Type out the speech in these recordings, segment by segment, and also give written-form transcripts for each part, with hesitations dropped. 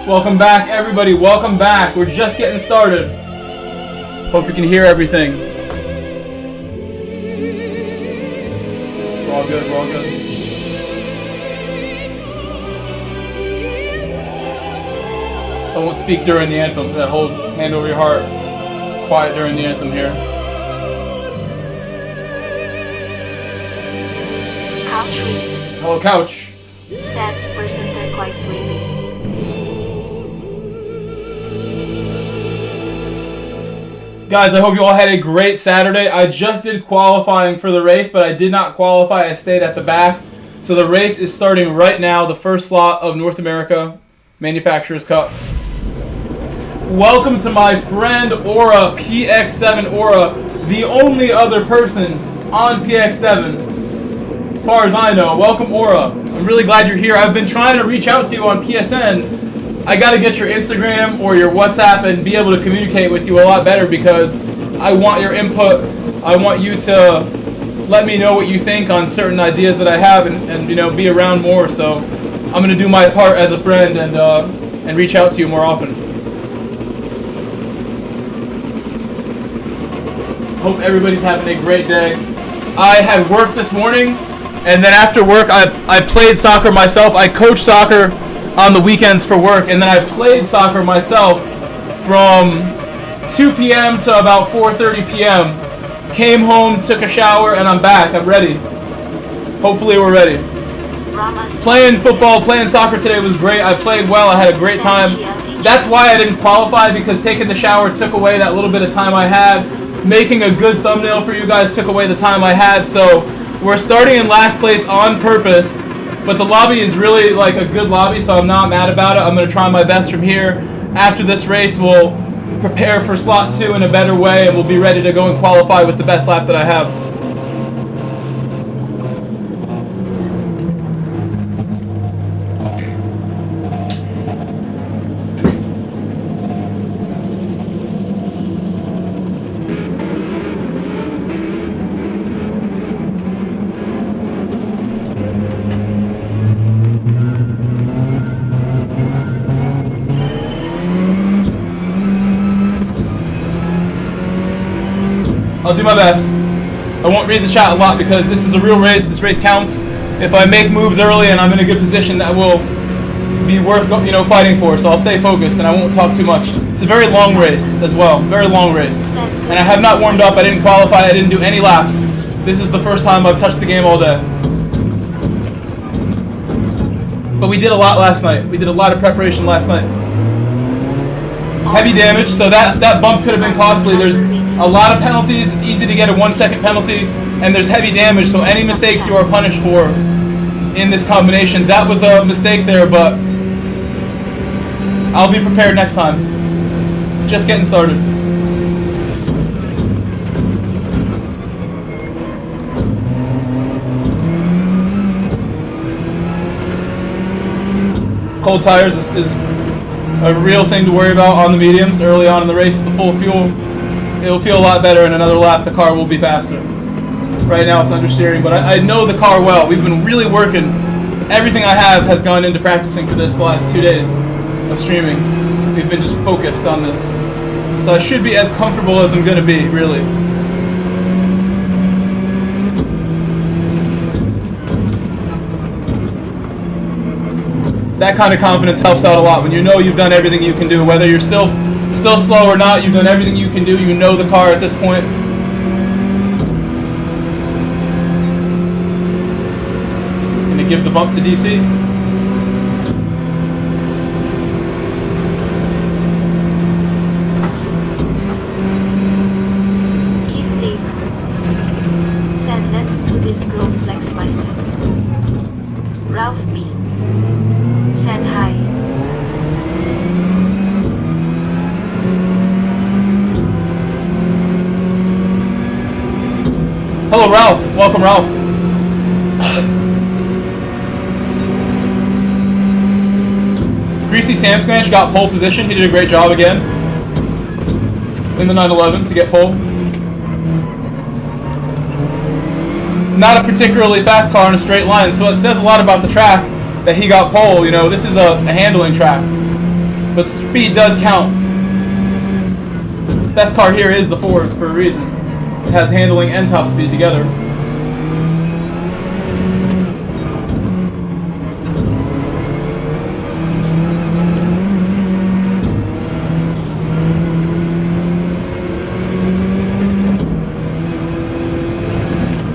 Welcome back, everybody. Welcome back. We're just getting started. Hope you can hear everything. We're all good. We're all good. I won't speak during the anthem. Hold hand over your heart. Quiet during the anthem here. Couch reason. Hello, Couch. Sad person turquoise waving. Guys, I hope you all had a great Saturday. I just did qualifying for the race, but I did not qualify. I stayed at the back. So the race is starting right now, the first slot of North America Manufacturers Cup. Welcome to my friend Aura, PX7 Aura, the only other person on PX7, as far as I know. Welcome, Aura. I'm really glad you're here. I've been trying to reach out to you on PSN. I got to get your Instagram or your WhatsApp and be able to communicate with you a lot better because I want your input. I want you to let me know what you think on certain ideas that I have and you know, be around more. So I'm going to do my part as a friend and reach out to you more often. Hope everybody's having a great day. I had work this morning, and then after work I played soccer myself. I coach soccer on the weekends for work, and then I played soccer myself from 2 p.m. to about 4:30 p.m. Came home, took a shower, and I'm back. I'm ready. Hopefully we're ready. Playing football, playing soccer today was great. I played well. I had a great time. That's why I didn't qualify, because taking the shower took away that little bit of time I had. Making a good thumbnail for you guys took away the time I had. So we're starting in last place on purpose. But the lobby is really like a good lobby, so I'm not mad about it. I'm going to try my best from here. After this race, we'll prepare for slot 2 in a better way, and we'll be ready to go and qualify with the best lap that I have. I'll do my best. I won't read the chat a lot because this is a real race. This race counts. If I make moves early and I'm in a good position, that will be worth, you know, fighting for. So I'll stay focused and I won't talk too much. It's a very long race as well. Very long race. And I have not warmed up. I didn't qualify. I didn't do any laps. This is the first time I've touched the game all day. But we did a lot last night. We did a lot of preparation last night. Heavy damage, so that bump could have been costly. There's a lot of penalties. It's easy to get a 1-second penalty, and there's heavy damage, so any mistakes you are punished for in this combination. That was a mistake there, but I'll be prepared next time. Just getting started. Cold tires is a real thing to worry about on the mediums early on in the race. With the full fuel, it'll feel a lot better in another lap. The car will be faster. Right now it's understeering, but I know the car well. We've been really working. Everything I have has gone into practicing for this the last 2 days of streaming. We've been just focused on this. So I should be as comfortable as I'm going to be, really. That kind of confidence helps out a lot when you know you've done everything you can do. Whether you're still slow or not, you've done everything you can do. You know the car at this point. Gonna give the bump to DC. Keith Taylor said, "Let's do this, grow flex biceps." Ralph B said hi. Hello, Ralph. Welcome, Ralph. Greasy Sam Squanch got pole position. He did a great job again in the 911 to get pole. Not a particularly fast car in a straight line, so it says a lot about the track that he got pole. You know, this is a handling track. but speed does count. Best car here is the Ford for a reason. It has handling and top speed together.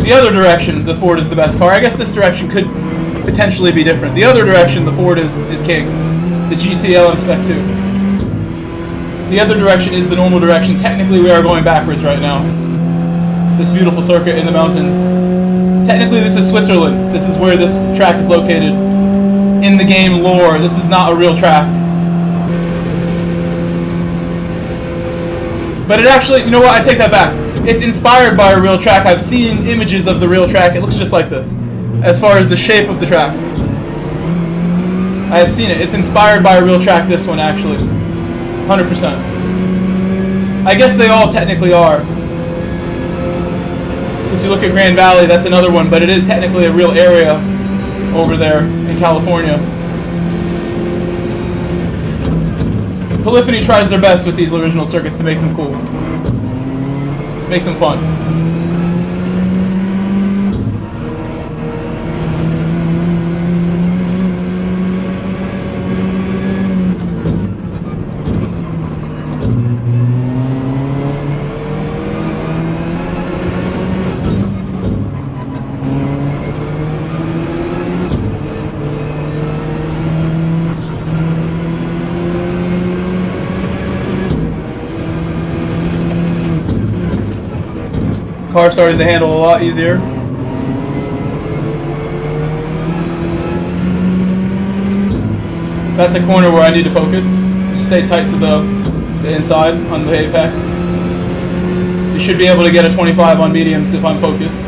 The other direction, the Ford is the best car. I guess this direction could potentially be different. The other direction, the Ford is king. The GTLM Spec 2. The other direction is the normal direction. Technically, we are going backwards right now. This beautiful circuit in the mountains. Technically, this is Switzerland. This is where this track is located. In the game lore, this is not a real track. But it actually, you know what, I take that back. It's inspired by a real track. I've seen images of the real track. It looks just like this, as far as the shape of the track. I have seen it. It's inspired by a real track, this one, actually. 100%. I guess they all technically are. Because you look at Grand Valley, that's another one, but it is technically a real area over there in California. Polyphony tries their best with these original circuits to make them cool. Make them fun. Car starting to handle a lot easier. That's a corner where I need to focus. Just stay tight to the inside on the apex. You should be able to get a 25 on mediums if I'm focused.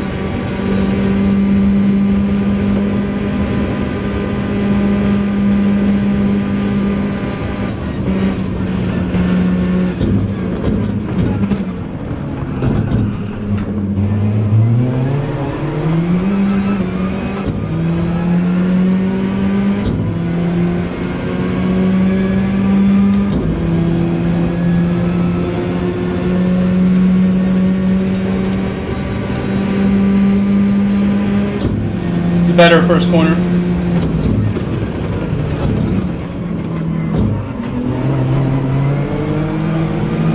Better first corner.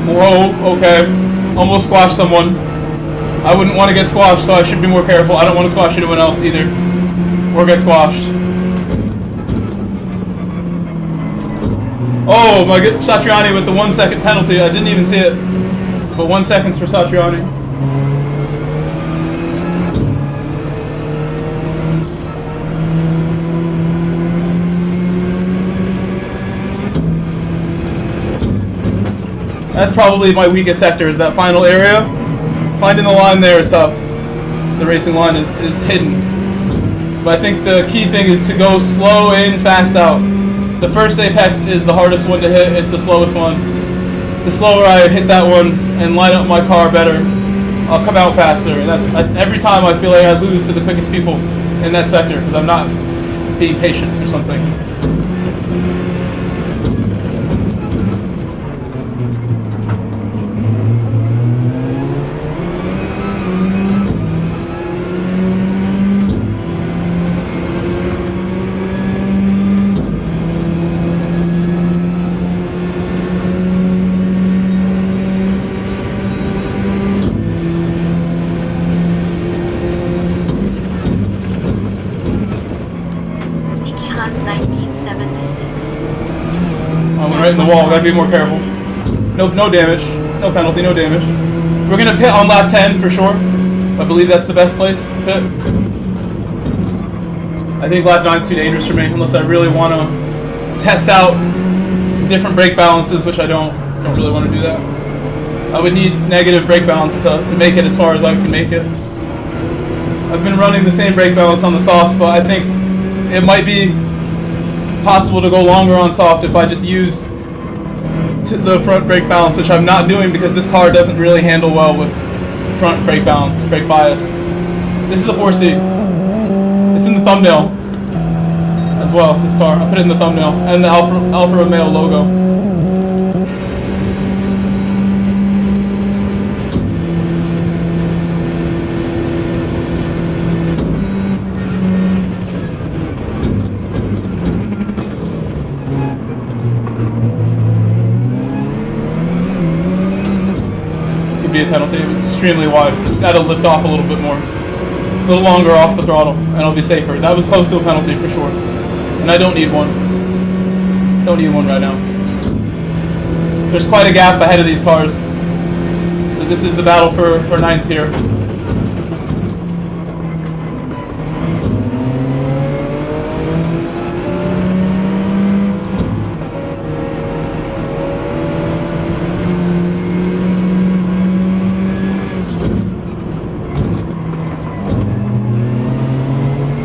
Whoa, okay. Almost squashed someone. I wouldn't want to get squashed, so I should be more careful. I don't want to squash anyone else either. Or get squashed. Oh, my good Satriani with the 1 second penalty. I didn't even see it. But 1 second for Satriani. That's probably my weakest sector, is that final area. Finding the line there is tough. The racing line is hidden. But I think the key thing is to go slow in, fast out. The first apex is the hardest one to hit, it's the slowest one. The slower I hit that one and line up my car better, I'll come out faster. Every time I feel like I lose to the quickest people in that sector, because I'm not being patient or something. Right in the wall, gotta be more careful. No damage. No penalty, no damage. We're gonna pit on lap 10 for sure. I believe that's the best place to pit. I think lap 9 is too dangerous for me, unless I really want to test out different brake balances, which I don't really want to do that. I would need negative brake balance to make it as far as I can make it. I've been running the same brake balance on the softs, but I think it might be possible to go longer on soft if I just use the front brake balance, which I'm not doing because this car doesn't really handle well with front brake balance, brake bias. This is the 4C. It's in the thumbnail as well, this car. I'll put it in the thumbnail. And the Alfa Romeo logo. penalty. It was extremely wide. Just got to lift off a little bit more. A little longer off the throttle, and I'll be safer. That was close to a penalty for sure. And I don't need one. Don't need one right now. There's quite a gap ahead of these cars. So this is the battle for 9th here.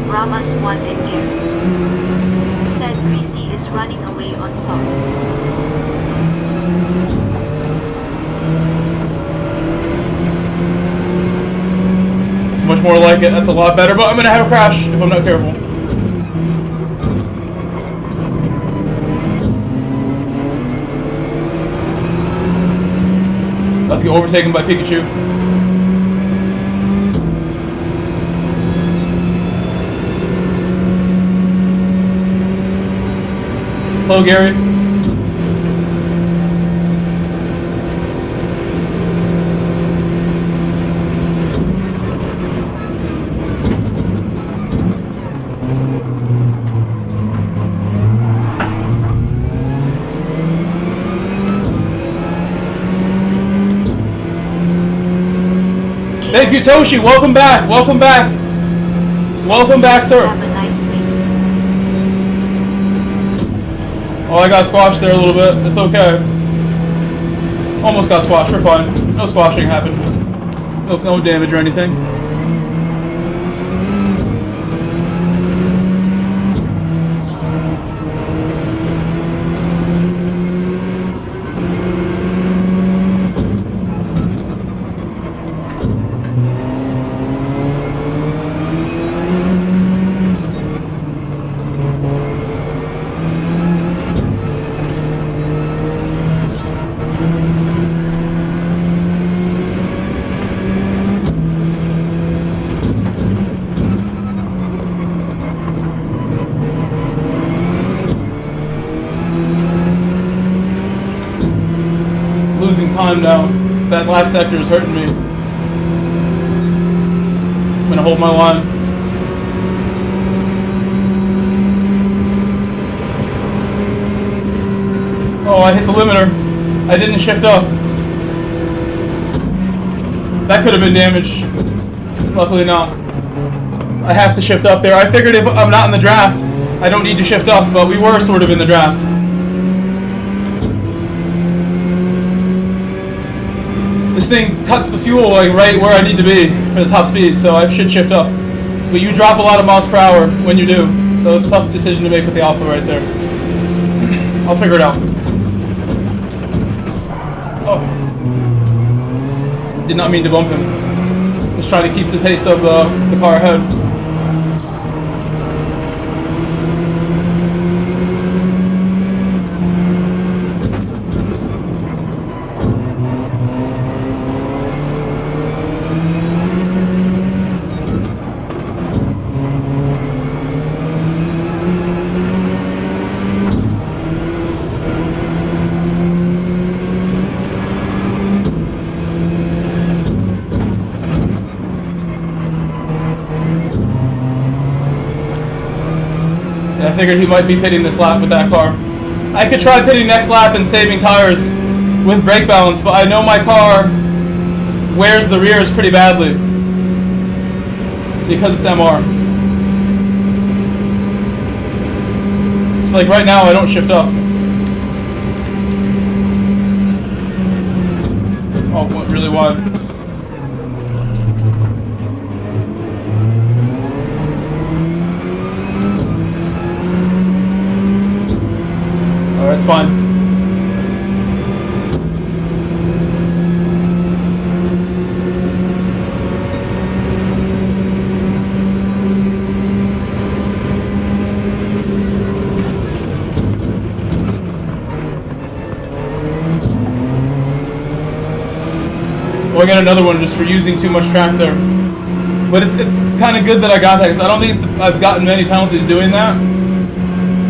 Rama's 1 and Gary. Said Greasy is running away on softs. It's much more like it. That's a lot better, but I'm gonna have a crash if I'm not careful. About to get overtaken by Pikachu. Hello, Gary. Thank you, Toshi. Welcome back. Welcome back. Welcome back, sir. Have a nice race. Oh, I got squashed there a little bit. It's okay. Almost got squashed. We're fine. No squashing happened. No damage or anything. Losing time now. That last sector is hurting me. I'm gonna hold my line. Oh, I hit the limiter. I didn't shift up. That could have been damage. Luckily not. I have to shift up there. I figured if I'm not in the draft, I don't need to shift up, but we were sort of in the draft. This thing cuts the fuel like right where I need to be for the top speed, so I should shift up. But you drop a lot of miles per hour when you do, so it's a tough decision to make with the alpha right there. I'll figure it out. Oh. Did not mean to bump him. Just trying to keep the pace of the car ahead. I figured he might be pitting this lap with that car. I could try pitting next lap and saving tires with brake balance, but I know my car wears the rears pretty badly because it's MR. So like right now I don't shift up. Oh, went really wide. It's fine. Oh, I got another one just for using too much track there. But it's kind of good that I got that because I don't think I've gotten many penalties doing that.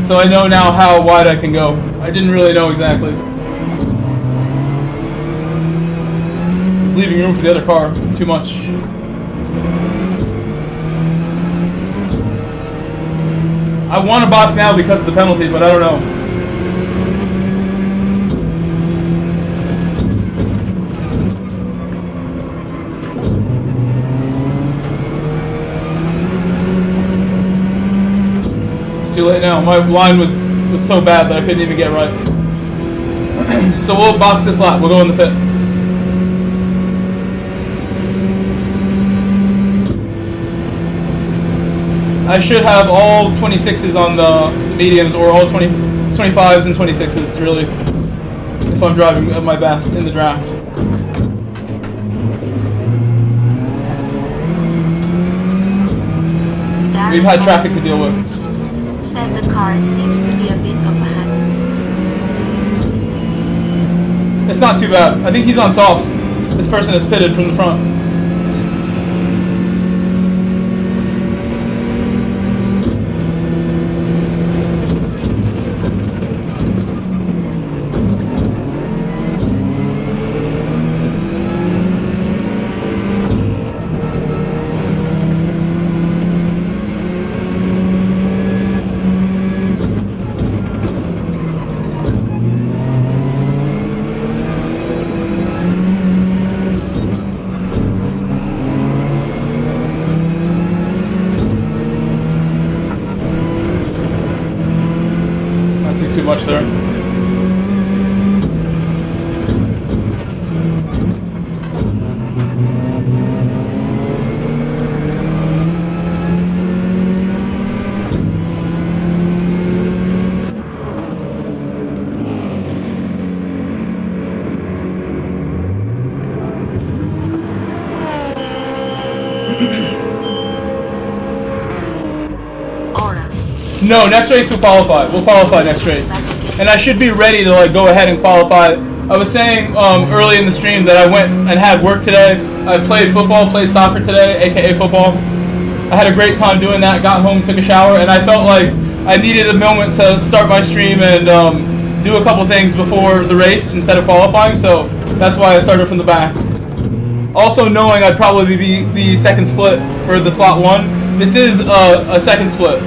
So I know now how wide I can go. I didn't really know exactly. leaving room for the other car too much. I want to box now because of the penalty, but I don't know. It's too late now. My line was so bad that I couldn't even get right. So we'll box this lap. We'll go in the pit. I should have all 26s on the mediums, or all 25s and 26s, really, if I'm driving at my best in the draft. We've had traffic to deal with. Said the car seems to be a bit of a handful. It's not too bad. I think he's on softs. This person is pitted from the front. Too much there. No, next race we'll qualify. We'll qualify next race. And I should be ready to like go ahead and qualify. I was saying early in the stream that I went and had work today. I played football, played soccer today, aka football. I had a great time doing that, got home, took a shower, and I felt like I needed a moment to start my stream and do a couple things before the race instead of qualifying, so that's why I started from the back. Also knowing I'd probably be the second split for the slot 1. This is a second split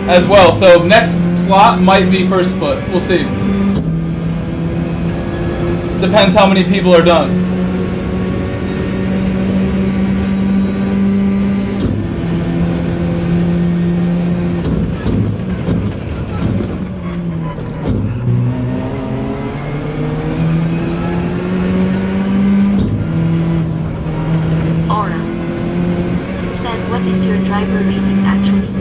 as well, so next slot might be first split. We'll see. Depends how many people are done. Aura said, what is your driver rating actually?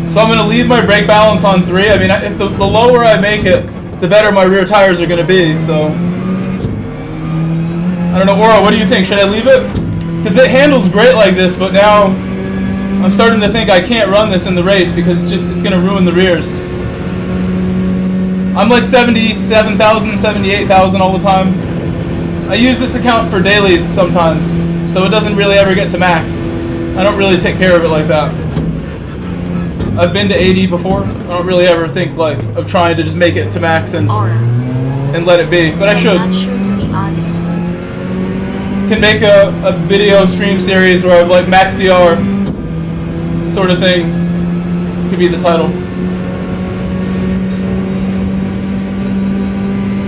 So I'm going to leave my brake balance on 3. I mean, if the lower I make it, the better my rear tires are going to be, so... I don't know, Aura, what do you think? Should I leave it? Because it handles great like this, but now I'm starting to think I can't run this in the race because it's going to ruin the rears. I'm like 77,000, 78,000 all the time. I use this account for dailies sometimes, so it doesn't really ever get to max. I don't really take care of it like that. I've been to 80 before. I don't really ever think like of trying to just make it to max and let it be, but I should. I'm not sure, to be honest. Can make a video stream series where I've like max DR sort of things. Could be the title.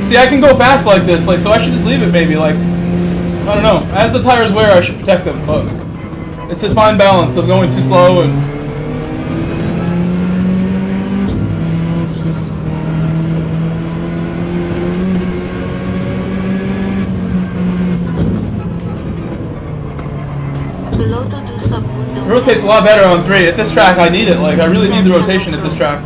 See, I can go fast like this, like so I should just leave it maybe, like I don't know. As the tires wear, I should protect them, but it's a fine balance of going too slow and it rotates a lot better on 3. At this track, I need it. Like, I really need the rotation at this track.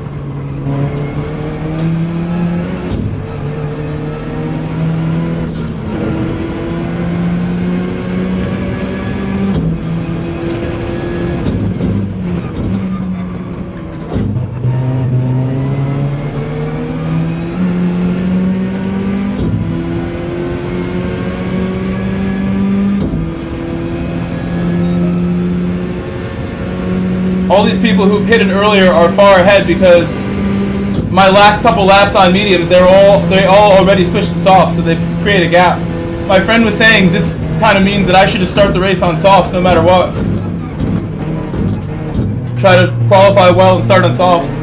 all these people who pitted earlier are far ahead because my last couple laps on mediums, they all already switched to soft, so they create a gap. My friend was saying this kind of means that I should just start the race on softs no matter what. Try to qualify well and start on softs.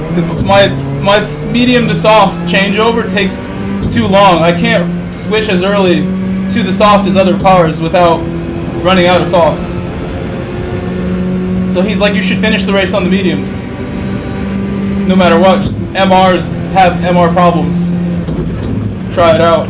Because my medium to soft changeover takes too long. I can't switch as early to the soft as other cars without running out of softs. So he's like, you should finish the race on the mediums. No matter what, just MRs have MR problems. Try it out.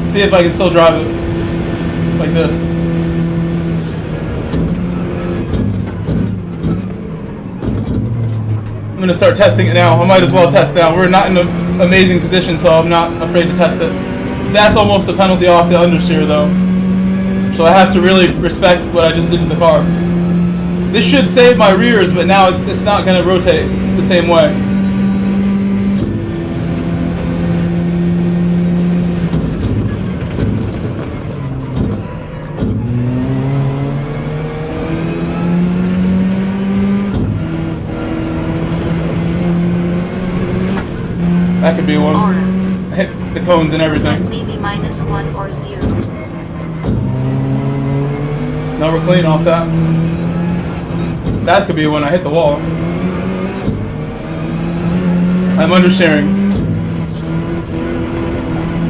See if I can still drive it like this. I'm gonna start testing it now. I might as well test now. We're not in an amazing position, so I'm not afraid to test it. That's almost a penalty off the understeer though. So I have to really respect what I just did to the car. This should save my rears, but now it's not gonna rotate the same way. That could be one. I hit the cones and everything. Maybe -1 or 0. No, we're clean off that. That could be when I hit the wall. I'm understeering.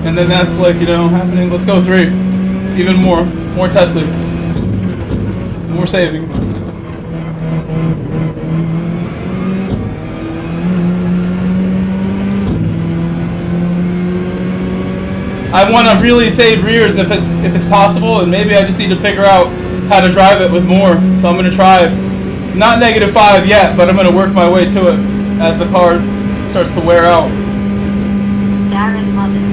And then that's like, you know, happening. Let's go 3. Even more. More testing. More savings. I want to really save rears if it's possible, and maybe I just need to figure out how to drive it with more. So I'm going to try, not -5 yet, but I'm going to work my way to it as the car starts to wear out. Darren Mullen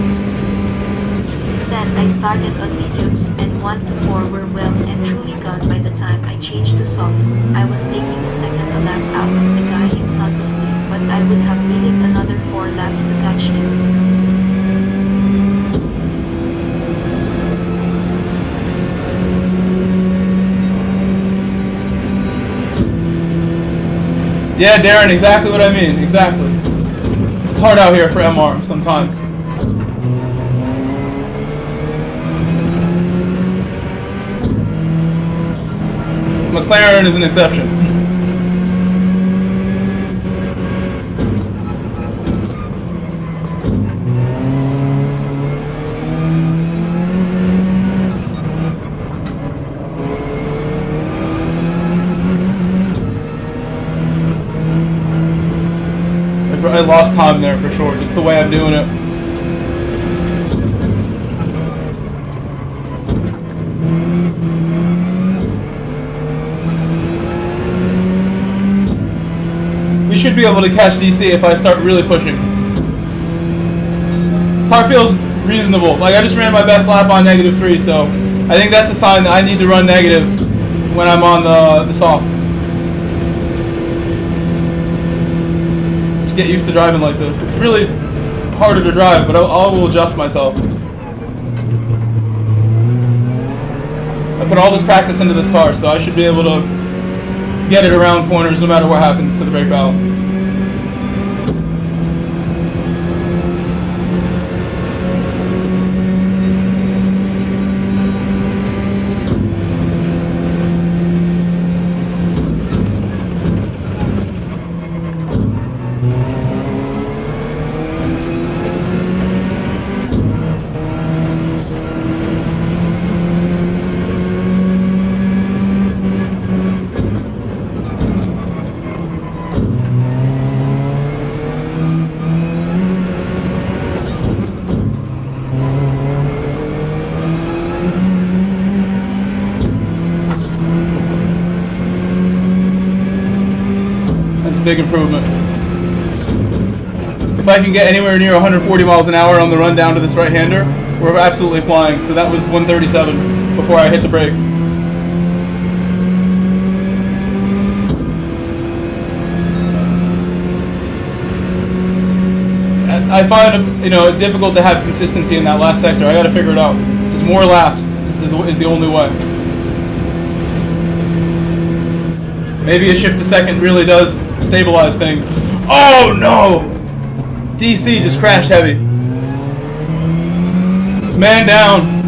said I started on mediums and 1 to 4 were well and truly gone by the time I changed to softs. I was taking a second a lap out of the guy in front of me, but I would have needed another 4 laps to catch him. Yeah, Darren, exactly what I mean. Exactly. It's hard out here for MR sometimes. McLaren is an exception. I lost time there for sure, just the way I'm doing it. We should be able to catch DC if I start really pushing. Car feels reasonable. Like, I just ran my best lap on -3, so I think that's a sign that I need to run negative when I'm on the softs. Get used to driving like this. It's really harder to drive, but I will adjust myself. I put all this practice into this car, so I should be able to get it around corners no matter what happens to the brake balance. That's a big improvement. If I can get anywhere near 140 miles an hour on the run down to this right-hander, we're absolutely flying. So that was 137 before I hit the brake. I find it difficult to have consistency in that last sector. I got to figure it out. Just more laps is the only way. Maybe a shift to second really does stabilize things. Oh no! DC just crashed heavy. Man down.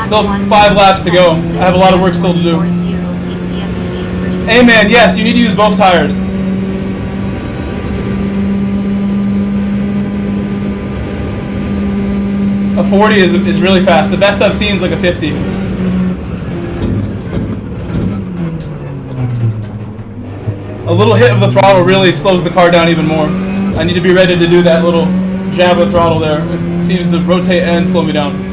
Still 5 laps to go. I have a lot of work still to do. Hey man, yes, you need to use both tires. A 40 is really fast. The best I've seen is like a 50. A little hit of the throttle really slows the car down even more. I need to be ready to do that little jab of throttle there. It seems to rotate and slow me down.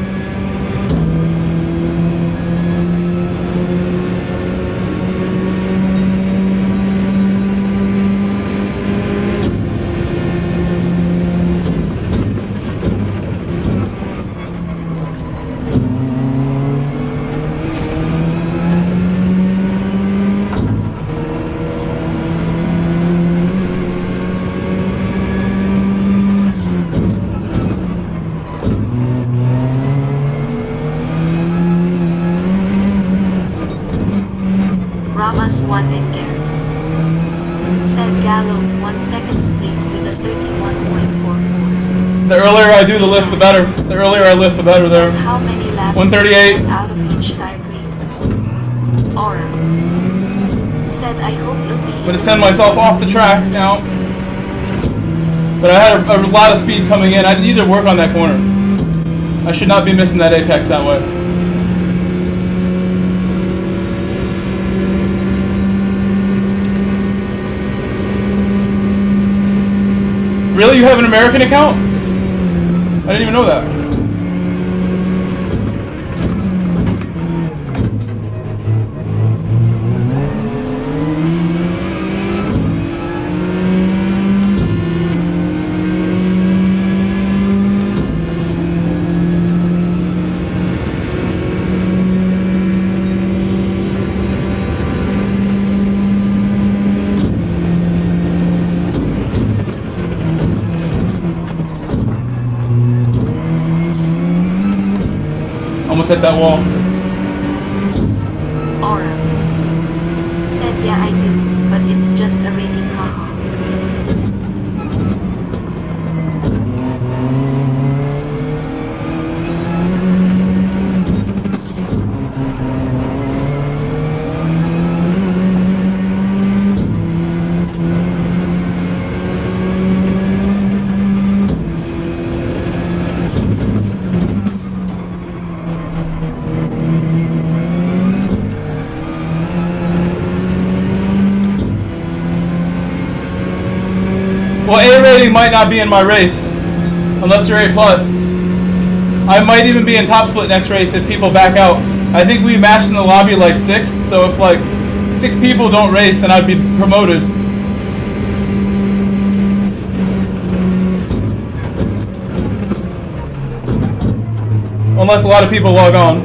Rama's 1 in gear. Said Gallo 1 second speed with a 31.44. The earlier I do the lift, the better. The earlier I lift, the better there. How many laps 138. out of each tire grade? Aura. Said I hope Loopy. I'm gonna send myself off the tracks now. But I had a lot of speed coming in. I need to work on that corner. I should not be missing that apex that way. Really? You have an American account? I didn't even know that. Almost hit that wall. Aura. Said yeah I do, but it's just a rating haha. Well, A rating might not be in my race, unless you're A+. I might even be in top split next race if people back out. I think we matched in the lobby like 6th, so if like 6 people don't race, then I'd be promoted. Unless a lot of people log on.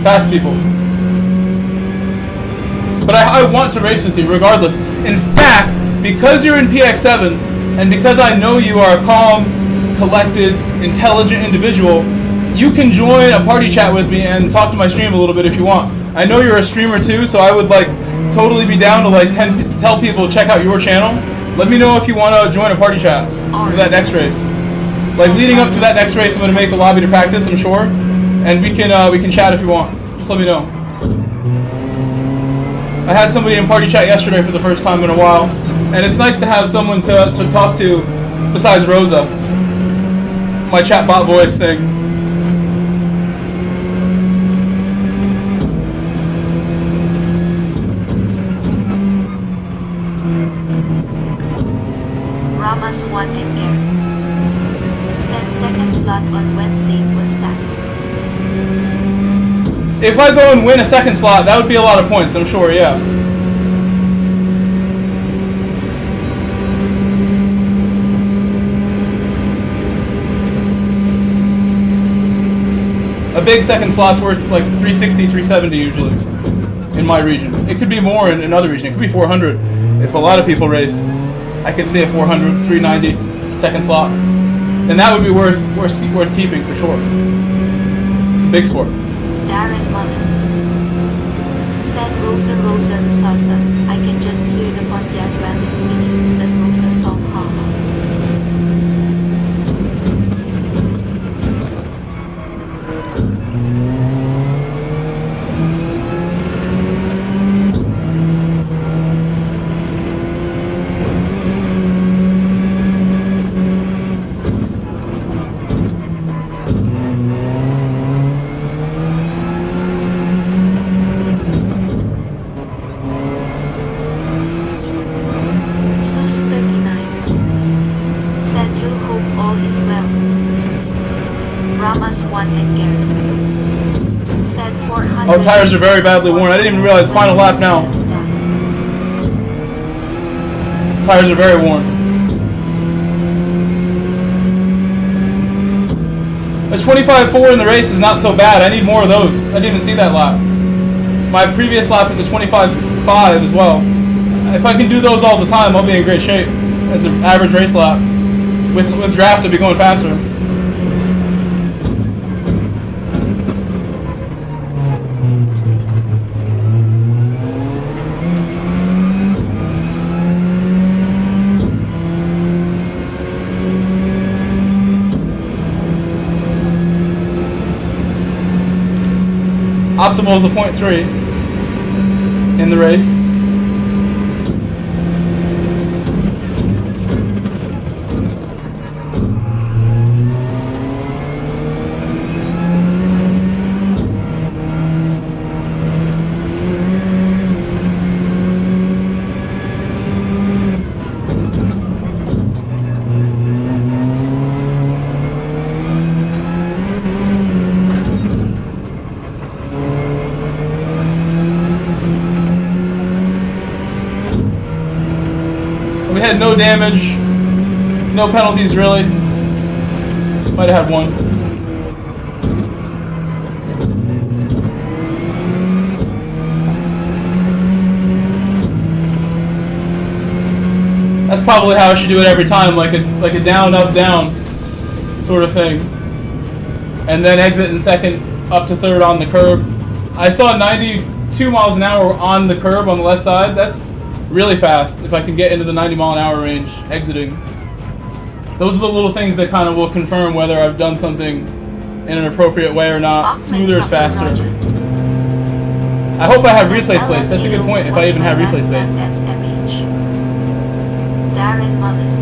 Fast people. But I want to race with you regardless. In fact, because you're in PX7, and because I know you are a calm, collected, intelligent individual, you can join a party chat with me and talk to my stream a little bit if you want. I know you're a streamer too, so I would like totally be down to like tell people check out your channel. Let me know if you want to join a party chat for that next race. Like leading up to that next race, I'm gonna make a lobby to practice, I'm sure, and we can chat if you want. Just let me know. I had somebody in party chat yesterday for the first time in a while, and it's nice to have someone to talk to besides Rosa, my chat bot voice thing. Ramas 1 and Gary said second slot on Wednesday was stacked. If I go and win a second slot, that would be a lot of points, I'm sure, yeah. A big second slot's worth like 360, 370 usually in my region. It could be more in another region. It could be 400 if a lot of people race. I could see a 400, 390 second slot. And that would be worth keeping for sure. It's a big sport. Darren Mullen said Rosa Rosa Rosasa. I can just hear the Pontiac Bandit singing that Rosa song, haha. Oh, tires are very badly worn. I didn't even realize final lap now. Tires are very worn. A 25.4 in the race is not so bad. I need more of those. I didn't even see that lap. My previous lap is a 25.5 as well. If I can do those all the time, I'll be in great shape as an average race lap. With draft, I'll be going faster. Optimal is a 0.3 in the race. We had no damage, no penalties really. Might have had one. That's probably how I should do it every time, like a down, up, down sort of thing. And then exit in second, up to third on the curb. I saw 92 miles an hour on the curb on the left side. That's really fast if I can get into the 90 mile an hour range exiting. Those are the little things that kind of will confirm whether I've done something in an appropriate way or not. Smoother is faster. I hope I have replay space. That's a good point, if I even have replay space.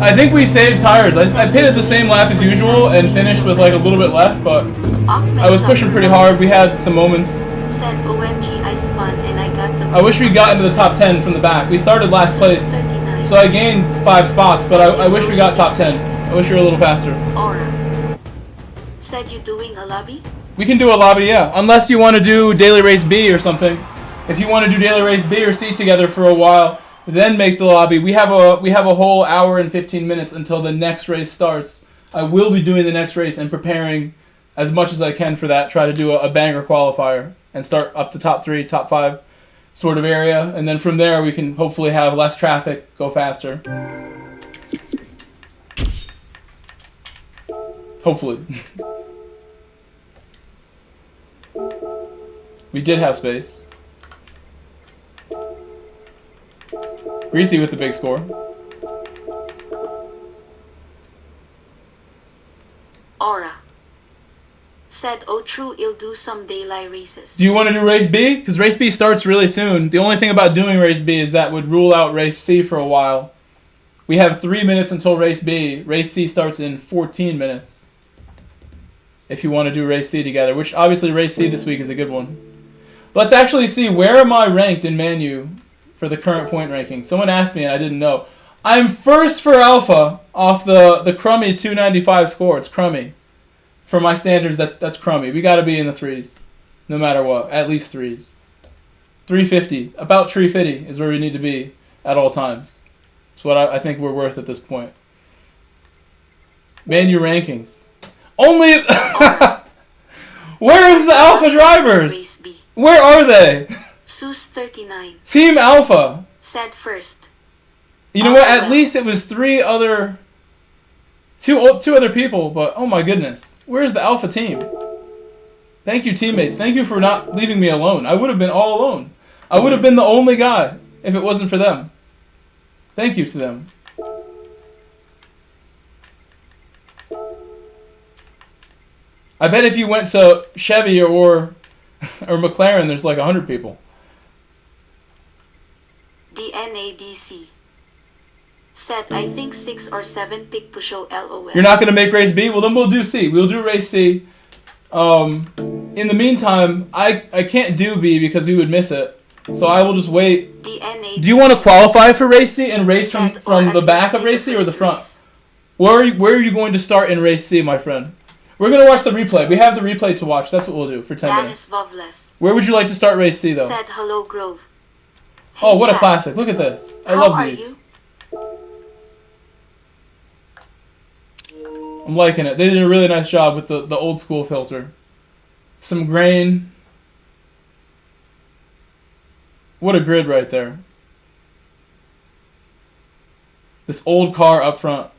I think we saved tires. I pitted the same lap as usual and finished with like a little bit left, but I was pushing pretty hard. We had some moments. I wish we got into the top 10 from the back. We started last place, so I gained 5 spots, but I wish we got top 10. I wish we were a little faster. Said you doing a lobby? We can do a lobby, yeah. Unless you want to do Daily Race B or something. If you want to do Daily Race B or C together for a while, then make the lobby. We have a whole hour and 15 minutes until the next race starts. I will be doing the next race and preparing as much as I can for that. Try to do a banger qualifier and start up to top 3, top 5. sort of area, and then from there we can hopefully have less traffic, go faster. Hopefully. We did have space. Greasy with the big score. Aura said, "Oh, true, I'll do some daylight races." Do you want to do race B? Because race B starts really soon. The only thing about doing race B is that would rule out race C for a while. We have 3 minutes until race B. Race C starts in 14 minutes. If you want to do race C together, which obviously race C this week is a good one. Let's actually see, where am I ranked in Manu for the current point ranking? Someone asked me and I didn't know. I'm first for Alpha off the crummy 295 score. It's crummy. For my standards, that's crummy. We got to be in the threes, no matter what. At least threes. 350. About 350 is where we need to be at all times. That's what I think we're worth at this point. Manu rankings. Only... Where is the Alpha drivers? Where are they? Sus 39. Team Alpha. Said first. You know what? At least it was two other people, but oh my goodness. Where's the Alpha team? Thank you, teammates. Thank you for not leaving me alone. I would have been all alone. I would have been the only guy if it wasn't for them. Thank you to them. I bet if you went to Chevy or McLaren, there's like 100 people. The NADC said, "I think 6 or 7 pick Pusho LOL." You're not going to make race B? Well, then we'll do C. We'll do race C. In the meantime, I can't do B because we would miss it. So I will just wait. The NADC. Do you want to qualify for race C and race from the back of race C or the front? Where are you going to start in race C, my friend? We're going to watch the replay. We have the replay to watch. That's what we'll do for 10 minutes. Where would you like to start race C, though? Said, "Hello, Grove." Hey, oh, what chat. a classic. Look at this. I How love are these. You? I'm liking it. They did a really nice job with the old school filter. Some grain. What a grid right there. This old car up front.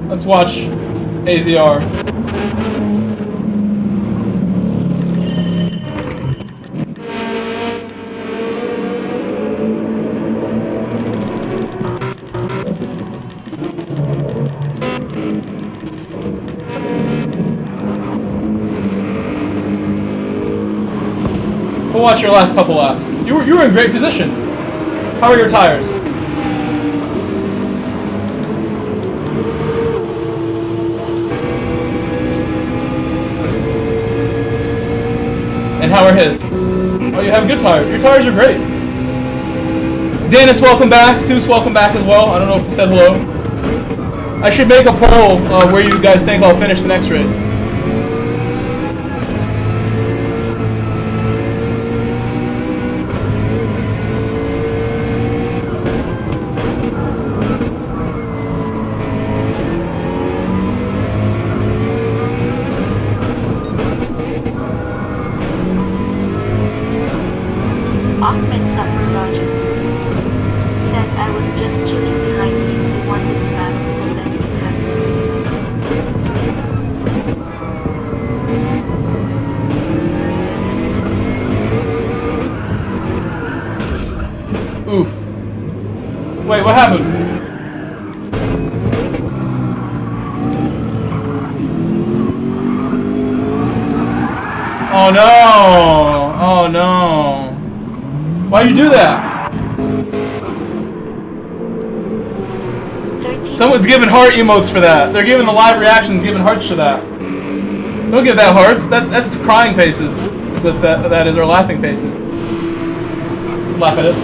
Let's watch AZR. We'll watch your last couple laps. You were in great position. How are your tires? And how are his? Oh, you have good tires. Your tires are great. Dennis, welcome back. Seuss, welcome back as well. I don't know if you said hello. I should make a poll where you guys think I'll finish the next race. Ahmed Safar Roger said, "I was just chilling behind him. He wanted to battle, so let me have." Oof. Wait, what happened? Oh no! Oh no! Why'd you do that? 13. Someone's giving heart emotes for that. They're giving the live reactions, giving hearts for that. Don't give that hearts. That's crying faces. That's what that is, or laughing faces. Laugh at it.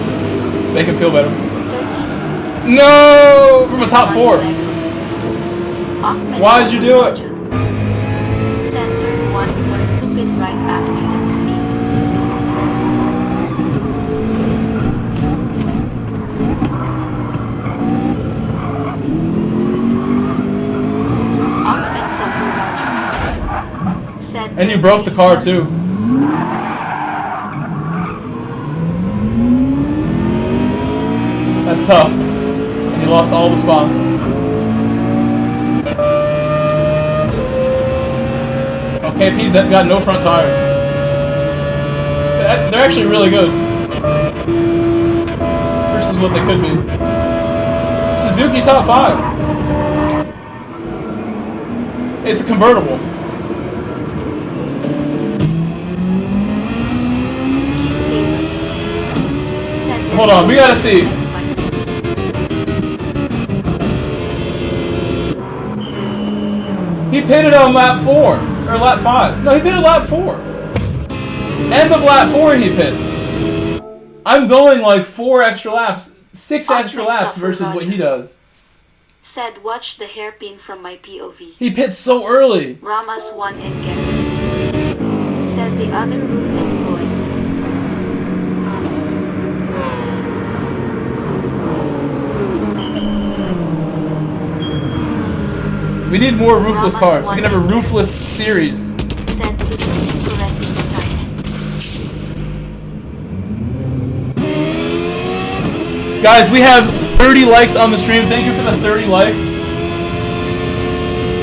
Make him feel better. 13. No! From a top 4. Why'd you do it? Said turn 1 was stupid right after that speed. And you broke the car too. That's tough. And you lost all the spots. Okay, P's got no front tires. They're actually really good. Versus what they could be. Suzuki top 5. It's a convertible. Hold on, we gotta see. He pitted on lap 4, or lap 5. No, he pitted lap 4. End of lap 4 he pits. I'm going like 4 extra laps, 6 extra laps versus what he does. Said, watch the hairpin from my POV. He pits so early. Ramas won and get. Said the other ruthless boy. We need more ruthless cars. We can have a ruthless series. Said Suzuki caressing the tires. Guys, we have 30 likes on the stream. Thank you for the 30 likes.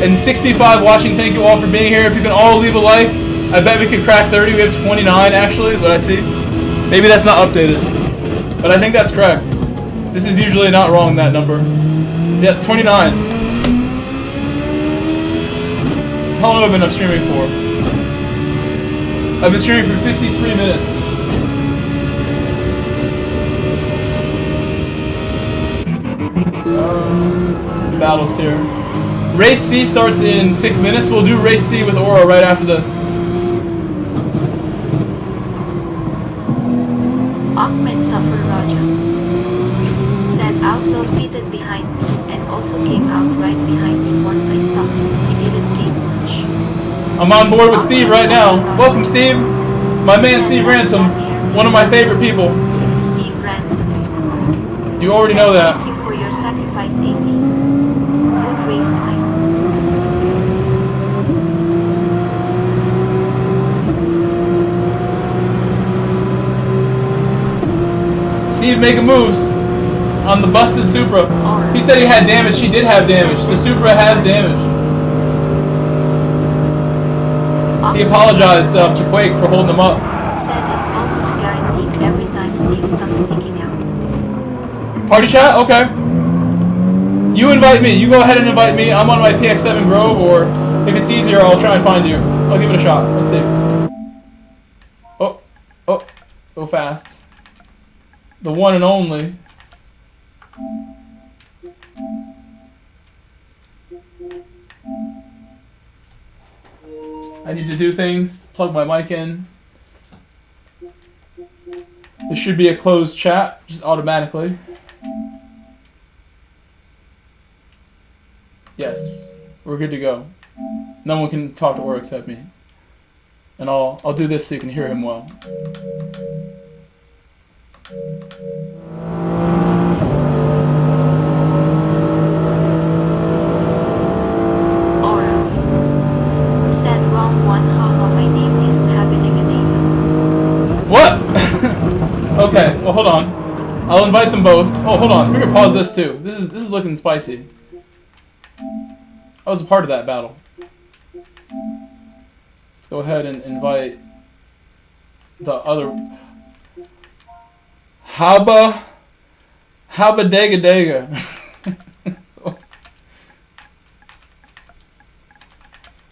And 65 watching. Thank you all for being here. If you can all leave a like, I bet we could crack 30. We have 29 actually, is what I see. Maybe that's not updated. But I think that's correct. This is usually not wrong, that number. Yeah, 29. How long have I been streaming for? I've been streaming for 53 minutes. Some battles here. Race C starts in 6 minutes. We'll do Race C with Aura right after this. Ahmed Safar Raja said Outlaw pitted behind me and also came out right behind me once I stopped. He didn't gain much. I'm on board with Steve right now. Welcome, Steve. My man Steve Ransom, one of my favorite people. Steve Ransom. You already know that. Thank you for your sacrifice, AZ. Good race line. Steve making moves on the busted Supra. He said he had damage. She did have damage. The Supra has damage. He apologized to Quake for holding him up. Said it's almost guaranteed every time Steve tongue sticking out. Party chat? Okay. You invite me. You go ahead and invite me. I'm on my PX7 Grove, or if it's easier, I'll try and find you. I'll give it a shot. Let's see. Oh. Go fast. The one and only. I need to do things. Plug my mic in. This should be a closed chat, just automatically. Yes, we're good to go. No one can talk to Aura except me. And I'll do this so you can hear him well. Aura said wrong one. Haha, my name is Habidingadega. What? Okay, well hold on. I'll invite them both. Oh, hold on. We can pause this too. This is looking spicy. I was a part of that battle. Let's go ahead and invite the other Habadega.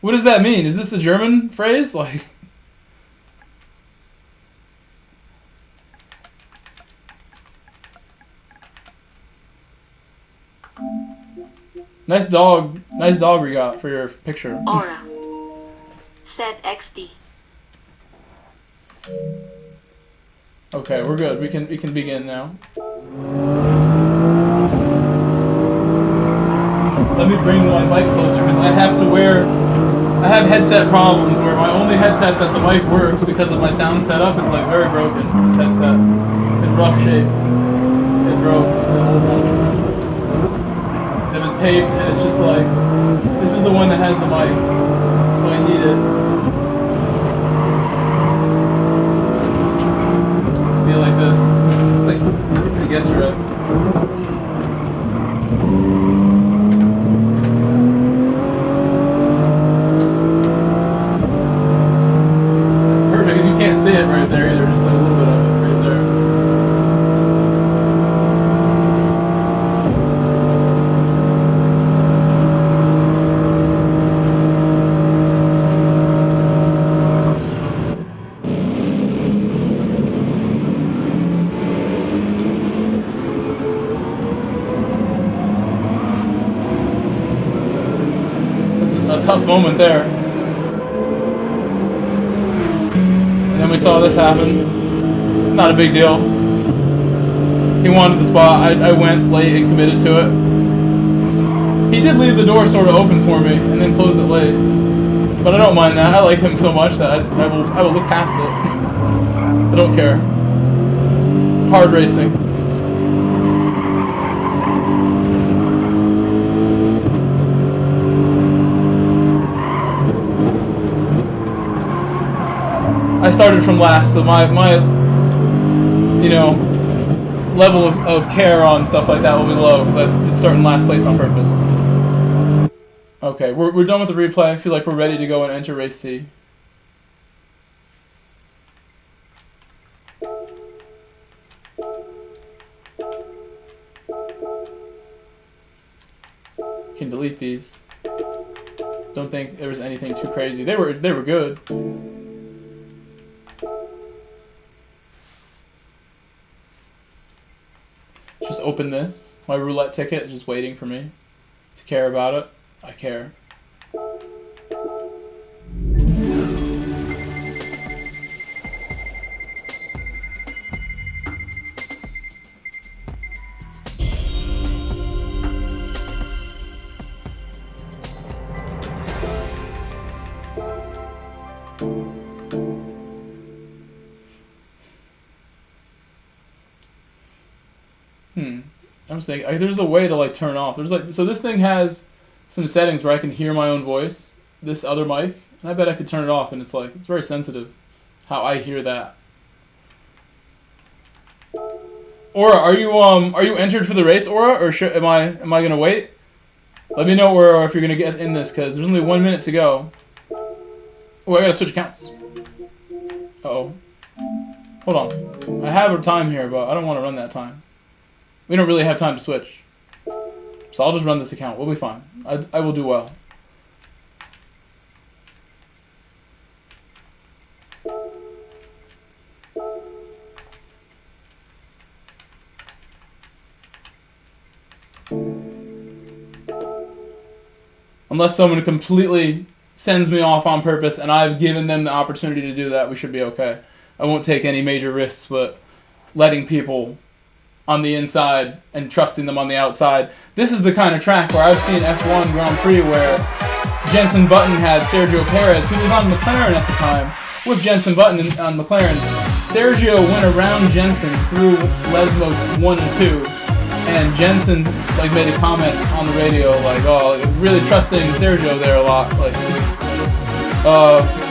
What does that mean? Is this a German phrase? Like, nice dog we got for your picture. Aura said XD. Okay, we're good. We can begin now. Let me bring my mic closer because I have headset problems where my only headset that the mic works because of my sound setup is like very broken. This headset, it's in rough shape. It broke the old one. It was taped, and it's just like, this is the one that has the mic, so I need it. deal like this. I guess you're right. It's perfect because you can't see it right there either. Just like a little bit of it right there. Tough moment there. And then we saw this happen. Not a big deal. He wanted the spot. I went late and committed to it. He did leave the door sort of open for me and then closed it late. But I don't mind that. I like him so much that I will look past it. I don't care. Hard racing. I started from last, so my you know, level of care on stuff like that will be low because I did start in last place on purpose. Okay, we're done with the replay. I feel like we're ready to go and enter race C. Can delete these. Don't think there was anything too crazy. They were good. Just open this. My roulette ticket is just waiting for me to care about it. I care. I'm just thinking, there's a way to like turn off. There's like, so this thing has some settings where I can hear my own voice, this other mic, and I bet I could turn it off, and it's like, it's very sensitive how I hear that. Aura, are you entered for the race, Aura, or am I gonna wait? Let me know, Aura, if you're gonna get in this, because there's only 1 minute to go. Oh, I gotta switch accounts. Uh-oh. Hold on. I have a time here, but I don't want to run that time. We don't really have time to switch. So I'll just run this account. We'll be fine. I will do well. Unless someone completely sends me off on purpose and I've given them the opportunity to do that, we should be okay. I won't take any major risks, but letting people on the inside and trusting them on the outside. This is the kind of track where I've seen F1 Grand Prix where Jenson Button had Sergio Perez, who was on McLaren at the time, with Jenson Button on McLaren. Sergio went around Jenson through Les Mode 1 and 2, and Jenson like made a comment on the radio like, oh, really trusting Sergio there a lot. Like,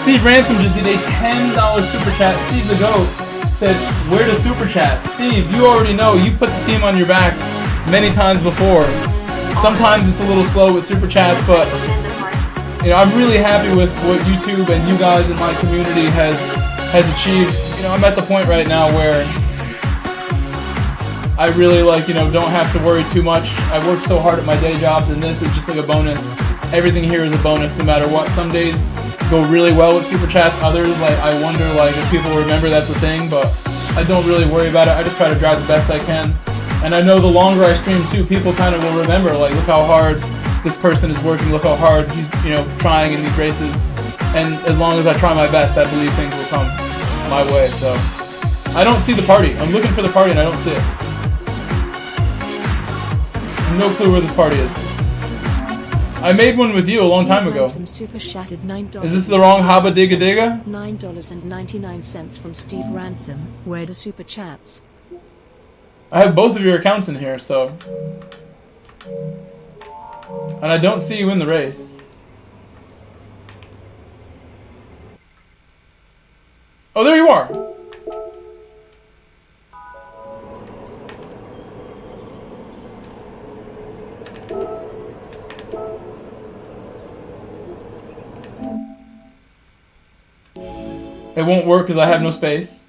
Steve Ransom just did a $10 super chat. Steve the GOAT said, where to super chat? Steve, you already know. You put the team on your back many times before. Sometimes it's a little slow with super chats, but you know, I'm really happy with what YouTube and you guys in my community has achieved. You know, I'm at the point right now where I really don't have to worry too much. I work so hard at my day jobs, and this is just like a bonus. Everything here is a bonus no matter what. Some days go really well with super chats. Others, I wonder if people remember that's a thing, but I don't really worry about it. I just try to drive the best I can. And I know the longer I stream too, people kind of will remember, look how hard this person is working, look how hard he's, trying in these races. And as long as I try my best, I believe things will come my way. So I don't see the party. I'm looking for the party and I don't see it. No clue where this party is. I made one with you a long time ago. Is this the wrong Haba Digga Digga? $9.99 from Steve Ransom. Where do super chats? I have both of your accounts in here, so. And I don't see you in the race. Oh, there you are. It won't work because I have no space.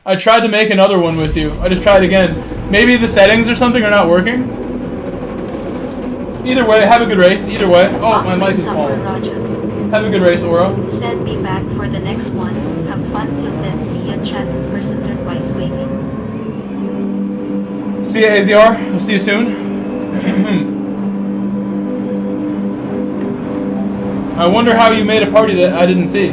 I tried to make another one with you. I just tried again. Maybe the settings or something are not working. Either way, have a good race. Either way. Oh, my mic is falling. Have a good race, Oro. Said be back for the next one. Have fun till then. See ya, chat. Person twice waving. See ya, AZR. I'll see you soon. I wonder how you made a party that I didn't see.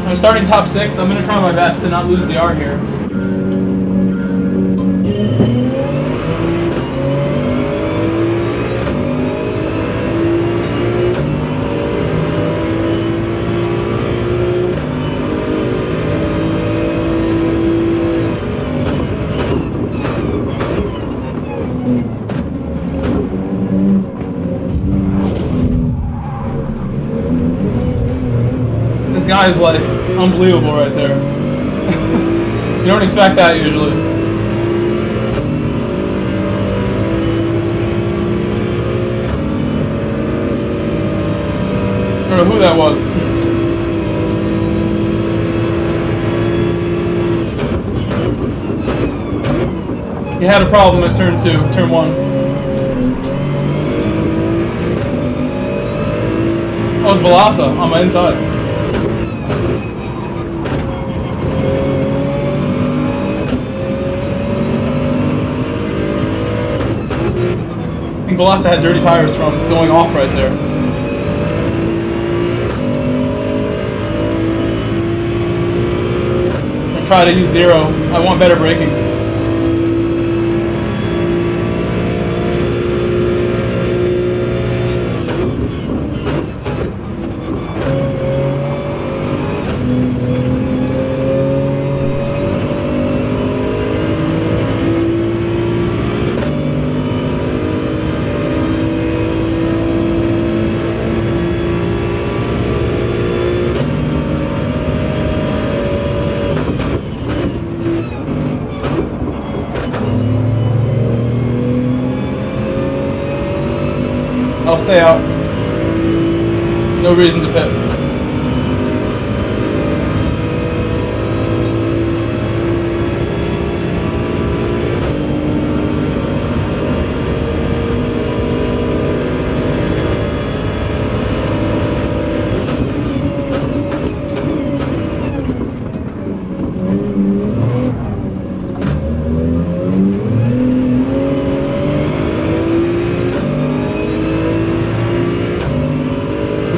I'm starting top 6. I'm going to try my best to not lose DR here. This guy is like unbelievable right there. You don't expect that usually. I don't know who that was. He had a problem at turn 2, turn 1. Oh, it's Velasa on my inside. I think Velasa had dirty tires from going off right there. I'll try to use 0. I want better braking. I'll stay out. No reason to pit.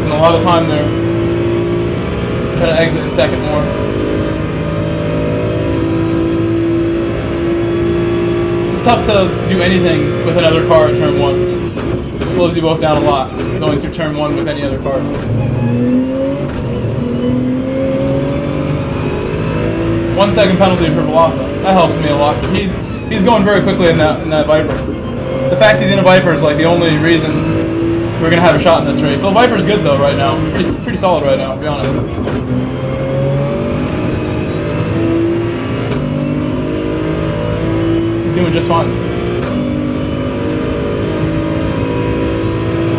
A lot of time there. Try to exit in second more. It's tough to do anything with another car at turn 1. It slows you both down a lot going through turn 1 with any other cars. One second penalty for Velasa. That helps me a lot because he's going very quickly in that Viper. The fact he's in a Viper is like the only reason we're gonna have a shot in this race. Well, Viper's good though right now. Pretty solid right now, to be honest. He's doing just fine.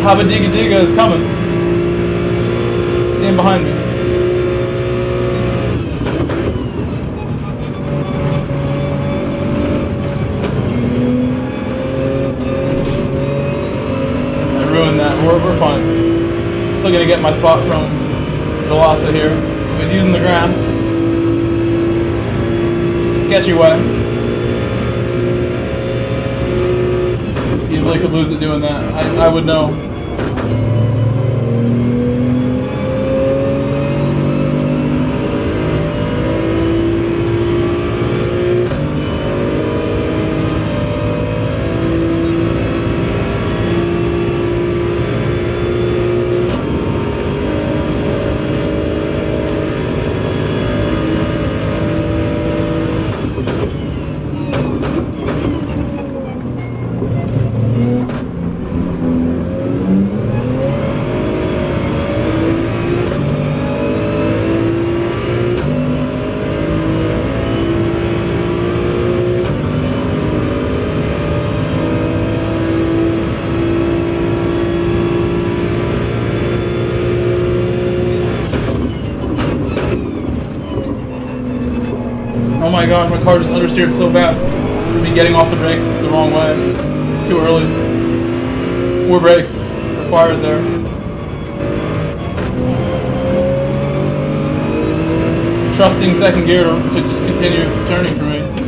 Habadiga Diga is coming. See him behind me. Ruin that. We're fine. Still gonna get my spot from Velasa here. He was using the grass. Sketchy way. Easily could lose it doing that. I would know. Oh my gosh, my car just understeered so bad. Me getting off the brake the wrong way. Too early. More brakes required there. Trusting second gear to just continue turning for me.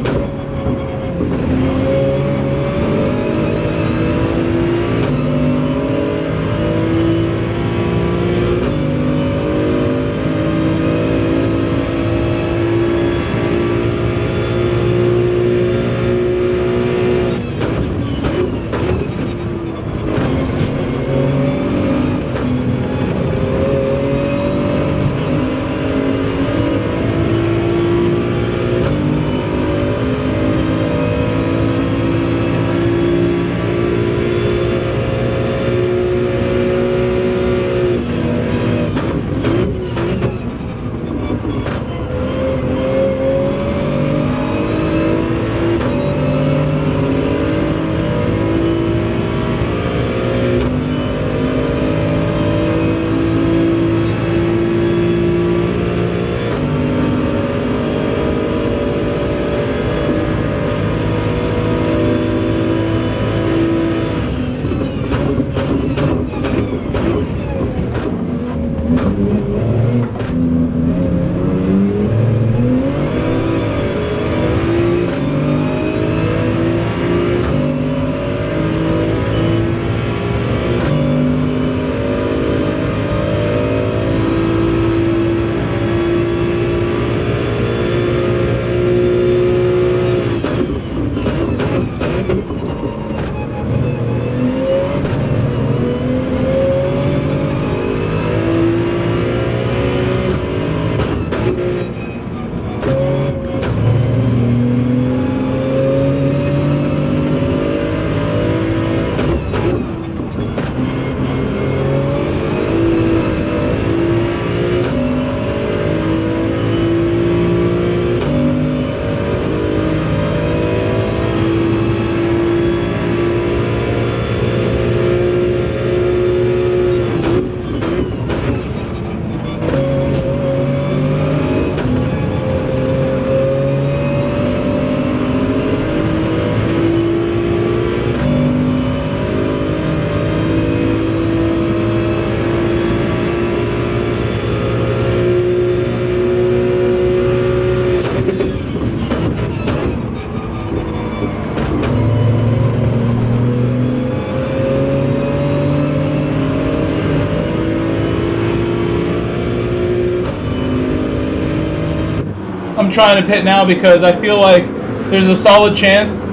I'm trying to pit now because I feel like there's a solid chance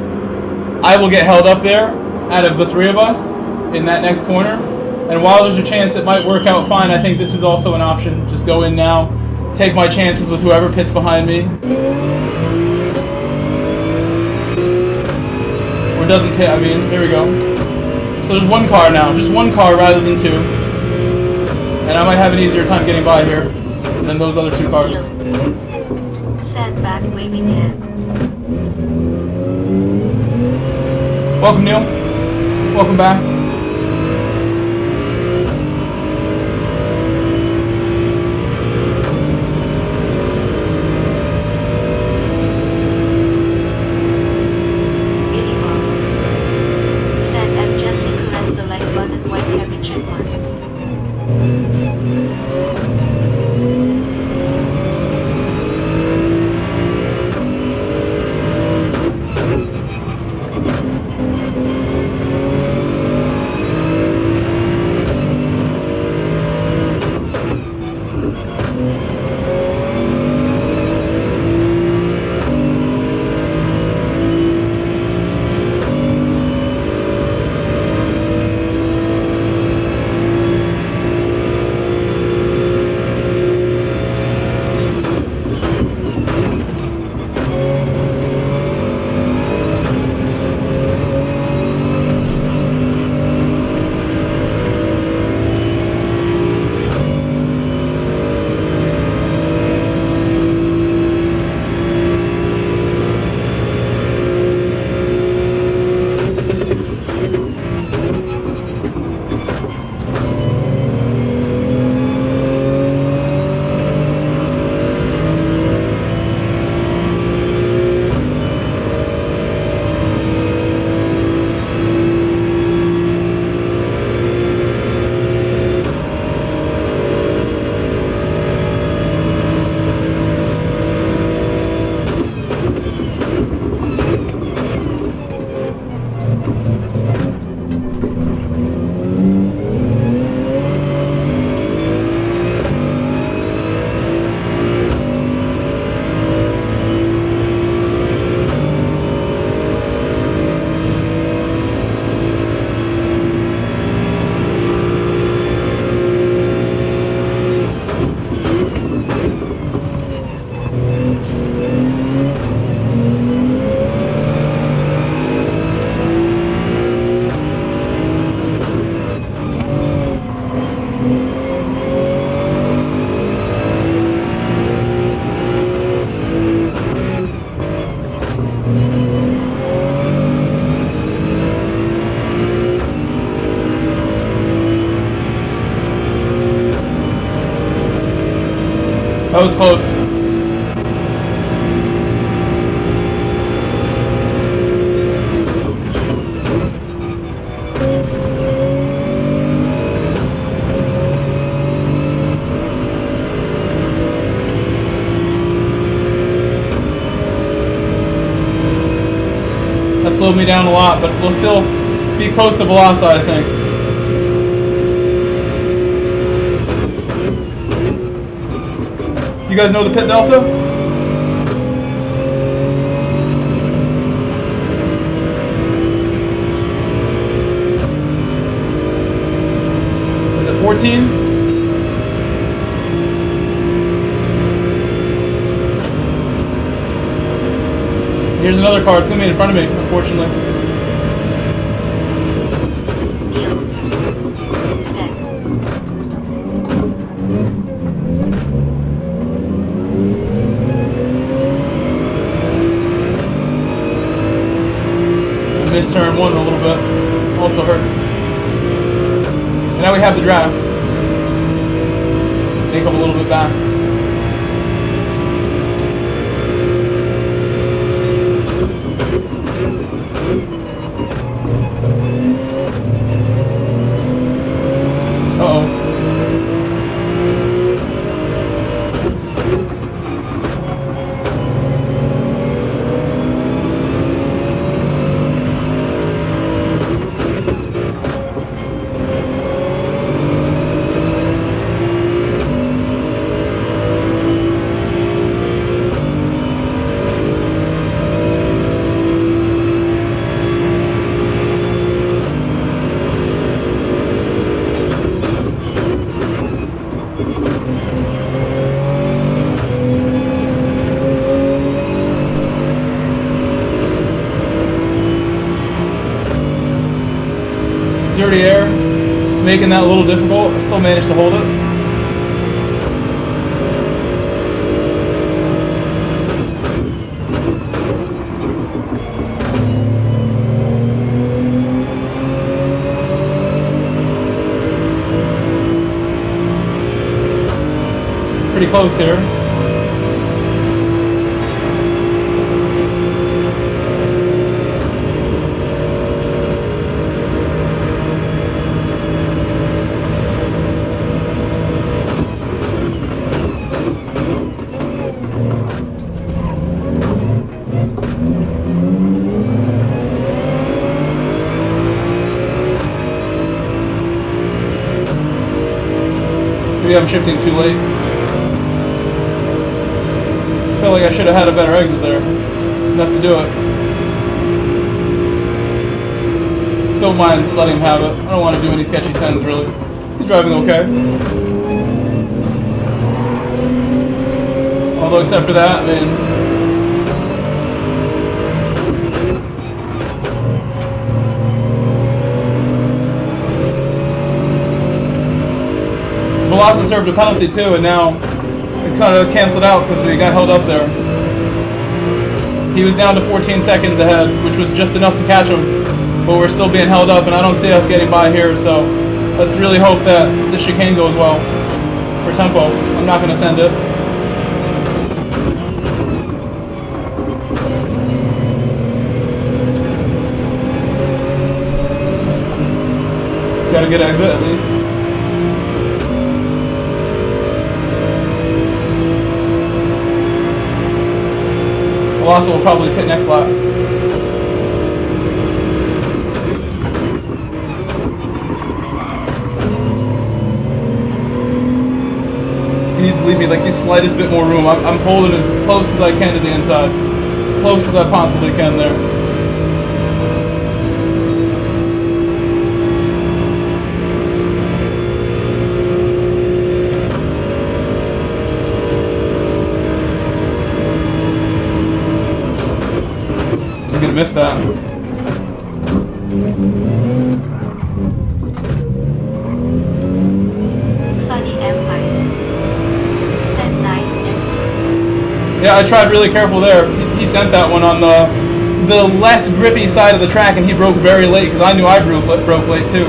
I will get held up there out of the three of us in that next corner. And while there's a chance it might work out fine, I think this is also an option. Just go in now, take my chances with whoever pits behind me. Or doesn't pit, I mean. There we go. So there's one car now, just one car rather than two. And I might have an easier time getting by here than those other two cars. Sat back waving hand. Welcome, Neil. Welcome back. Billy Bob. Said and gently caressed the like button white heavy check mark. That was close. That slowed me down a lot, but we'll still be close to Velocity, I think. You guys know the pit delta? Is it 14? Here's another car. It's gonna be in front of me, unfortunately. Leo. Set. Missed turn one a little bit. Also hurts. And now we have the draft. Make up a little bit back. Uh-oh. Dirty air, making that a little difficult. I still managed to hold it. Pretty close here. Maybe I'm shifting too late. I feel like I should have had a better exit there. Enough to do it. Don't mind letting him have it. I don't want to do any sketchy sends, really. He's driving okay. Although, except for that, I mean... Velocity served a penalty too, and now it kind of canceled out because we got held up there. He was down to 14 seconds ahead, which was just enough to catch him, but we're still being held up, and I don't see us getting by here, so let's really hope that this chicane goes well for tempo. I'm not going to send it. Got a good exit at least. Velocity will probably pit next lap. He needs to leave me like the slightest bit more room. I'm holding as close as I can to the inside. Close as I possibly can there. Gonna miss that. Sunny Empire. Sent nice and easy. Yeah, I tried really careful there. He sent that one on the less grippy side of the track, and he broke very late because I knew I broke late too.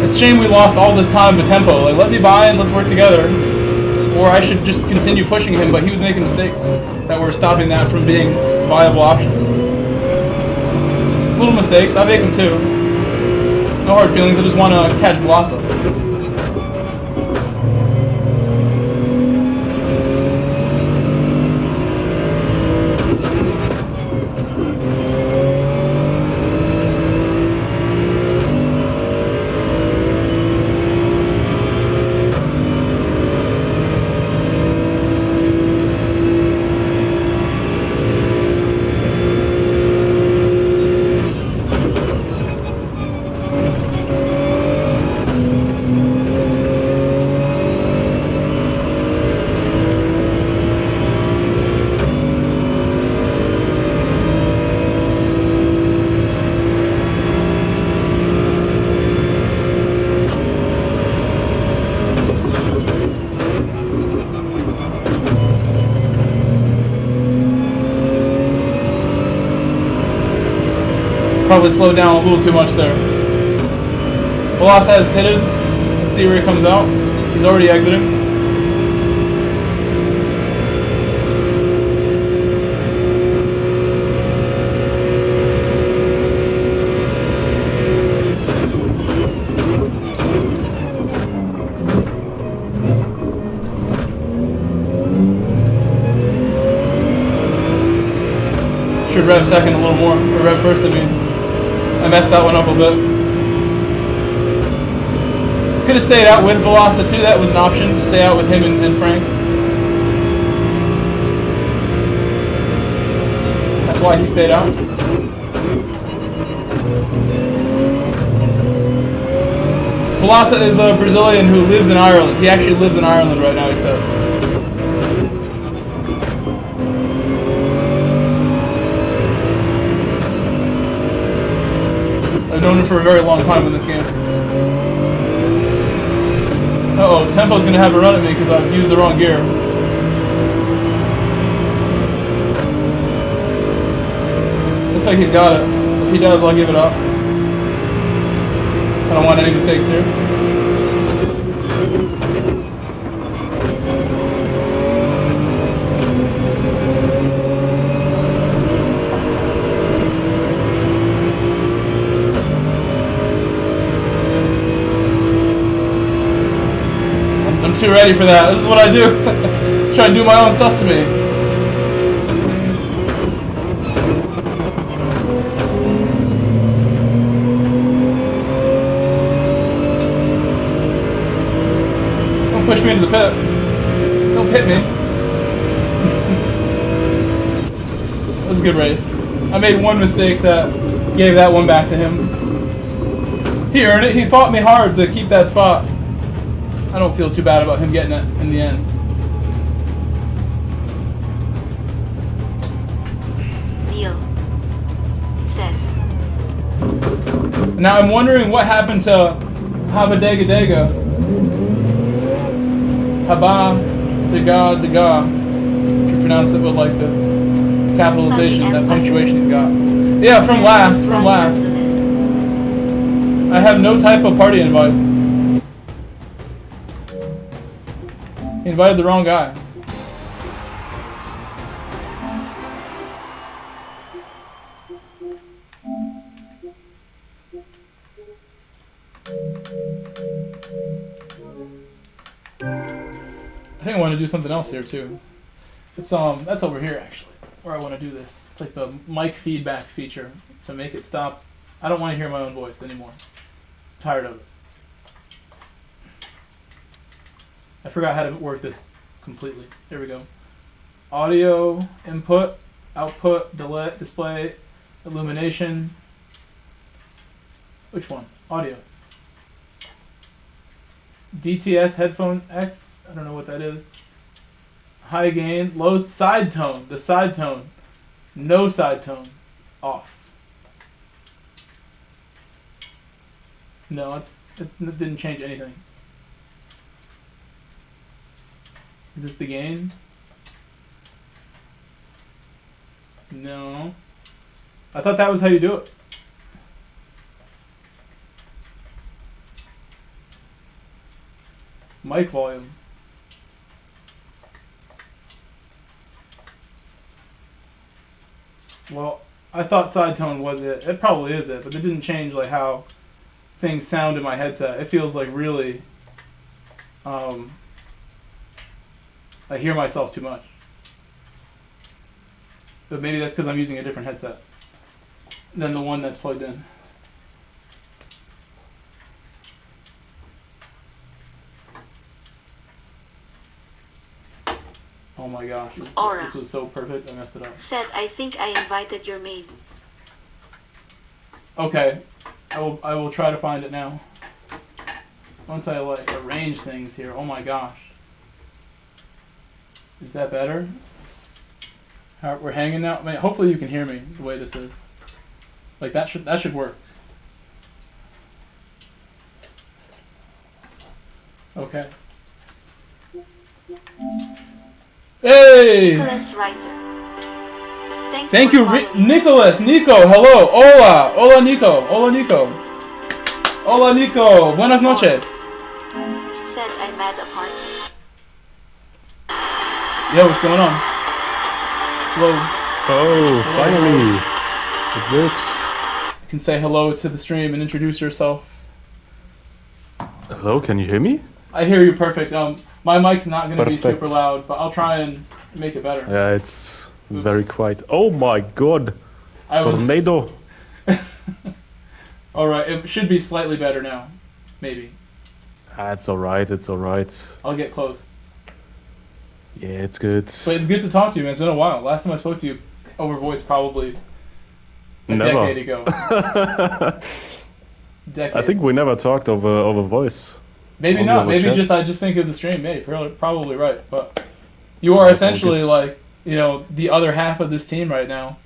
It's a shame we lost all this time to tempo. Like, let me by and let's work together. Or I should just continue pushing him, but he was making mistakes that were stopping that from being a viable option. Little mistakes, I make them too. No hard feelings, I just want to catch Blossom. Probably slowed down a little too much there. Veloz has pitted. Let's see where he comes out. He's already exiting. Should rev second a little more, or rev first, I mean. I messed that one up a bit. Could have stayed out with Veloz too, that was an option, to stay out with him and Frank. That's why he stayed out. Veloz is a Brazilian who lives in Ireland. He actually lives in Ireland right now, he said. I've known him for a very long time in this game. Uh-oh, Tempo's gonna have a run at me because I've used the wrong gear. Looks like he's got it. If he does, I'll give it up. I don't want any mistakes here. Too ready for that. This is what I do. Try and do my own stuff to me. Don't push me into the pit. Don't pit me. That was a good race. I made one mistake that gave that one back to him. He earned it. He fought me hard to keep that spot. I don't feel too bad about him getting it in the end. Neil said. Now I'm wondering what happened to Habadega. Haba Dega Dega. If you pronounce it with like the capitalization, that punctuation he's got. Yeah, from last. I have no type of party invites. He invited the wrong guy. I think I want to do something else here too. It's that's over here actually, where I want to do this. It's like the mic feedback feature to make it stop. I don't want to hear my own voice anymore. I'm tired of it. I forgot how to work this completely. There we go. Audio, input, output, delay, display, illumination. Which one? Audio. DTS headphone X. I don't know what that is. High gain, low side tone. The side tone. No side tone. Off. No, it didn't change anything. Is this the gain? No. I thought that was how you do it. Mic volume. Well, I thought side tone was it. It probably is it, but it didn't change like how things sound in my headset. It feels like really, I hear myself too much. But maybe that's because I'm using a different headset than the one that's plugged in. Oh my gosh, this was so perfect, I messed it up. Said, I think I invited your maid. Okay, I will try to find it now. Once I like arrange things here, oh my gosh. Is that better? We're hanging now? I mean, hopefully you can hear me the way this is. Like that should work. Okay. Hey! Nicholas Reiser. Thank you, Nicholas. Nico, hello. Hola. Hola, Nico. Hola, Nico. Hola, Nico. Buenas noches. Said I'm at a party. Yo, what's going on? Hello. Oh, finally. It works. You can say hello to the stream and introduce yourself. Hello, can you hear me? I hear you perfect. My mic's not going to be super loud, but I'll try and make it better. Yeah, it's very quiet. Oh my god. Tornado. Alright, it should be slightly better now. Maybe. It's alright, it's alright. I'll get close. Yeah, it's good. But it's good to talk to you, man. It's been a while. Last time I spoke to you over voice probably a decade ago. I think we never talked over voice. Maybe not. Maybe I just think of the stream. Maybe probably right. But you are essentially like, you know, the other half of this team right now.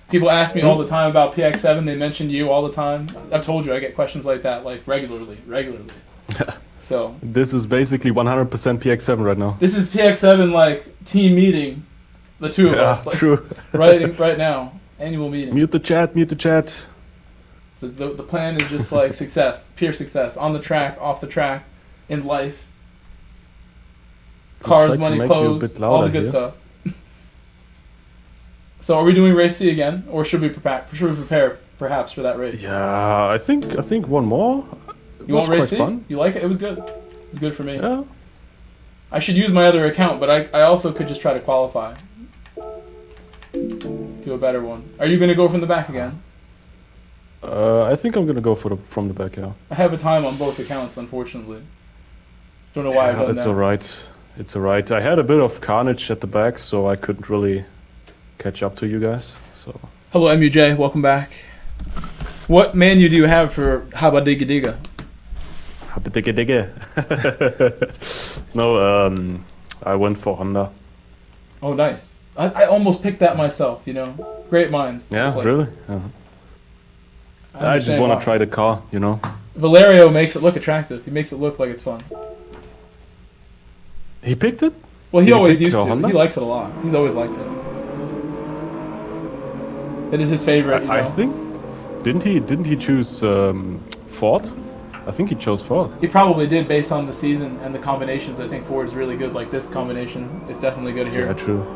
People ask me all the time about PX7. They mention you all the time. I've told you I get questions like that like regularly. So this is basically 100% PX7 right now. This is PX7 like team meeting, the two of us. Like, true. right now, annual meeting. Mute the chat. The plan is just like success, pure success, on the track, off the track, in life. Cars, money, clothes, all the good stuff. So are we doing race C again, or should we prepare perhaps for that race? Yeah, I think one more. You want race C? Fun. You like it? It was good. It was good for me. Yeah. I should use my other account, but I also could just try to qualify. Do a better one. Are you going to go from the back again? I think I'm gonna go from the back, yeah. I have a time on both accounts, unfortunately. Don't know why I've done that. It's alright. I had a bit of carnage at the back, so I couldn't really catch up to you guys. So. Hello, MUJ. Welcome back. What menu do you have for Habadiga Diga? Habadiga Diga. No, I went for Honda. Oh, nice. I almost picked that myself. You know, great minds. Yeah, really. I just want to try the car, you know. Valerio makes it look attractive. He makes it look like it's fun. He picked it? Well, he always used to. Honda? He likes it a lot. He's always liked it. It is his favorite. You know? I think. Didn't he choose Ford? I think he chose Ford. He probably did based on the season and the combinations. I think Ford's really good. Like this combination, it's definitely good here. Yeah, true.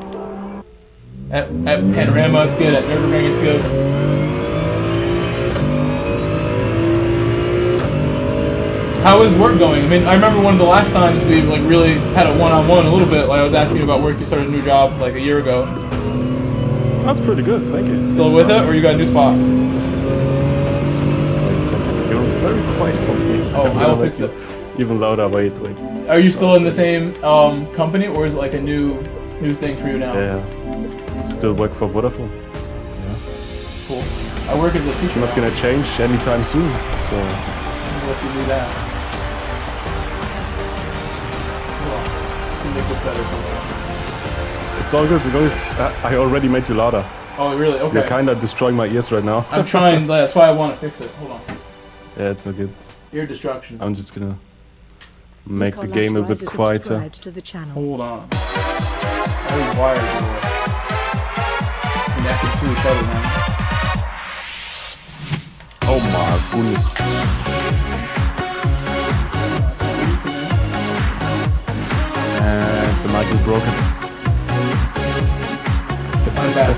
At Panorama, it's good. At Nürburgring, it's good. How is work going? I mean, I remember one of the last times we like really had a one-on-one a little bit. Like I was asking you about work. You started a new job like a year ago. That's pretty good, thank you. Still with it, or you got a new spot? Wait a second, you're very quiet for me. Oh, I will fix it. Even louder. Wait. Are you still in the same company, or is it like a new thing for you now? Yeah. Still work for Vodafone. Yeah. Cool. I work as a teacher. It's not gonna change anytime soon, so. I'll let you do that. Make this better. It's all good. I already made you louder. Oh, really? Okay. You're kind of destroying my ears right now. I'm trying. That's why I want to fix it. Hold on. Yeah, it's not good. Ear destruction. I'm just gonna make the game a bit quieter. To the channel. Hold on. All these wires are connected to each other now. Oh my goodness. And the mic is broken. I'm back.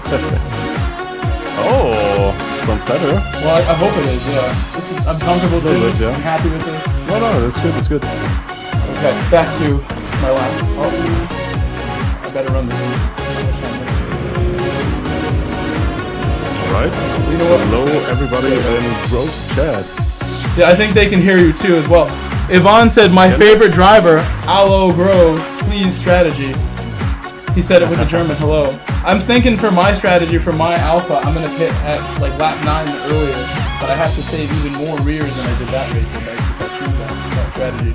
Oh, sounds better. Well, I hope it is, yeah. I'm comfortable too. Little bit, yeah. I'm happy with it. No, that's good, that's good. Okay, back to my lap. Oh, I better run this one. Alright. You know what? Hello, everybody, and Gross Chat. Yeah, I think they can hear you too as well. Yvonne said, my favorite driver, Aloe Grove, please strategy. He said it with a German hello. I'm thinking for my strategy for my Alpha, I'm going to pit at like lap 9 earlier, but I have to save even more rears than I did that race if I choose that strategy.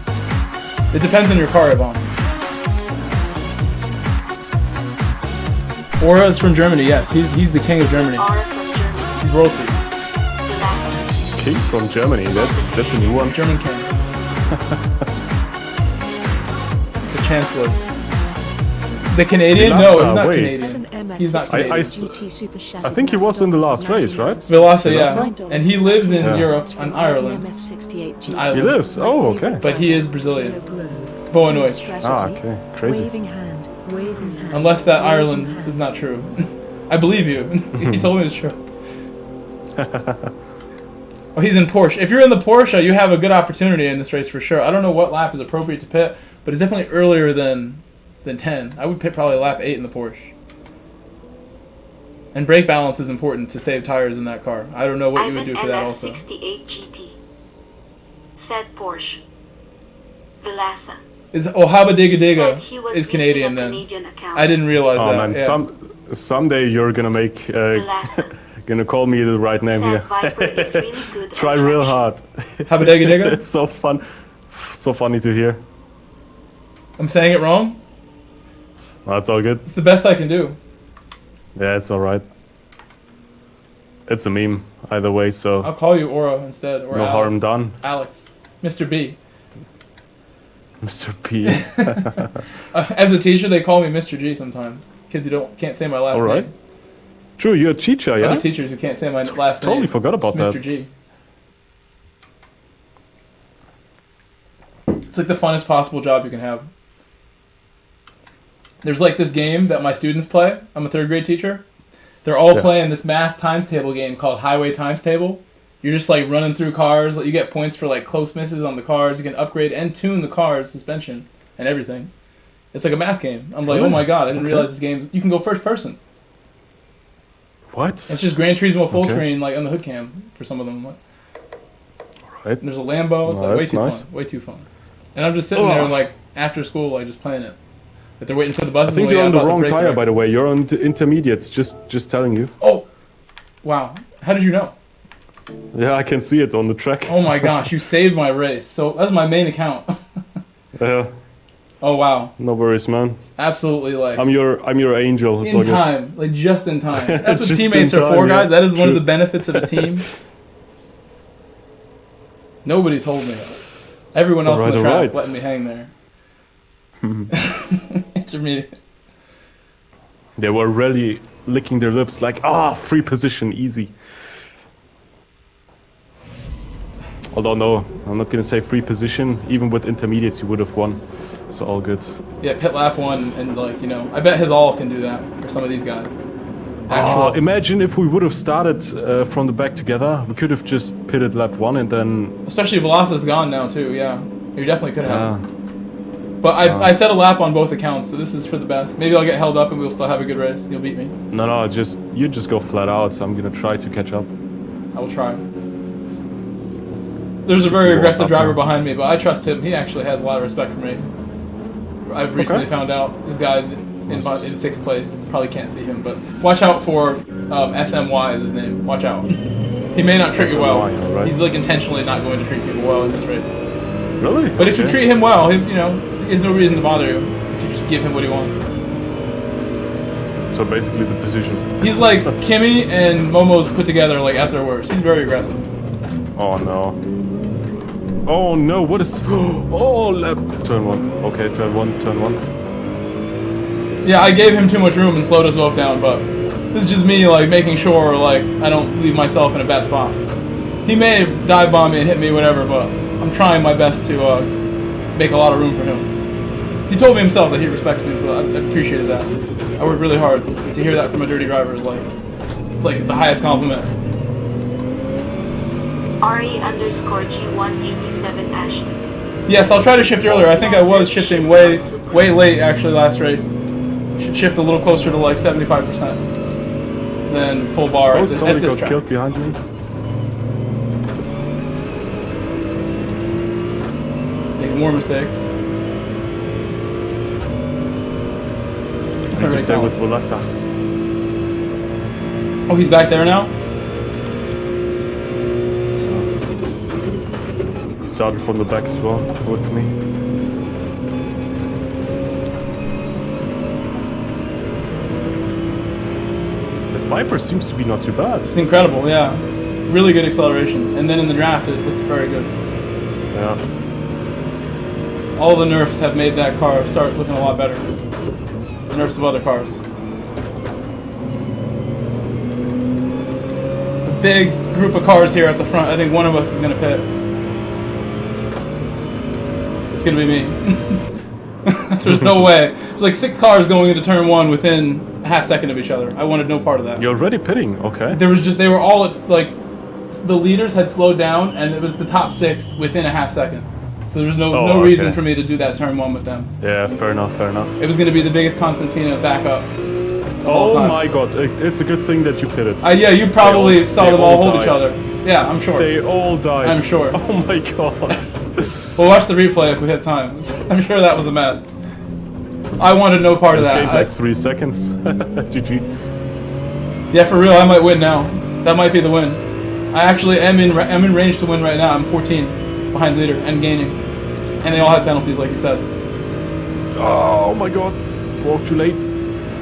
It depends on your car, Yvonne. Aura is from Germany, yes. He's the king of Germany. Aura from Germany. He's royalty. The last King from Germany, that's a new one. German king. The Chancellor. The Canadian? No, he's not wait. Canadian. He's not Canadian. I think he was in the last race, right? Vilassa, yeah. And he lives in Europe, in Ireland. He lives? Oh, okay. But he is Brazilian. Boa noite. Ah, okay. Crazy. Waving hand, waving hand. Unless that Ireland is not true. I believe you. He told me it was true. Oh, he's in Porsche. If you're in the Porsche, you have a good opportunity in this race for sure. I don't know what lap is appropriate to pit, but it's definitely earlier than 10. I would pit probably lap 8 in the Porsche. And brake balance is important to save tires in that car. I don't know what you would do for that also. 68 GT. Said Porsche. Vilassa. Is Ohaba Diga Said he was is Canadian using a then? Canadian account. I didn't realize Oh that. man, Yeah. someday you're gonna make Vilassa. gonna call me the right name Said here. Viper is really good Try at real traction. hard. Ohaba Diga? It's so fun, so funny to hear. I'm saying it wrong? That's all good. It's the best I can do. Yeah, it's all right. It's a meme either way, so I'll call you Aura instead, or no Alex. harm done. Alex. Mr. B. Mr. P. As a teacher, they call me Mr. G sometimes. Kids who can't say my last All right. name. True, you're a teacher, yeah? Other teachers who can't say my last name. Totally forgot about It's that. Mr. G. It's like the funnest possible job you can have. There's like this game that my students play. I'm a 3rd grade teacher. They're all playing this math times table game called Highway Times Table. You're just like running through cars. You get points for like close misses on the cars. You can upgrade and tune the car's suspension and everything. It's like a math game. I'm like, oh my god, I didn't realize this game. You can go first person. What? It's just Gran Turismo full screen, like on the hood cam for some of them. All right. And there's a Lambo. It's like way that's too nice. fun. Way too fun. And I'm just sitting there like after school, like just playing it. If they're waiting for the buses. I think like, you're on I'm the about to wrong break tire, the by the way. You're on the intermediates, just telling you. Oh! Wow. How did you know? Yeah, I can see it on the track. Oh my gosh, you saved my race. So that's my main account. Yeah, Oh wow. no worries, man. It's absolutely like I'm your angel. It's all in good. time. Like just in time. That's what Just teammates in are for, time, guys. yeah. That is one of True. the benefits of a team. Nobody told me that. Everyone else on the track Alright. letting me hang there. Intermediate. They were really licking their lips like, free position, easy. Although no, I'm not gonna say free position. Even with intermediates, you would have won. So all good. Yeah, pit lap 1 and like, I bet his all can do that for some of these guys. Actual. Imagine if we would have started from the back together. We could have just pitted lap 1 and then. Especially Veloci's gone now too, yeah. You definitely could have. Yeah. But I set a lap on both accounts, so this is for the best. Maybe I'll get held up and we'll still have a good race. You'll beat me. No, you just go flat out. So I'm gonna try to catch up. I will try. There's a very aggressive driver behind me, but I trust him. He actually has a lot of respect for me. I've recently found out this guy in 6th place. Probably can't see him, but watch out for SMY is his name. Watch out. He may not treat you well. SMY, right. He's like intentionally not going to treat people well in this race. Really? But if you treat him well, he has no reason to bother you if you just give him what he wants. So basically the position. He's like Kimmy and Momo's put together like at their worst. He's very aggressive. Oh no. Oh no, what is... Oh, turn 1. Okay, turn 1, turn 1. Yeah, I gave him too much room and slowed us both down, but this is just me like making sure like I don't leave myself in a bad spot. He may dive bomb me and hit me, whatever, but I'm trying my best to make a lot of room for him. He told me himself that he respects me, so I appreciate that. I worked really hard. To hear that from a dirty driver is like It's like the highest compliment. RE_G187 Ashton. Yes, I'll try to shift earlier. I think I was shifting way late actually last race. Should shift a little closer to like 75% than full bar Oh, at somebody this got track. killed behind me. Make more mistakes. I need to stay with Volasa. Oh, he's back there now? Started from the back as well with me. That Viper seems to be not too bad. It's incredible, yeah. Really good acceleration. And then in the draft, it's very good. Yeah. All the nerfs have made that car start looking a lot better. The nerfs of other cars. A big group of cars here at the front. I think one of us is going to pit. It's going to be me. There's no way. There's like 6 cars going into turn 1 within a half second of each other. I wanted no part of that. You're already pitting, okay. They were all at, like, the leaders had slowed down, and it was the top 6 within a half second. So there was no reason for me to do that turn 1 with them. Yeah, fair enough, fair enough. It was going to be the biggest Constantina backup of all Oh time. my god, it's a good thing that you pitted. Yeah, you probably saw they them all hold died. each other. Yeah, I'm sure. They all died. I'm sure. Oh my god. We'll watch the replay if we have time. I'm sure that was a mess. I wanted no part of This that. gained like 3 seconds. GG. Yeah, for real, I might win now. That might be the win. I actually am in range to win right now. I'm 14 behind leader and gaining. And they all have penalties, like you said. Oh my god. Walked too late.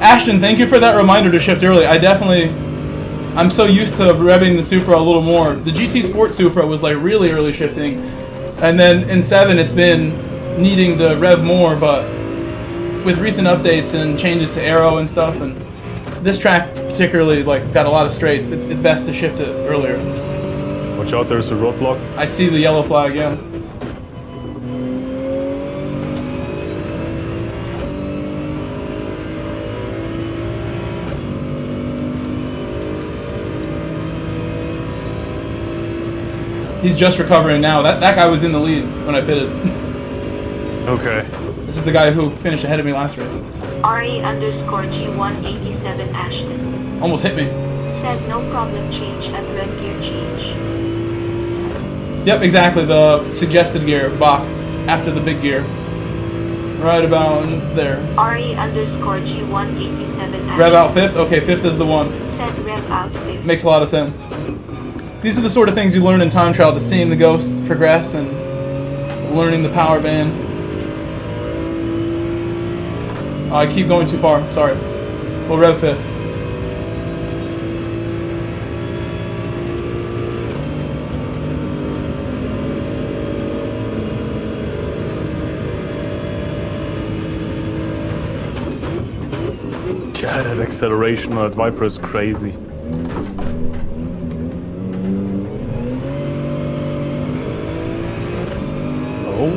Ashton, thank you for that reminder to shift early. I'm so used to revving the Supra a little more. The GT Sport Supra was like really early shifting. And then in 7 it's been needing to rev more, but with recent updates and changes to aero and stuff, and this track particularly like got a lot of straights, it's best to shift it earlier. Watch out, there's a roadblock. I see the yellow flag, yeah. He's just recovering now. That guy was in the lead when I pitted. Okay. This is the guy who finished ahead of me last race. RE_G187 Ashton. Almost hit me. Said no problem, change at red gear change. Yep, exactly. The suggested gear box after the big gear. Right about there. RE_G187 Ashton. Rev out 5th? Okay, 5th is the one. Said rev out 5th. Makes a lot of sense. These are the sort of things you learn in time trial, to seeing the ghosts progress and learning the power band. Oh, I keep going too far. Sorry. We'll rev 5th. Yeah, that acceleration on that Viper is crazy. Oh.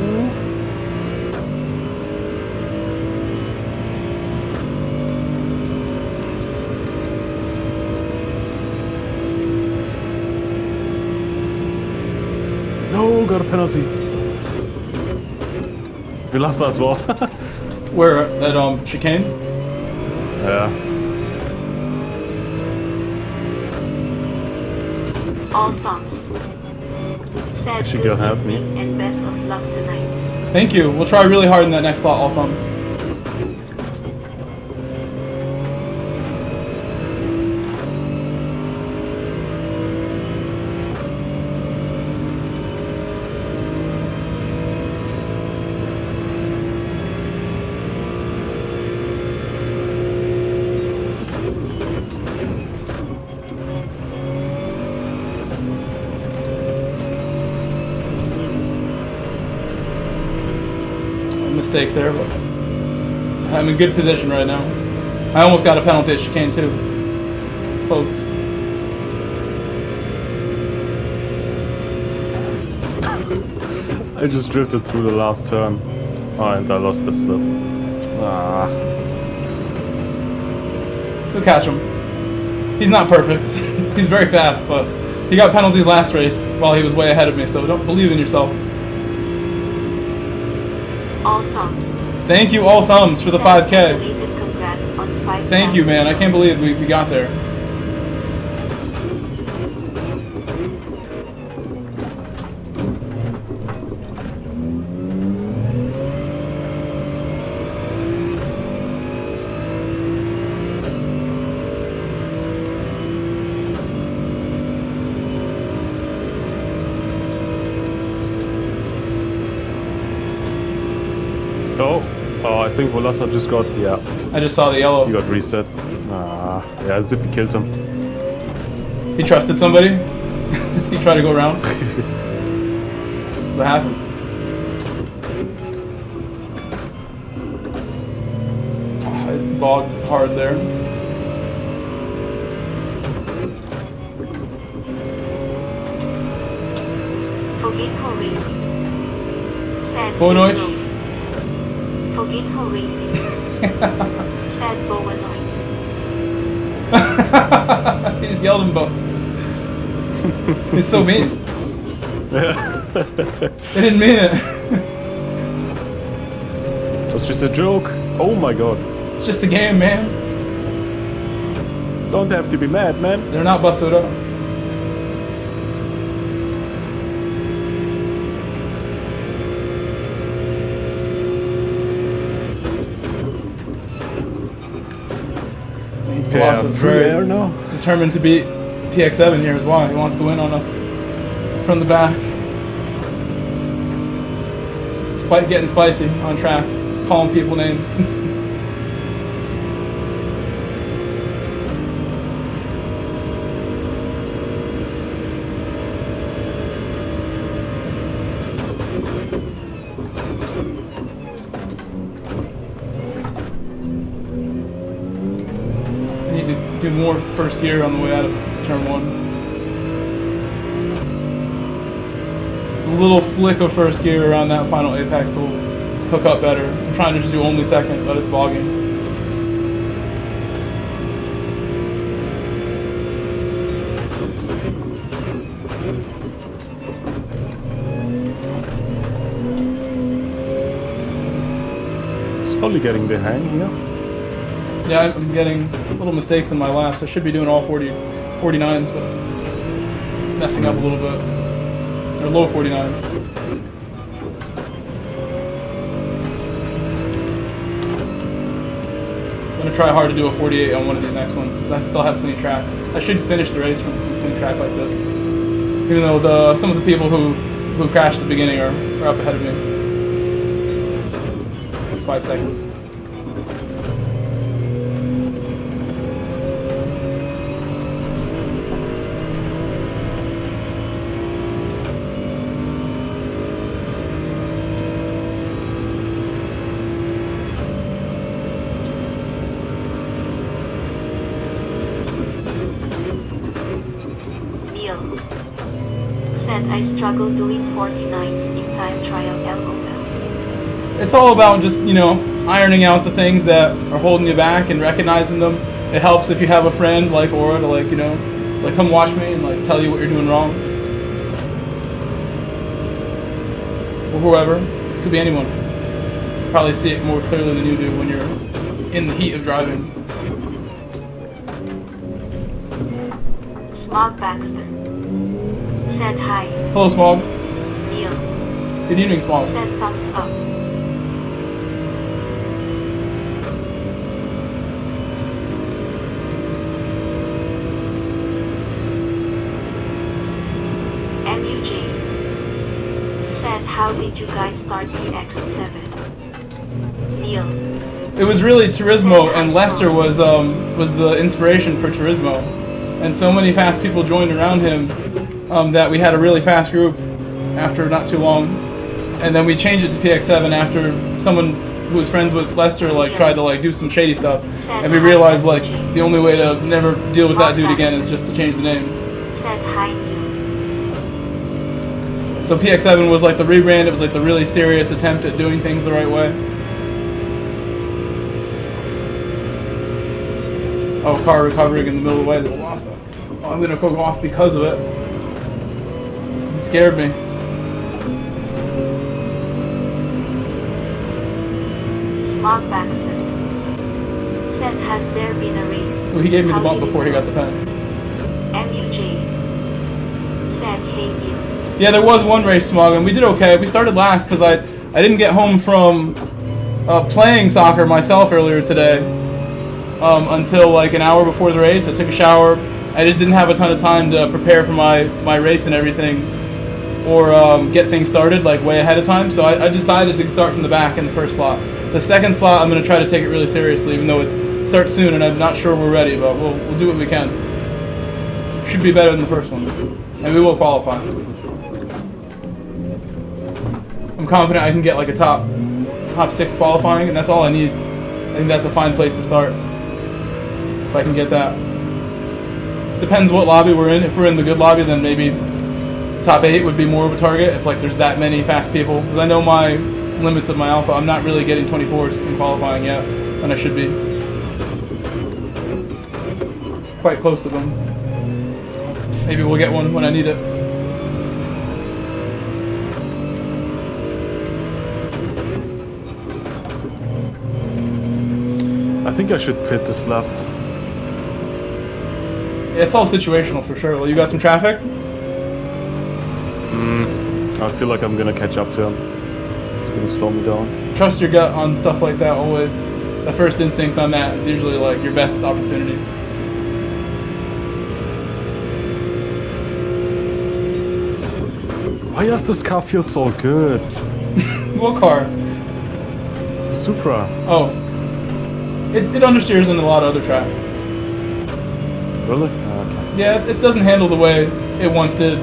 No, got a penalty. Vilassa as well. Where? At chicane? Yeah. All thumbs. Said She good can help me. evening and best of luck tonight. Thank you. We'll try really hard in that next slot, all thumbs. Mistake there, but I'm in good position right now. I almost got a penalty at chicane too. It's close. I just drifted through the last turn. Oh, and I lost the slip. Ah. We'll catch him. He's not perfect. He's very fast, but he got penalties last race while he was way ahead of me, so don't believe in yourself. All thumbs. Thank you, all thumbs, for the Said 5K. belated congrats on 5,000 Thank you, man. I can't subs. believe we got there. Oh, I think Volassa just got, yeah, I just saw the yellow. he got reset. Yeah, Zippy killed him. He trusted somebody. He tried to go around. That's what happens. Oh, it's bogged hard there. Foginho Racing. Said Boa noite. Foginho Racing. Said Boa noite. He just yelled him both. He's so mean. They didn't mean it. That's just a joke. Oh my god. It's just a game, man. Don't have to be mad, man. They're not busted up. Boss is free air very now. determined to beat PX7 here as well. He wants to win on us from the back. Despite getting spicy on track, calling people names. I need to do more first gear on the way out of turn 1. It's a little flick of first gear around that final apex will hook up better. I'm trying to just do only second, but it's bogging. Slowly getting the hang here. Yeah, I'm getting little mistakes in my laps. I should be doing all 49s, but messing up a little bit. Or low 49s. I'm gonna try hard to do a 48 on one of these next ones. I still have clean track. I should finish the race from clean track like this. Even though some of the people who crashed at the beginning are up ahead of me. 5 seconds. Said I struggle doing 49s in time trial LOL. It's all about just, ironing out the things that are holding you back and recognizing them. It helps if you have a friend like Aura to come watch me and tell you what you're doing wrong. Or whoever. It could be anyone. Probably see it more clearly than you do when you're in the heat of driving. Smog Baxter. Said hi. Hello, Smog. Neil. Good evening, Smog. Said thumbs up. MUJ. Said how did you guys start PX7? Neil. It was really Turismo, and Lester was the inspiration for Turismo. And so many fast people joined around him that we had a really fast group after not too long. And then we changed it to PX7 after someone who was friends with Lester tried to do some shady stuff. And we realized the only way to never deal with that dude again is just to change the name. Said hi Neil. So PX7 was the rebrand. It was the really serious attempt at doing things the right way. Oh, car recovering in the middle of the way. Oh, I'm gonna go off because of it. He scared me. Smog Baxter said, has there been a race? Well, he gave me the How bump did it before he go? got the pen. MUJ said, hey Neil. Yeah, there was one race, Smog, and we did okay. We started last because I didn't get home from playing soccer myself earlier today until like an hour before the race. I took a shower. I just didn't have a ton of time to prepare for my race and everything, or get things started like way ahead of time. So I decided to start from the back in the first slot. The second slot, I'm going to try to take it really seriously, even though it starts soon and I'm not sure we're ready, but we'll do what we can. Should be better than the first one, and we will qualify. I'm confident I can get like a top 6 qualifying, and that's all I need. I think that's a fine place to start. If I can get that. Depends what lobby we're in. If we're in the good lobby, then maybe top 8 would be more of a target. If like there's that many fast people, because I know my limits of my alpha. I'm not really getting 24s in qualifying yet, and I should be. Quite close to them. Maybe we'll get one when I need it. I think I should pit this lap. Yeah, it's all situational for sure. Well, you got some traffic? I feel like I'm gonna catch up to him. It's gonna slow me down. Trust your gut on stuff like that always. The first instinct on that is usually like your best opportunity. Why does this car feel so good? What car? The Supra. Oh. It understeers in a lot of other tracks. Really? Okay. Yeah, it doesn't handle the way it once did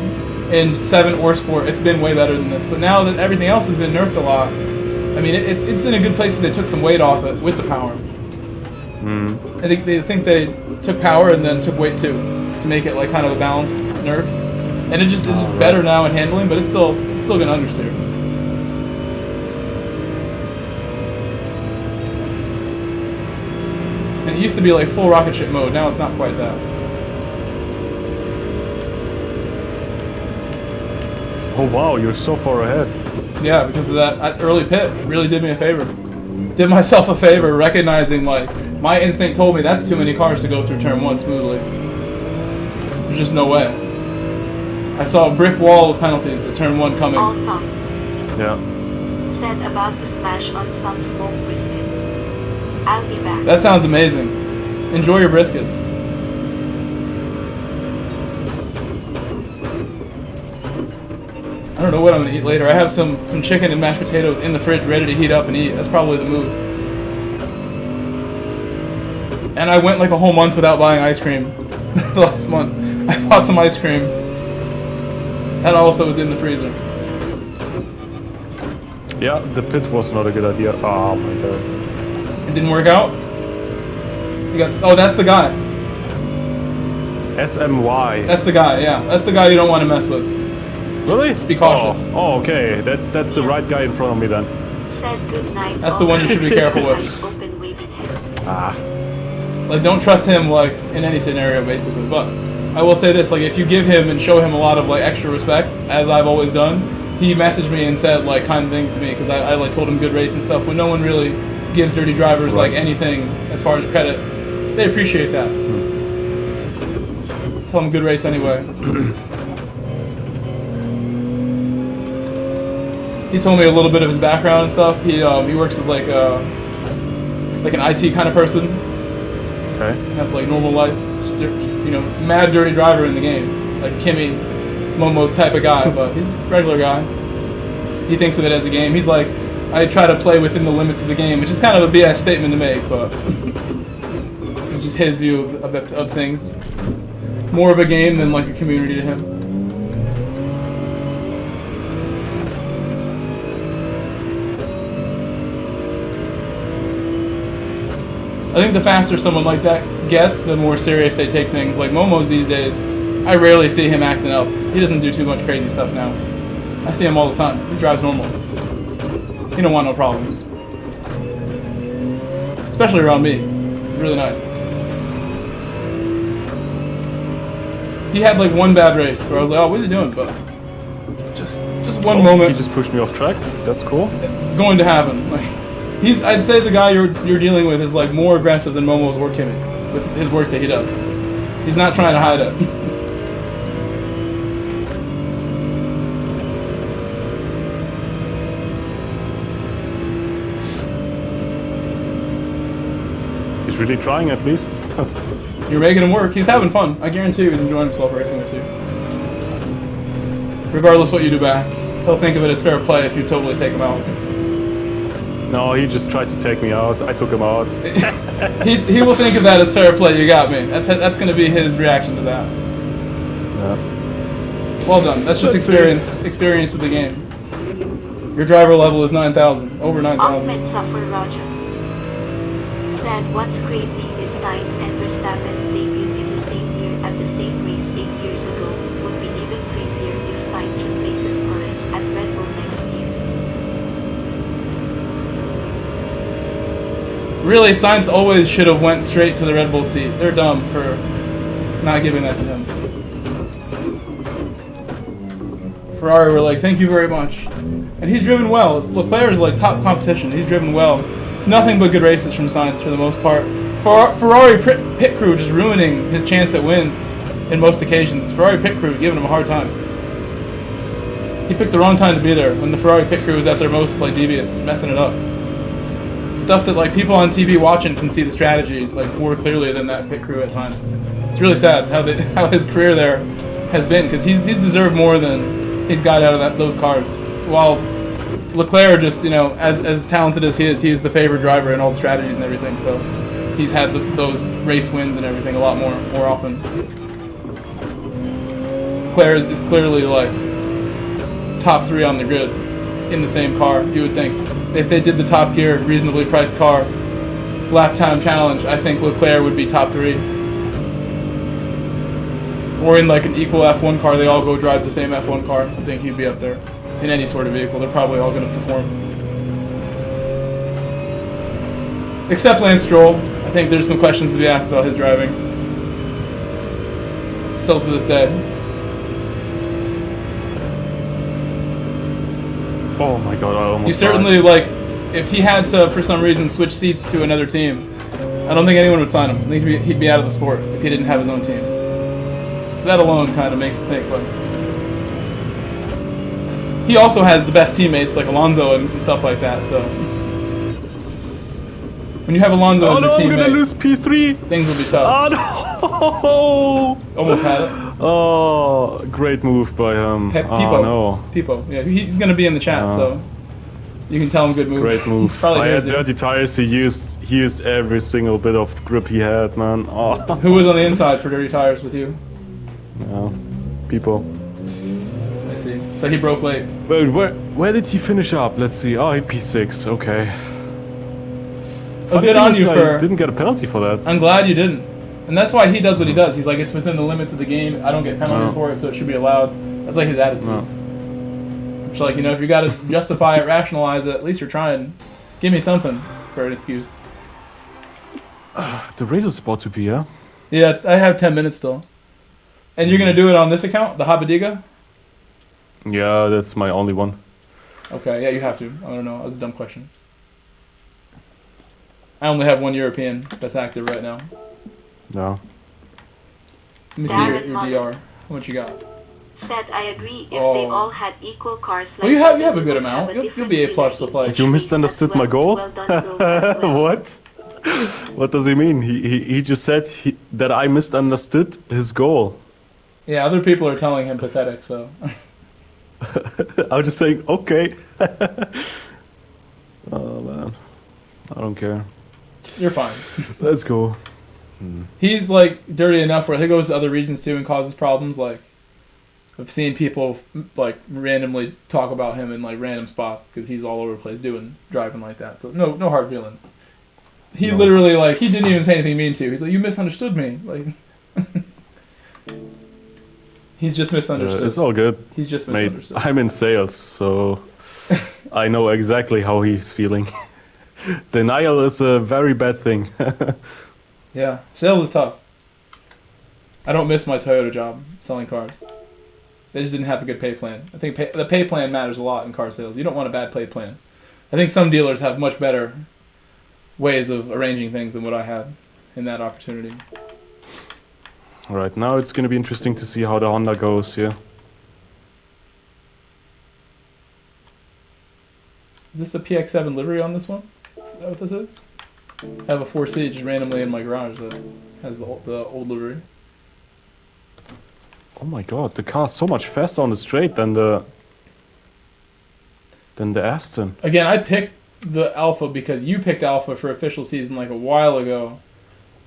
in 7 or Sport. It's been way better than this. But now that everything else has been nerfed a lot, I mean, it's in a good place that they took some weight off it with the power. I think they took power and then took weight too to make it like kind of a balanced nerf. And it's just better now in handling, but it's still gonna understeer. And it used to be like full rocket ship mode. Now it's not quite that. Oh wow, you're so far ahead. Yeah, because of that early pit really did me a favor. Did myself a favor, recognizing like my instinct told me that's too many cars to go through turn 1 smoothly. There's just no way. I saw a brick wall of penalties at turn 1 coming. All thumbs Yeah. said, about to smash on some smoked brisket. I'll be back. That sounds amazing. Enjoy your briskets. I don't know what I'm gonna eat later. I have some chicken and mashed potatoes in the fridge ready to heat up and eat. That's probably the move. And I went like a whole month without buying ice cream. The last month. I bought some ice cream. That also was in the freezer. Yeah, the pit was not a good idea. Oh my god. It didn't work out? Oh, that's the guy. SMY. That's the guy, yeah. That's the guy you don't want to mess with. Really? Be cautious. Oh, okay. That's the right guy in front of me then. Said good night. That's the one you should be careful with. Eyes open, waving head. Ah. Like, don't trust him, like, in any scenario, basically. But I will say this, like, if you give him and show him a lot of, like, extra respect, as I've always done, he messaged me and said, like, kind things to me, because I like, told him good race and stuff, when no one really gives dirty drivers, like, anything as far as credit. They appreciate that. Tell him good race anyway. He told me a little bit of his background and stuff. He works as, like an IT kind of person. Okay. Has like normal life, just, you know, mad dirty driver in the game, like Kimmy, Momo's type of guy, but he's a regular guy. He thinks of it as a game. He's like, I try to play within the limits of the game, which is kind of a BS statement to make, but this is just his view of things. More of a game than like a community to him. I think the faster someone like that gets, the more serious they take things. Like Momo's these days, I rarely see him acting up. He doesn't do too much crazy stuff now. I see him all the time. He drives normal. He don't want no problems. Especially around me. It's really nice. He had like one bad race where I was like, oh, what are you doing? But just one moment. He just pushed me off track. That's cool. It's going to happen. Like, I'd say the guy you're dealing with is like more aggressive than Momo's or Kimmy with his work that he does. He's not trying to hide it. He's really trying at least. You're making him work. He's having fun. I guarantee you he's enjoying himself racing with you. Regardless what you do back, he'll think of it as fair play if you totally take him out. No, he just tried to take me out. I took him out. he will think of that as fair play. You got me. That's going to be his reaction to that. Yeah. Well done. That's just experience of the game. Your driver level is 9,000. Over 9,000. Ahmed Safar Raja said, what's crazy is Sainz and Verstappen debuted in the same year at the same race 8 years ago. Would be even crazier if Sainz replaces Perez at Red Bull next year. Really, Sainz always should have went straight to the Red Bull seat. They're dumb for not giving that to him. Ferrari were like, thank you very much. And he's driven well. Leclerc is like top competition. He's driven well. Nothing but good races from Sainz for the most part. Ferrari pit crew just ruining his chance at wins in most occasions. Ferrari pit crew giving him a hard time. He picked the wrong time to be there when the Ferrari pit crew was at their most like devious, messing it up. Stuff that like people on TV watching can see the strategy like more clearly than that pit crew at times. It's really sad how his career there has been because he's deserved more than he's got out of those cars. While Leclerc just as talented as he is the favored driver in all the strategies and everything. So he's had those race wins and everything a lot more often. Leclerc is clearly like top 3 on the grid in the same car. You would think. If they did the Top Gear, reasonably priced car, lap time challenge, I think Leclerc would be top 3. Or in like an equal F1 car, they all go drive the same F1 car. I think he'd be up there. In any sort of vehicle, they're probably all going to perform. Except Lance Stroll. I think there's some questions to be asked about his driving. Still to this day. Oh my god, I almost You certainly, like, if he had to, for some reason, switch seats to another team, I don't think anyone would sign him. I think he'd be out of the sport if he didn't have his own team. So that alone kind of makes it think, like... He also has the best teammates, like Alonso and stuff like that, so... When you have Alonso as your teammate... I'm gonna lose P3! Things will be tough. Oh no! Almost had it. Oh, great move by him. Pipo. Oh no. Pipo. Yeah, he's gonna be in the chat, so you can tell him good move. Great move. Probably I had hears you. dirty tires. He used every single bit of grip he had, man. Oh. Who was on the inside for dirty tires with you? Yeah, people. I see. So he broke late. Wait, where did he finish up? Let's see. Oh, he P6. Okay. Oh, good on you for. I didn't get a penalty for that. I'm glad you didn't. And that's why he does what he does. He's like, it's within the limits of the game. I don't get penalties for it, so it should be allowed. That's like his attitude. No. It's like, if you got to justify it, rationalize it, at least you're trying. Give me something for an excuse. The race is about to be, yeah? Yeah, I have 10 minutes still. And you're going to do it on this account, the Habadiga? Yeah, that's my only one. Okay, yeah, you have to. I don't know. That was a dumb question. I only have one European that's active right now. No. Let me see your DR. How much you got? Said I agree if they all had equal cars like you have a we good would amount. have a You'll be A plus different with like. You misunderstood my goal? Well done, bro, as well. What? What does he mean? He just said that I misunderstood his goal. Yeah, other people are telling him pathetic, so. I was just saying, okay. Oh man, I don't care. You're fine. Let's go. He's like dirty enough where he goes to other regions too and causes problems. Like I've seen people like randomly talk about him in like random spots because he's all over the place driving like that. So no hard feelings. He literally like he didn't even say anything mean to. He's like, you misunderstood me. Like he's just misunderstood. It's all good. He's just Mate, misunderstood. I'm in sales, so I know exactly how he's feeling. Denial is a very bad thing. Yeah, sales is tough. I don't miss my Toyota job selling cars. They just didn't have a good pay plan. I think the pay plan matters a lot in car sales. You don't want a bad pay plan. I think some dealers have much better ways of arranging things than what I had in that opportunity. All right, now it's going to be interesting to see how the Honda goes here. Is this a PX7 livery on this one? Is that what this is? I have a 4C just randomly in my garage that has the old livery. Oh my god, the car's so much faster on the straight than the Aston. Again, I picked the Alpha because you picked Alpha for official season like a while ago.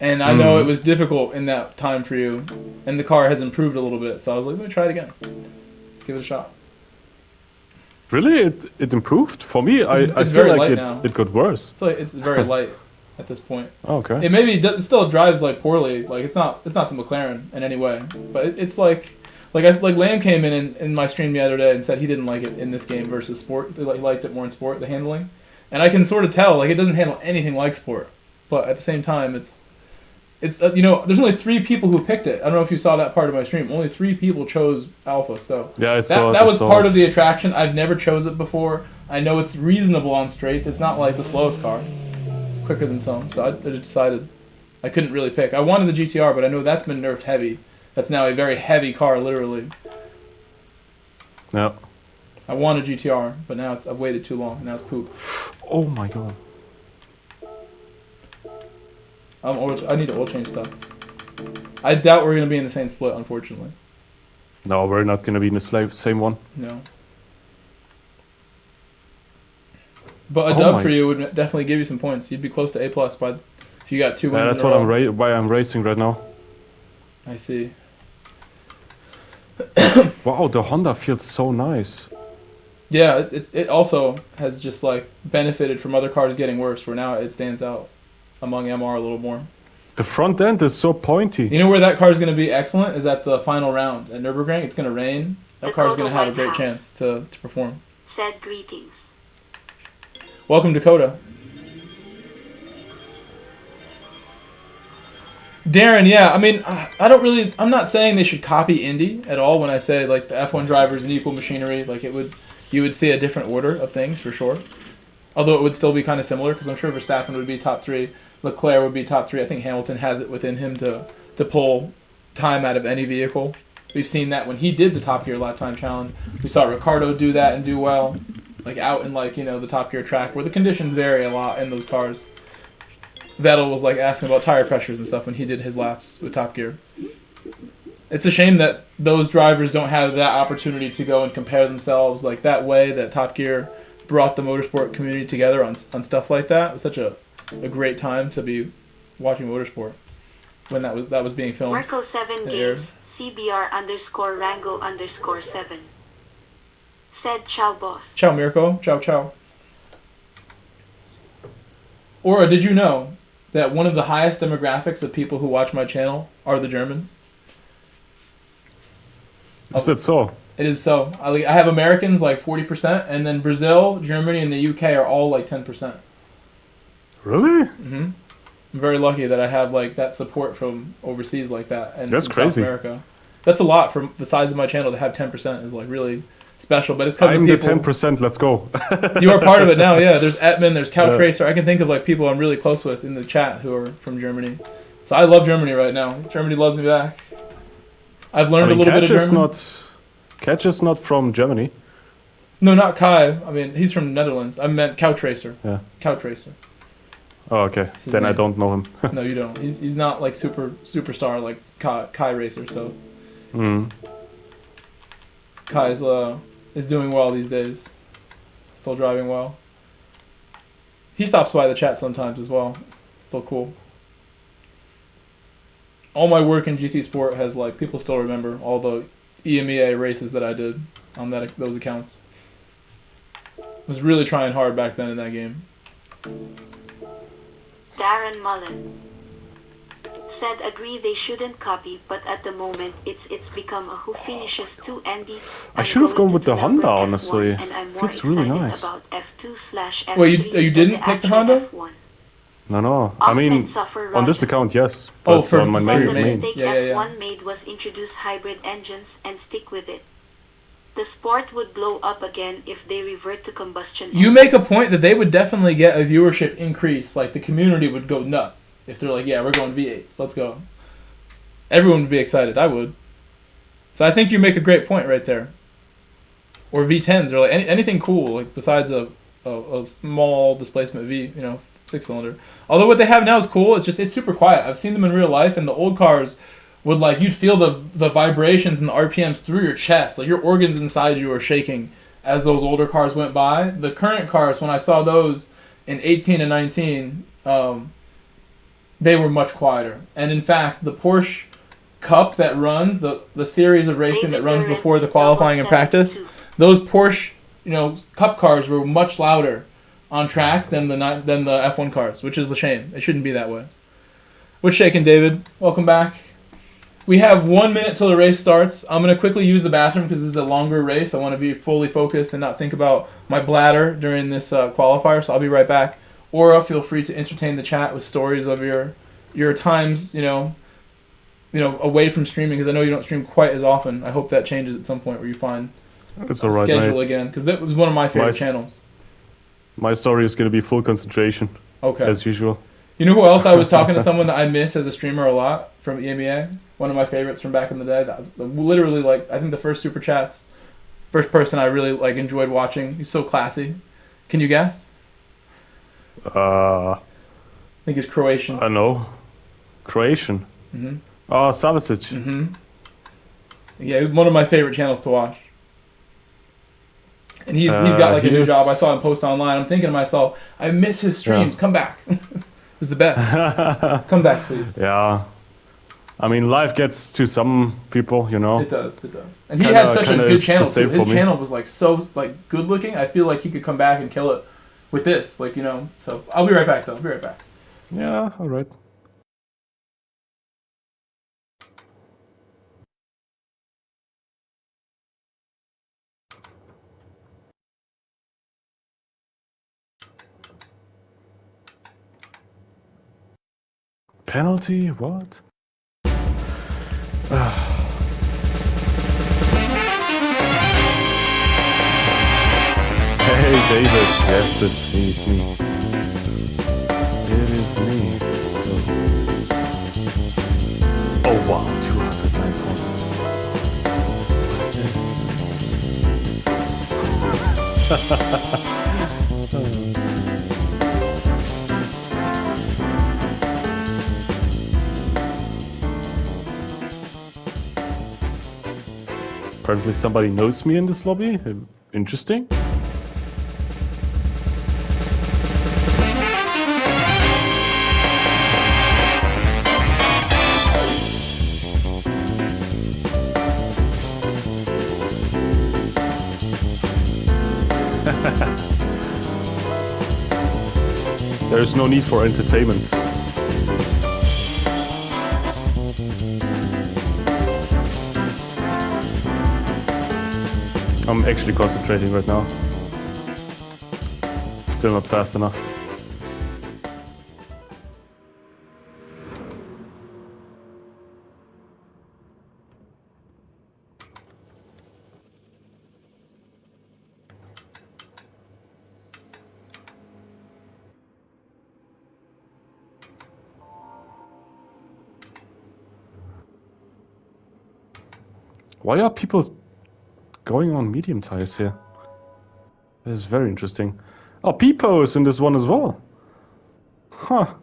And I know it was difficult in that time for you. And the car has improved a little bit. So I was like, let me try it again. Let's give it a shot. Really? It improved? For me, I It's feel very like light now. it got worse. I feel like it's very light at this point. Okay. It maybe it still drives like poorly. Like it's not the McLaren in any way. But it's like Lamb came in my stream the other day and said he didn't like it in this game versus sport. He liked it more in sport, the handling. And I can sort of tell like it doesn't handle anything like sport. But at the same time, it's there's only 3 people who picked it. I don't know if you saw that part of my stream. Only 3 people chose Alpha, so yeah, I saw that was part of the attraction. I've never chose it before. I know it's reasonable on straights. It's not like the slowest car. It's quicker than some, so I just decided I couldn't really pick. I wanted the GTR, but I know that's been nerfed heavy. That's now a very heavy car, literally. Yeah. I wanted GTR, but now I've waited too long, and now it's poop. Oh my god. I need to oil change stuff. I doubt we're going to be in the same split, unfortunately. No, we're not going to be in the same one. No. But a dub for you would definitely give you some points. You'd be close to A+ if you got 2 wins. Yeah, that's what why I'm racing right now. I see. Wow, the Honda feels so nice. Yeah, it also has just like benefited from other cars getting worse, where now it stands out among MR a little more. The front end is so pointy. You know where that car is going to be excellent is at the final round at Nürburgring. It's going to rain. That car is going to have a great chance to perform. Said greetings. Welcome, Dakota. Darren, yeah, I mean, I'm not saying they should copy Indy at all when I say, like, the F1 drivers and equal machinery. Like, you would see a different order of things, for sure. Although it would still be kind of similar, because I'm sure Verstappen would be top 3. Leclerc would be top 3. I think Hamilton has it within him to pull time out of any vehicle. We've seen that when he did the Top Gear lap time challenge. We saw Ricciardo do that and do well. Like, out in, like, the Top Gear track, where the conditions vary a lot in those cars. Vettel was like asking about tire pressures and stuff when he did his laps with Top Gear. It's a shame that those drivers don't have that opportunity to go and compare themselves like that way that Top Gear brought the motorsport community together on stuff like that. It was such a great time to be watching motorsport when that was being filmed. Marco 7 Games CBR_Rango_7 said ciao boss. Ciao Mirko. Ciao ciao. Or did you know that one of the highest demographics of people who watch my channel are the Germans? Is that so? It is so. I have Americans like 40%, and then Brazil, Germany, and the UK are all like 10%. Really? Mm-hmm. I'm very lucky that I have like that support from overseas like that, and that's from crazy. South America. That's a lot for the size of my channel to have 10% is like really special. But it's because I'm of people. the 10%. Let's go. You are part of it now. Yeah. There's Etman. There's Couch Racer. I can think of like people I'm really close with in the chat who are from Germany. So I love Germany right now. Germany loves me back. I've learned a little bit of German. Catch is not from Germany. No, not Kai. I mean, he's from the Netherlands. I meant Couch Racer. Yeah. Couch Racer. Oh, okay. Then I don't know him. No, you don't. He's not like superstar like Kai Racer. So Kai is doing well these days. Still driving well. He stops by the chat sometimes as well. Still cool. All my work in GT Sport has like people still remember all the EMEA races that I did on those accounts. I was really trying hard back then in that game. Darren Mullen said agree they shouldn't copy, but at the moment it's become a who finishes 2 Andy. I should have gone with the Honda, honestly. And I'm more It's really excited nice. about F2/F3. Wait, you didn't pick the Honda? F1. No. I Ahmed mean, Suffer on this Roger. account, yes. Oh, But for on my Said the Main. main. mistake Yeah, yeah, F1 yeah. made was introduce hybrid engines and stick with it. The sport would blow up again if they revert to combustion You engines. make a point that they would definitely get a viewership increase. Like, the community would go nuts if they're like, yeah, we're going V8s. Let's go. Everyone would be excited. I would. So I think you make a great point right there. Or V10s, or like anything cool, like besides a small displacement V, 6-cylinder. Although what they have now is cool. It's super quiet. I've seen them in real life, and the old cars would, like, you'd feel the vibrations and the RPMs through your chest. Like, your organs inside you are shaking as those older cars went by. The current cars, when I saw those in 18 and 19, they were much quieter. And in fact, the Porsche Cup that runs, the series of racing that runs before the qualifying and practice, those Porsche, Cup cars were much louder on track than the F1 cars, which is a shame. It shouldn't be that way. What's shaking, David? Welcome back. We have 1 minute till the race starts. I'm going to quickly use the bathroom because this is a longer race. I want to be fully focused and not think about my bladder during this qualifier, so I'll be right back. Aura, feel free to entertain the chat with stories of your times, away from streaming, because I know you don't stream quite as often. I hope that changes at some point where you find It's a alright, schedule mate. again, because that was one of my favorite channels. My story is going to be full concentration, Okay. as usual. You know who else I was talking to someone that I miss as a streamer a lot from EMEA? One of my favorites from back in the day. That was literally, like, I think the first Super Chats, first person I really, like, enjoyed watching. He's so classy. Can you guess? I I think he's Croatian. know. Croatian. Mm-hmm. Oh, Savicic. Mm-hmm. Yeah, one of my favorite channels to watch. And he's got, like, a new job. I saw him post online. I'm thinking to myself, I miss his streams. Yeah. Come back. It's the best. Come back, please. Yeah. I mean, life gets to some people, It does. And he had such a good channel too. His channel was, like, so, like, good looking. I feel like he could come back and kill it with this, like, So I'll be right back, though. I'll be right back. Yeah, alright. Penalty? What? Hey, David. Yes, it's me. It is me. So. Oh, wow. 209 Apparently somebody knows me in this lobby. Interesting. There is no need for entertainment. I'm actually concentrating right now. Still not fast enough. Why are people going on medium tires here? This is very interesting. Oh, Peepo is in this one as well. Huh.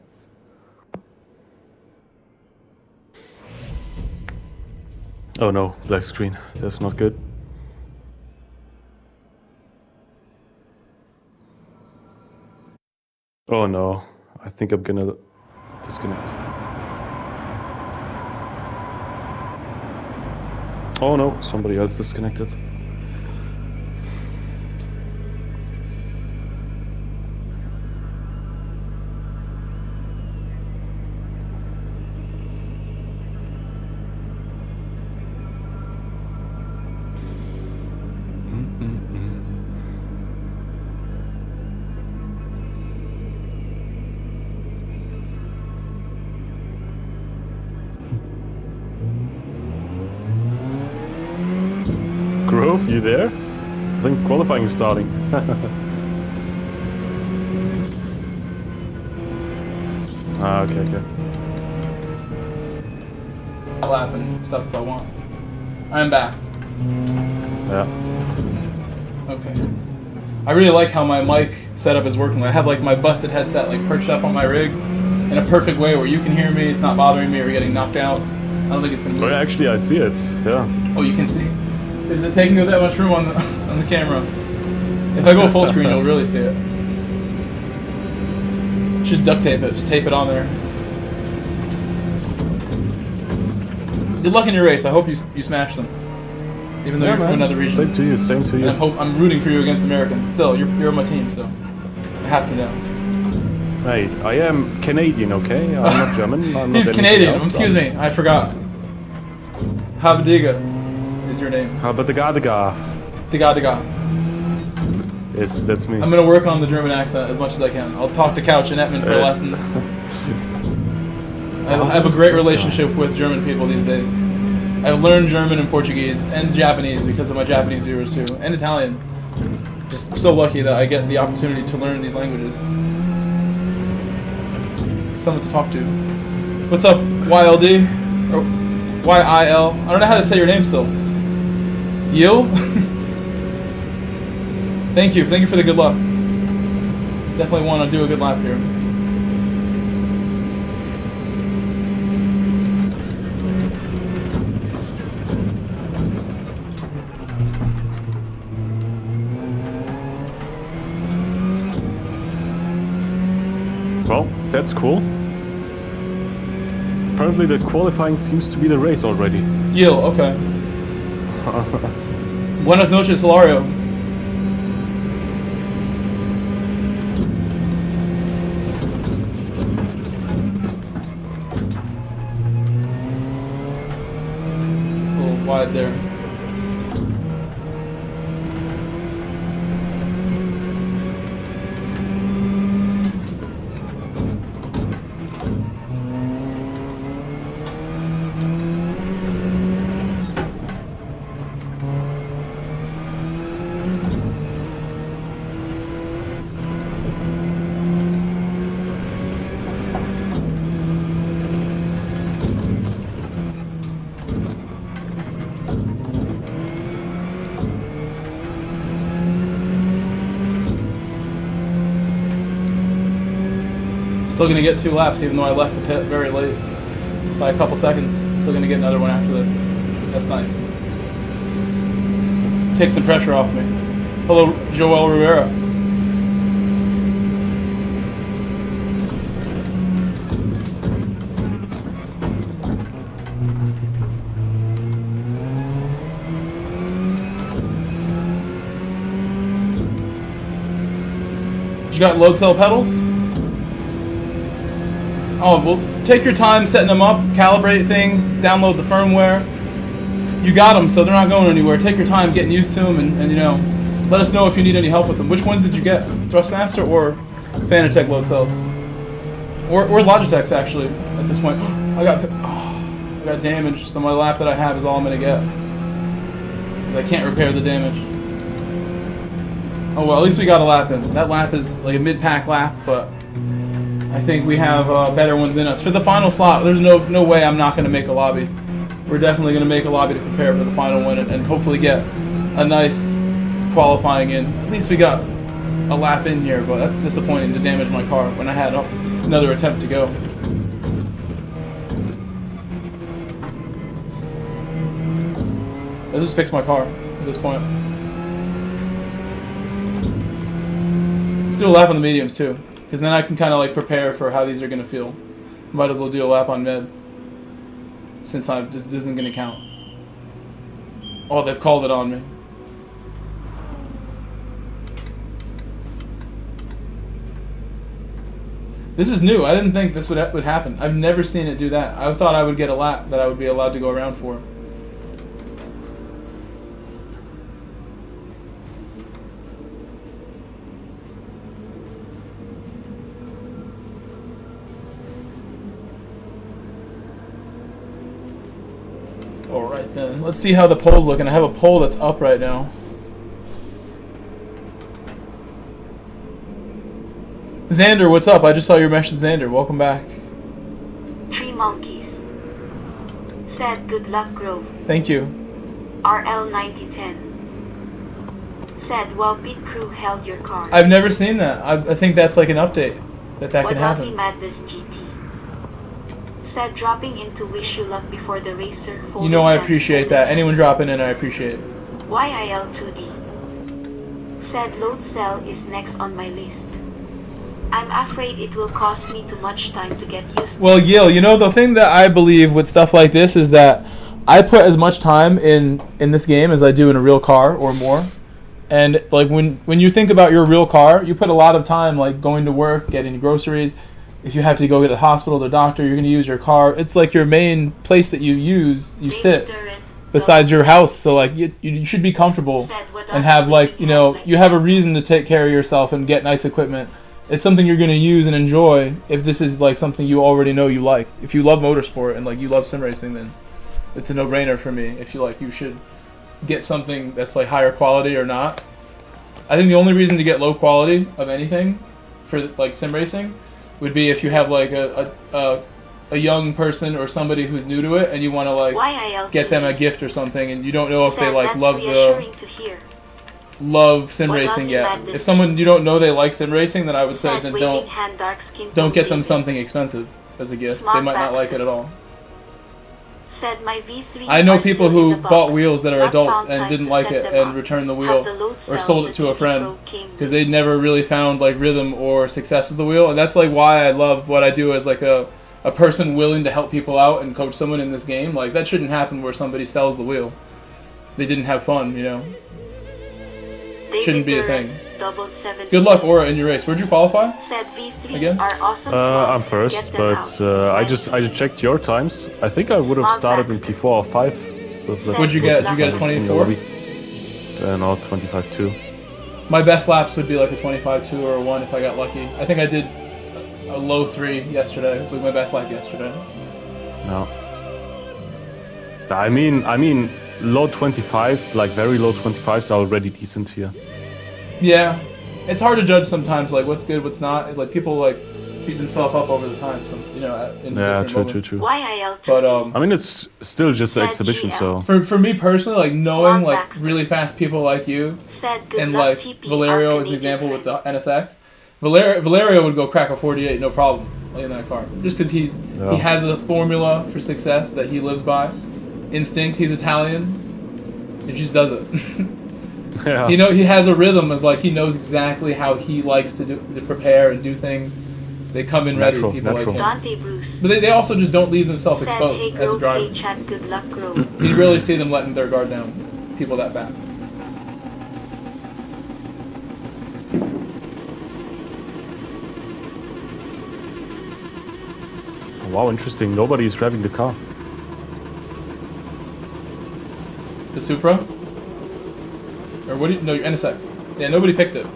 Oh no, black screen. That's not good. Oh no, I think I'm gonna disconnect. Oh no, somebody else disconnected. Grove, you there? I think qualifying is starting. Ah, okay, okay. Lap and stuff if I want. I'm back. Yeah. Okay. I really like how my mic setup is working. I have like my busted headset like perched up on my rig in a perfect way where you can hear me, it's not bothering me or getting knocked out. I don't think it's gonna move. Oh, yeah, actually, I see it. Yeah. Oh, you can see. Is it taking that much room on the camera? If I go full screen, you'll really see it. Just duct tape it. Just tape it on there. Good luck in your race. I hope you smash them. Even though you're from another region. Same to you. Same to you. And I'm rooting for you against Americans. But still, you're on my team, so I have to know. Hey, I am Canadian, okay? I'm not German. I'm not He's Canadian. Excuse me. I forgot. Habadiga is your name. Habadiga. Diga. Yes, that's me. I'm gonna work on the German accent as much as I can. I'll talk to Couch and Etman for lessons. I have a great relationship with German people these days. I've learned German and Portuguese and Japanese because of my Japanese viewers too, and Italian. Just so lucky that I get the opportunity to learn these languages. Someone to talk to. What's up, YLD? Or YIL? I don't know how to say your name still. Yil? Thank you for the good luck. Definitely want to do a good lap here. Well, that's cool. Apparently the qualifying seems to be the race already. Yil, okay. Buenas noches, Hilario. A little wide there. Still gonna get 2 laps even though I left the pit very late. By a couple seconds. Still gonna get another one after this. That's nice. Take some pressure off me. Hello, Joel Rivera. You got load cell pedals? Oh, well, take your time setting them up, calibrate things, download the firmware. You got them, so they're not going anywhere. Take your time getting used to them, and you know, let us know if you need any help with them. Which ones did you get? Thrustmaster or Fanatec load cells? Or Logitech's, actually, at this point. I got damage, so my lap that I have is all I'm going to get. Because I can't repair the damage. Oh, well, at least we got a lap in. That lap is like a mid-pack lap, but I think we have better ones in us. For the final slot, there's no way I'm not going to make a lobby. We're definitely going to make a lobby to prepare for the final one and hopefully get a nice qualifying in. At least we got a lap in here, but that's disappointing to damage my car when I had another attempt to go. I'll just fix my car at this point. Let's do a lap on the mediums too. Because then I can kind of like prepare for how these are going to feel. Might as well do a lap on meds. Since this isn't going to count. Oh, they've called it on me. This is new. I didn't think this would happen. I've never seen it do that. I thought I would get a lap that I would be allowed to go around for. Alright. Alright then, let's see how the poll's looking. I have a poll that's up right now. Xander, what's up? I just saw your message, Xander. Welcome back. 3 monkeys. Said good luck, Grove. Thank you. RL9010. Said while pit crew held your car. I've never seen that. I think that's like an update. That can Wadali happen. Madness GT. Said dropping in to wish you luck before the racer folded. You know I hands appreciate holding that. Anyone hands. dropping in, I appreciate it. YIL2D. Said load cell is next on my list. I'm afraid it will cost me too much time to get used to. Well, Yale, you know, the thing that I believe with stuff like this is that I put as much time in this game as I do in a real car or more. And like when you think about your real car, you put a lot of time like going to work, getting groceries. If you have to go to the hospital, the doctor, you're going to use your car. It's like your main place that you sit besides your house. So like you should be comfortable and have like, you know, you have a reason to take care of yourself and get nice equipment. It's something you're going to use and enjoy if this is like something you already know you like. If you love motorsport and like you love sim racing, then it's a no-brainer for me. If you like, you should get something that's like higher quality or not. I think the only reason to get low quality of anything for like sim racing would be if you have like a young person or somebody who's new to it and you want to like get them a gift or something and you don't know if they like love sim racing yet. If someone you don't know they like sim racing, then I would say then don't get them something expensive as a gift. They might not like it at all. Said my V3 I know people who bought wheels that are adults and didn't like it and returned the wheel or sold it to a friend because they never really found like rhythm or success with the wheel. And that's like why I love what I do as like a person willing to help people out and coach someone in this game. Like that shouldn't happen where somebody sells the wheel. They didn't have fun, you know. Shouldn't be a thing. Good luck, Aura, in your race. Where'd you qualify? Said V3 Again? are awesome. I'm first, but I just checked your times. I think I would have started in P4 or 5. What'd you get? Did you get a 24? No, 25.2. My best laps would be like a 25.2 or a 1 if I got lucky. I think I did a low 3 yesterday. It was like my best lap yesterday. No. I mean, low 25s, like very low 25s, are already decent here. Yeah, it's hard to judge sometimes, like what's good, what's not. Like people like beat themselves up over the time, some you know. Yeah, true. But I mean, it's still just an exhibition, so. For me personally, like knowing like really fast people like you, and like Valerio is an example with the NSX. Valerio would go crack a 48, no problem, in that car, just because he has a formula for success that he lives by. Instinct. He's Italian. He just does it. Yeah. You know, he has a rhythm of like he knows exactly how he likes to prepare and do things. They come in ready. People like him. Dante Bruce. But they also just don't leave themselves exposed hey, as a driver. Hey, chat, good luck, You rarely see them letting their guard down. People that fast. Wow, interesting. Nobody is driving the car. The Supra? Or what do you... No, your NSX. Yeah, nobody picked it.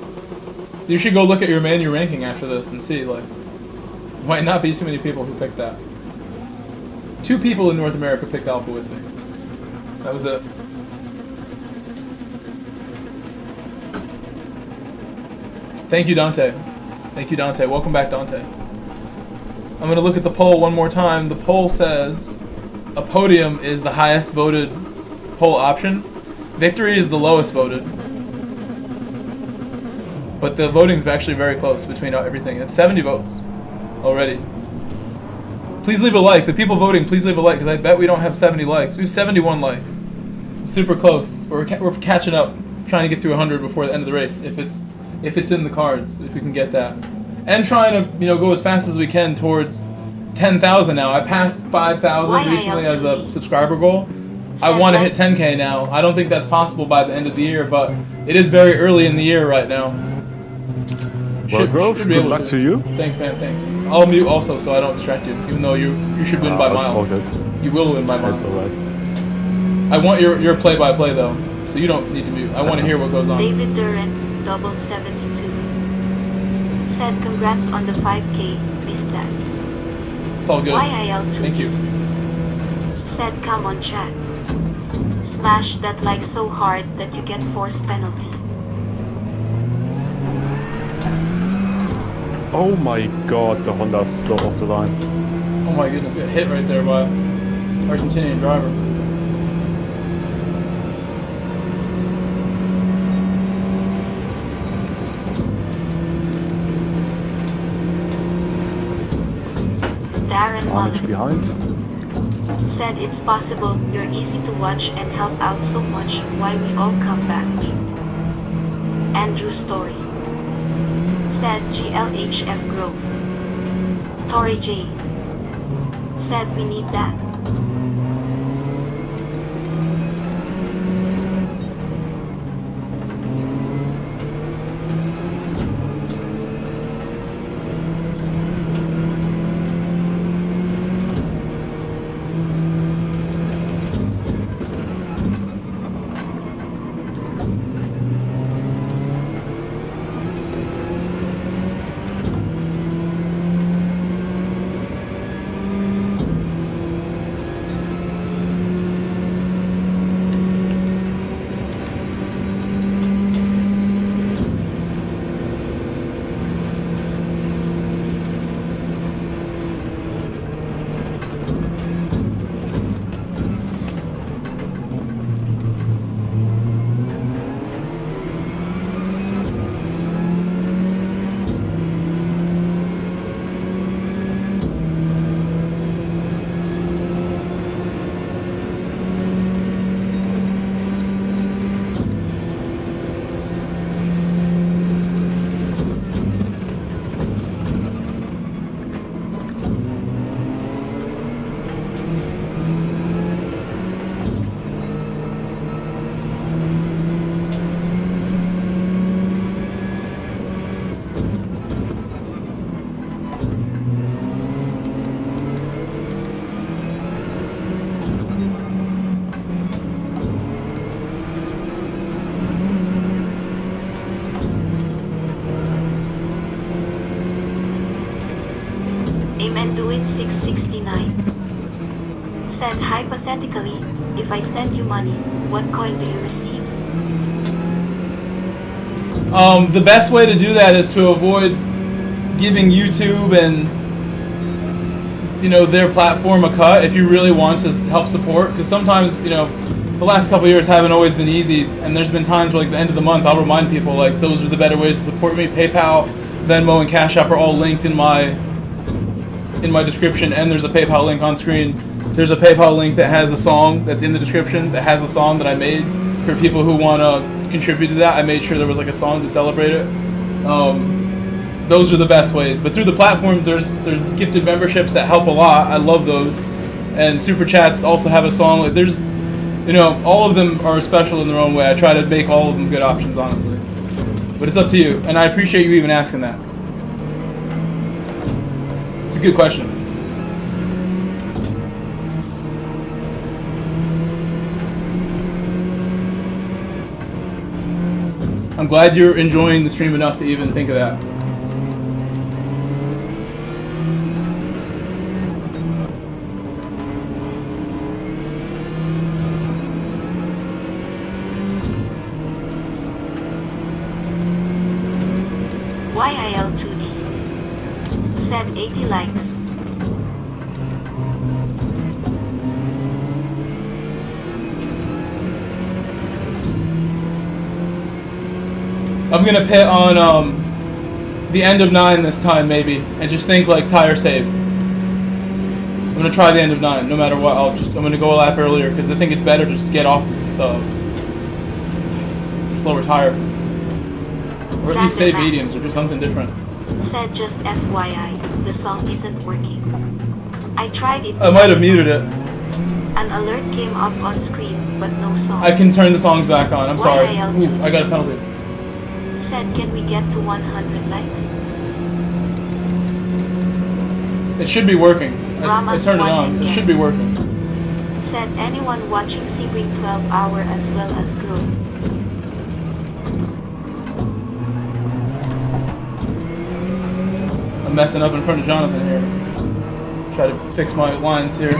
You should go look at your menu ranking after this and see, like... Might not be too many people who picked that. 2 people in North America picked Alpha with me. That was it. Thank you, Dante. Thank you, Dante. Welcome back, Dante. I'm going to look at the poll one more time. The poll says a podium is the highest voted poll option. Victory is the lowest voted. But the voting's actually very close between everything. It's 70 votes already. Please leave a like. The people voting, please leave a like, because I bet we don't have 70 likes. We have 71 likes. It's super close. We're catching up, trying to get to 100 before the end of the race, if it's in the cards, if we can get that. And trying to, you know, go as fast as we can towards 10,000 now. I passed 5,000 recently as a subscriber goal. I want to hit 10K now. I don't think that's possible by the end of the year, but it is very early in the year right now. Well, Grove, good luck to you. Thanks, man, thanks. I'll mute also so I don't distract you, even though you should win by miles. All good. You will win by miles. That's alright. I want your play-by-play, though, so you don't need to mute. I want to hear what goes on. David Durant, 72. Said congrats on the 5K, missed that. It's all good. YIL2. Thank you. Said come on chat. Smash that like so hard that you get force penalty. Oh my god, the Honda's drove off the line. Oh my goodness, got hit right there by Argentinian driver. Darren Carnage Mullen behind. said it's possible, you're easy to watch and help out so much, why we all come back late. Andrew Story said GLHF Grove. Tori J said we need that. Amen do it 669 said hypothetically, if I send you money, what coin do you receive? The best way to do that is to avoid giving YouTube and their platform a cut if you really want to help support, because sometimes the last couple of years haven't always been easy, and there's been times where like the end of the month I'll remind people like those are the better ways to support me. PayPal, Venmo, and Cash App are all linked in my description, and there's a PayPal link on screen. There's a PayPal link that has a song that's in the description that has a song that I made for people who want to contribute to that. I made sure there was like a song to celebrate it. Those are the best ways. But through the platform, there's gifted memberships that help a lot. I love those, and super chats also have a song. Like there's, all of them are special in their own way. I try to make all of them good options, honestly. But it's up to you, and I appreciate you even asking that. It's a good question. I'm glad you're enjoying the stream enough to even think of that. YIL2D said 80 likes. I'm gonna pit on the end of 9 this time maybe, and just think like tire save. I'm gonna try the end of 9 no matter what. I'm gonna go a lap earlier because I think it's better to just get off the slower tire, or at least save mediums or do something different. Said just FYI, the song isn't working. I tried it. I might have muted it. An alert came up on screen, but no song. I can turn the songs back on. I'm sorry. YIL2D Ooh, I got a penalty. said, can we get to 100 likes? It should be working. I turned it on. Again. It should be working. Said anyone watching Sebring 12 hour as well as Grove. I'm messing up in front of Jonathan here. Try to fix my lines here.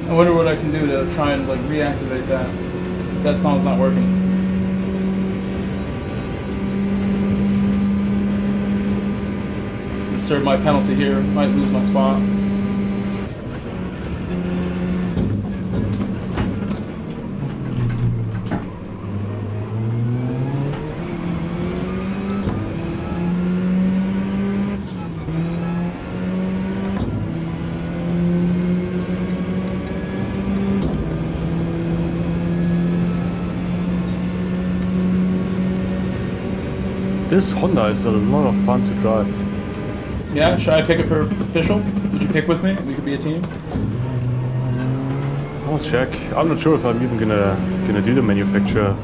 I wonder what I can do to try and like reactivate that. If that song's not working. I'm gonna serve my penalty here. Might lose my spot. This Honda is a lot of fun to drive. Yeah, should I pick it for official? Would you pick with me? We could be a team. I'll check. I'm not sure if I'm even gonna do the manufacturer.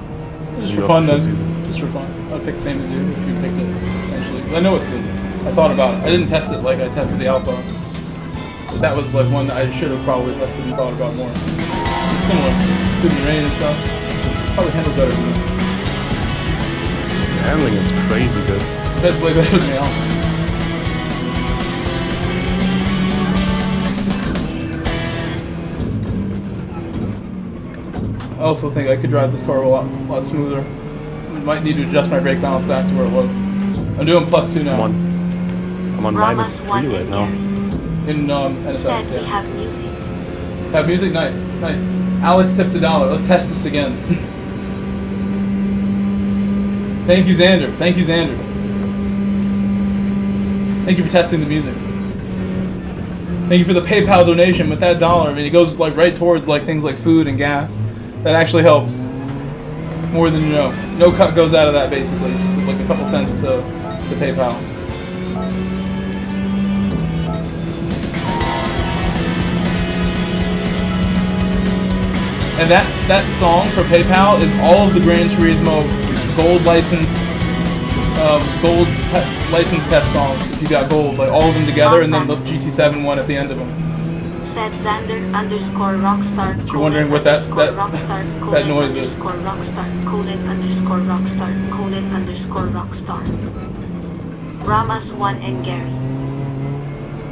Just in for the fun then. official season. Just for fun. I'd pick the same as you if you picked it, essentially. 'Cause I know it's good. I thought about it. I didn't test it like I tested the Alpha. But that was like one that I should have probably tested and thought about more. It's similar. It's good in the rain and stuff. Probably handled better than that. Handling is crazy good. That's way better than the Alpha. I also think I could drive this car a lot smoother. Might need to adjust my brake balance back to where it was. I'm doing +2 now. I'm on Ramos -3 won right and now. Gary In NSX, said we yeah. have music. Have music? Nice, nice. Alex tipped $1. Let's test this again. Thank you, Xander. Thank you, Xander. Thank you for testing the music. Thank you for the PayPal donation with that $1. I mean, it goes like right towards like things like food and gas. That actually helps more than you know. No cut goes out of that basically. Just like a couple cents to PayPal. And that song for PayPal is all of the Gran Turismo gold license test songs. If you got gold, like all of them together, and then the GT7 one at the end of them. Said Xander _Rockstar. If you're wondering what that noise is. Rockstar _Rockstar. Ramas 1 and Gary.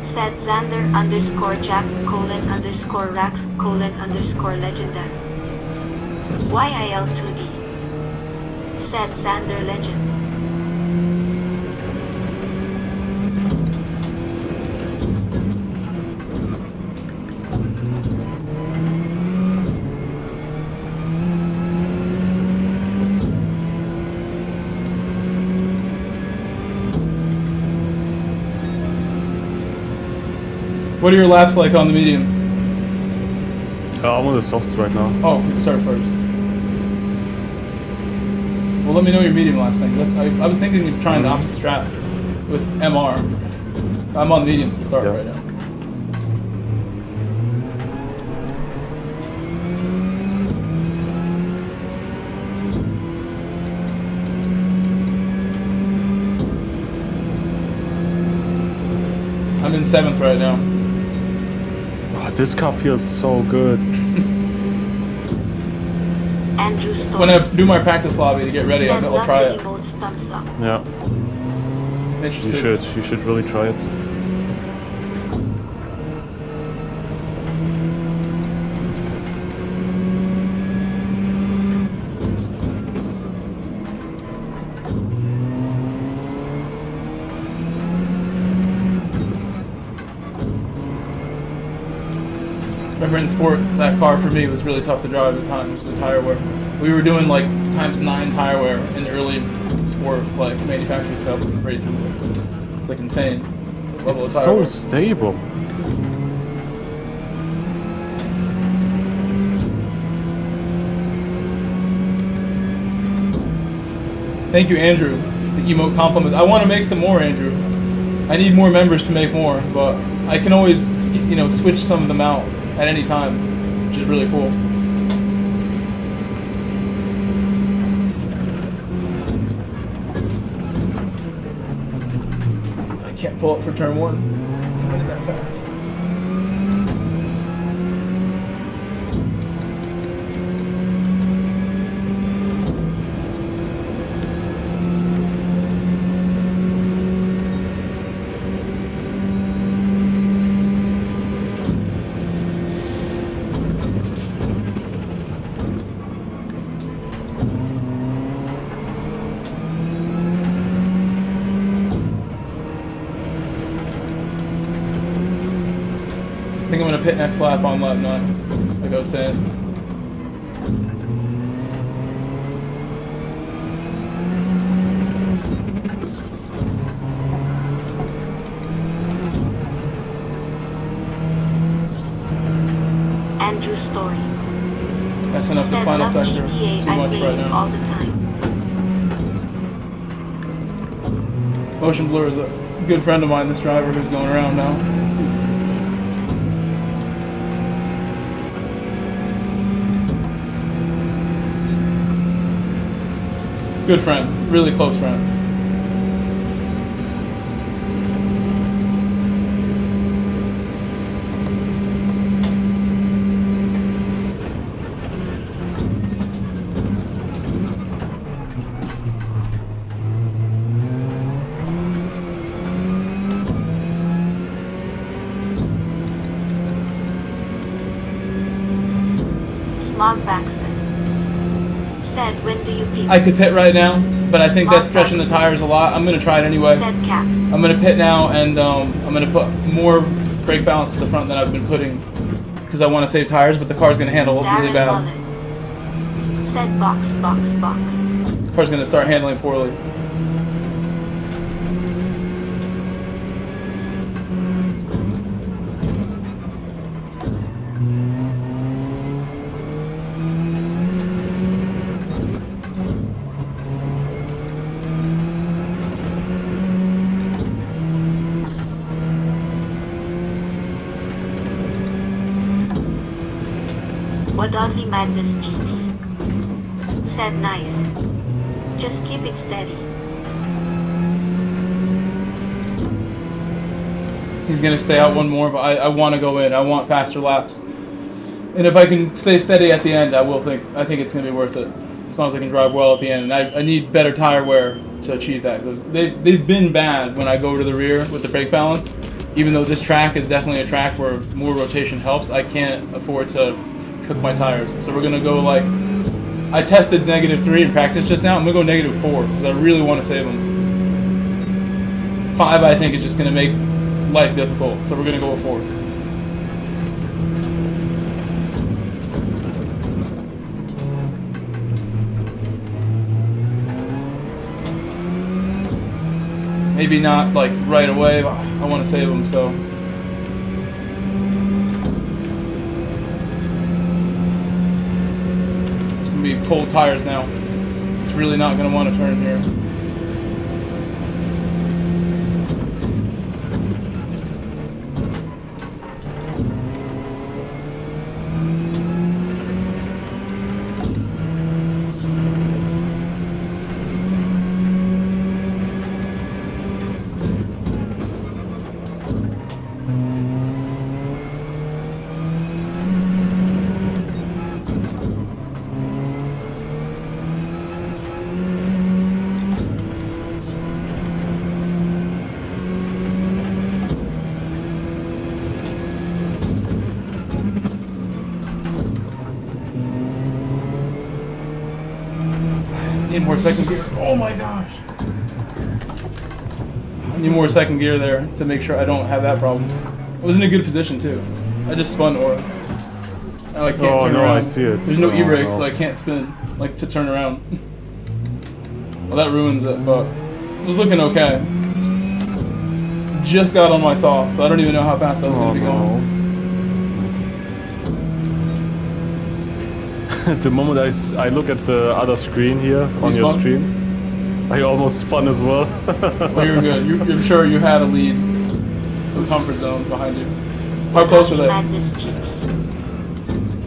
Said Xander _Jack _Rax _legendary. YIL2D. Said Xander Legend. What are your laps like on the medium? I'm on the softs right now. Oh, let's start first. Well, let me know your medium laps thing. I was thinking of trying the opposite strat with MR. I'm on mediums to start right now. I'm in 7th right now. Oh, this car feels so good. Andrew Stone. When I do my practice lobby to get ready, Said I'll try it. emotes thumbs up. Yeah, I'm interested. you should really try it. Remember in sport, that car for me was really tough to drive at times with tire wear. We were doing like ×9 tire wear in early sport, like manufacturing stuff races. It's like insane. Level It's of tire so wear. stable. Thank you, Andrew. The emote compliments. I want to make some more, Andrew. I need more members to make more, but I can always, switch some of them out at any time, which is really cool. I can't pull up for turn 1. Coming in that fast. think I'm gonna pit next lap on lap 9, like I was saying. Andrew Story. Messing up this Said final love sector GTA, too I much play right it now. all the time. Motion Blur is a good friend of mine, this driver who's going around now. Good friend, really close friend. Slog Baxter. Said, when do you pit? I could pit right now, but I think that's stretching the tires a lot. I'm gonna try it anyway. Said Caps. I'm gonna pit now, and I'm gonna put more brake balance to the front than I've been putting, because I want to save tires, but the car's gonna handle really Darren bad. Mullen. Said box. The car's gonna start handling poorly. Wadonly Madness GT. Said nice. Just keep it steady. He's gonna stay out one more, but I want to go in. I want faster laps, and if I can stay steady at the end, I think it's gonna be worth it. As long as I can drive well at the end, and I need better tire wear to achieve that. Cause they've been bad when I go to the rear with the brake balance. Even though this track is definitely a track where more rotation helps, I can't afford to cook my tires. So we're gonna go like, I tested -3 in practice just now. I'm gonna go -4 because I really want to save them. 5 I think is just gonna make life difficult, so we're gonna go with 4. Maybe not like right away, but I want to save them, so. It's gonna be cold tires now. It's really not gonna want to turn here. Need more second gear. Oh my gosh. I need more second gear there to make sure I don't have that problem. I was in a good position too. I just spun Aura. Now I can't turn around. I see it. There's no e-brake, no. so I can't spin, like, to turn around. Well, that ruins it, but it was looking okay. Just got on my soft, so I don't even know how fast I was going to be going. At the moment I look at the other screen here on your spun? stream, I almost spun as well. Well, you're good. You're sure you had a lead, some comfort zone behind you. How close were they? Madness GT.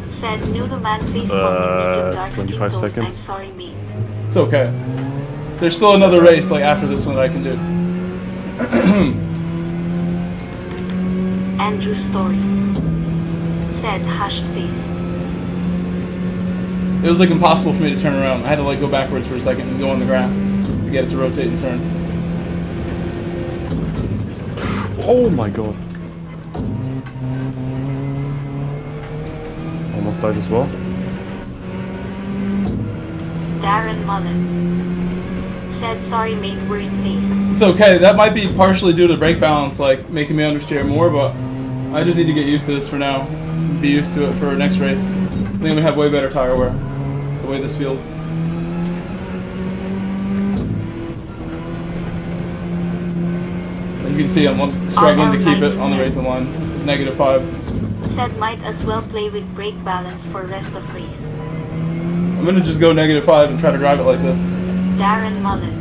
Said new to man Facebook in medium dark skin 25 tone. seconds. I'm sorry, mate. It's okay. There's still another race like after this one that I can do. Andrew Story. Said hushed face. It was like impossible for me to turn around. I had to like go backwards for a second and go on the grass to get it to rotate and turn. Oh my god. Almost died as well. Darren Mullen. Said sorry, mate, worried face. It's okay. That might be partially due to the brake balance, like making me understeer more, but I just need to get used to this for now. Be used to it for next race. I think I'm gonna have way better tire wear. The way this feels. You can see I'm struggling to keep it on the racing line. -5. Said might as well play with brake balance for rest of race. I'm gonna just go -5 and try to drive it like this. Darren Mullen.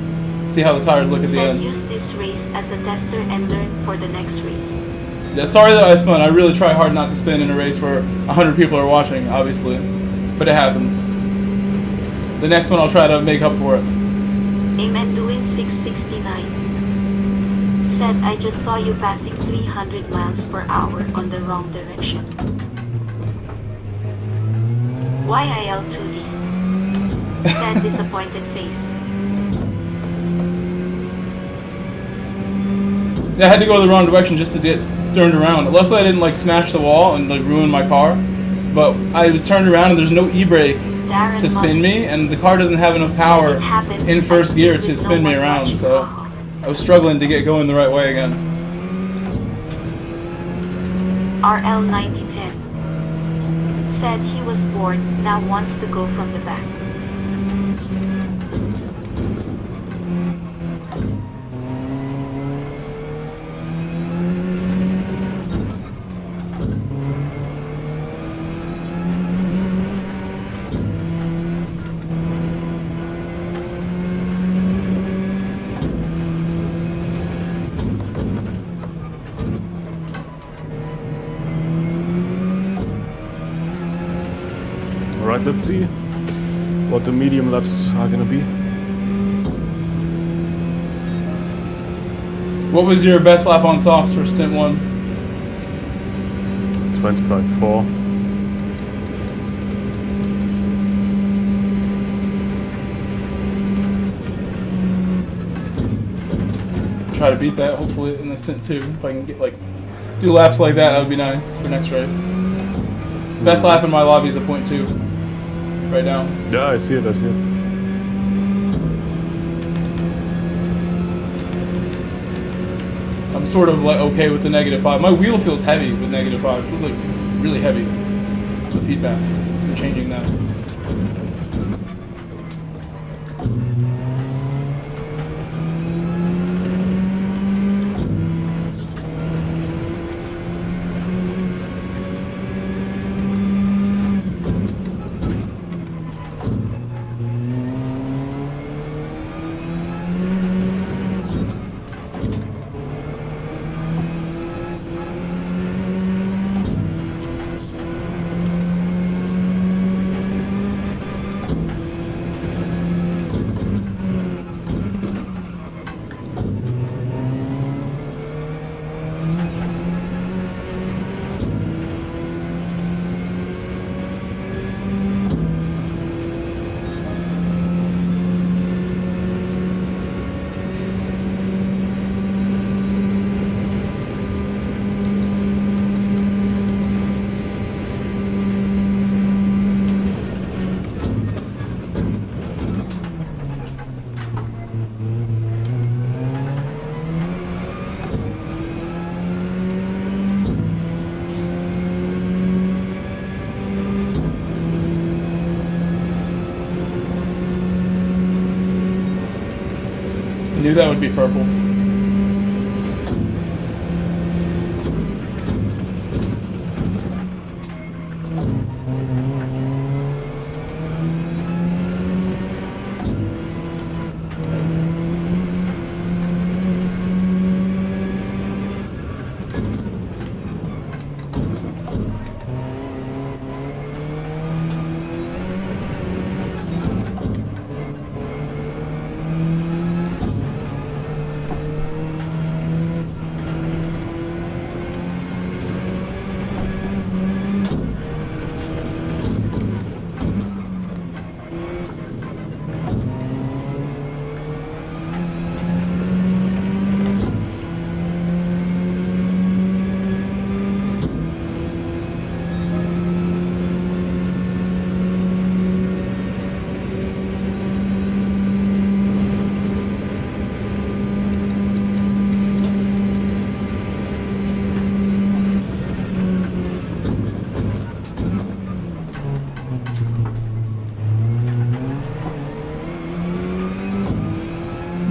See how the tires look at the Said end. use this race as a tester and learn for the next race. Yeah, sorry that I spun. I really try hard not to spin in a race where 100 people are watching, obviously. But it happens. The next one I'll try to make up for it. Amen doing 669. Said I just saw you passing 300 miles per hour on the wrong direction. YIL2D. Said disappointed face. Yeah, I had to go the wrong direction just to get turned around. Luckily I didn't like smash the wall and like ruin my car. But I was turned around and there's no e-brake to spin me, and the car doesn't have enough power in first gear to spin me around, so I was struggling to get going the right way again. RL9010. Said he was bored, now wants to go from the back. Alright, let's see what the medium laps are gonna be. What was your best lap on softs for stint 1? 25.4. Try to beat that, hopefully, in the stint 2. If I can get like do laps like that, that would be nice for next race. Best lap in my lobby is a 0.2 right now. Yeah, I see it, I see it. I'm sort of like okay with the -5. My wheel feels heavy with -5. It feels like really heavy. The feedback. I'm changing that. I knew that would be purple.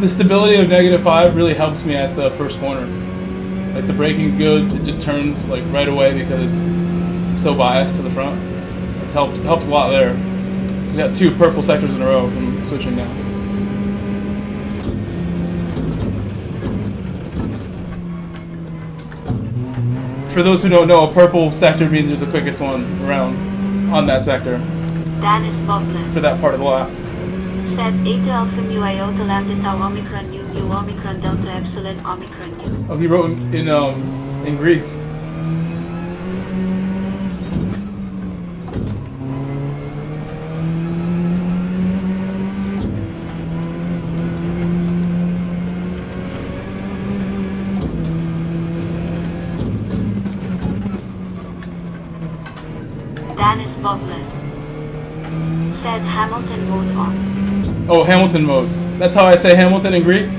The stability of -5 really helps me at the first corner. Like the braking's good, it just turns like right away because it's so biased to the front. It helps a lot there. We got 2 purple sectors in a row from switching now. For those who don't know, a purple sector means you're the quickest one around on that sector. Dan is loveless. For that part of the lap. Said Eta Alpha Mu Iota Lambda Tau Omicron Nu Nu Omicron Delta Epsilon Omicron Nu. Oh, he wrote in Greek. Dan is loveless. Said Hamilton mode on. Oh, Hamilton mode. That's how I say Hamilton in Greek?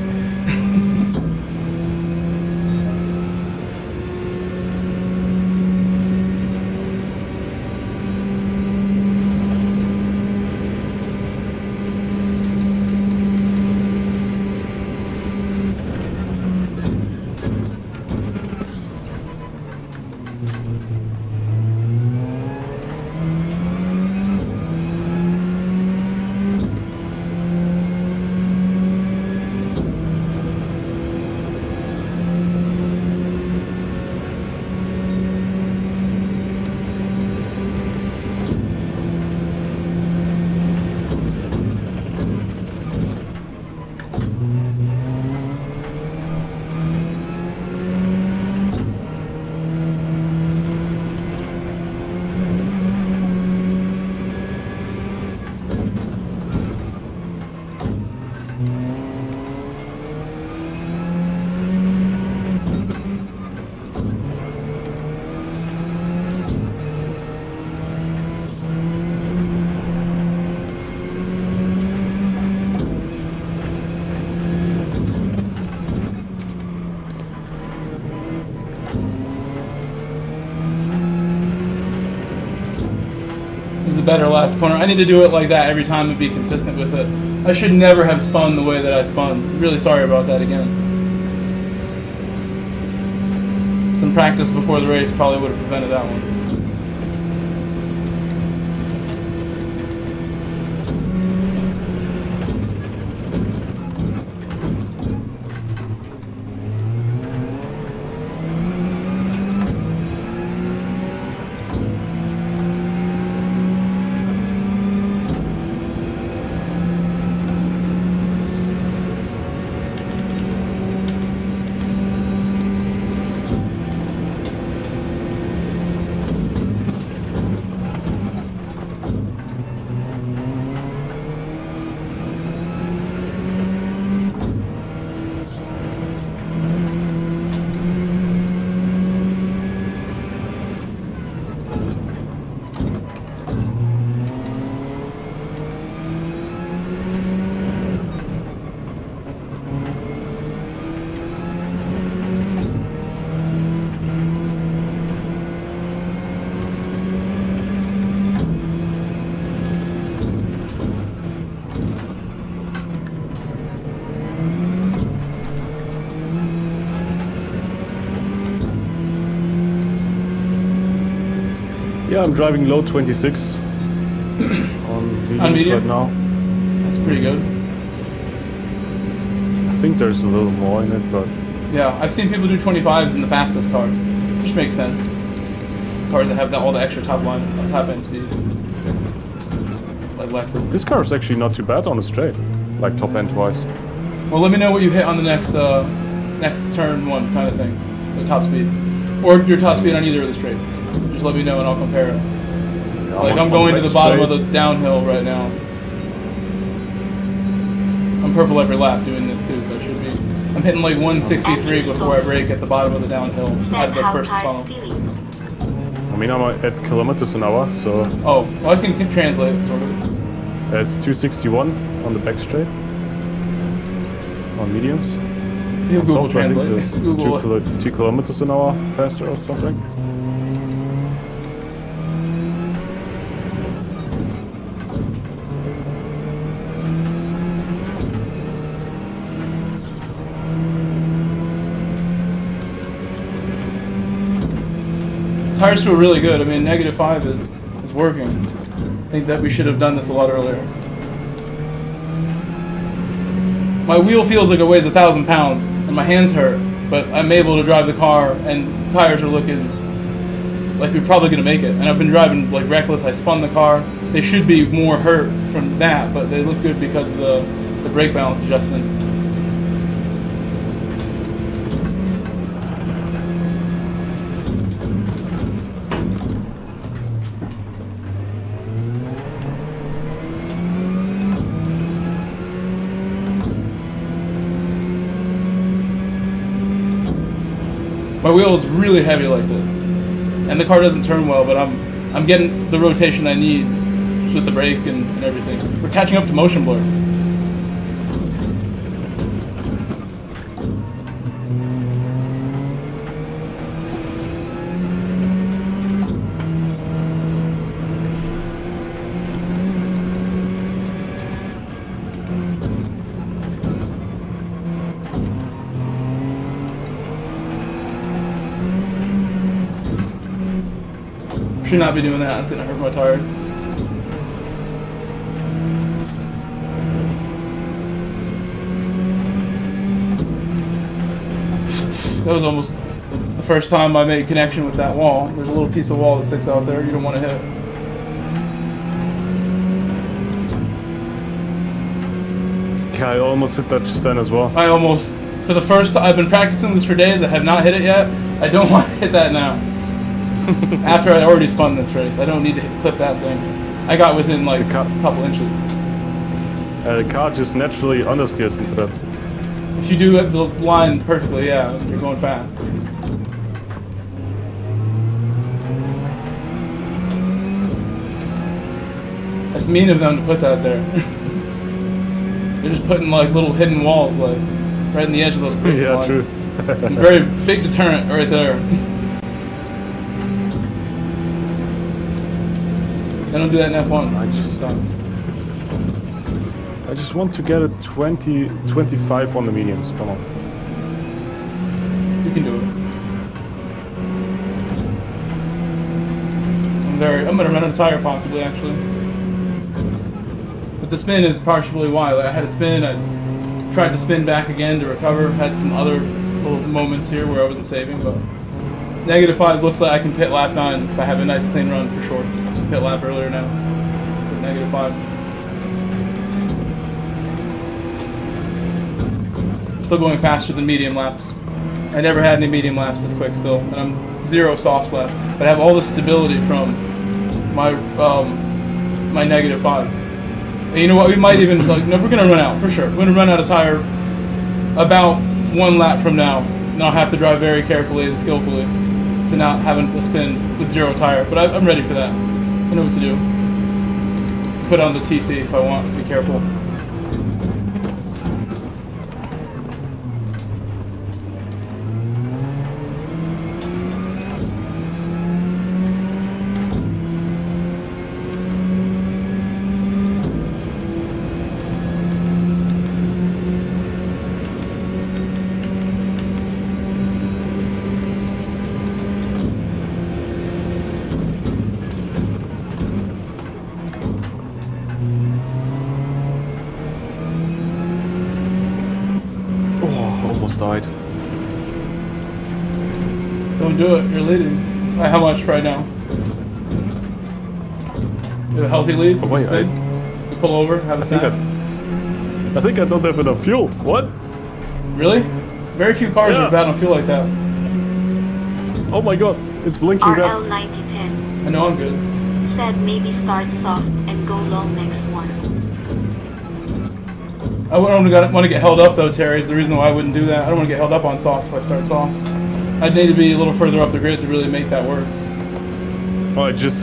The better last corner. I need to do it like that every time and be consistent with it. I should never have spun the way that I spun. Really sorry about that again. Some practice before the race probably would have prevented that one. Yeah, I'm driving low 26 on mediums right now. That's pretty good. I think there's a little more in it, but... Yeah, I've seen people do 25s in the fastest cars, which makes sense. It's cars that have all the extra top end speed. Like Lexus. This car is actually not too bad on the straight, like top end wise. Well, let me know what you hit on the next turn 1 kind of thing, the top speed. Or your top speed on either of the straights. Just let me know and I'll compare it. Yeah, like I'm going to the bottom of the downhill right now. I'm purple every lap doing this too, so it should be. I'm hitting like 163 before I brake at the bottom of the downhill out of the first funnel. I mean, I'm at kilometers an hour, so... Oh, well, I can translate it, sort of. It's 261 on the back straight. On mediums. He'll Google Soft, I think Translate. it's Google 2 kilometers an hour faster or something. Tires feel really good. I mean, -5 is working. I think that we should have done this a lot earlier. My wheel feels like it weighs 1,000 pounds, and my hands hurt, but I'm able to drive the car, and the tires are looking like we're probably gonna make it. And I've been driving like reckless. I spun the car. They should be more hurt from that, but they look good because of the brake balance adjustments. My wheel is really heavy like this, and the car doesn't turn well, but I'm getting the rotation I need with the brake and everything. We're catching up to motion blur. Should not be doing that. It's gonna hurt my tire. That was almost the first time I made connection with that wall. There's a little piece of wall that sticks out there you don't want to hit. Yeah, I almost hit that just then as well. I almost, for the first time, I've been practicing this for days. I have not hit it yet. I don't want to hit that now. After I already spun this race, I don't need to clip that thing. I got within like a couple inches. The car just naturally understeers into that. If you do the line perfectly, yeah, you're going fast. That's mean of them to put that there. They're just putting like little hidden walls, like right in the edge of those pits. Yeah, true. It's a very big deterrent right there. They don't do that in F1. I just want to get a 25 on the mediums. Come on. You can do it. I'm gonna run out of tire possibly actually. But the spin is partially why. Like, I had a spin, I tried to spin back again to recover, had some other little moments here where I wasn't saving, but -5 looks like I can pit lap 9 if I have a nice clean run for sure. Pit lap earlier now. But -5. I'm still going faster than medium laps. I never had any medium laps this quick still, and I'm 0 softs left. But I have all the stability from my my -5. And you know what? We might even like no, we're gonna run out for sure. We're gonna run out of tire about 1 lap from now, and I'll have to drive very carefully and skillfully to not having a spin with 0 tire. But I'm ready for that. I know what to do. Put on the TC if I want. Be careful. Died. Don't do it. You're leading. By how much right now? You have a healthy lead? Oh, wait, you pull over, have a snack? I think I don't have enough fuel. What? Really? Very few cars are bad on fuel like that. Oh my god, it's blinking red. RL9010 I know I'm good. said maybe start soft and go long next one. I wouldn't want to get held up though, Terry, is the reason why I wouldn't do that. I don't want to get held up on softs if I start softs. I'd need to be a little further up the grid to really make that work. Oh, I just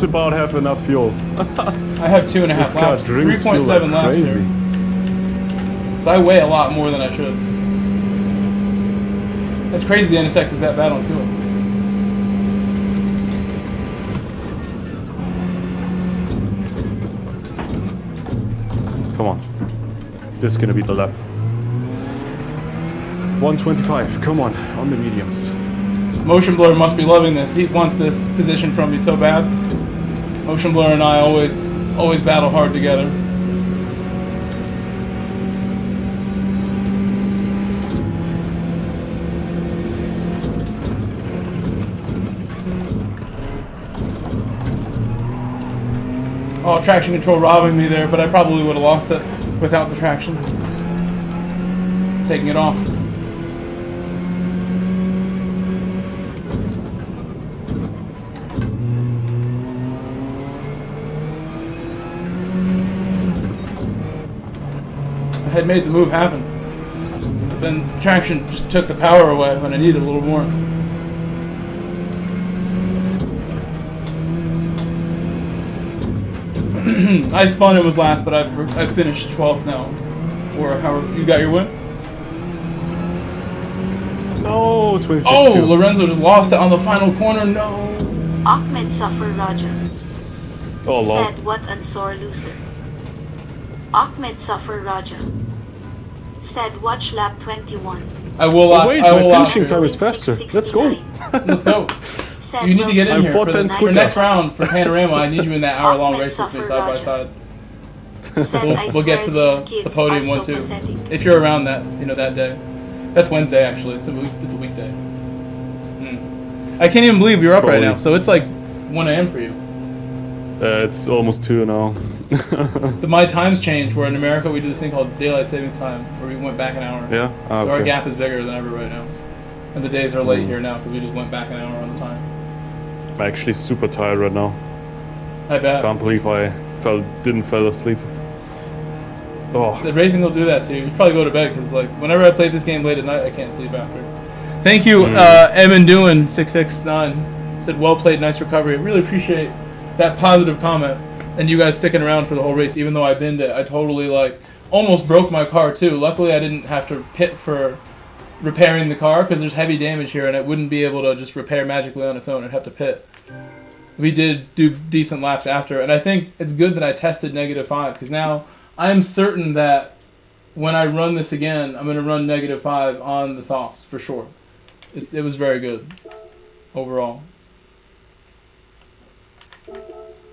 about have enough fuel. I have 2.5 laps, 3.7 laps here. So I weigh a lot more than I should. That's crazy the NSX is that bad on fuel. Come on. This is gonna be the lap. 125, come on the mediums. Motion Blur must be loving this. He wants this position from me so bad. Motion Blur and I always battle hard together. Oh, traction control robbing me there, but I probably would have lost it without the traction. Taking it off. I had made the move happen. But then traction just took the power away when I needed a little more. I spun, it was last, but I've finished 12th now. Or how you got your win? No, 26. Oh, Lorenzo just lost it on the final corner. No. Ahmed Safar Raja Oh, lol. said, "What a sore loser." Ahmed Safar Raja said, "Watch lap 21." I will. Oh, wait, I my will. finishing time is faster. Let's go. Let's go. Said, You need to get in I'm here for 410 the quicker. next round for Panorama. I need you in that hour-long Ahmed race with me Safar side by Raja side. said, "I We'll get swear to these the kids podium are one so too. pathetic." If you're around that, that day. That's Wednesday actually. It's a weekday. I can't even believe you're up right now. So it's like 1 a.m. for you. It's almost 2 now. My times changed. Where in America we do this thing called daylight savings time, where we went back an hour. Yeah? Ah, So our okay. gap is bigger than ever right now. And the days are late here now because we just went back an hour on the time. I'm actually super tired right now. I bet. Can't believe I didn't fall asleep. Oh, The racing will do that to you. You probably go to bed because like whenever I play this game late at night, I can't sleep after. Thank you, Evan Doin 669 said, "Well played, nice recovery." I really appreciate that positive comment and you guys sticking around for the whole race, even though I binned it. I totally almost broke my car too. Luckily, I didn't have to pit for repairing the car because there's heavy damage here and it wouldn't be able to just repair magically on its own. I'd have to pit. We did do decent laps after, and I think it's good that I tested -5 because now I'm certain that when I run this again, I'm going to run -5 on the softs for sure. It was very good overall.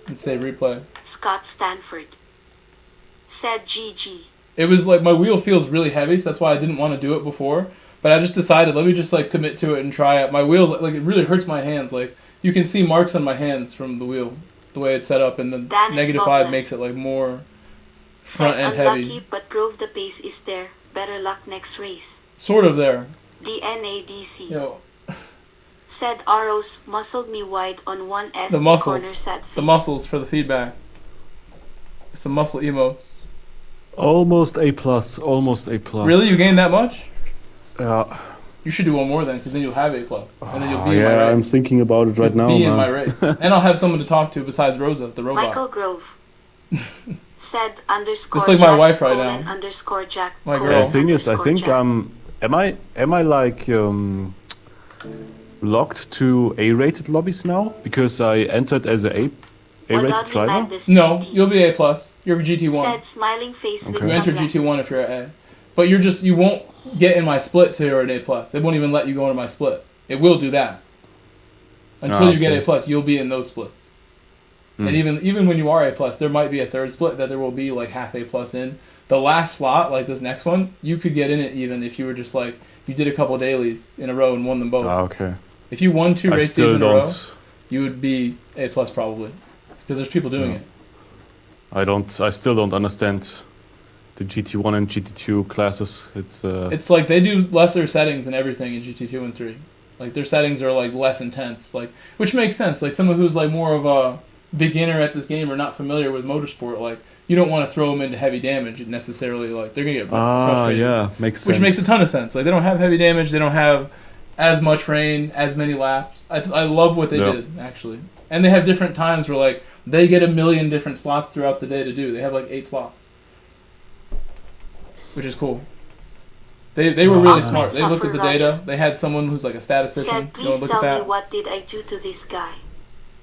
Let's say replay. Scott Stanford said, "GG." It was like my wheel feels really heavy, so that's why I didn't want to do it before. But I just decided, let me just commit to it and try it. My wheels, it really hurts my hands. You can see marks on my hands from the wheel, the way it's set up, and the Dennis -5 Douglas makes it more said, front end "Unlucky, heavy. but prove the pace is there. Better luck next race." Sort of there. The NADC Yo, said, "Aros muscled me wide on one S the corner muscles. sad face." The muscles for the feedback. Some muscle emotes. almost A+. Almost A+. Really, you gained that much? Yeah. You should do one more then, because then you'll have A+, and then you'll be in my Yeah, I'm race. thinking about it right now, Be in man. my race, and I'll have someone to talk to besides Rosa, the robot. Michael Grove said, "Underscore It's like my Jack, wife right colon, now. Underscore Jack, My colon, girl. The thing is, I underscore think Jack." am I locked to A-rated lobbies now because I entered as a A-rated Wadadli driver? Madness No, GT you'll be A+. You're GT1. said, smiling face Okay. with You enter sunglasses. GT1 if you're at A. But you won't get in my split till you're an A+. They won't even let you go into my split. It will do that. Until you get okay. A+, you'll be in those splits. Mm. And even when you are A+, there might be a third split that there will be half A+ in. The last slot, this next one, you could get in it even if you were just you did a couple dailies in a row and won them both. Okay. If you won 2 I races still in a row, don't. you would be A+ probably. Because there's people doing No. it. I still don't understand the GT1 and GT2 classes. It's It's they do lesser settings and everything in GT2 and 3. Their settings are less intense, which makes sense. Someone who's more of a beginner at this game or not familiar with motorsport, you don't want to throw them into heavy damage necessarily. They're gonna get frustrated. yeah, makes sense. Which makes a ton of sense. They don't have heavy damage. They don't have as much rain, as many laps. I love what they Yeah. did actually, and they have different times where they get a million different slots throughout the day to do. They have 8 slots, which is cool. They were really smart. They looked at the data. They had someone who's a statistician. Said, Go "Please look tell at me that. what did I do to this guy."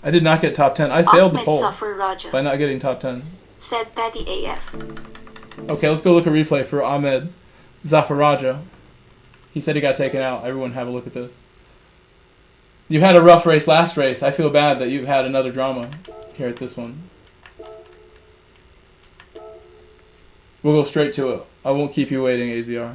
I did not get top 10. I failed the Ahmed poll Safar Raja by not getting top 10. said, "Patty AF." Okay, let's go look at replay for Ahmed Zafaraja. He said he got taken out. Everyone have a look at this. You had a rough race last race. I feel bad that you've had another drama here at this one. We'll go straight to it. I won't keep you waiting, AZR.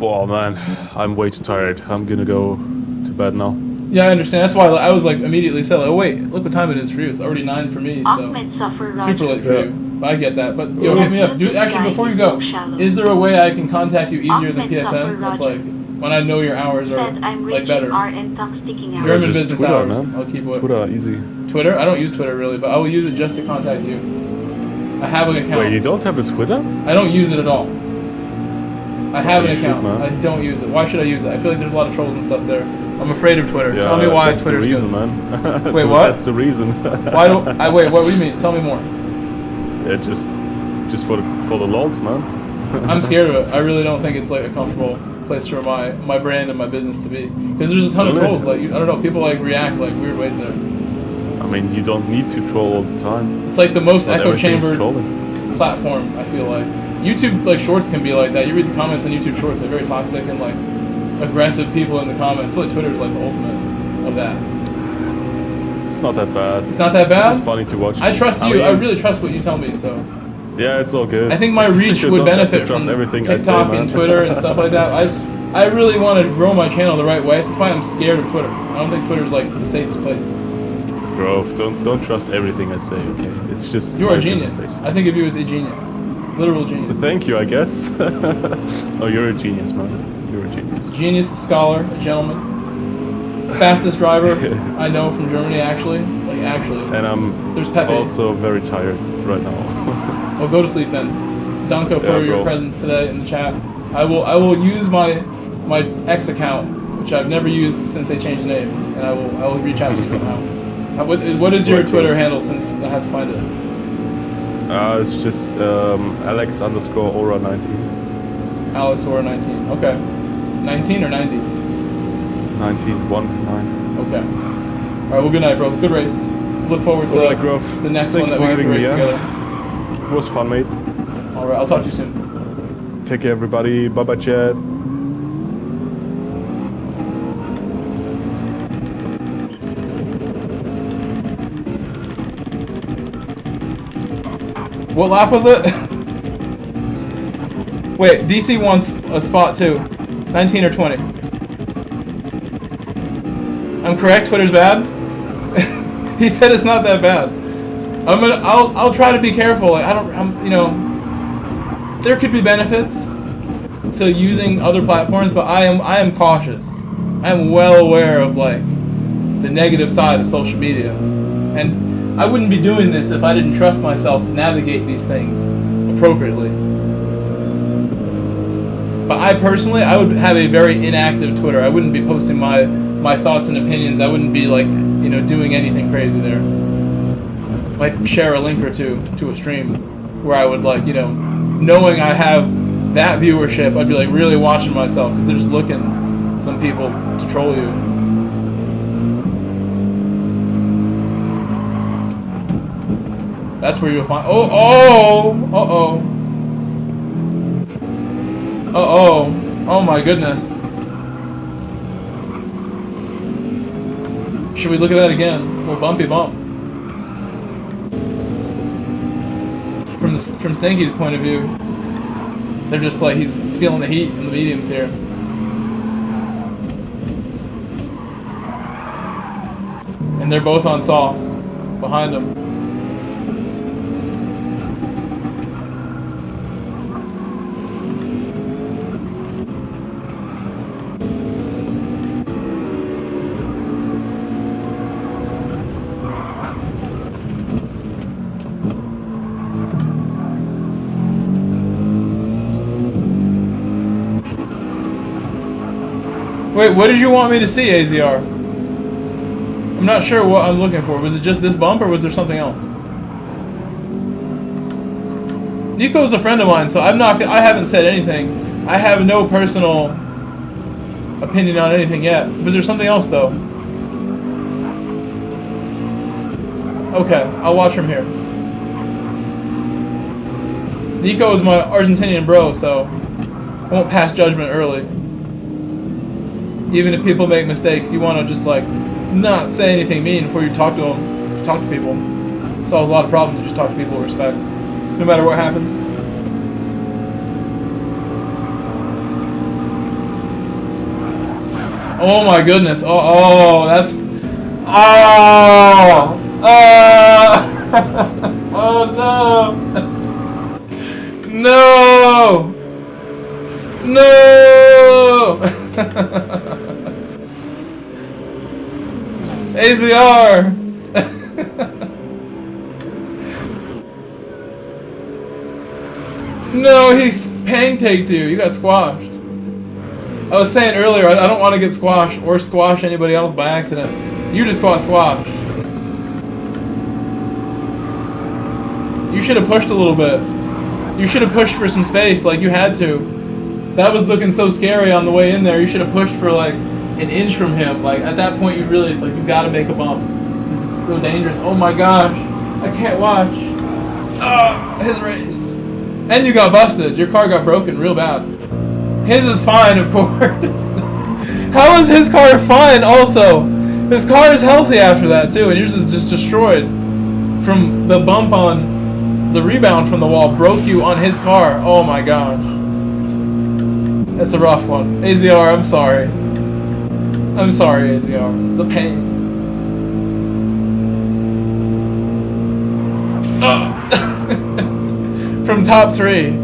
Oh man, I'm way too tired. I'm gonna go to bed now. Yeah, I understand. That's why I was like immediately said, like, oh wait, look what time it is for you. It's already 9 for me, so Ahmed suffer super late for Yeah. you. But I get that. But yo, hit me up. Dude, actually, before you go, is there a way I can contact you easier than Ahmed suffer PSN? That's Roger. like when I know your hours are Said I'm like raging better. R and tongue sticking out. German Just business Twitter, hours. man. I'll keep it. Twitter, easy. Twitter? I don't use Twitter really, but I will use it just to contact you. I have an account. Wait, you don't have a Twitter? I don't use it at all. I have an You should, account. man. I don't use it. Why should I use it? I feel like there's a lot of trolls and stuff there. I'm afraid of Twitter. Tell me why that's Twitter's the reason, good. man. Wait, what? That's the reason. Why do I wait? What do you mean? Tell me more. Yeah, just for the lols, man. I'm scared of it. I really don't think it's like a comfortable place for my brand and my business to be. Because there's a ton of Really? trolls. Like I don't know, people like react like weird ways there. I mean, you don't need to troll all the time. It's like the most Not echo everything is chambered trolling. platform. I feel like YouTube like shorts can be like that. You read the comments on YouTube shorts, they're very toxic and like aggressive people in the comments. I feel like Twitter's like the ultimate of that. It's not that bad. It's not that bad. It's funny to watch. I trust you. mean, I really trust what you tell me. So Yeah, it's all good. I think my reach You would don't have to benefit trust from everything TikTok I say, man. and Twitter and stuff like that. I really want to grow my channel the right way. That's why I'm scared of Twitter. I don't think Twitter's like the safest place. Bro, don't trust everything I say, okay? It's just... You are a my genius. opinion, I think of you as a genius. Literal genius. basically. Thank you, I guess. Oh, you're a genius, man. You're a genius. Genius, scholar, a gentleman. Fastest driver I know from Germany, actually. Like, actually. And I'm There's Pepe. also very tired right now. Well, go to sleep then. Danko for Yeah, your bro. presence today in the chat. I will use my X account, which I've never used since they changed the name, and I will reach out to you somehow. What is your Right, Twitter bro. handle since I have to find it? It's just Alex_Aura19. Alex or 19. Okay. 19 or 90? 19, 1, 9. Okay. Alright, well good night, bro. Good race. Look forward to Alright, Grove. the next Thank one that you we for get to having me, race yeah? together. It was fun, mate. Alright, I'll talk to you soon. Take care, everybody. Bye-bye, Chad. What lap was it? Wait, DC wants a spot too. 19 or 20. I'm correct, Twitter's bad? He said it's not that bad. I'll try to be careful. Like you know, there could be benefits to using other platforms, but I am cautious. I am well aware of like the negative side of social media. And I wouldn't be doing this if I didn't trust myself to navigate these things appropriately. But I personally, I would have a very inactive Twitter. I wouldn't be posting my thoughts and opinions. I wouldn't be like, you know, doing anything crazy there. Might share a link or two to a stream where I would like, you know, knowing I have that viewership, I'd be like really watching myself because they're just looking, some people, to troll you. That's where you'll find. Oh my goodness. Should we look at that again? Well, bumpy bump. From Stanky's point of view, they're just like he's feeling the heat in the mediums here. And they're both on softs behind him. Wait, what did you want me to see, AZR? I'm not sure what I'm looking for. Was it just this bump or was there something else? Nico's a friend of mine, so I haven't said anything. I have no personal opinion on anything yet. Was there something else though? Okay, I'll watch from here. Nico is my Argentinian bro, so I won't pass judgment early. Even if people make mistakes, you want to just like not say anything mean before you talk to them. Talk to people. Solves a lot of problems. You just talk to people with respect, no matter what happens. Oh my goodness! Oh, that's oh oh no no no AZR. No, he pancaked you. You got squashed. I was saying earlier, I don't want to get squashed or squash anybody else by accident. You just got squashed. You should have pushed a little bit. You should have pushed for some space, like you had to. That was looking so scary on the way in there. You should have pushed for like an inch from him. Like at that point, you really like you got to make a bump because it's so dangerous. Oh my gosh, I can't watch. Oh, his race. And you got busted. Your car got broken real bad. His is fine, of course. How is his car fine also? His car is healthy after that too, and yours is just destroyed from the bump on the rebound from the wall. Broke you on his car. Oh my gosh. That's a rough one. AZR, I'm sorry. I'm sorry, AZR. The pain. From top 3.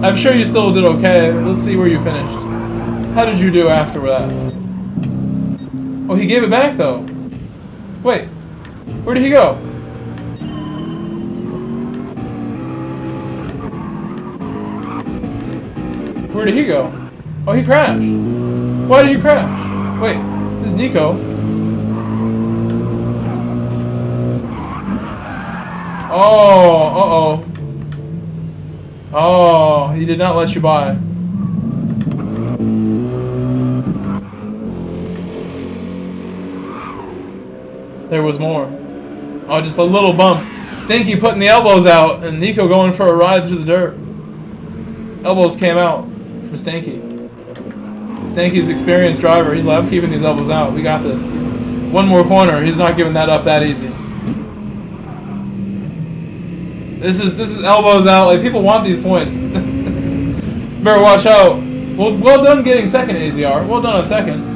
I'm sure you still did okay. Let's see where you finished. How did you do after that? Oh, he gave it back though. Wait, where did he go? Where did he go? Oh, he crashed. Why did he crash? Wait, this is Nico. Oh, uh-oh. Oh, he did not let you by. There was more. Oh, just a little bump. Stinky putting the elbows out, and Nico going for a ride through the dirt. Elbows came out from Stinky. Stinky's experienced driver. He's like, I'm keeping these elbows out. We got this. One more corner. He's not giving that up that easy. This is elbows out. Like people want these points. Better watch out. Well done getting second, AZR. Well done on second.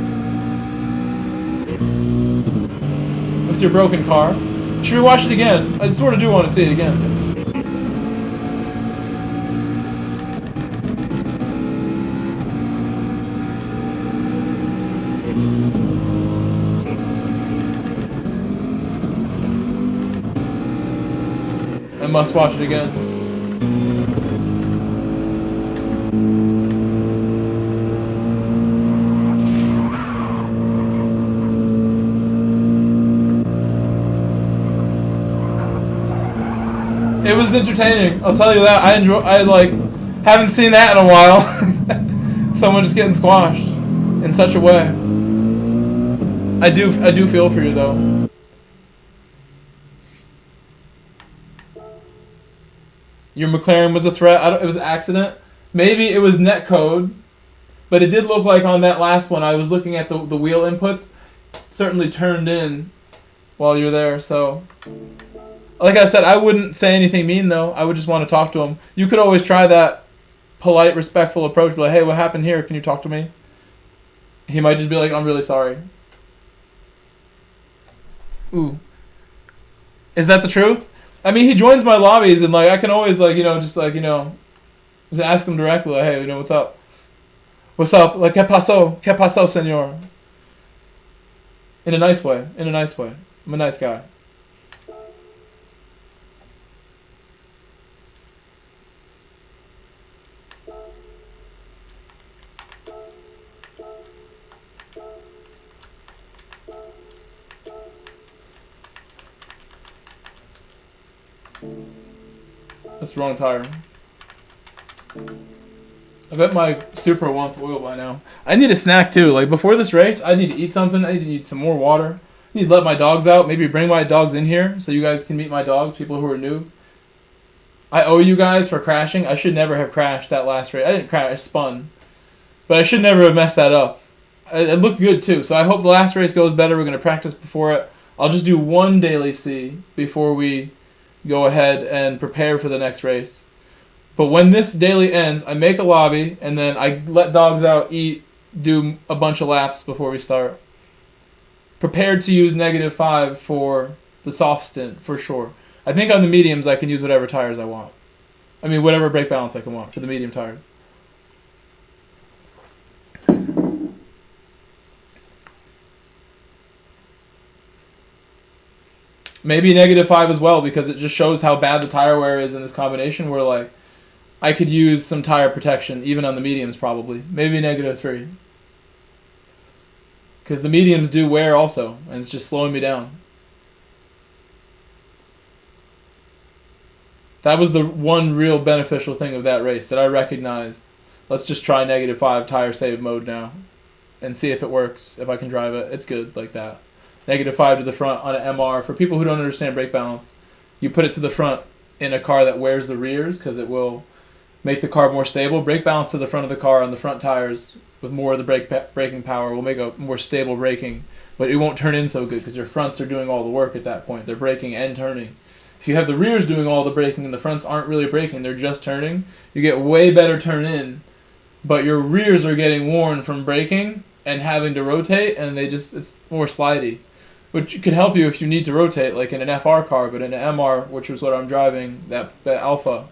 With your broken car. Should we watch it again? I sort of do want to see it again. I must watch it again. It was entertaining. I'll tell you that. I like haven't seen that in a while. Someone just getting squashed in such a way. I do feel for you though. Your McLaren was a threat. It was an accident. Maybe it was netcode, but it did look like on that last one. I was looking at the wheel inputs. Certainly turned in while you're there. So, like I said, I wouldn't say anything mean though. I would just want to talk to him. You could always try that polite, respectful approach. Be like, hey, what happened here? Can you talk to me? He might just be like, I'm really sorry. Ooh. Is that the truth? I mean, he joins my lobbies, and like I can always like just ask him directly, like, hey, what's up? What's up? Like, ¿qué pasó, señor? In a nice way. In a nice way. I'm a nice guy. That's the wrong tire. I bet my Supra wants oil by now. I need a snack too. Like before this race, I need to eat something. I need to eat some more water. I need to let my dogs out. Maybe bring my dogs in here so you guys can meet my dogs, people who are new. I owe you guys for crashing. I should never have crashed that last race. I didn't crash, I spun. But I should never have messed that up. It looked good too, so I hope the last race goes better. We're going to practice before it. I'll just do one daily C before we go ahead and prepare for the next race. But when this daily ends, I make a lobby, and then I let dogs out, eat, do a bunch of laps before we start. Prepared to use -5 for the soft stint, for sure. I think on the mediums I can use whatever tires I want. I mean, whatever brake balance I can want for the medium tire. Maybe -5 as well, because it just shows how bad the tire wear is in this combination, where like I could use some tire protection, even on the mediums probably. Maybe -3. Because the mediums do wear also, and it's just slowing me down. That was the one real beneficial thing of that race that I recognized. Let's just try -5 tire save mode now and see if it works, if I can drive it. It's good like that. -5 to the front on an MR. For people who don't understand brake balance, you put it to the front in a car that wears the rears because it will make the car more stable. Brake balance to the front of the car on the front tires with more of the braking power will make a more stable braking, but it won't turn in so good because your fronts are doing all the work at that point. They're braking and turning. If you have the rears doing all the braking and the fronts aren't really braking, they're just turning, you get way better turn in, but your rears are getting worn from braking and having to rotate, and it's more slidey. Which could help you if you need to rotate, like in an FR car, but in an MR, which is what I'm driving, that Alpha,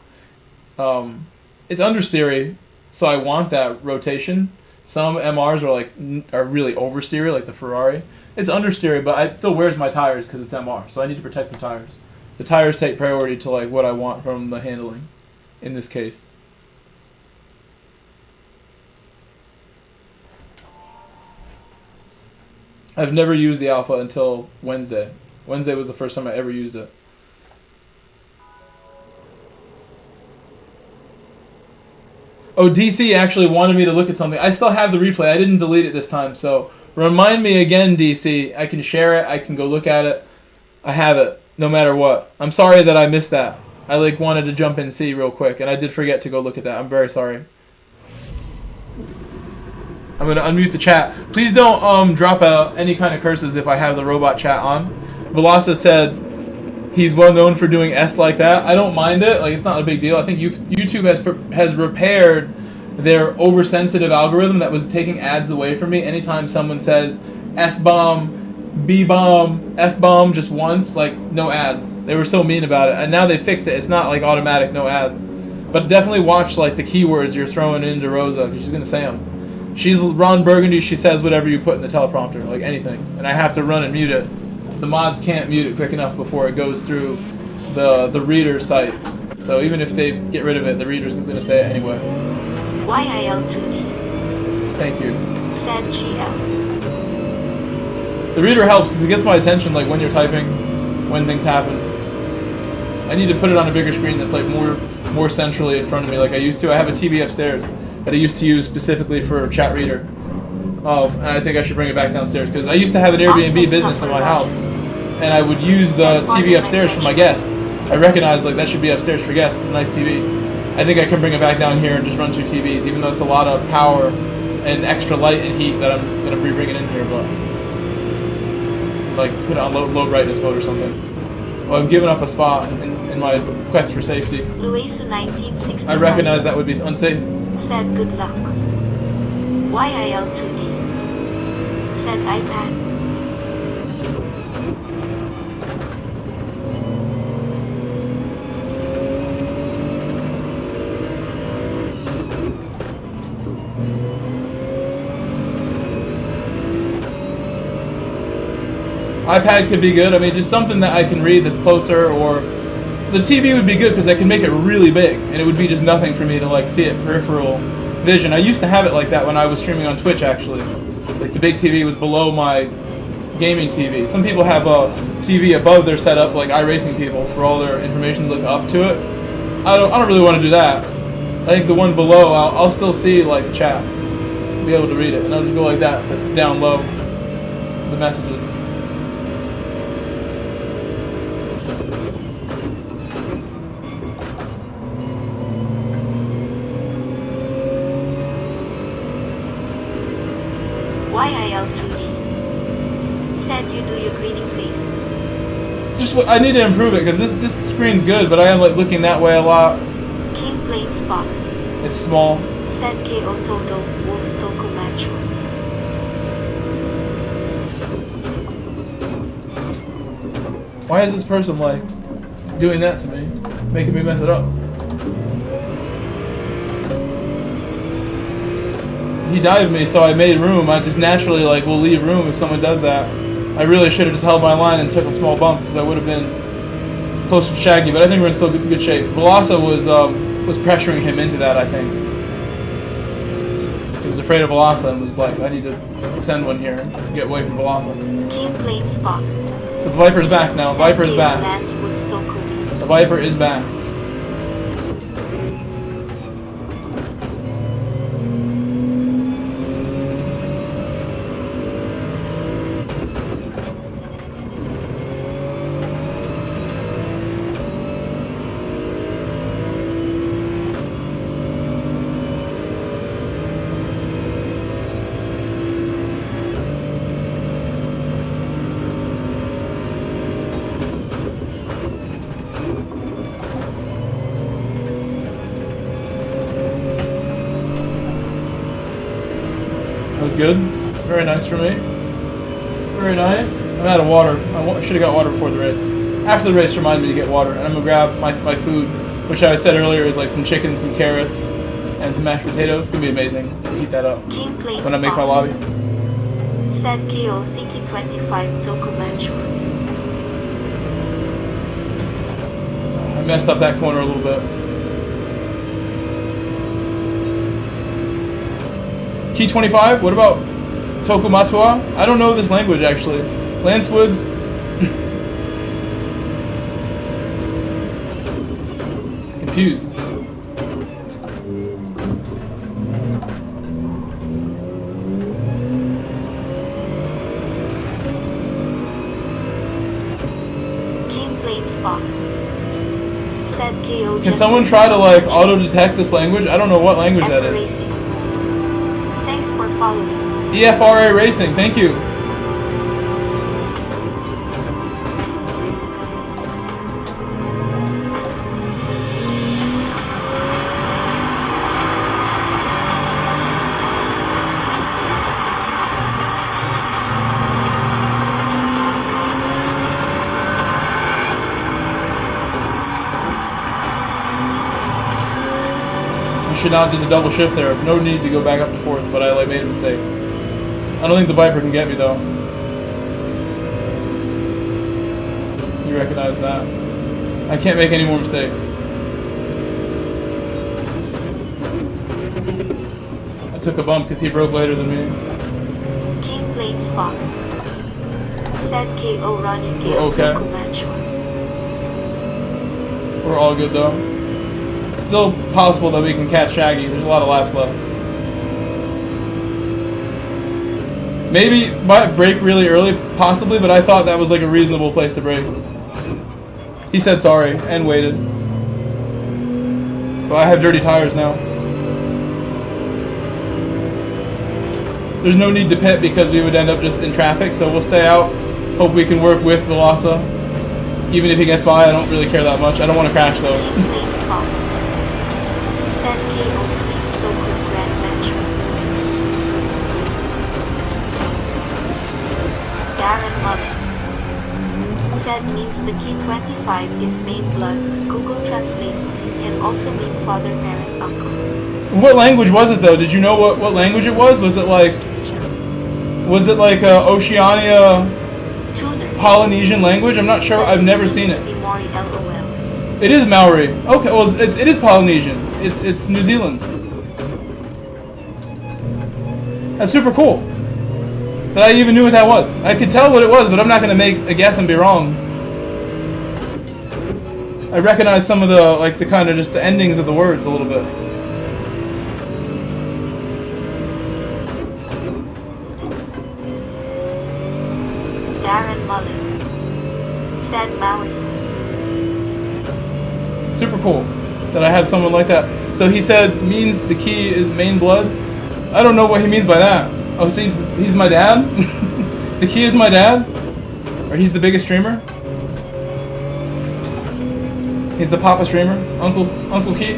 it's understeery, so I want that rotation. Some MRs are really oversteery, like the Ferrari. It's understeery, but it still wears my tires because it's MR, so I need to protect the tires. The tires take priority to like what I want from the handling, in this case. I've never used the Alpha until Wednesday. Wednesday was the first time I ever used it. Oh, DC actually wanted me to look at something. I still have the replay. I didn't delete it this time, so remind me again, DC. I can share it. I can go look at it. I have it, no matter what. I'm sorry that I missed that. I wanted to jump in C real quick, and I did forget to go look at that. I'm very sorry. I'm going to unmute the chat. Please don't drop out any kind of curses if I have the robot chat on. Velasa said he's well known for doing S like that. I don't mind it. Like, it's not a big deal. I think YouTube has repaired their oversensitive algorithm that was taking ads away from me. Anytime someone says S-bomb, B-bomb, F-bomb just once, like, no ads. They were so mean about it. And now they fixed it. It's not like automatic, no ads. But definitely watch like the keywords you're throwing into Rosa, because she's going to say them. She's Ron Burgundy, she says whatever you put in the teleprompter, like anything. And I have to run and mute it. The mods can't mute it quick enough before it goes through the reader site. So even if they get rid of it, the reader's going to say it anyway. YIL2D. Thank you. Said GL. The reader helps because it gets my attention like when you're typing, when things happen. I need to put it on a bigger screen that's like more centrally in front of me like I used to. I have a TV upstairs that I used to use specifically for chat reader. And I think I should bring it back downstairs because I used to have an Airbnb business in my house, and I would use the TV upstairs for my guests. I recognize like that should be upstairs for guests. It's a nice TV. I think I can bring it back down here and just run 2 TVs, even though it's a lot of power and extra light and heat that I'm gonna be bringing in here. But like put it on low brightness mode or something. Well, I've given up a spot in my quest for safety. Luisa 1965. I recognize that would be unsafe. Said good luck. YIL2D. Said iPad. iPad could be good. I mean, just something that I can read that's closer, or the TV would be good because I can make it really big, and it would be just nothing for me to like see it peripheral vision. I used to have it like that when I was streaming on Twitch, actually. Like the big TV was below my gaming TV. Some people have a TV above their setup, like iRacing people, for all their information to look up to it. I don't really want to do that. I think the one below, I'll still see like the chat, be able to read it, and I'll just go like that if it's down low, the messages. YIL2D. Said you do your greeting face. I need to improve it because this screen's good, but I am like looking that way a lot. King Plane Spot. It's small. Said KO Todo Wolf Toku Manchua. Why is this person like doing that to me? Making me mess it up. He dived me, so I made room. I just naturally like will leave room if someone does that. I really should have just held my line and took a small bump because I would have been closer to Shaggy, but I think we're in still good shape. Velasa was pressuring him into that, I think. He was afraid of Velasa and was like, I need to send one here and get away from Velasa. King Plane Spot. So the Viper's back now. Said Viper's KO back. Lance Woodstock. The Viper is back. That was good. Very nice for me. Very nice. I'm out of water. I should have got water before the race. After the race, remind me to get water. And I'm going to grab my food, which I said earlier is like some chicken, some carrots, and some mashed potatoes. It's going to be amazing. Eat that up King Plane when I make my Spot. lobby. Said KO Thinky 25 Toku Manchua. I messed up that corner a little bit. Key 25? What about Tokumatua? I don't know this language actually. Lance Woods. Confused. King Plane Spot. Said KO. Can someone try to like auto detect this language? I don't know what language that is. Racing. Thanks for following. EFRA Racing, thank you. Should not do the double shift there. No need to go back up to fourth, but I like made a mistake. I don't think the Viper can get me though. You recognize that? I can't make any more mistakes. I took a bump because he broke later than me. King Plane Spot. Said KO running We're KO okay. Toku Manchua. We're all good though. It's still possible that we can catch Shaggy. There's a lot of laps left. Maybe might break really early, possibly, but I thought that was like a reasonable place to break. He said sorry and waited. But I have dirty tires now. There's no need to pit because we would end up just in traffic, so we'll stay out. Hope we can work with Velasa. Even if he gets by, I don't really care that much. I don't want to crash though. King Plane Spot. Said KO Sweet Stoke with Grand Manchua. Darren Mullen. Said means the key 25 is main blood. Google Translate can also mean father, parent, uncle. What language was it though? Did you know what language it was? Was it like Oceania Tuner. Polynesian language? I'm not sure. Said I've never seems seen to it. be Maori LOL. It is Maori. Okay, well it is Polynesian. It's New Zealand. That's super cool. That I even knew what that was. I could tell what it was, but I'm not gonna make a guess and be wrong. I recognize some of the kind of just the endings of the words a little bit. Darren Mullen. Said Maui. Super cool that I have someone like that. So he said means the key is main blood. I don't know what he means by that. Oh, so he's my dad? The key is my dad? Or he's the biggest streamer? He's the papa streamer? Uncle Key?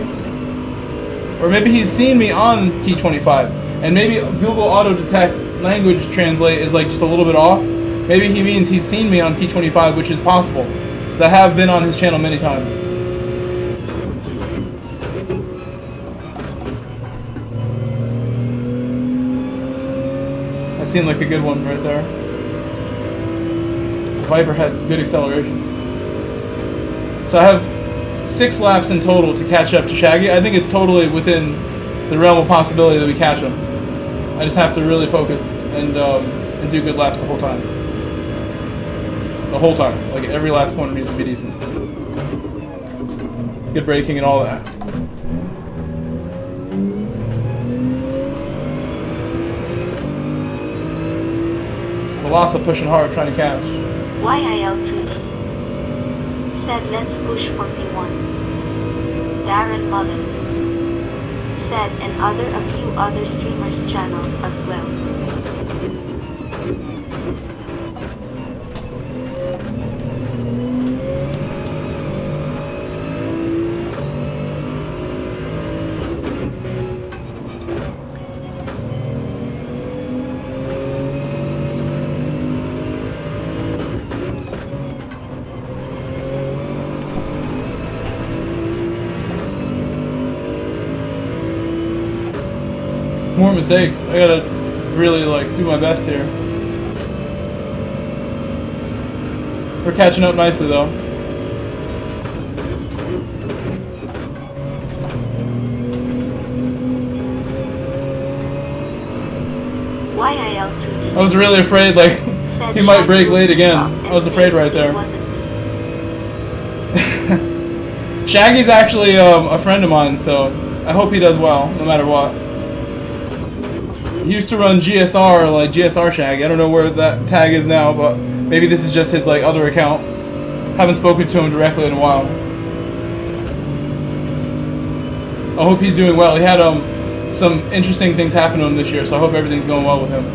Or maybe he's seen me on Key 25. And maybe Google Auto Detect language translate is like just a little bit off. Maybe he means he's seen me on Key 25, which is possible. Because I have been on his channel many times. That seemed like a good one right there. Viper has good acceleration. So I have 6 laps in total to catch up to Shaggy. I think it's totally within the realm of possibility that we catch him. I just have to really focus and do good laps the whole time. The whole time. Like every last corner needs to be decent. Good braking and all that. Velasa pushing hard, trying to catch. YIL2D said let's push for P1. Darren Mullen said and a few other streamers' channels as well. More mistakes. I gotta really like do my best here. We're catching up nicely though. YIL2D I was really afraid like he might break late again. I was afraid right there. Shaggy's actually a friend of mine, so I hope he does well, no matter what. He used to run GSR, like GSR Shaggy. I don't know where that tag is now, but maybe this is just his like other account. Haven't spoken to him directly in a while. I hope he's doing well. He had some interesting things happen to him this year, so I hope everything's going well with him.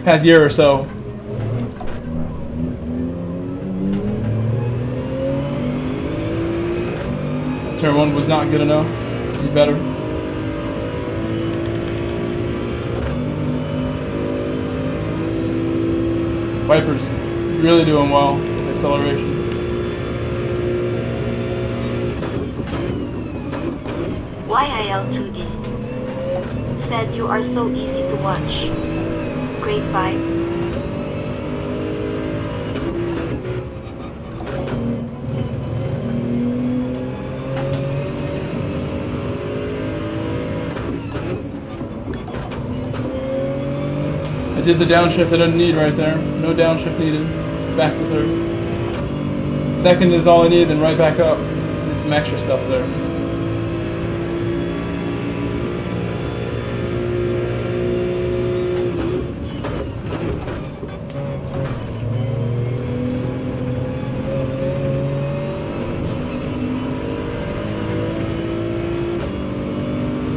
Past year or so. Turn 1 was not good enough. Be better. Viper's really doing well with acceleration. YIL2D said you are so easy to watch. Great vibe. I did the downshift I didn't need right there. No downshift needed. Back to 3rd. Second is all I need, then right back up. Did some extra stuff there.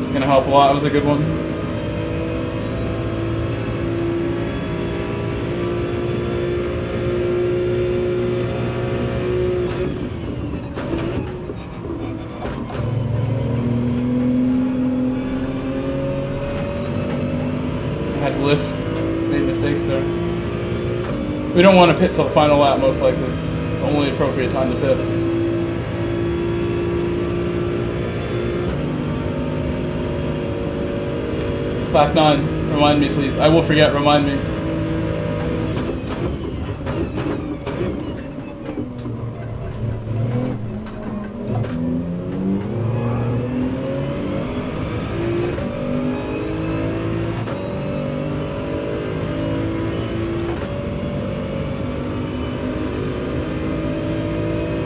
It's gonna help a lot. It was a good one. Had to lift, made mistakes there. We don't want to pit till the final lap, most likely. The only appropriate time to pit. Lap 9, remind me please. I will forget, remind me.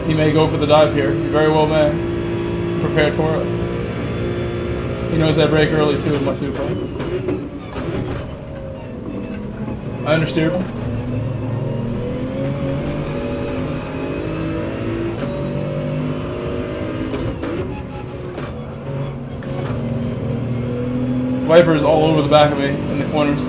He may go for the dive here. He very well may. I'm prepared for it. He knows I break early too with my super. I understeered him. Vipers all over the back of me in the corners.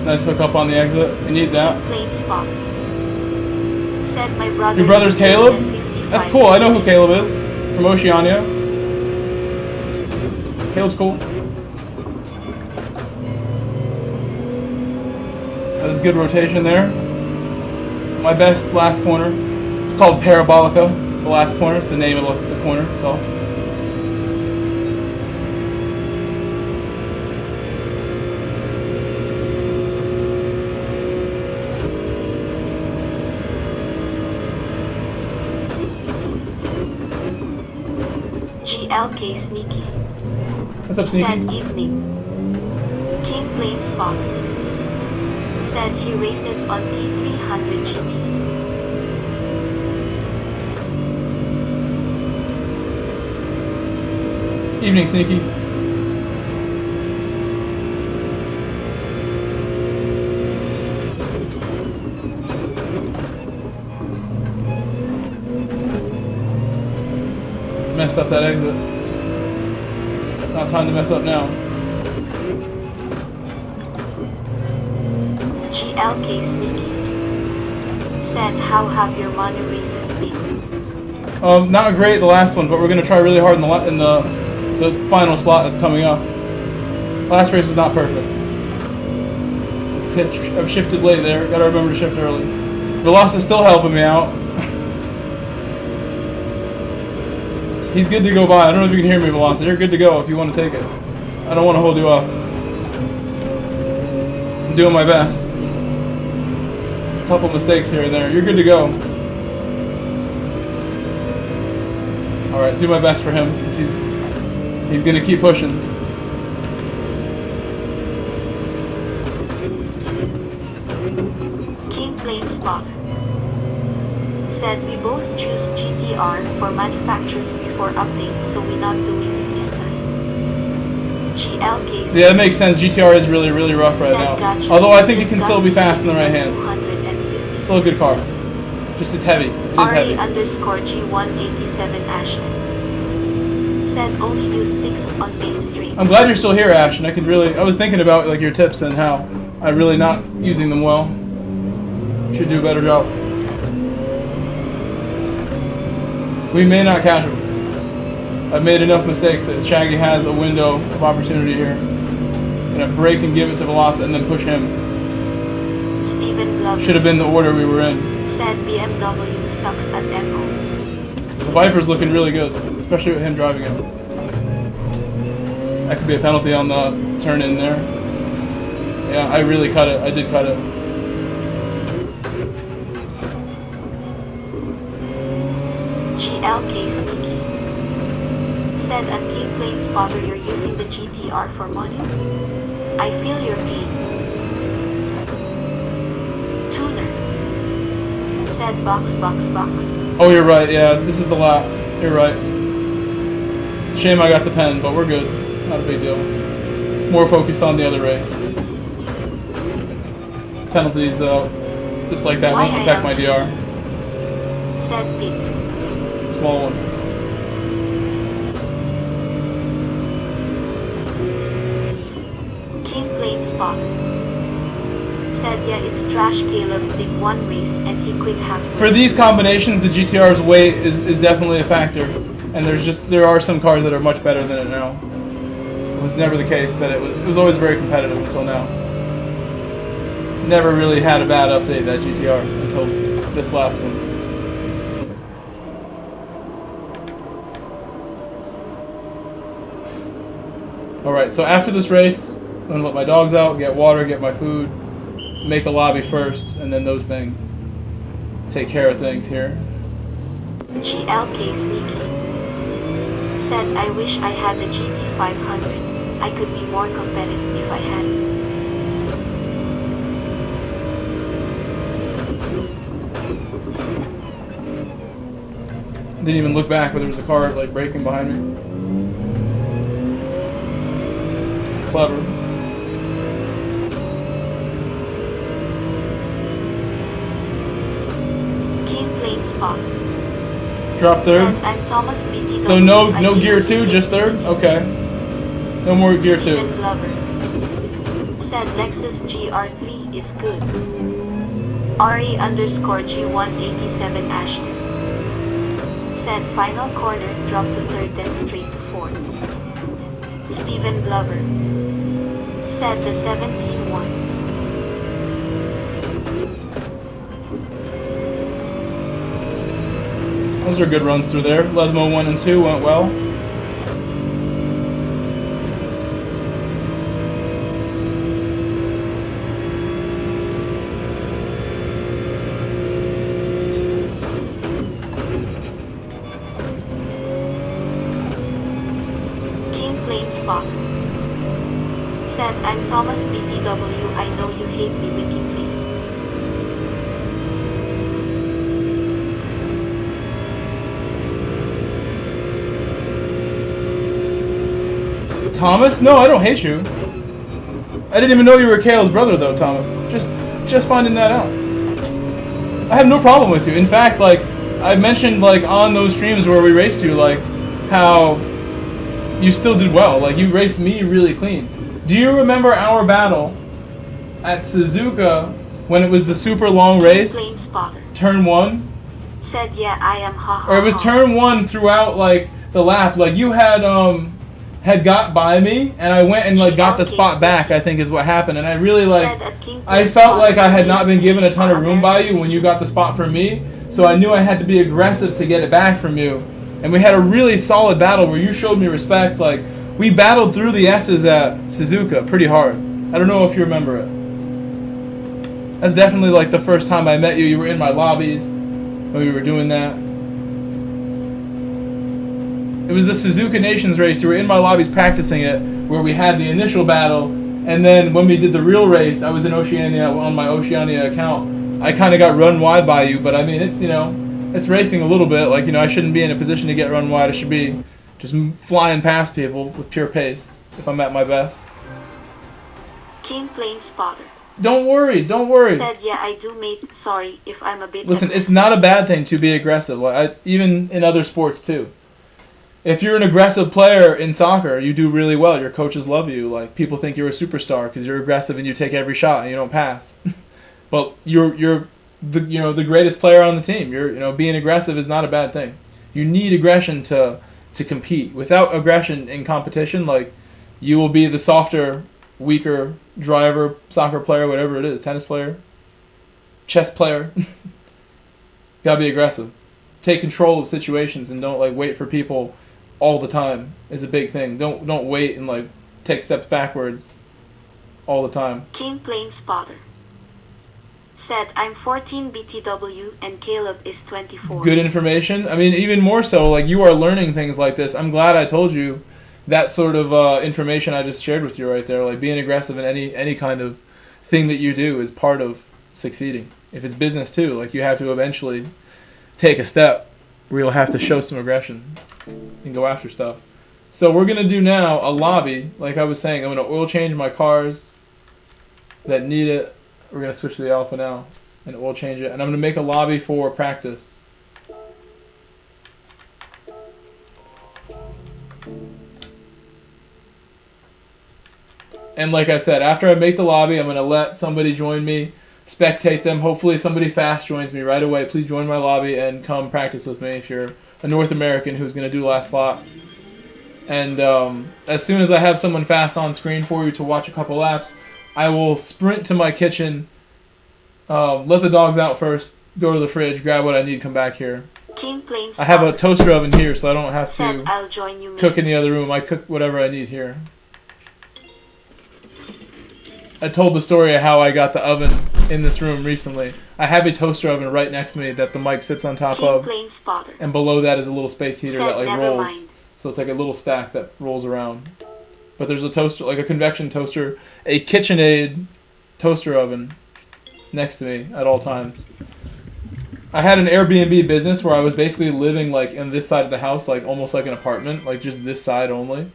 Nice hook up on the exit. We need that. Plane spot. Said my brother. Your brother's Caleb? That's cool. I know who Caleb is. From Oceania. Caleb's cool. That was good rotation there. My best last corner. It's called Parabolica. The last corner. It's the name of the corner. That's all. GLK Sneaky. What's up, Sneaky? Said evening. King Plane Spot. Said he races on T300 GT. Evening, Sneaky. Messed up that exit. Not time to mess up now. GLK Sneaky. Said how have your money races been? Not great the last one, but we're gonna try really hard in the final slot that's coming up. Last race was not perfect. I've shifted late there. Gotta remember to shift early. Veloz is still helping me out. He's good to go by. I don't know if you can hear me, Veloz. You're good to go if you want to take it. I don't want to hold you up. I'm doing my best. A couple mistakes here and there. You're good to go. Alright, do my best for him since he's going to keep pushing. King Plane Spotter. Said we both choose GTR for manufacturers before updates, so we're not doing it this time. GLK. Yeah, that makes sense. GTR is really, really rough right now. Although I think it can still be fast in the right hands. Still a good car. Just it's heavy. It is heavy. RE_G187 Ashton. Said only use 6 on main street. I'm glad you're still here, Ashton. I was thinking about like your tips and how I'm really not using them well. Should do a better job. We may not catch him. I've made enough mistakes that Shaggy has a window of opportunity here. Gonna break and give it to Veloz and then push him. Stephen Glover. Should have been the order we were in. Said BMW sucks at Echo. The Viper's looking really good, especially with him driving it. That could be a penalty on the turn in there. Yeah, I really cut it. I did cut it. GLK Sneaky. Said at King Plane Spotter you're using the GTR for money? I feel your pain. Tuner. Said box. Oh, you're right. Yeah, this is the lap. You're right. Shame I got the pen, but we're good. Not a big deal. More focused on the other race. Penalties, just like that won't affect my DR. Said Pete. Small one. King Plane Spot. Said yeah, it's trash. Caleb did one race and he quit halfway. For these combinations, the GTR's weight is definitely a factor, and there are some cars that are much better than it now. It was never the case that it was always very competitive until now. Never really had a bad update that GTR until this last one. Alright, so after this race, I'm going to let my dogs out, get water, get my food, make a lobby first, and then those things. Take care of things here. GLK Sneaky. Said I wish I had the GT500. I could be more competitive if I had it. Didn't even look back, but there was a car like braking behind me. It's clever. Keen plane spot. Drop third. Said I'm Thomas BTW. So no I gear didn't 2, make just third? it. Okay. No more gear 2. Steven Glover. Said Lexus GR3 is good. RE_G187 Ashton. Said final corner, drop to third, then straight to fourth. Steven Glover. Said the 17-1. Those are good runs through there. Lesmo 1 and 2 went well. Spot. Said I'm Thomas BTW. I know you hate me winking face. Thomas? No, I don't hate you. I didn't even know you were Kale's brother though, Thomas. Just finding that out. I have no problem with you. In fact, like I mentioned like on those streams where we raced you, like how you still did well. Like, you raced me really clean. Do you remember our battle at Suzuka when it was the super long race? Turn 1? Said, yeah, I am haha. Or it was turn 1 throughout, like, the lap. Like, you had got by me, and I went and, like, got the spot back, I think is what happened. And I really, like, I felt like I had not been given a ton of room by you when you got the spot from me. So I knew I had to be aggressive to get it back from you. And we had a really solid battle where you showed me respect. Like, we battled through the S's at Suzuka pretty hard. I don't know if you remember it. That's definitely like the first time I met you. You were in my lobbies when we were doing that. It was the Suzuka Nations race. You were in my lobbies practicing it, where we had the initial battle. And then when we did the real race, I was in Oceania on my Oceania account. I kind of got run wide by you, but I mean, it's, you know, it's racing a little bit. Like, you know, I shouldn't be in a position to get run wide. I should be just flying past people with pure pace if I'm at my best. King Plane Spotter. Don't worry, don't worry. Said, yeah, I do, mate. Sorry if I'm a bit... Listen, it's not a bad thing to be aggressive. Like, even in other sports, too. If you're an aggressive player in soccer, you do really well. Your coaches love you. Like, people think you're a superstar because you're aggressive and you take every shot and you don't pass. But you're the greatest player on the team. Being aggressive is not a bad thing. You need aggression to compete. Without aggression in competition, like, you will be the softer, weaker driver, soccer player, whatever it is, tennis player, chess player. You gotta be aggressive. Take control of situations and don't, like, wait for people all the time is a big thing. Don't wait and, like, take steps backwards all the time. King Plane Spotter. Said, I'm 14 BTW and Caleb is 24. Good information. I mean, even more so, like, you are learning things like this. I'm glad I told you that sort of information I just shared with you right there. Like, being aggressive in any kind of thing that you do is part of succeeding. If it's business too, like, you have to eventually take a step where you'll have to show some aggression and go after stuff. So we're going to do now a lobby. Like I was saying, I'm going to oil change my cars that need it. We're going to switch to the Alpha now and oil change it. And I'm going to make a lobby for practice. And like I said, after I make the lobby, I'm going to let somebody join me, spectate them. Hopefully somebody fast joins me right away. Please join my lobby and come practice with me if you're a North American who's going to do last slot. And as soon as I have someone fast on screen for you to watch a couple laps, I will sprint to my kitchen, let the dogs out first, go to the fridge, grab what I need, come back here. King Plane I have a toaster oven here, so I don't have Said, to I'll join you, cook in the other room. I cook whatever I need here. I told the story of how I got the oven in this room recently. I have a toaster oven right next to me that the mic sits on top King of, Plane Spotter. and below that is a little space heater Said, that, like, never rolls. mind. So it's like a little stack that rolls around. But there's a toaster, like a convection toaster, a KitchenAid toaster oven next to me at all times. I had an Airbnb business where I was basically living like in this side of the house, like almost like an apartment, like just this side only.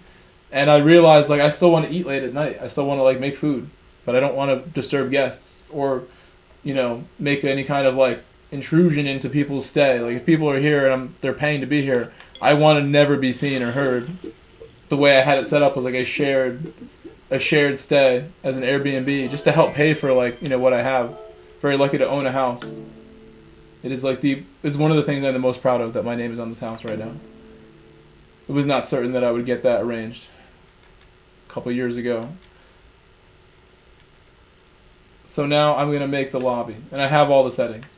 And I realized like I still want to eat late at night. I still want to like make food, but I don't want to disturb guests or, you know, make any kind of like intrusion into people's stay. Like if people are here and they're paying to be here, I want to never be seen or heard. The way I had it set up was like a shared stay as an Airbnb, just to help pay for like, you know, what I have. Very lucky to own a house. It is like it's one of the things I'm the most proud of, that my name is on this house right now. It was not certain that I would get that arranged a couple years ago. So now I'm gonna make the lobby, and I have all the settings.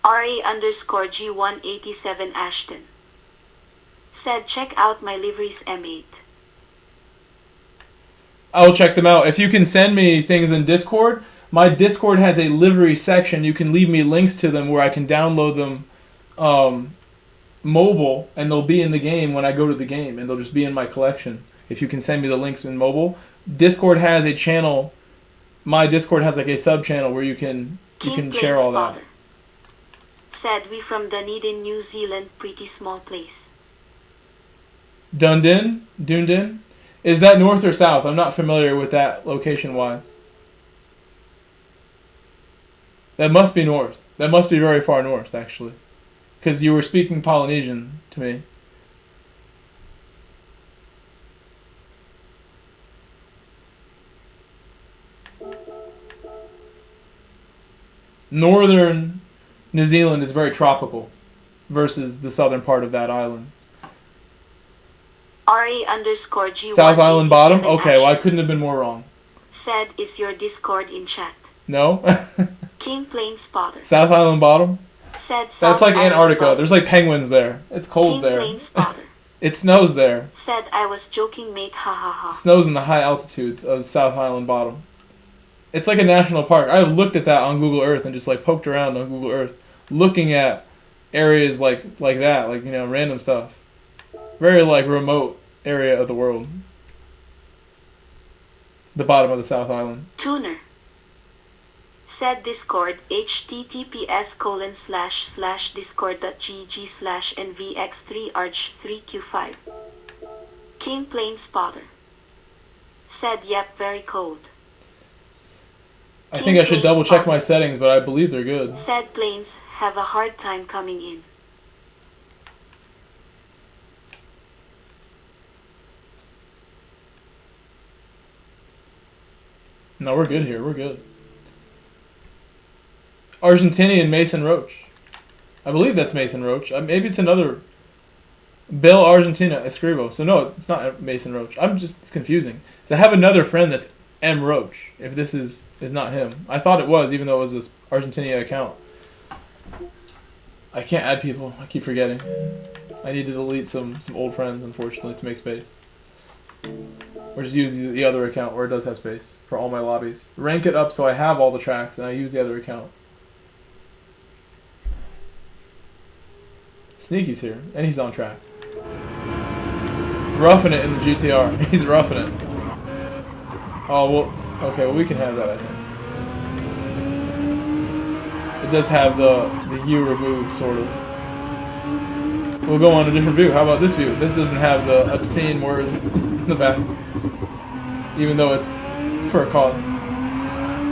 RA_G187 Ashton said, check out my liveries M8. I will check them out. If you can send me things in Discord, my Discord has a livery section. You can leave me links to them where I can download them mobile, and they'll be in the game when I go to the game, and they'll just be in my collection. If you can send me the links in mobile. Discord has a channel. My Discord has like a sub channel where you can share all that. Said, we from Dunedin, New Zealand, pretty small place. Dunedin? Is that north or south? I'm not familiar with that location-wise. That must be north. That must be very far north, actually. Because you were speaking Polynesian to me. Northern New Zealand is very tropical versus the southern part of that island. RA_G187 South Island bottom? Okay, well I couldn't have been more wrong. Said, is your Discord in chat? No? King Plane Spotter South Island bottom? said, South That's like Island Antarctica. bottom. There's like penguins there. It's cold King there. Plane Spotter It snows there. said, I was joking, mate, ha ha ha. It snows in the high altitudes of South Island bottom. It's like a national park. I've looked at that on Google Earth and just like poked around on Google Earth, looking at areas like that, like, you know, random stuff. Very like remote area of the world. The bottom of the South Island. Tuner said, Discord https://discord.gg/nvx3arch3q5. King Plane Spotter said, yep, very cold. I think I should double check my settings, but I believe they're good. Said, planes have a hard time coming in. No, we're good here. We're good. Argentinian Mason Roach. I believe that's Mason Roach. Maybe it's another Bill Argentina Escribo. So no, it's not Mason Roach. It's confusing. So I have another friend that's M Roach. If this is not him, I thought it was, even though it was this Argentina account. I can't add people. I keep forgetting. I need to delete some old friends, unfortunately, to make space. Or just use the other account where it does have space for all my lobbies. Rank it up so I have all the tracks, and I use the other account. Sneaky's here, and he's on track. Roughing it in the GTR. He's roughing it. Oh, well, okay, well we can have that, I think. It does have the hue removed, sort of. We'll go on a different view. How about this view? This doesn't have the obscene words in the back. Even though it's for a cause.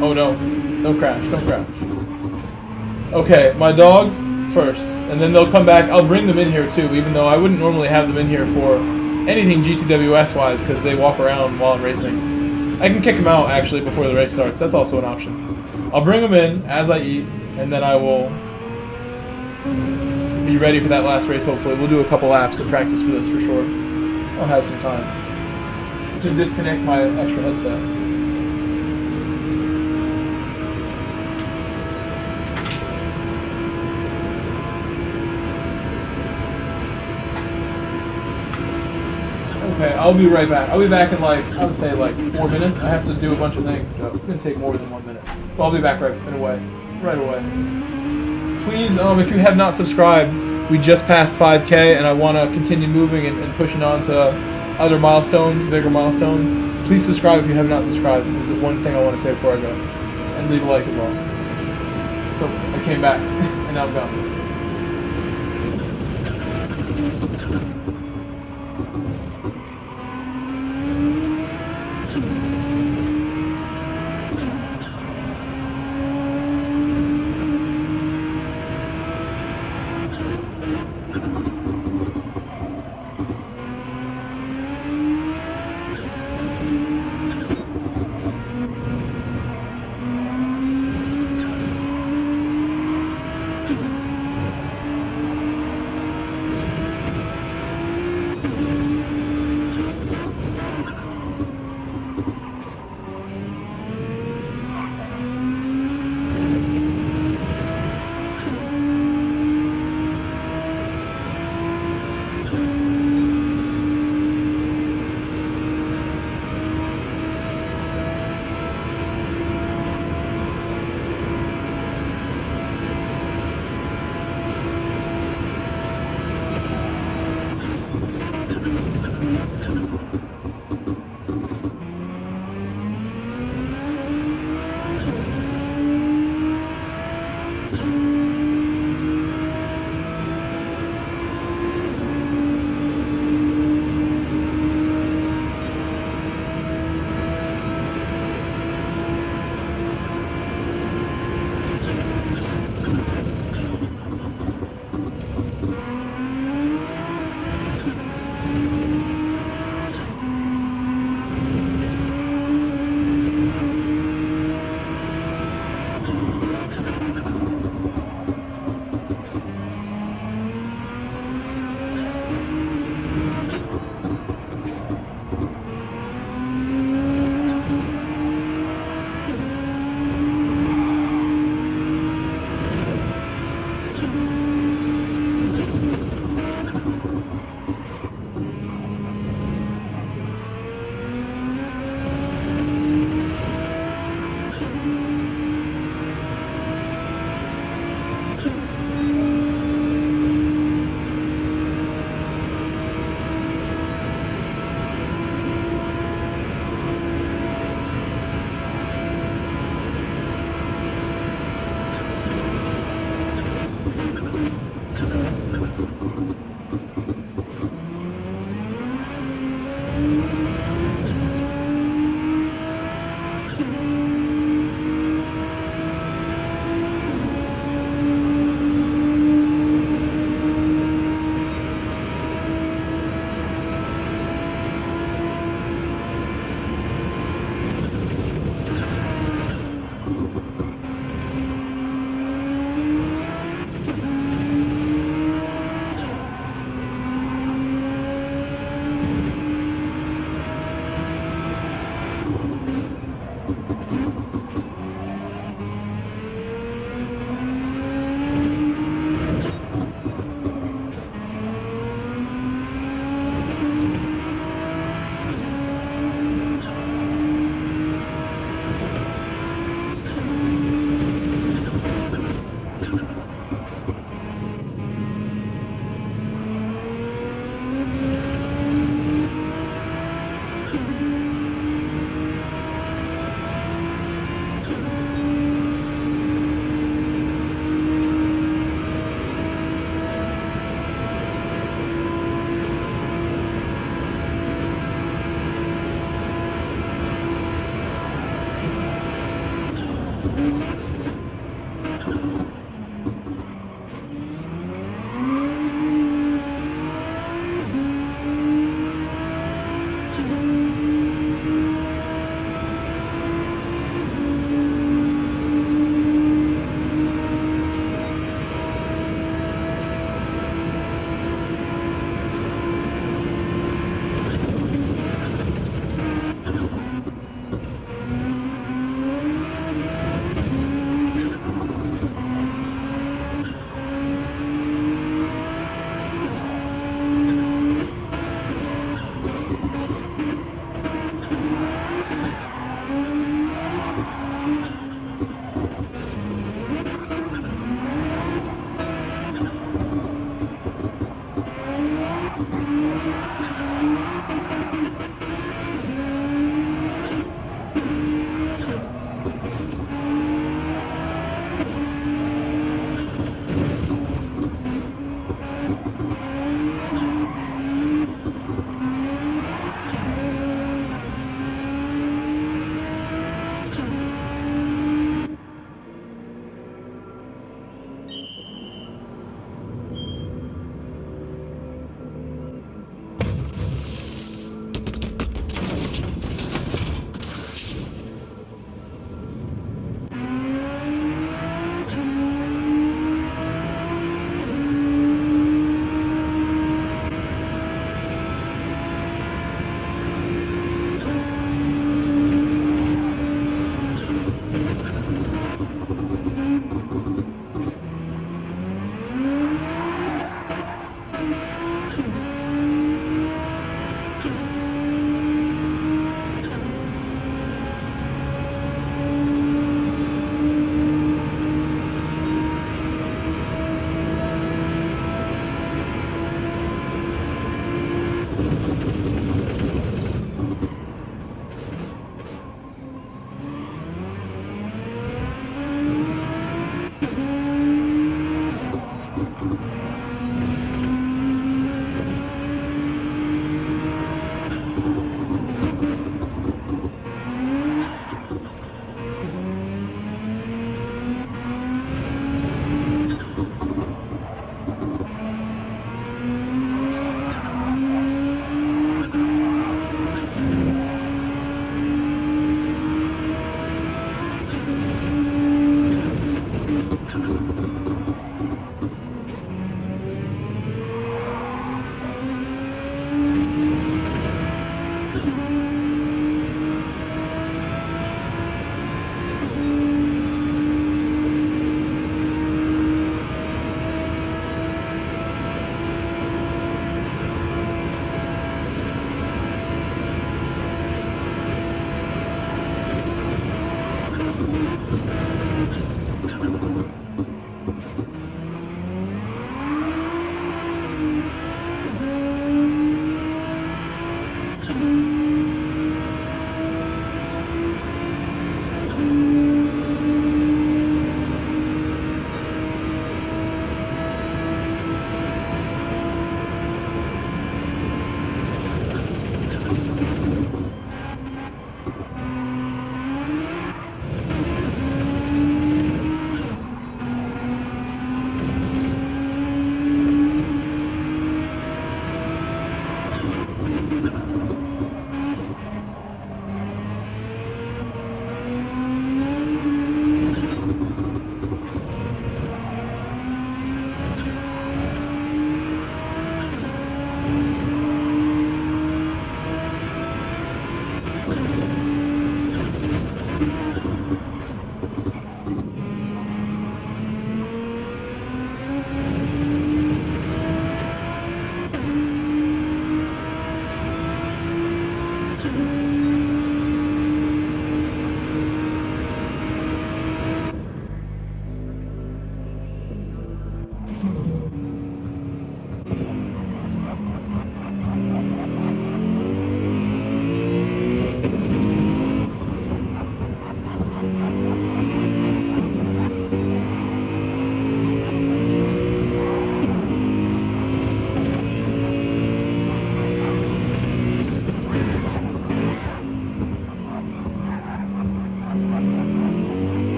Oh no. Don't crash. Don't crash. Okay, my dogs first. And then they'll come back. I'll bring them in here too, even though I wouldn't normally have them in here for anything GTWS wise, because they walk around while I'm racing. I can kick them out actually before the race starts. That's also an option. I'll bring them in as I eat, and then I will be ready for that last race, hopefully. We'll do a couple laps of practice for this for sure. I'll have some time. I can disconnect my extra headset. I'll be right back. I'll be back in like, I would say like 4 minutes. I have to do a bunch of things, so it's gonna take more than 1 minute. But I'll be back right away. Please, if you have not subscribed, we just passed 5K, and I want to continue moving and pushing on to other milestones, bigger milestones. Please subscribe if you have not subscribed. This is one thing I want to say before I go. And leave a like as well. So, I came back, and now I'm gone.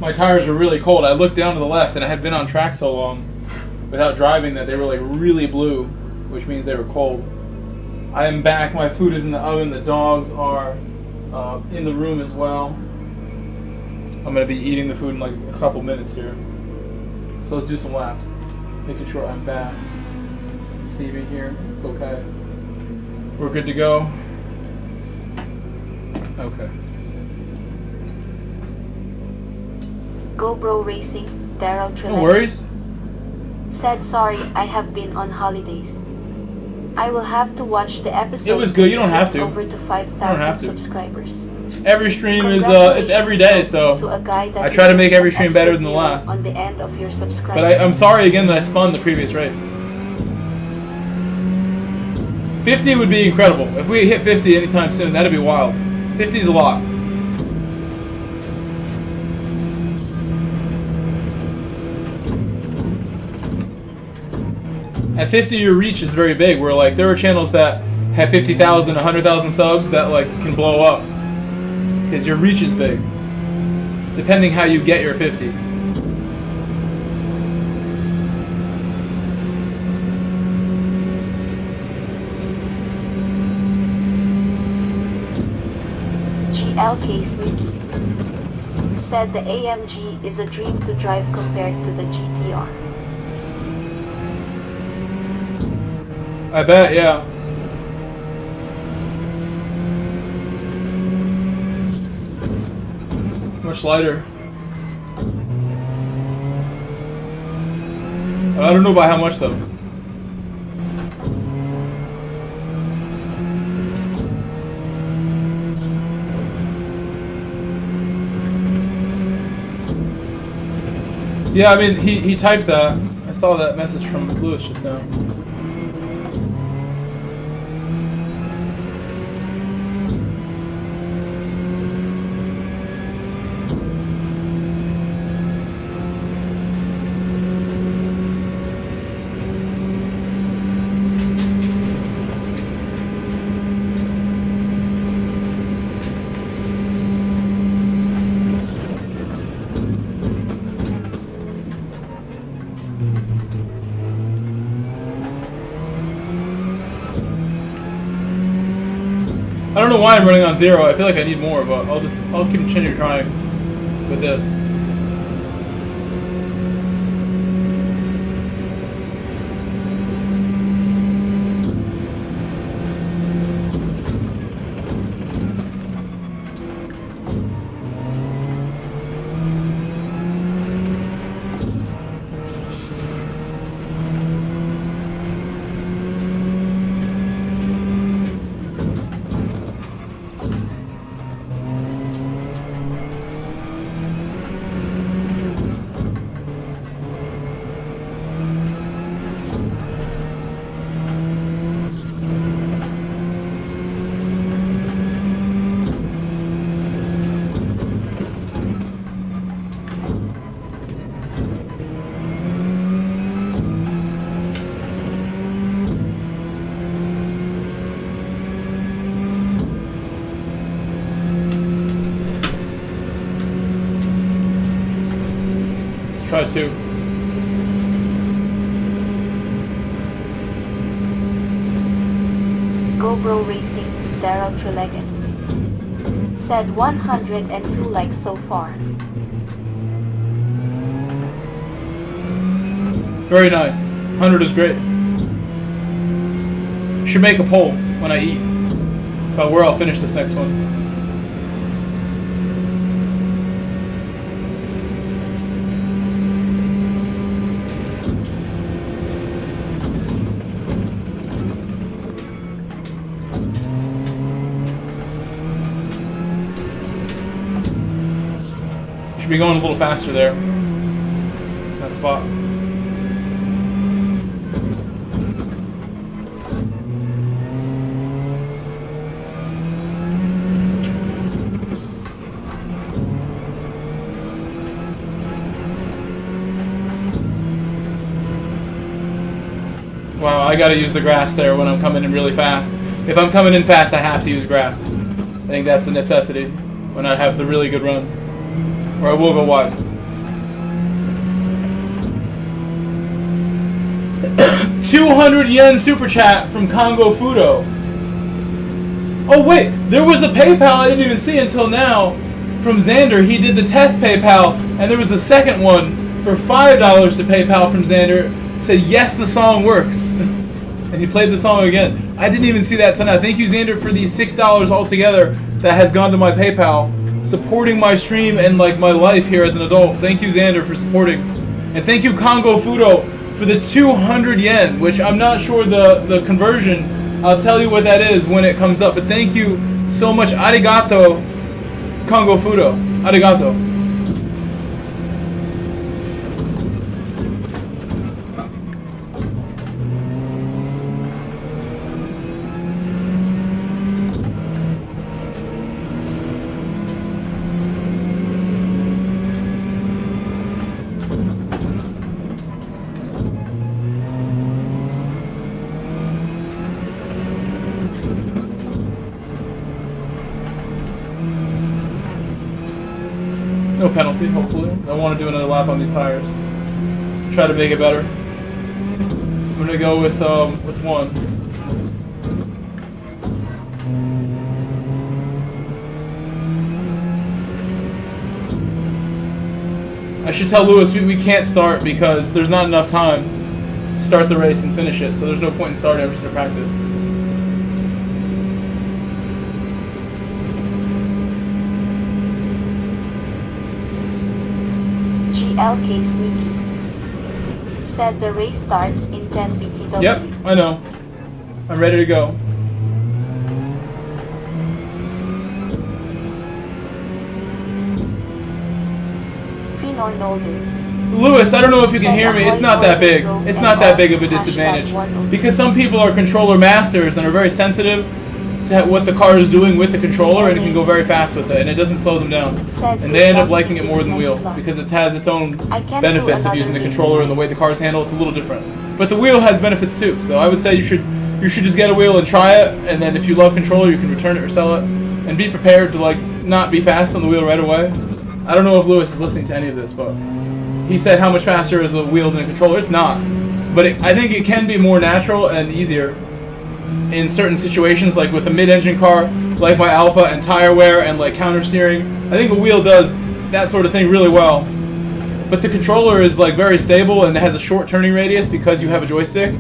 my tires were really cold. I looked down to the left, and I had been on track so long without driving that they were like really blue, which means they were cold. I am back. My food is in the oven. The dogs are in the room as well. I'm going to be eating the food in like a couple minutes here. So let's do some laps. Making sure I'm back. See me here. Okay. We're good to go. Okay. GoPro Racing, Daryl Trelane. No worries. Said sorry, I have been on holidays. I will have to watch the episode. It was good. You don't have to. Over to 5,000 subscribers. Every stream is it's every day, so to a guy that I try to make every stream better than the last. On the end of your subscribers. But I'm sorry again that I spun the previous race. 50 would be incredible. If we hit 50 anytime soon, that'd be wild. 50 is a lot. At 50, your reach is very big. Where like there are channels that have 50,000, 100,000 subs that like can blow up because your reach is big. Depending how you get your 50. GLK Sneaky said the AMG is a dream to drive compared to the GTR. I bet, yeah. Much lighter. I don't know by how much though. Yeah, I mean, he typed that. I saw that message from Lewis just now. I don't know why I'm running on 0. I feel like I need more, but I'll continue trying with this. Try to. GoPro Racing, Daryl Trelane said 102 likes so far. Very nice. 100 is great. Should make a poll when I eat about where I'll finish this next one. Be going a little faster there. That spot. Wow, I gotta use the grass there when I'm coming in really fast. If I'm coming in fast, I have to use grass. I think that's a necessity when I have the really good runs. Or I will go wide. 200 yen super chat from Congo Fudo. Oh wait, there was a PayPal I didn't even see until now from Xander. He did the test PayPal, and there was a second one for $5 to PayPal from Xander. Said yes, the song works, and he played the song again. I didn't even see that till now. Thank you, Xander, for these $6 altogether that has gone to my PayPal, supporting my stream and like my life here as an adult. Thank you, Xander, for supporting, and thank you, Congo Fudo, for the 200 yen, which I'm not sure the conversion. I'll tell you what that is when it comes up. But thank you so much. Arigato, Congo Fudo. Arigato. No penalty, hopefully. I want to do another lap on these tires. Try to make it better. I'm gonna go with one. I should tell Lewis we can't start because there's not enough time to start the race and finish it, so there's no point in starting. I'm just gonna practice. GLK Sneaky said the race starts in 10 BTW. Yep, I know. I'm ready to go. Finor Nolder. Lewis, I don't know if you can hear me. It's not that big. It's not that big of a disadvantage. Because some people are controller masters and are very sensitive to what the car is doing with the controller, and it can go very fast with it, and it doesn't slow them down. And they end up liking it more than the wheel, because it has its own benefits of using the controller, and the way the car's handled, it's a little different. But the wheel has benefits too, so I would say you should just get a wheel and try it, and then if you love controller, you can return it or sell it, and be prepared to like not be fast on the wheel right away. I don't know if Lewis is listening to any of this, but he said how much faster is a wheel than a controller. It's not, but I think it can be more natural and easier in certain situations, like with a mid-engine car, like my Alpha, and tire wear, and like counter steering. I think a wheel does that sort of thing really well. But the controller is like very stable and it has a short turning radius because you have a joystick.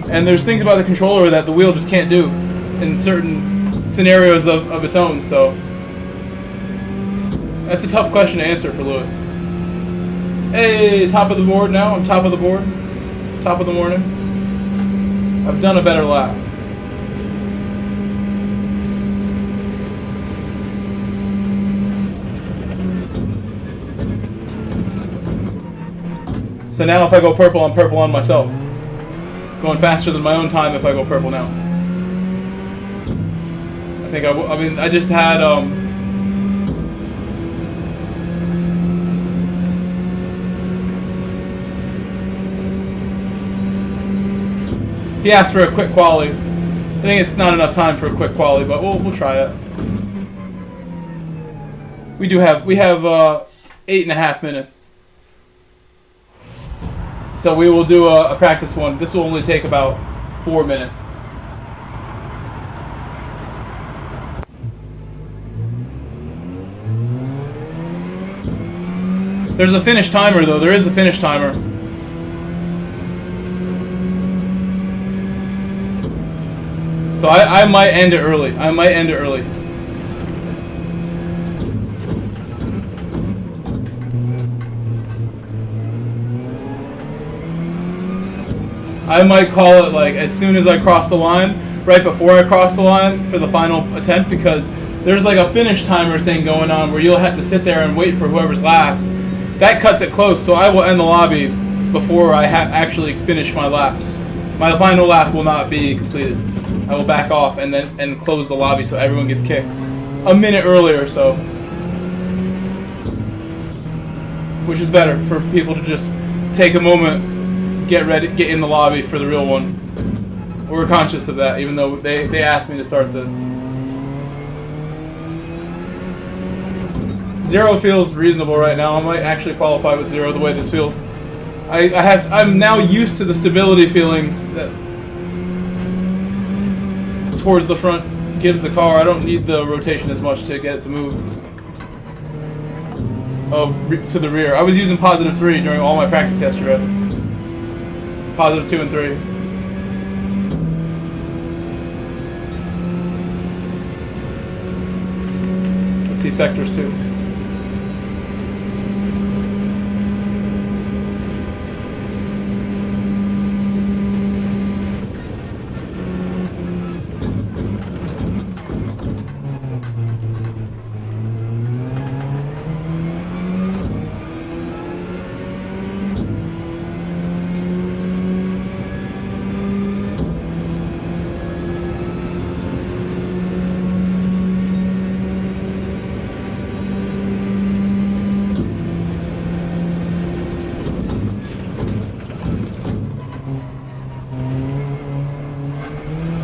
And there's things about the controller that the wheel just can't do in certain scenarios of its own. So that's a tough question to answer for Lewis. Hey, top of the board now. I'm top of the board. Top of the morning. I've done a better lap. So now if I go purple, I'm purple on myself. Going faster than my own time if I go purple now. I think I mean, I just had, he asked for a quick quali. I think it's not enough time for a quick quali, but we'll try it. We have 8.5 minutes. So we will do a practice one. This will only take about 4 minutes. There's a finish timer though. There is a finish timer. So I might end it early. I might end it early. I might call it like as soon as I cross the line, right before I cross the line for the final attempt, because there's like a finish timer thing going on where you'll have to sit there and wait for whoever's last. That cuts it close, so I will end the lobby before I actually finish my laps. My final lap will not be completed. I will back off and close the lobby so everyone gets kicked a minute earlier, so, which is better for people to just take a moment. Get ready, get in the lobby for the real one. We're conscious of that, even though they asked me to start this. 0 feels reasonable right now. I might actually qualify with 0 the way this feels. I'm now used to the stability feelings that towards the front gives the car. I don't need the rotation as much to get it to move. Oh, to the rear. I was using +3 during all my practice yesterday. +2 and 3. Let's see sectors too.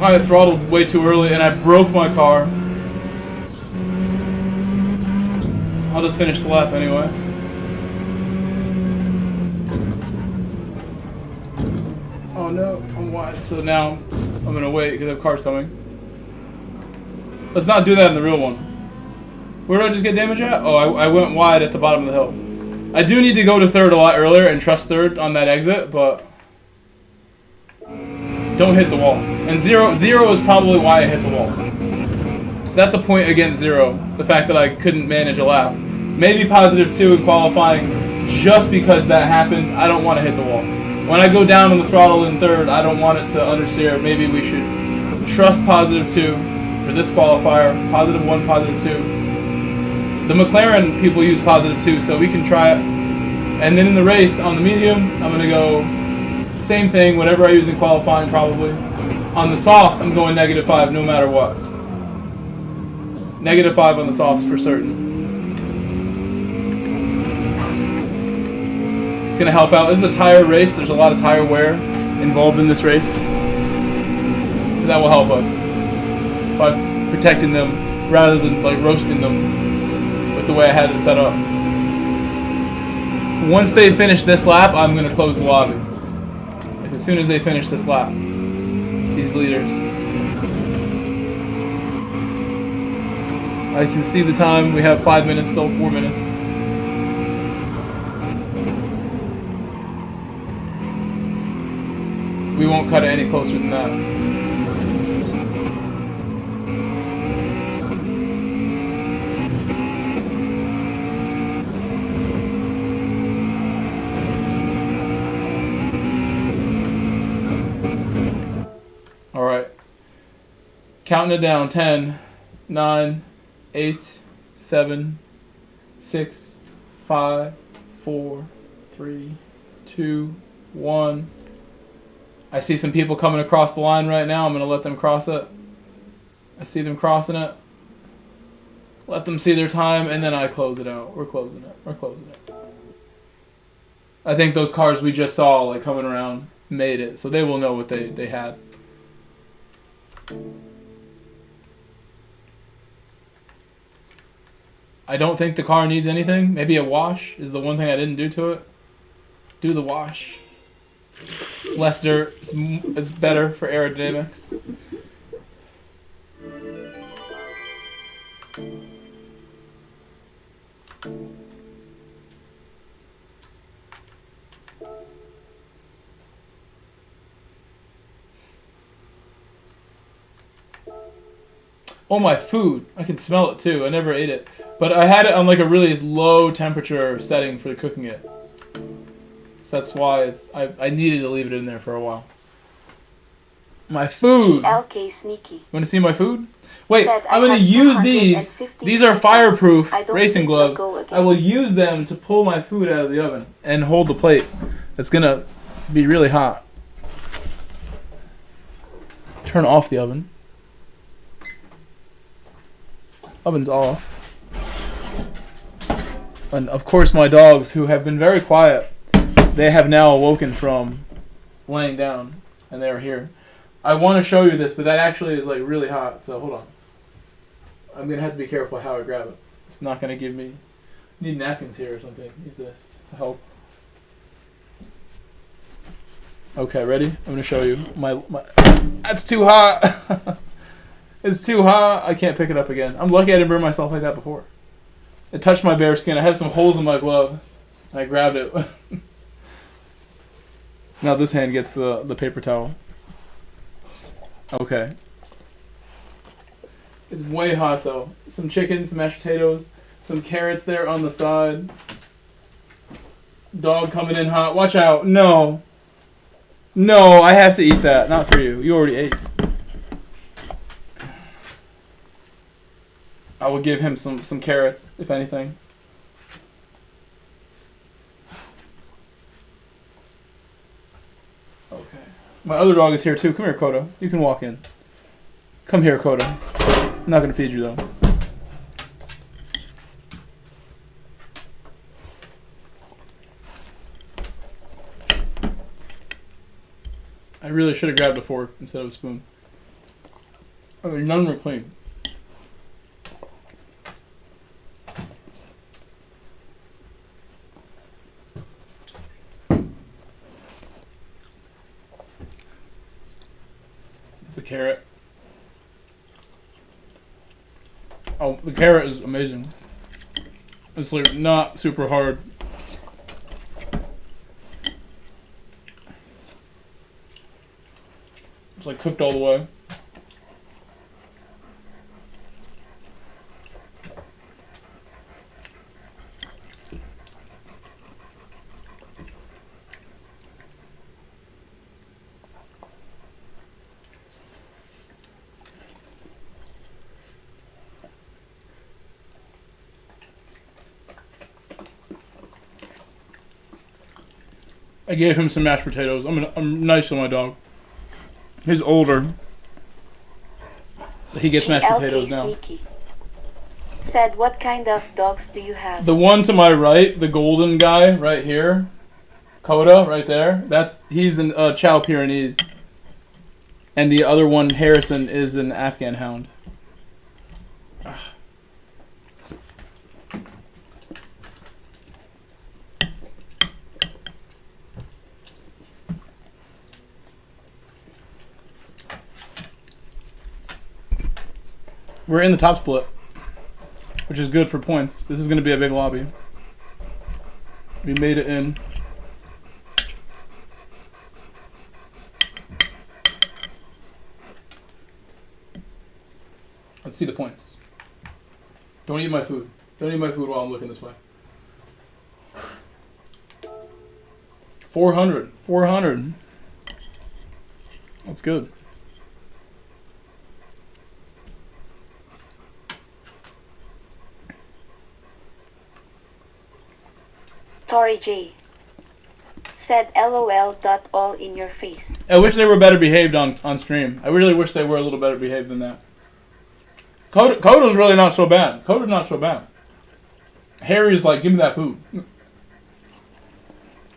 I throttled way too early and I broke my car. I'll just finish the lap anyway. Oh no, I'm wide. So now I'm gonna wait because the car's coming. Let's not do that in the real one. Where did I just get damage at? Oh, I went wide at the bottom of the hill. I do need to go to third a lot earlier and trust third on that exit, but don't hit the wall. And zero is probably why I hit the wall. So that's a point against 0. The fact that I couldn't manage a lap. Maybe +2 in qualifying just because that happened. I don't want to hit the wall. When I go down on the throttle in third, I don't want it to understeer. Maybe we should trust +2 for this qualifier. +1, +2. The McLaren people use +2, so we can try it. And then in the race on the medium, I'm going to go same thing, whatever I use in qualifying probably. On the softs, I'm going -5 no matter what. -5 on the softs for certain. It's going to help out. This is a tire race. There's a lot of tire wear involved in this race. So that will help us by protecting them rather than like roasting them with the way I had it set up. Once they finish this lap, I'm going to close the lobby. Like as soon as they finish this lap, these leaders. I can see the time. We have 5 minutes still, 4 minutes. We won't cut it any closer than that. All right. Counting it down. 10, 9, 8, 7, 6, 5, 4, 3, 2, 1. I see some people coming across the line right now. I'm going to let them cross it. I see them crossing it. Let them see their time, and then I close it out. We're closing it. We're closing it. I think those cars we just saw like coming around made it, so they will know what they had. I don't think the car needs anything. Maybe a wash is the one thing I didn't do to it. Do the wash. Less dirt is better for aerodynamics. Oh, my food. I can smell it too. I never ate it. But I had it on like a really low temperature setting for cooking it. So that's why I needed to leave it in there for a while. My food. GLK Sneaky. Want to see my food? Wait, I'm going to use these. These are fireproof racing gloves. I will use them to pull my food out of the oven and hold the plate. It's going to be really hot. Turn off the oven. Oven's off. And of course my dogs, who have been very quiet, they have now awoken from laying down, and they are here. I want to show you this, but that actually is like really hot, so hold on. I'm going to have to be careful how I grab it. It's not going to give me... I need napkins here or something. Use this to help. Okay, ready? I'm gonna show you. My That's too hot. It's too hot. I can't pick it up again. I'm lucky I didn't burn myself like that before. It touched my bare skin. I had some holes in my glove, and I grabbed it. Now this hand gets the paper towel. Okay. It's way hot though. Some chicken, some mashed potatoes, some carrots there on the side. Dog coming in hot. Watch out. No. No, I have to eat that. Not for you. You already ate. I will give him some carrots, if anything. Okay. My other dog is here too. Come here, Koda. You can walk in. Come here, Koda. I'm not going to feed you though. I really should have grabbed a fork instead of a spoon. I mean, none were clean. The carrot. Oh, the carrot is amazing. It's like not super hard. It's like cooked all the way. I gave him some mashed potatoes. I'm nice to my dog. He's older, so he gets mashed potatoes now. Sneaky said, "What kind of dogs do you have?" The one to my right, the golden guy right here, Coda right there. He's an Chow Pyrenees, and the other one, Harrison, is an Afghan hound. We're in the top split, which is good for points. This is going to be a big lobby. We made it in. Let's see the points. Don't eat my food. Don't eat my food while I'm looking this way. 400. 400. That's good. Tori J said, "LOL. All in your face." I wish they were better behaved on stream. I really wish they were a little better behaved than that. Coda's really not so bad. Coda's not so bad. Harry's like, give me that food.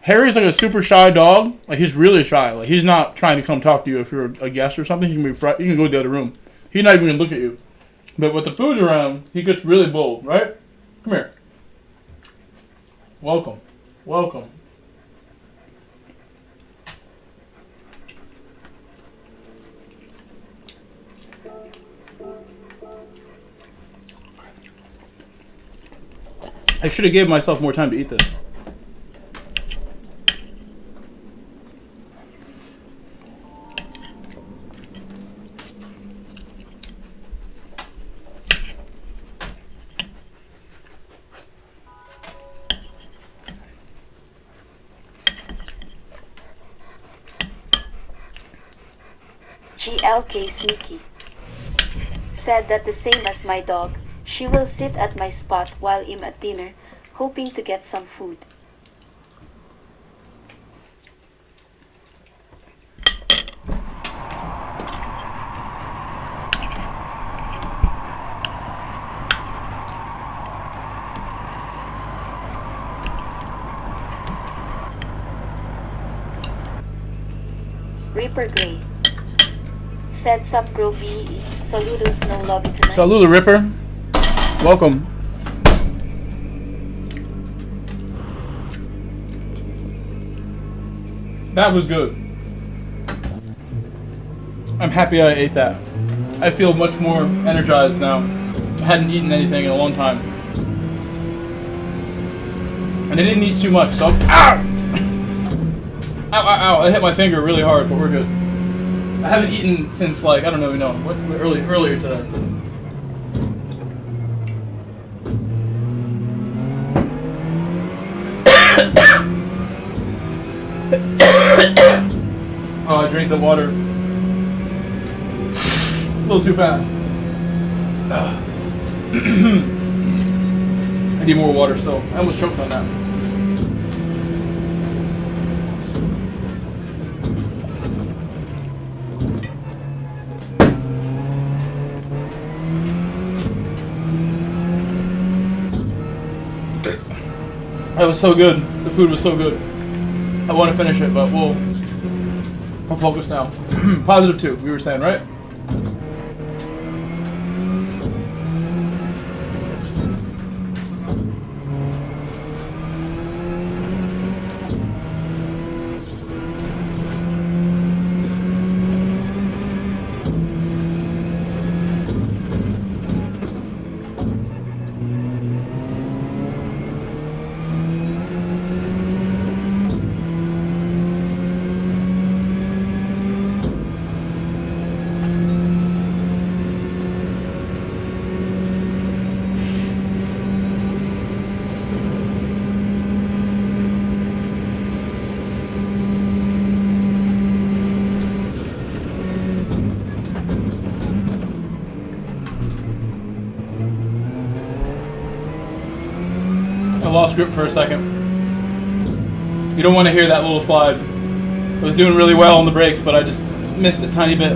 Harry's like a super shy dog. Like, he's really shy. Like, he's not trying to come talk to you if you're a guest or something. He can go to the other room. He's not even going to look at you. But with the food around, he gets really bold, right? Come here. Welcome. Welcome. I should have gave myself more time to eat this. GLK Sneaky said that the same as my dog, she will sit at my spot while I'm at dinner, hoping to get some food. Reaper Gray said, "Sup bro VE, saludos, no lobby tonight." Salute, Ripper. Welcome. That was good. I'm happy I ate that. I feel much more energized now. I hadn't eaten anything in a long time. And I didn't eat too much, so... Ow! Ow, ow, ow. I hit my finger really hard, but we're good. I haven't eaten since, like, I don't even know, earlier today. Oh, I drank the water. A little too fast. I need more water still. I almost choked on that. That was so good. The food was so good. I want to finish it, but we'll focus now. Positive 2, we were saying, right? I lost grip for a second. You don't want to hear that little slide. I was doing really well on the brakes, but I just missed a tiny bit.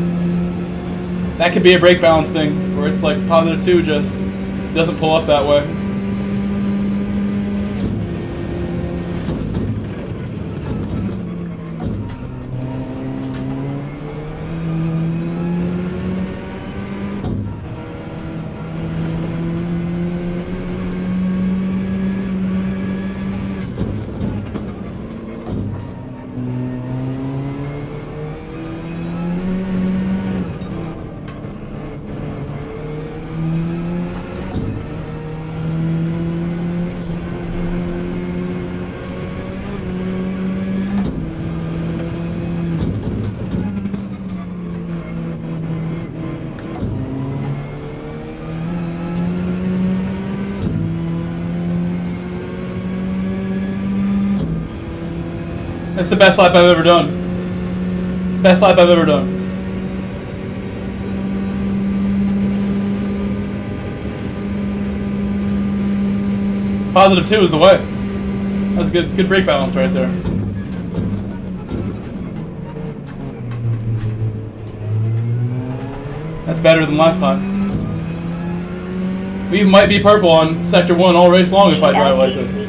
That could be a brake balance thing, where it's like positive 2 just doesn't pull up that way. That's the best lap I've ever done. Best lap I've ever done. Positive 2 is the way. That's good brake balance right there. That's better than last time. We might be purple on Sector 1 all race long if I drive like this.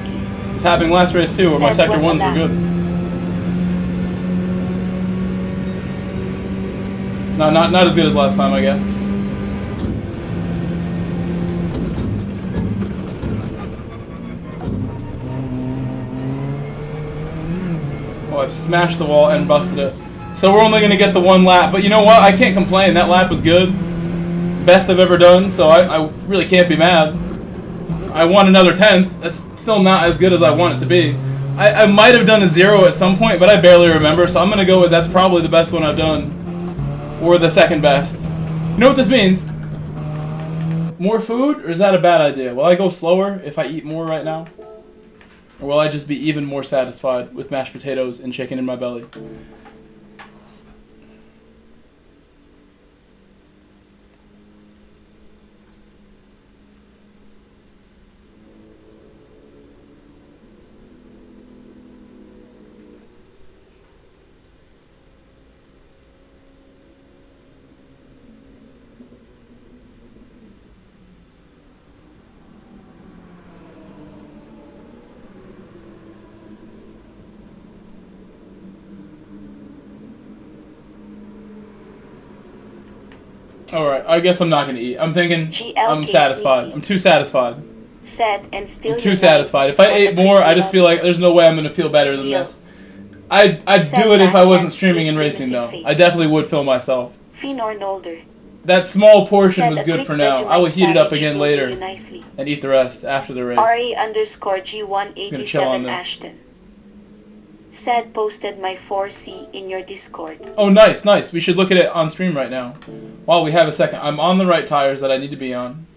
It's happening last race too, where my Sector 1s were good. No, not as good as last time, I guess. Oh, I've smashed the wall and busted it. So we're only going to get the one lap. But you know what? I can't complain. That lap was good. Best I've ever done, so I really can't be mad. I won another 10th. That's still not as good as I want it to be. I might have done a 0 at some point, but I barely remember. So I'm going to go with that's probably the best one I've done. Or the second best. You know what this means? More food? Or is that a bad idea? Will I go slower if I eat more right now? Or will I just be even more satisfied with mashed potatoes and chicken in my belly? Alright, I guess I'm not going to eat. I'm thinking I'm satisfied. I'm too satisfied. Said and still I'm too satisfied. If I ate more, I just feel like there's no way I'm going to feel better than this. I'd do it if I wasn't streaming and racing, though. I definitely would film myself. Finor Nolder. That small portion Said was a good quick for now. I will Vegemite heat it up sandwich again will do later you nicely. and eat the rest after the race. RA_G187 chill on this. Ashton. Said posted my 4C in your Discord. Oh, nice, nice. We should look at it on stream right now. While we have a second. I'm on the right tires that I need to be on.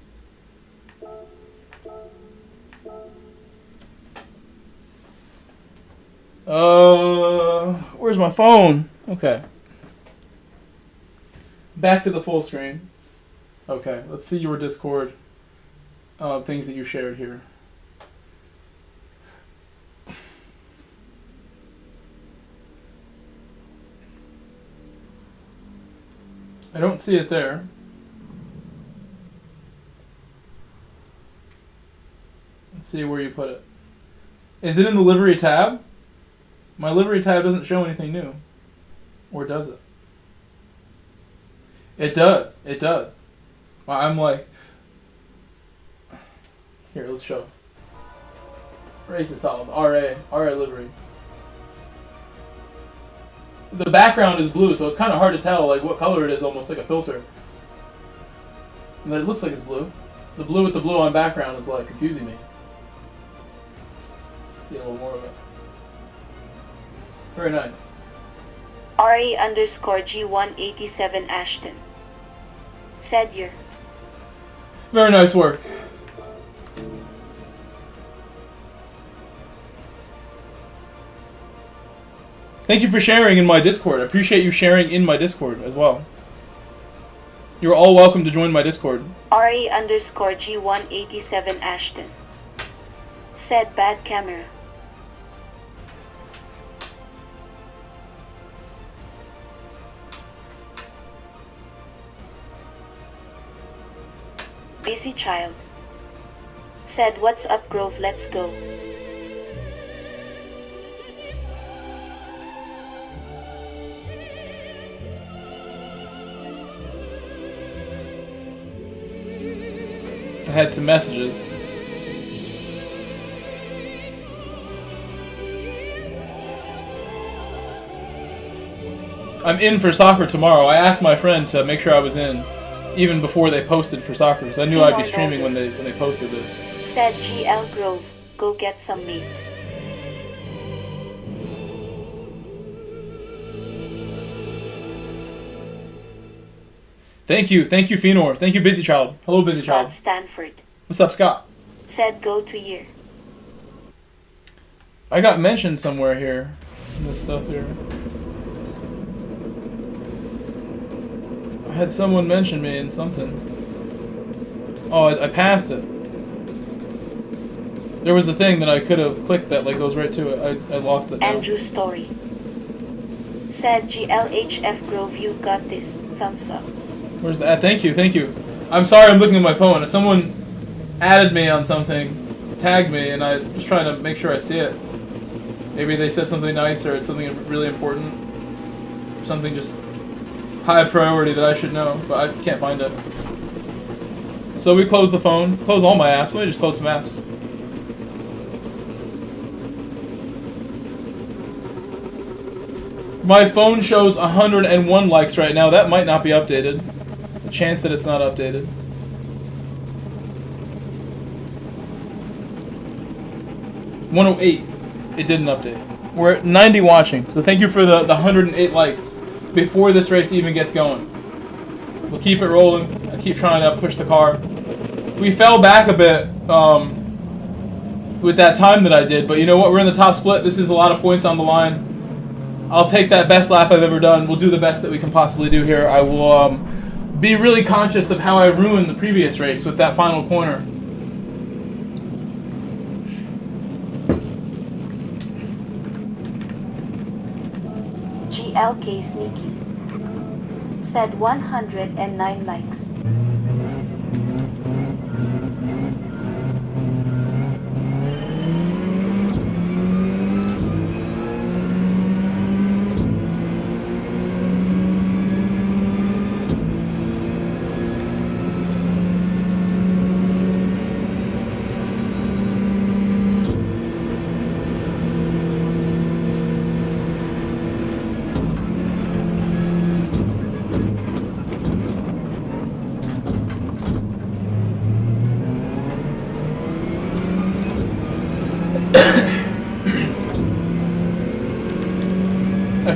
Where's my phone? Okay. Back to the full screen. Okay, let's see your Discord things that you shared here. I don't see it there. Let's see where you put it. Is it in the livery tab? My livery tab doesn't show anything new. Or does it? It does. It does. Well, I'm like... Here, let's show. Race is solid. RA livery. The background is blue, so it's kind of hard to tell like what color it is, almost like a filter. But it looks like it's blue. The blue with the blue on background is like confusing me. Let's see a little more of it. Very nice. RA_G187 Ashton. Said you're. Very nice work. Thank you for sharing in my Discord. I appreciate you sharing in my Discord as well. You're all welcome to join my Discord. RA_G187 Ashton. Said bad camera. Busy child. Said what's up Grove, let's go. I had some messages. I'm in for soccer tomorrow. I asked my friend to make sure I was in, even before they posted for soccer, because I knew I'd be streaming when they posted this. Said GL Grove, go get some meat. Thank you, Fenor. Thank you, Busy Child. Hello, Busy Child. Scott Stanford. What's up, Scott? Said go to year. I got mentioned somewhere here. In this stuff here. I had someone mention me in something. Oh, I passed it. There was a thing that I could have clicked that like goes right to it. I lost it now. Andrew Story. Said GLHF Grove, you got this. Thumbs up. Where's that? Thank you. I'm sorry I'm looking at my phone. If someone added me on something, tagged me, and I'm just trying to make sure I see it. Maybe they said something nice or it's something really important. Or something just high priority that I should know, but I can't find it. So we close the phone. Close all my apps. Let me just close some apps. My phone shows 101 likes right now. That might not be updated. The chance that it's not updated. $108. It didn't update. We're at 90 watching, so thank you for the 108 likes before this race even gets going. We'll keep it rolling. I keep trying to push the car. We fell back a bit with that time that I did, but you know what? We're in the top split. This is a lot of points on the line. I'll take that best lap I've ever done. We'll do the best that we can possibly do here. I will be really conscious of how I ruined the previous race with that final corner. GLK Sneaky. Said 109 likes.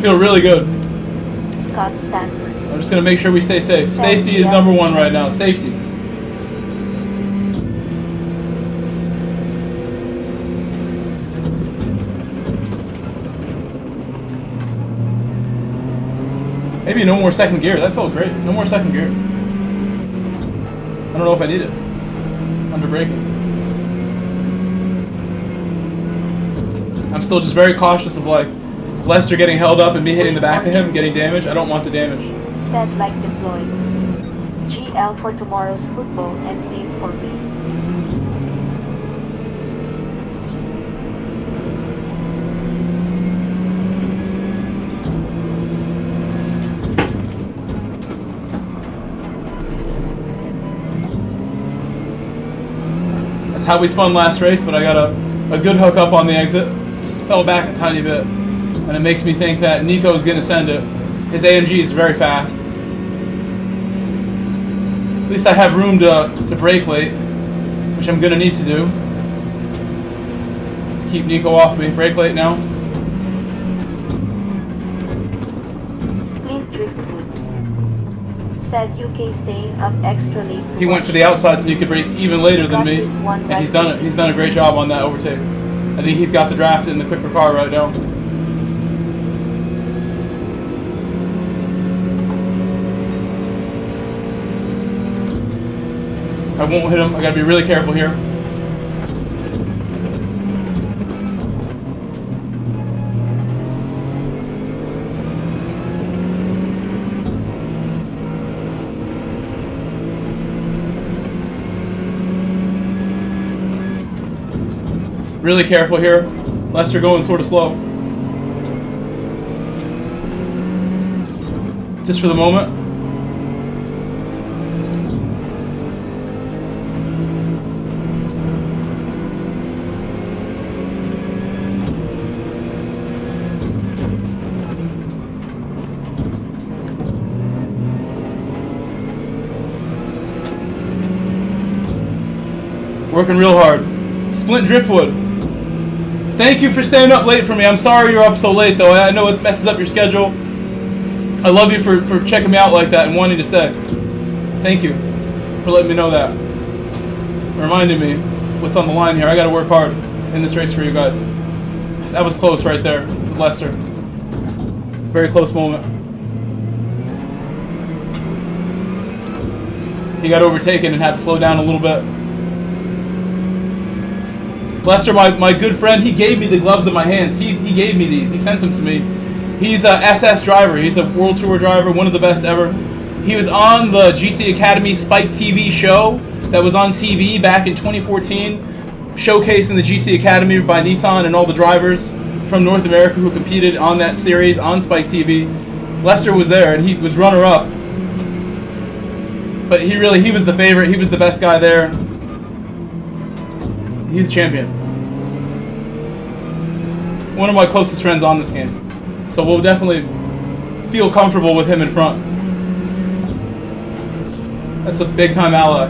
feel really good. Scott Stanford. I'm just gonna make sure we stay safe. Safety is number one right now. Safety. Maybe no more second gear. That felt great. No more second gear. I don't know if I need it. Under braking. I'm still just very cautious of like Lester getting held up and me hitting the back of him, getting damage. I don't want the damage. Said like deployed. GL for tomorrow's football and same for race. That's how we spun last race, but I got a good hook up on the exit. Just fell back a tiny bit. And it makes me think that Nico's going to send it. His AMG is very fast. At least I have room to brake late, which I'm going to need to do. To keep Nico off me. Brake late now. Splint Driftwood. Said UK staying up extra late. He went for the outside so you could brake even later than me. And he's done it. He's done a great job on that overtake. I think he's got the draft in the quicker car right now. I won't hit him. I gotta be really careful here. Really careful here. Lester going sort of slow. Just for the moment. Working real hard. Splint Driftwood. Thank you for staying up late for me. I'm sorry you're up so late, though. I know it messes up your schedule. I love you for checking me out like that and wanting to stay. Thank you for letting me know that. Reminding me what's on the line here. I got to work hard in this race for you guys. That was close right there with Lester. Very close moment. He got overtaken and had to slow down a little bit. Lester, my good friend, he gave me the gloves in my hands. He gave me these. He sent them to me. He's a SS driver. He's a World Tour driver, one of the best ever. He was on the GT Academy Spike TV show that was on TV back in 2014, showcasing the GT Academy by Nissan and all the drivers from North America who competed on that series on Spike TV. Lester was there, and he was runner-up. But he was the favorite. He was the best guy there. He's champion. One of my closest friends on this game. So we'll definitely feel comfortable with him in front. That's a big time ally.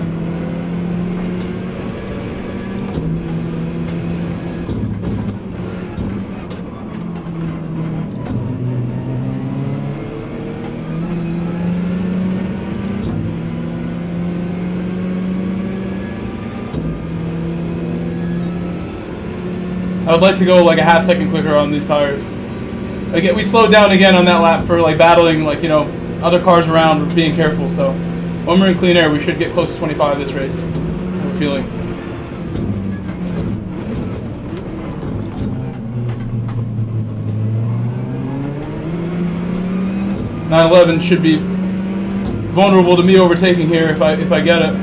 I would like to go like a half second quicker on these tires. Again, we slowed down again on that lap for like battling like, you know, other cars around, being careful. So when we're in clean air, we should get close to 25 this race. We're feeling. .911 should be vulnerable to me overtaking here if I get it.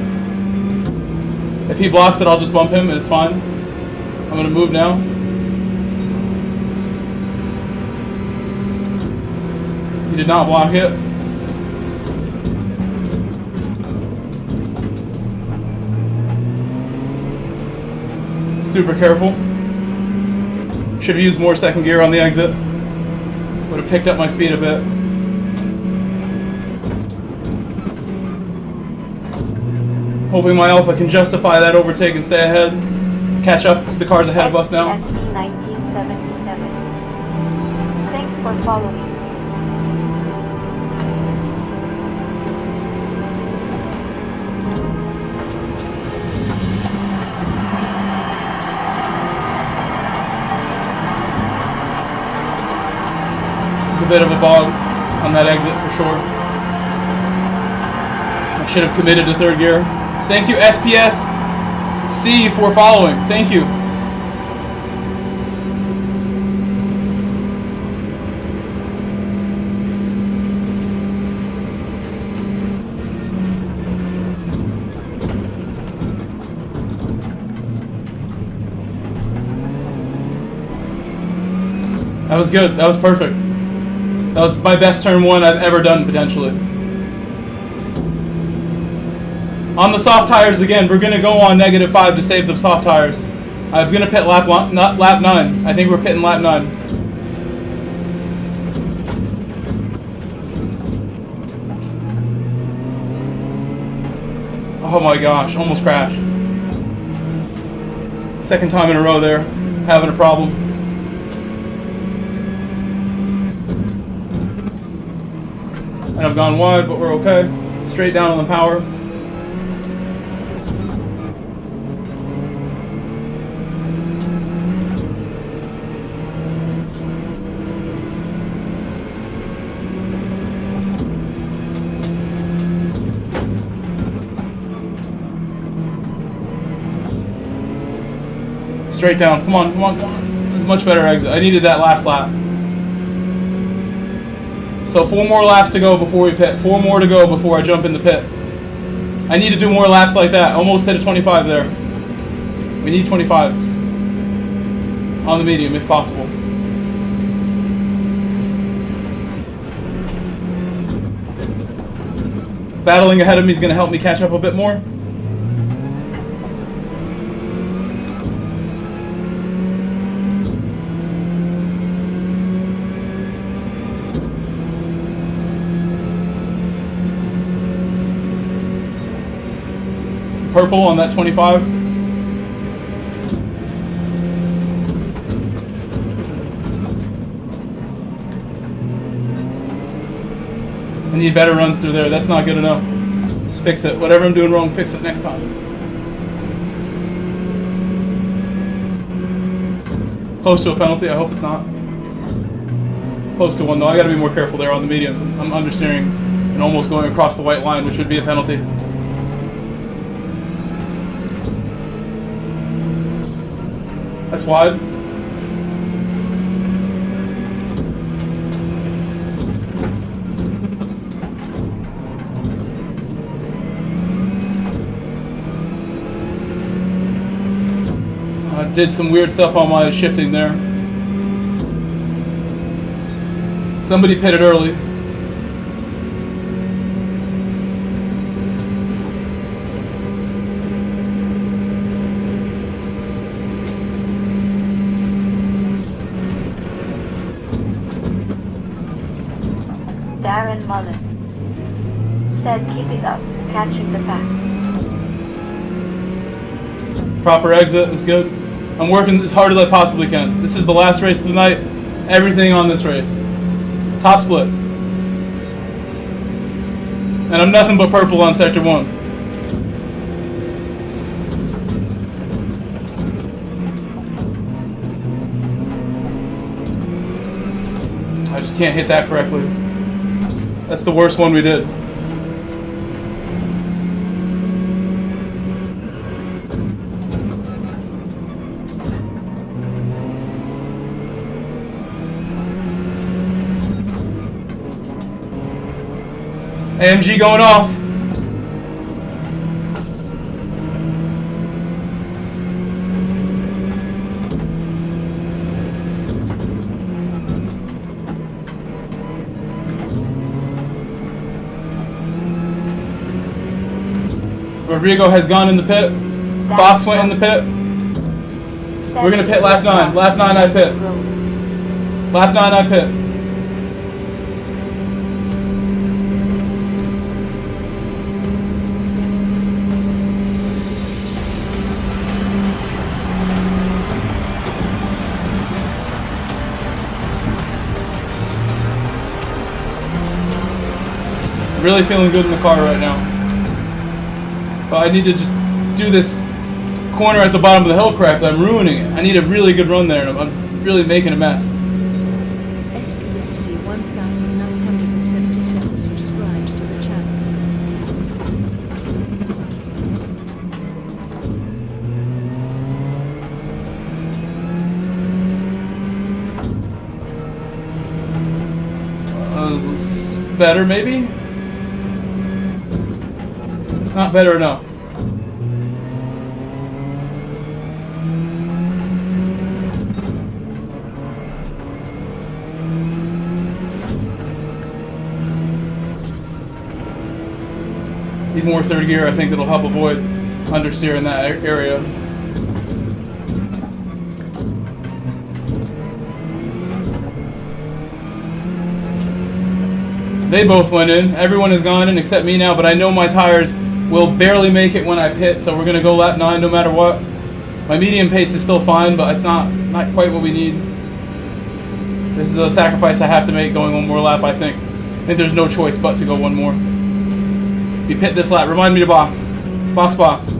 If he blocks it, I'll just bump him and it's fine. I'm gonna move now. He did not block it. Super careful. Should have used more second gear on the exit. Would have picked up my speed a bit. Hoping my Alpha can justify that overtake and stay ahead. Catch up to the cars ahead of us now. SC 1977. Thanks for following. a bit of a bog on that exit for sure. I should have committed to third gear. Thank you, SPS C, for following. Thank you. That was good. That was perfect. That was my best turn one I've ever done, potentially. On the soft tires again, we're going to go on -5 to save the soft tires. I'm going to pit lap 9. I think we're pitting lap 9. Oh my gosh, almost crashed. Second time in a row there, having a problem. And I've gone wide, but we're okay. Straight down on the power. Straight down. Come on, come on, come on. That's a much better exit. I needed that last lap. So 4 more laps to go before we pit. 4 more to go before I jump in the pit. I need to do more laps like that. Almost hit a 25 there. We need 25s. On the medium, if possible. Battling ahead of me is going to help me catch up a bit more. Purple on that 25. I need better runs through there. That's not good enough. Just fix it. Whatever I'm doing wrong, fix it next time. Close to a penalty. I hope it's not. Close to one though. I got to be more careful there on the mediums. I'm understeering and almost going across the white line, which would be a penalty. That's wide. I did some weird stuff on my shifting there. Somebody pitted early. Mullen said, keep it up, catching the pack. Proper exit is good. I'm working as hard as I possibly can. This is the last race of the night. Everything on this race. Top split. And I'm nothing but purple on sector 1. I just can't hit that correctly. That's the worst one we did. AMG going off. Rodrigo has gone in the pit. Fox went in the pit. We're going to pit lap 9. Lap 9 I pit. Lap 9 I pit. Really feeling good in the car right now. But I need to just do this corner at the bottom of the hill correct. I'm ruining it. I need a really good run there, and I'm really making a mess. SPSC 1000 better, maybe? Not better enough. Need more third gear, I think that'll help avoid understeer in that area. They both went in. Everyone has gone in except me now, but I know my tires will barely make it when I pit, so we're going to go lap 9 no matter what. My medium pace is still fine, but it's not quite what we need. This is a sacrifice I have to make going one more lap, I think. I think there's no choice but to go one more. We pit this lap. Remind me to box. Box, box.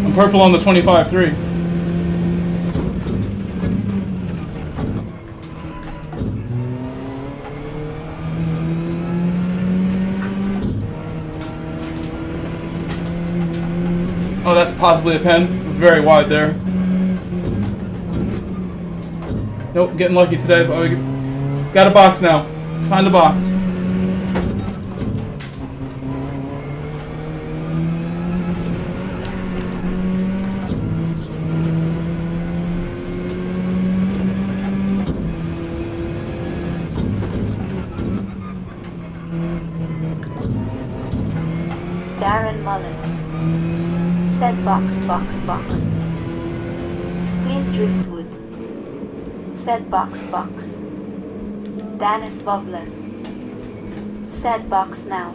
I'm purple on the 25-3. Oh, that's possibly a pen. Very wide there. Nope, getting lucky today. But we got a box now. Find a box. Darren Mullen. Said box, box, box. Splint Driftwood. Said box, box. Danis Bovles. Said box now.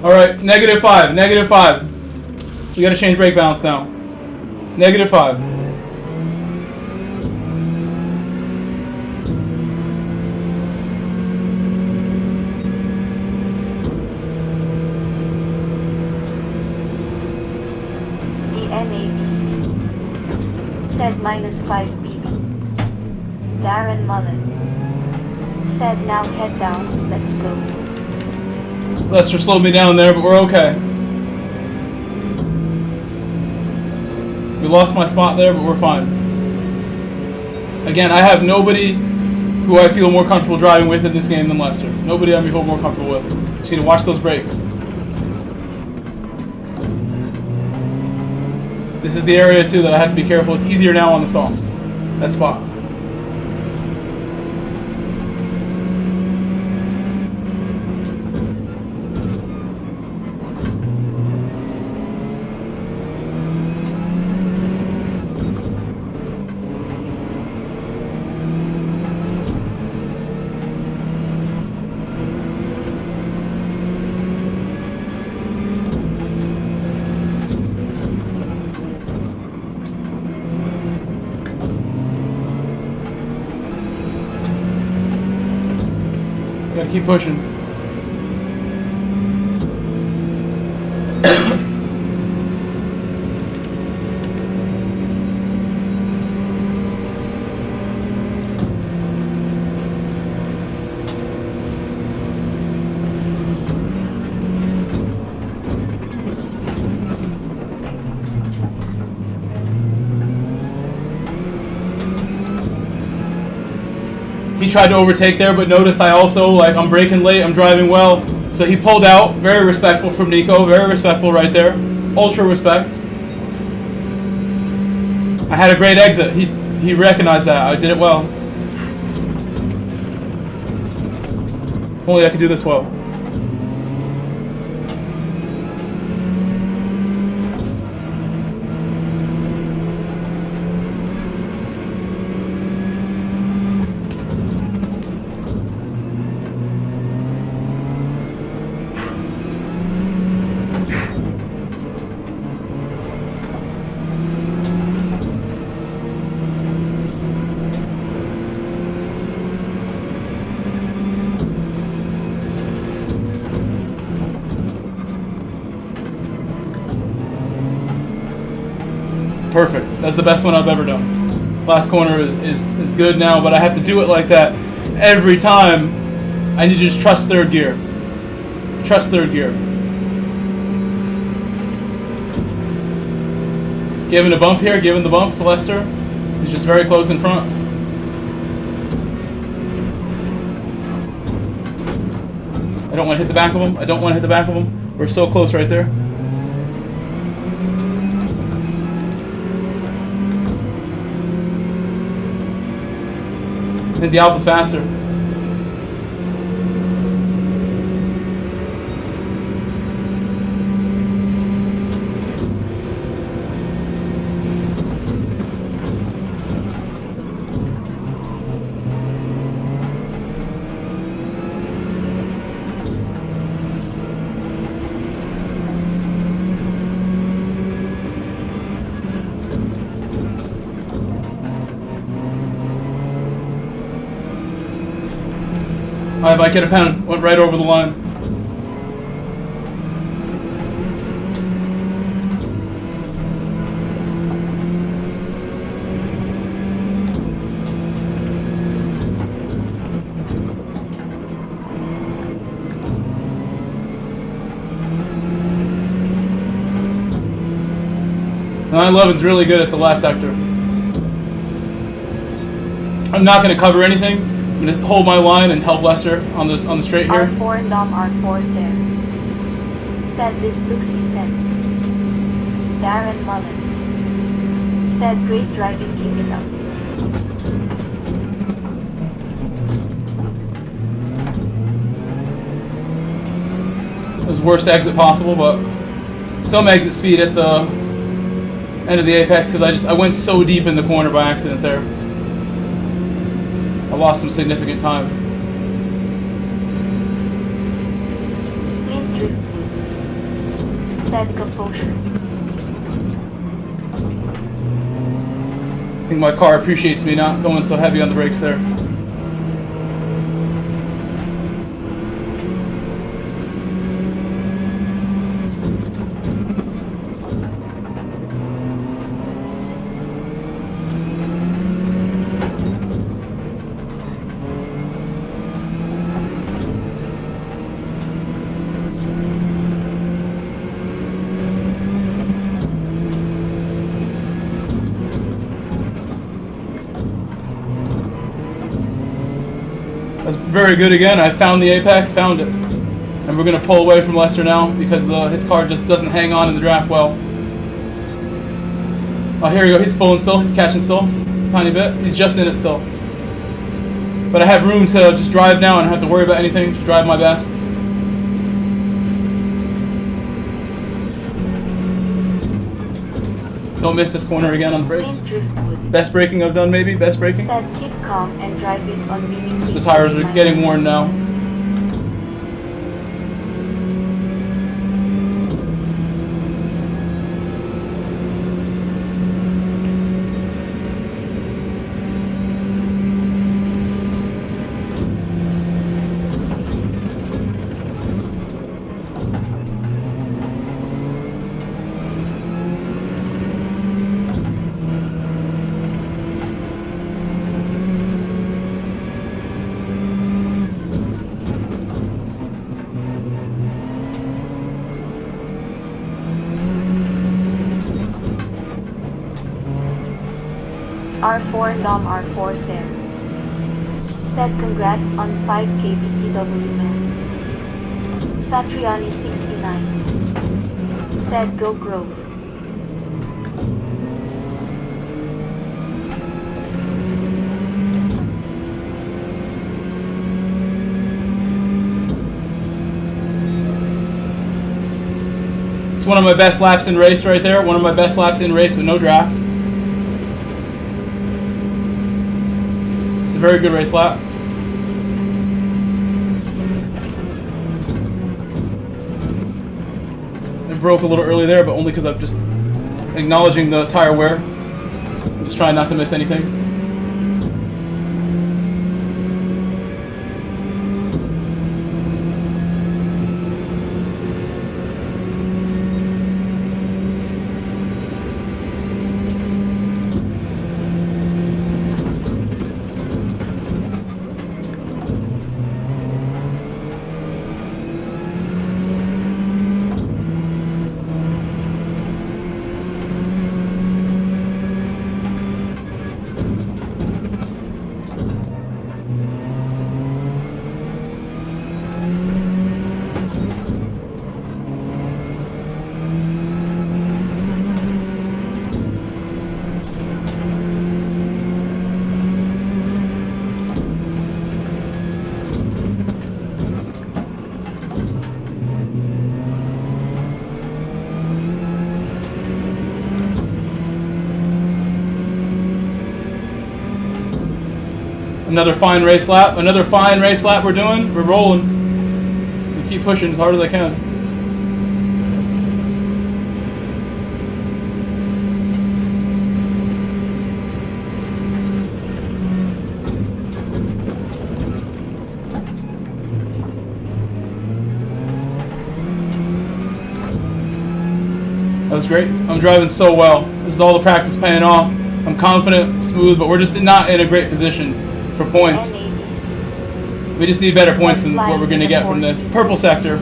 Alright, -5, -5. We gotta change brake balance now. -5. MADC. Said -5 BB. Darren Mullen. Said now head down, let's go. Lester slowed me down there, but we're okay. We lost my spot there, but we're fine. Again, I have nobody who I feel more comfortable driving with in this game than Lester. Nobody I feel more comfortable with. Just need to watch those brakes. This is the area, too, that I have to be careful. It's easier now on the softs. That spot. Gotta keep pushing. He tried to overtake there, but noticed I also, like, I'm braking late, I'm driving well. So he pulled out. Very respectful from Nico. Very respectful right there. Ultra respect. I had a great exit. He recognized that. I did it well. If only I could do this well. perfect. That's the best one I've ever done. Last corner is good now, but I have to do it like that every time. I need to just trust third gear. Trust third gear. Giving a bump here, giving the bump to Lester. He's just very close in front. I don't want to hit the back of him. I don't want to hit the back of him. We're so close right there. I think the Alpha's faster. I might get a pen. Went right over the line. .911's really good at the last sector. I'm not going to cover anything. I'm going to hold my line and help Lester on the straight here. R4 Dom R4 Sarah. Said this looks intense. Darren Mullen. Said great driving, keep it up. It was worst exit possible, but some exit speed at the end of the apex because I went so deep in the corner by accident there. I lost some significant time. Splint driftwood. Said composure. I think my car appreciates me not going so heavy on the brakes there. That's very good again. I found the apex, found it. And we're going to pull away from Lester now because his car just doesn't hang on in the draft well. Oh, here we go. He's pulling still. He's catching still. Tiny bit. He's just in it still. But I have room to just drive now and I don't have to worry about anything. Just drive my best. Don't miss this corner again on the brakes. Best braking I've done, maybe? Best braking? Said keep calm and drive it on meaning. Just the tires are getting worn now. R4 Dom R4 Sarah. Said congrats on 5K BTW man. Satriani 69. Said go Grove. It's one of my best laps in race right there. One of my best laps in race with no draft. It's a very good race lap. It broke a little early there, but only because I'm just acknowledging the tire wear. I'm just trying not to miss anything. Another fine race lap. Another fine race lap we're doing. We're rolling. We keep pushing as hard as I can. That was great. I'm driving so well. This is all the practice paying off. I'm confident, smooth, but we're just not in a great position for points. We just need better points than what we're going to get from this. Purple sector.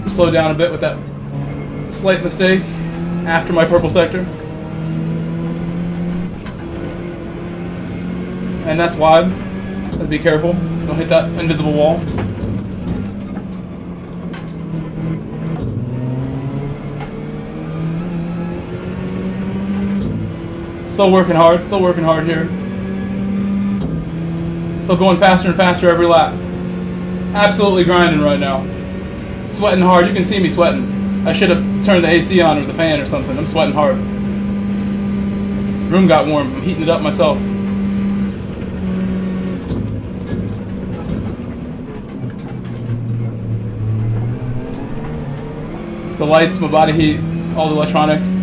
Slow down a bit with that slight mistake after my purple sector. And that's wide. Let's be careful. Don't hit that invisible wall. Still working hard. Still working hard here. Still going faster and faster every lap. Absolutely grinding right now. Sweating hard. You can see me sweating. I should have turned the AC on or the fan or something. I'm sweating hard. Room got warm. I'm heating it up myself. The lights, my body heat, all the electronics,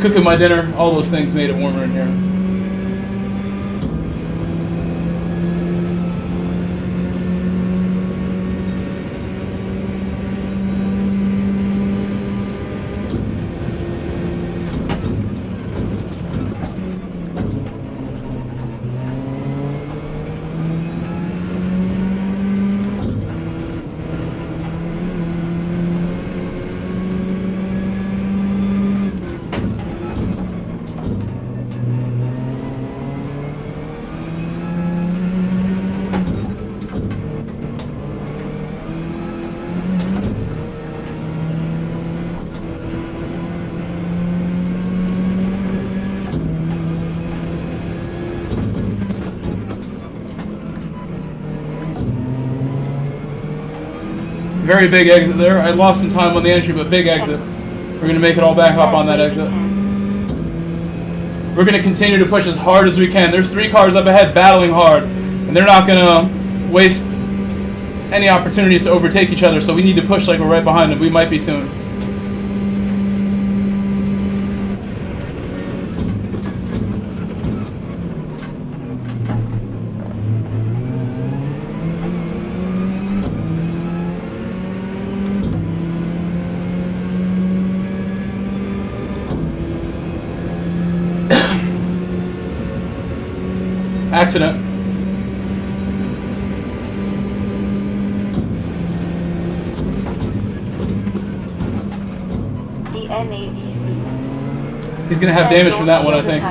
cooking my dinner, all those things made it warmer in here. Very big exit there. I lost some time on the entry, but big exit. We're going to make it all back up on that exit. We're going to continue to push as hard as we can. There's 3 cars up ahead battling hard, and they're not going to waste any opportunities to overtake each other, so we need to push like we're right behind them. We might be soon. Accident. The NADC. He's gonna have damage from that one, I think.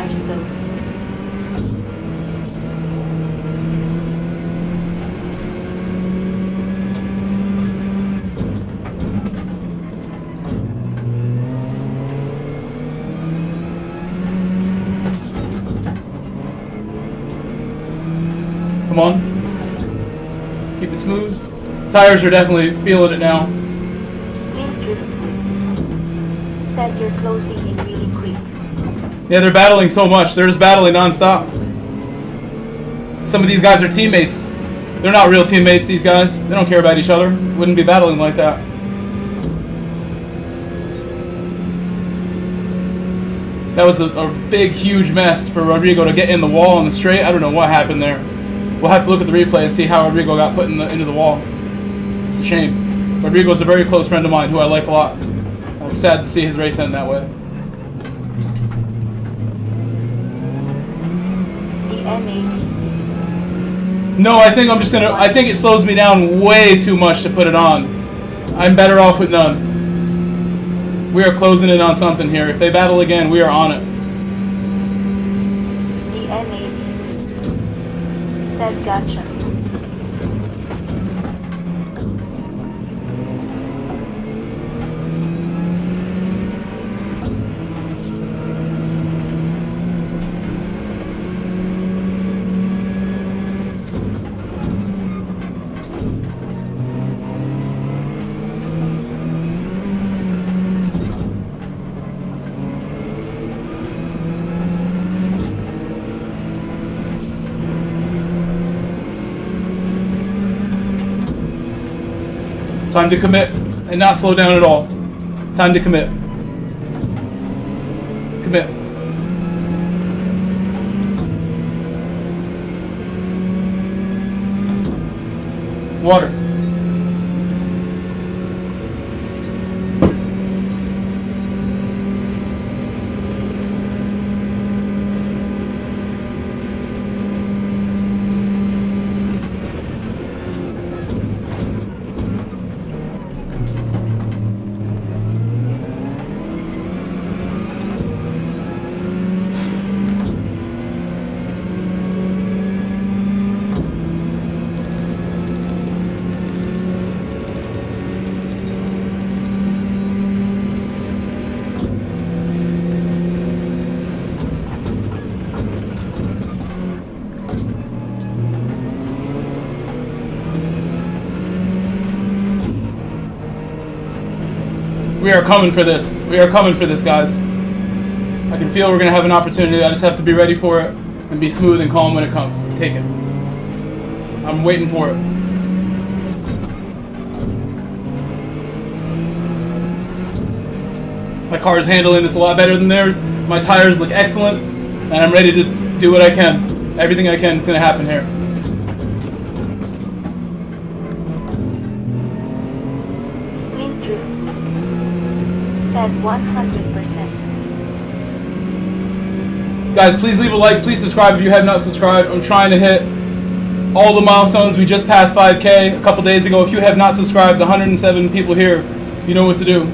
Come on. Keep it smooth. Tires are definitely feeling it now. Split drift. Said you're closing in really quick. Yeah, they're battling so much. They're just battling non-stop. Some of these guys are teammates. They're not real teammates, these guys. They don't care about each other. Wouldn't be battling like that. That was a big, huge mess for Rodrigo to get in the wall on the straight. I don't know what happened there. We'll have to look at the replay and see how Rodrigo got put into the wall. It's a shame. Rodrigo's a very close friend of mine who I like a lot. I'm sad to see his race end that way. The NADC. No, I think I think it slows me down way too much to put it on. I'm better off with none. We are closing in on something here. If they battle again, we are on it. The NADC. Said gotcha. Time to commit and not slow down at all. Time to commit. Commit. Water. We are coming for this. We are coming for this, guys. I can feel we're going to have an opportunity. I just have to be ready for it and be smooth and calm when it comes. Take it. I'm waiting for it. My car is handling this a lot better than theirs. My tires look excellent, and I'm ready to do what I can. Everything I can is going to happen here. Splint drift. Said 100%. Guys, please leave a like. Please subscribe if you have not subscribed. I'm trying to hit all the milestones. We just passed 5K a couple days ago. If you have not subscribed, the 107 people here, you know what to do.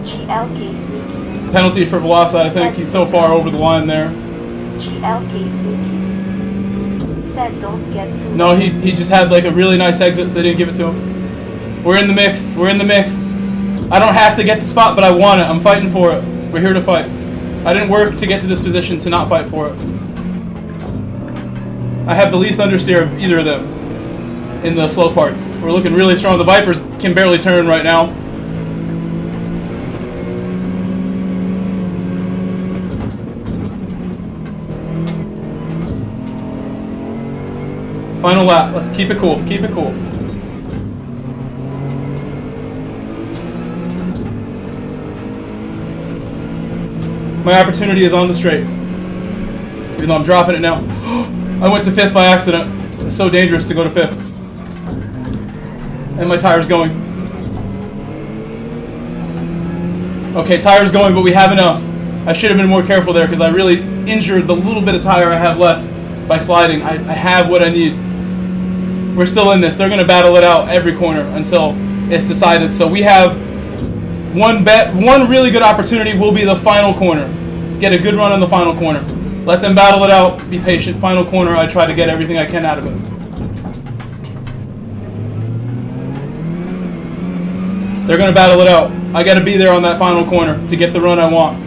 GLK sneaky. Penalty for velocity. I think he's so far over the line there. GLK sneaky. Said don't get too. No, he just had like a really nice exit, so they didn't give it to him. We're in the mix. We're in the mix. I don't have to get the spot, but I want it. I'm fighting for it. We're here to fight. I didn't work to get to this position to not fight for it. I have the least understeer of either of them in the slow parts. We're looking really strong. The Vipers can barely turn right now. Final lap. Let's keep it cool. Keep it cool. My opportunity is on the straight. Even though I'm dropping it now. I went to 5th by accident. It's so dangerous to go to 5th. And my tire's going. Okay, tire's going, but we have enough. I should have been more careful there because I really injured the little bit of tire I have left by sliding. I have what I need. We're still in this. They're going to battle it out every corner until it's decided. So we have one really good opportunity will be the final corner. Get a good run on the final corner. Let them battle it out. Be patient. Final corner, I try to get everything I can out of it. They're going to battle it out. I got to be there on that final corner to get the run I want.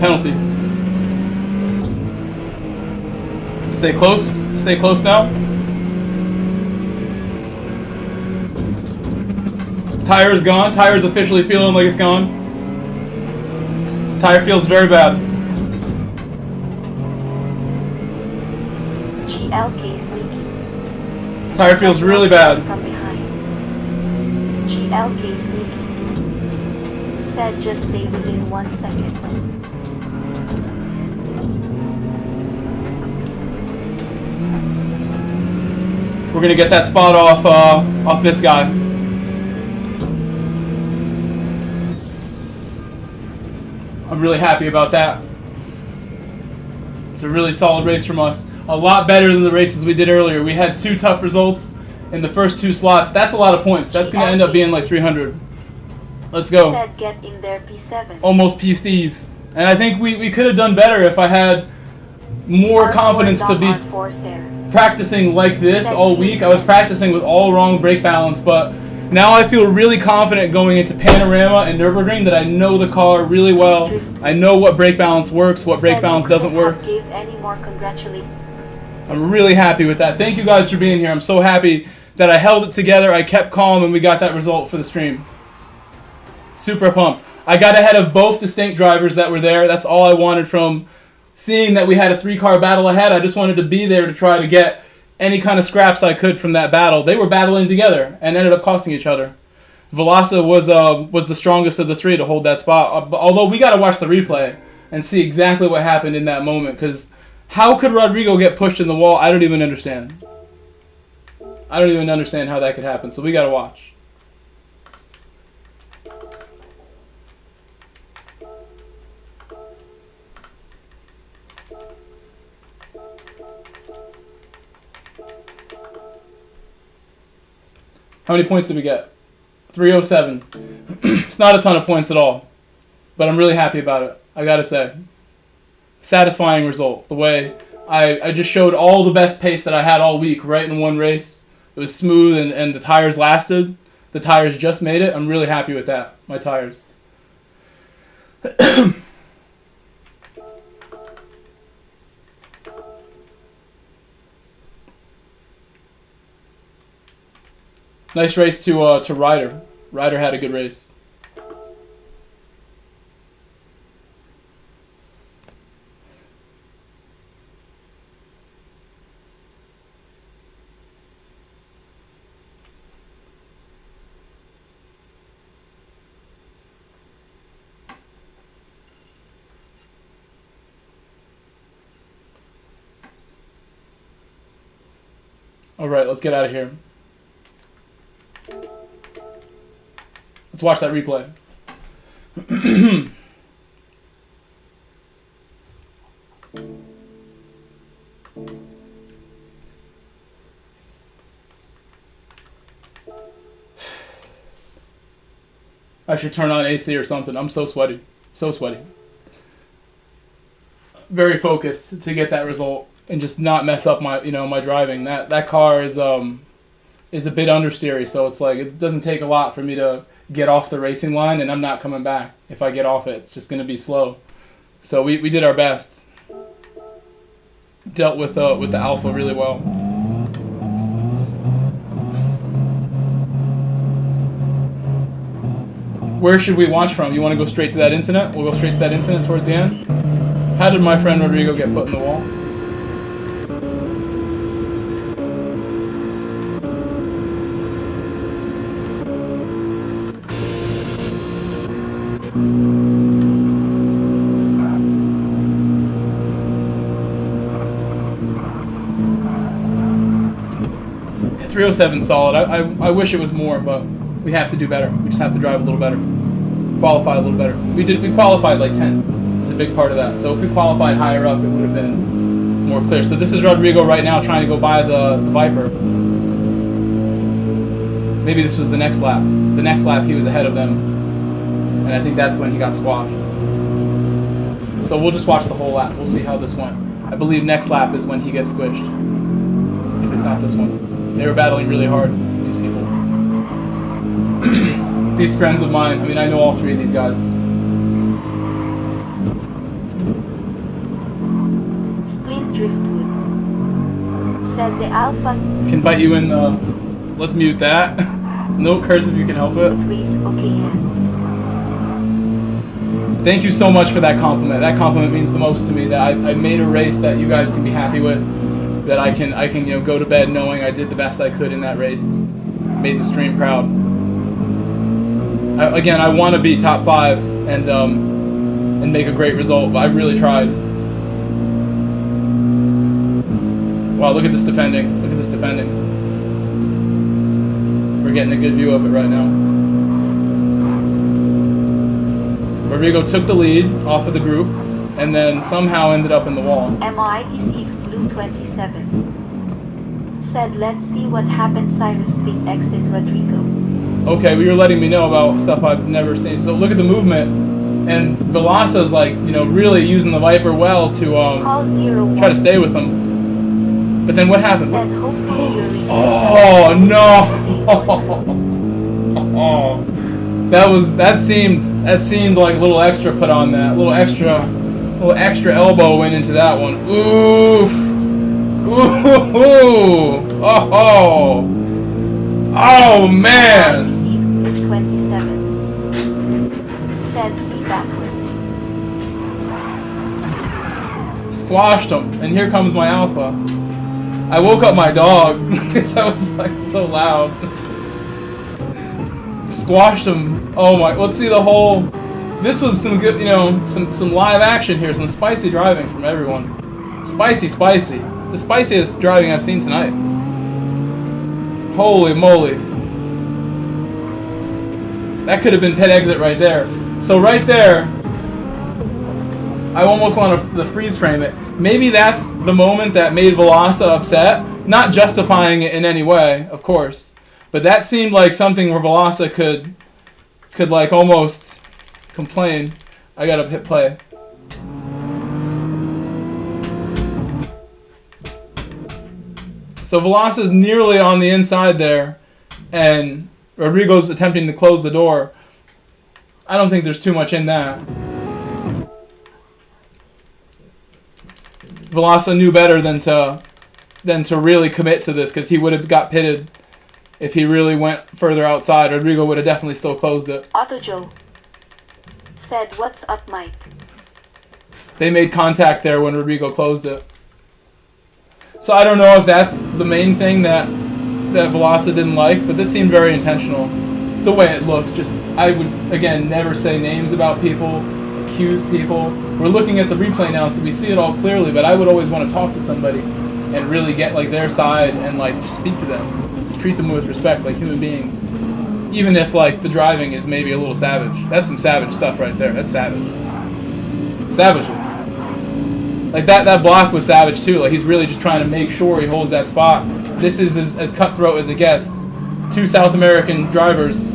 Penalty. Stay close. Stay close now. Tire is gone. Tire is officially feeling like it's gone. Tire feels very bad. GLK sneaky. Tire feels really bad. From behind. GLK sneaky. Said just stay within 1 second. We're gonna get that spot off this guy. I'm really happy about that. It's a really solid race from us. A lot better than the races we did earlier. We had 2 tough results in the first 2 slots. That's a lot of points. That's gonna end up being like 300. Let's go. Said get in there P7. Almost P Steve. And I think we could have done better if I had more confidence to be practicing like this all week. I was practicing with all wrong brake balance, but Now I feel really confident going into Panorama and Nürburgring that I know the car really well. I know what brake balance works, what brake balance doesn't work. Gave any more congratulations. I'm really happy with that. Thank you guys for being here. I'm so happy that I held it together, I kept calm, and we got that result for the stream. Super pumped. I got ahead of both distinct drivers that were there. That's all I wanted from seeing that we had a 3-car battle ahead. I just wanted to be there to try to get any kind of scraps I could from that battle. They were battling together and ended up costing each other. Velasa was the strongest of the three to hold that spot. Although we got to watch the replay and see exactly what happened in that moment, because how could Rodrigo get pushed in the wall? I don't even understand. I don't even understand how that could happen. So we got to watch. How many points did we get? 307. It's not a ton of points at all, but I'm really happy about it, I gotta say. Satisfying result. The way I just showed all the best pace that I had all week right in one race. It was smooth and the tires lasted. The tires just made it. I'm really happy with that, my tires. Nice race to Ryder. Ryder had a good race. All right, let's get out of here. Let's watch that replay. I should turn on AC or something. I'm so sweaty. So sweaty. Very focused to get that result and just not mess up my, my driving. That car is a bit understeery, so it's like it doesn't take a lot for me to get off the racing line, and I'm not coming back. If I get off it, it's just going to be slow. So we did our best. Dealt with the Alpha really well. Where should we watch from? You want to go straight to that incident? We'll go straight to that incident towards the end. How did my friend Rodrigo get put in the wall? Yeah, 307 solid. I wish it was more, but we have to do better. We just have to drive a little better. Qualify a little better. We qualified like 10. It's a big part of that. So if we qualified higher up, it would have been more clear. So this is Rodrigo right now trying to go by the Viper. Maybe this was the next lap. The next lap he was ahead of them. And I think that's when he got squashed. So we'll just watch the whole lap. We'll see how this went. I believe next lap is when he gets squished. If it's not this one. They were battling really hard, these people. These friends of mine, I mean, I know all three of these guys. Split Driftwood said the Alpha Can bite you in the... Let's mute that. No curse if you can help it. race okay hand. Thank you so much for that compliment. That compliment means the most to me. That I made a race that you guys can be happy with. That I can go to bed knowing I did the best I could in that race. Made the stream proud. I want to be top 5 and make a great result. But I really tried. Wow, look at this defending. Look at this defending. We're getting a good view of it right now. Rodrigo took the lead off of the group and then somehow ended up in the wall. MITC Blue 27 said, let's see what happened. Cyrus Pit exit Rodrigo. Okay, well, you're letting me know about stuff I've never seen. So look at the movement, and Velasa's like, really using the Viper well to Call 01 try to stay with him. But then what happened? said, hopefully your race Oh no! Oh. That seemed like a little extra put on that. A little extra elbow went into that one. Oof. Ooh. Oh. Oh man. RTC 27. Said C backwards. Squashed him, and here comes my alpha. I woke up my dog because I was like so loud. Squashed him. Oh my! Let's see the whole. This was some good, some live action here, some spicy driving from everyone. Spicy. The spiciest driving I've seen tonight. Holy moly! That could have been pit exit right there. So right there, I almost want to freeze frame it. Maybe that's the moment that made Velasa upset. Not justifying it in any way, of course. But that seemed like something where Velasa could like almost complain. I gotta hit play. So Velasa's nearly on the inside there, and Rodrigo's attempting to close the door. I don't think there's too much in that. Velasa knew better than to really commit to this, because he would have got pitted if he really went further outside. Rodrigo would have definitely still closed it. Otto Joe said, "What's up, Mike?" They made contact there when Rodrigo closed it. So I don't know if that's the main thing that Velasa didn't like, but this seemed very intentional. The way it looks, I would, again, never say names about people, accuse people. We're looking at the replay now, so we see it all clearly, but I would always want to talk to somebody and really get like their side and like just speak to them. Treat them with respect, like human beings. Even if like the driving is maybe a little savage. That's some savage stuff right there. That's savage. Savages. Like that block was savage too. Like he's really just trying to make sure he holds that spot. This is as cutthroat as it gets. Two South American drivers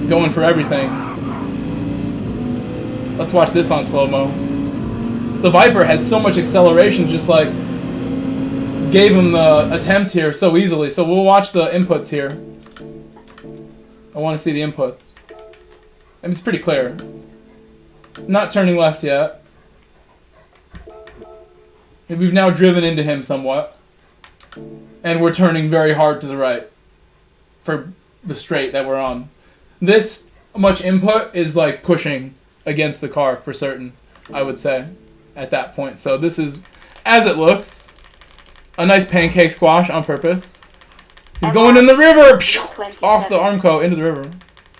going for everything. Let's watch this on slow-mo. The Viper has so much acceleration, just like gave him the attempt here so easily. So we'll watch the inputs here. I want to see the inputs. I mean, it's pretty clear. Not turning left yet. And we've now driven into him somewhat. And we're turning very hard to the right for the straight that we're on. This much input is like pushing against the car for certain, I would say, at that point. So this is, as it looks, a nice pancake squash on purpose. He's going in the river! Off the Armco into the river.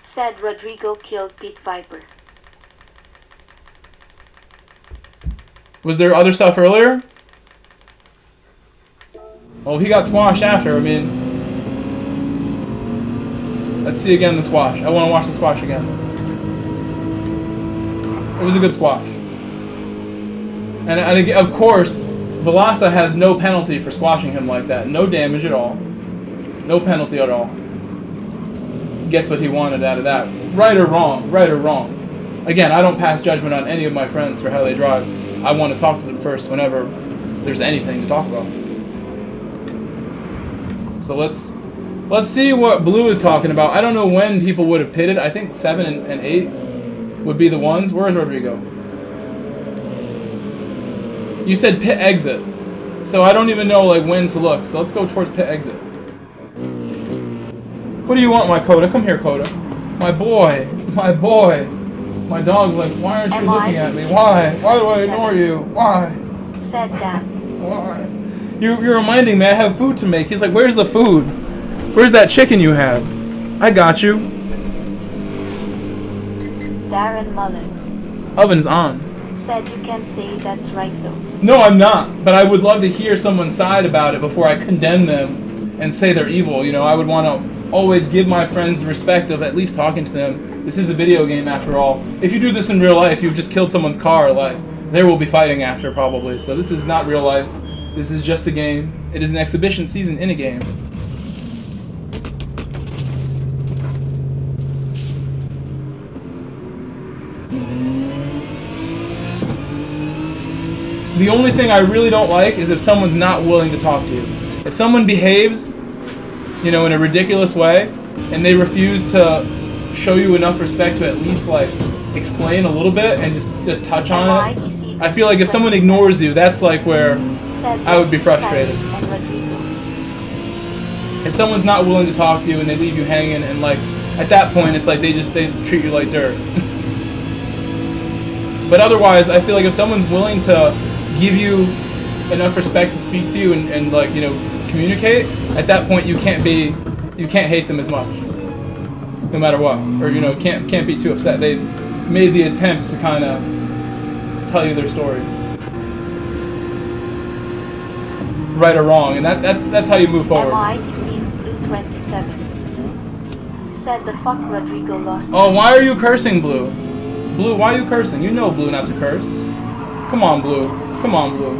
Said Rodrigo killed Pete Viper. Was there other stuff earlier? Well, he got squashed after. I mean, let's see again the squash. I want to watch the squash again. It was a good squash. And of course, Velasa has no penalty for squashing him like that. No damage at all. No penalty at all. Gets what he wanted out of that. Right or wrong. Right or wrong. Again, I don't pass judgment on any of my friends for how they drive. I want to talk to them first whenever there's anything to talk about. So let's see what Blue is talking about. I don't know when people would have pitted. I think 7 and 8 would be the ones. Where's Rodrigo? You said pit exit. So I don't even know like when to look. So let's go towards pit exit. What do you want, my Coda? Come here, Coda. My boy. My boy. My dog's like, why aren't you looking at me? Why? Why do I ignore you? Why? Said that. Why? You're reminding me I have food to make. He's like, where's the food? Where's that chicken you had? I got you. Darren Mullen. Oven's on. Said you can say that's right though. No, I'm not. But I would love to hear someone's side about it before I condemn them and say they're evil. You know, I would want to always give my friends the respect of at least talking to them. This is a video game after all. If you do this in real life, you've just killed someone's car, like, there will be fighting after probably. So this is not real life. This is just a game. It is an exhibition season in a game. The only thing I really don't like is if someone's not willing to talk to you. If someone behaves, you know, in a ridiculous way, and they refuse to show you enough respect to at least like explain a little bit and just touch on it. I feel like if someone ignores you, that's like where I would be frustrated. If someone's not willing to talk to you and they leave you hanging, and like at that point it's like they treat you like dirt. But otherwise, I feel like if someone's willing to give you enough respect to speak to you and like, you know, communicate, at that point you can't hate them as much, no matter what, or you know, can't be too upset. They made the attempt to kind of tell you their story, right or wrong, and that's how you move forward. MITC Blue 27 said the fuck Rodrigo lost. Oh, why are you cursing, Blue? Blue, why are you cursing? You know, Blue, not to curse. Come on, Blue. Come on, Blue.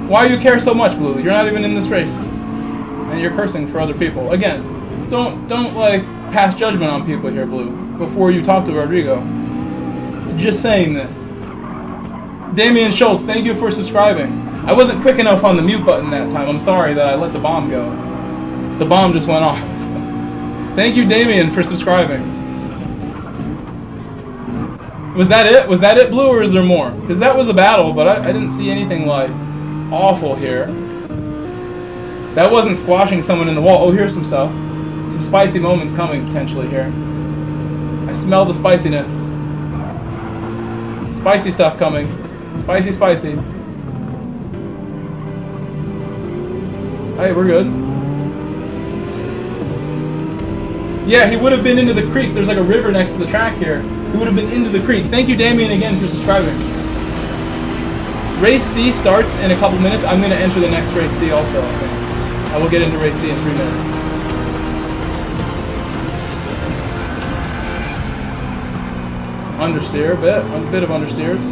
Why do you care so much, Blue? You're not even in this race, and you're cursing for other people. Again, don't like pass judgment on people here, Blue, before you talk to Rodrigo. Just saying this. Damian Schultz, thank you for subscribing. I wasn't quick enough on the mute button that time. I'm sorry that I let the bomb go. The bomb just went off. Thank you, Damian, for subscribing. Was that it? Was that it, Blue, or is there more? Because that was a battle, but I didn't see anything like awful here. That wasn't squashing someone in the wall. Oh, here's some stuff. Some spicy moments coming potentially here. I smell the spiciness. Spicy stuff coming. Spicy, spicy. Hey, we're good. Yeah, he would have been into the creek. There's like a river next to the track here. He would have been into the creek. Thank you, Damien, again for subscribing. Race C starts in a couple minutes. I'm going to enter the next Race C also, I think. I will get into Race C in 3 minutes. Understeer, a bit of understeers.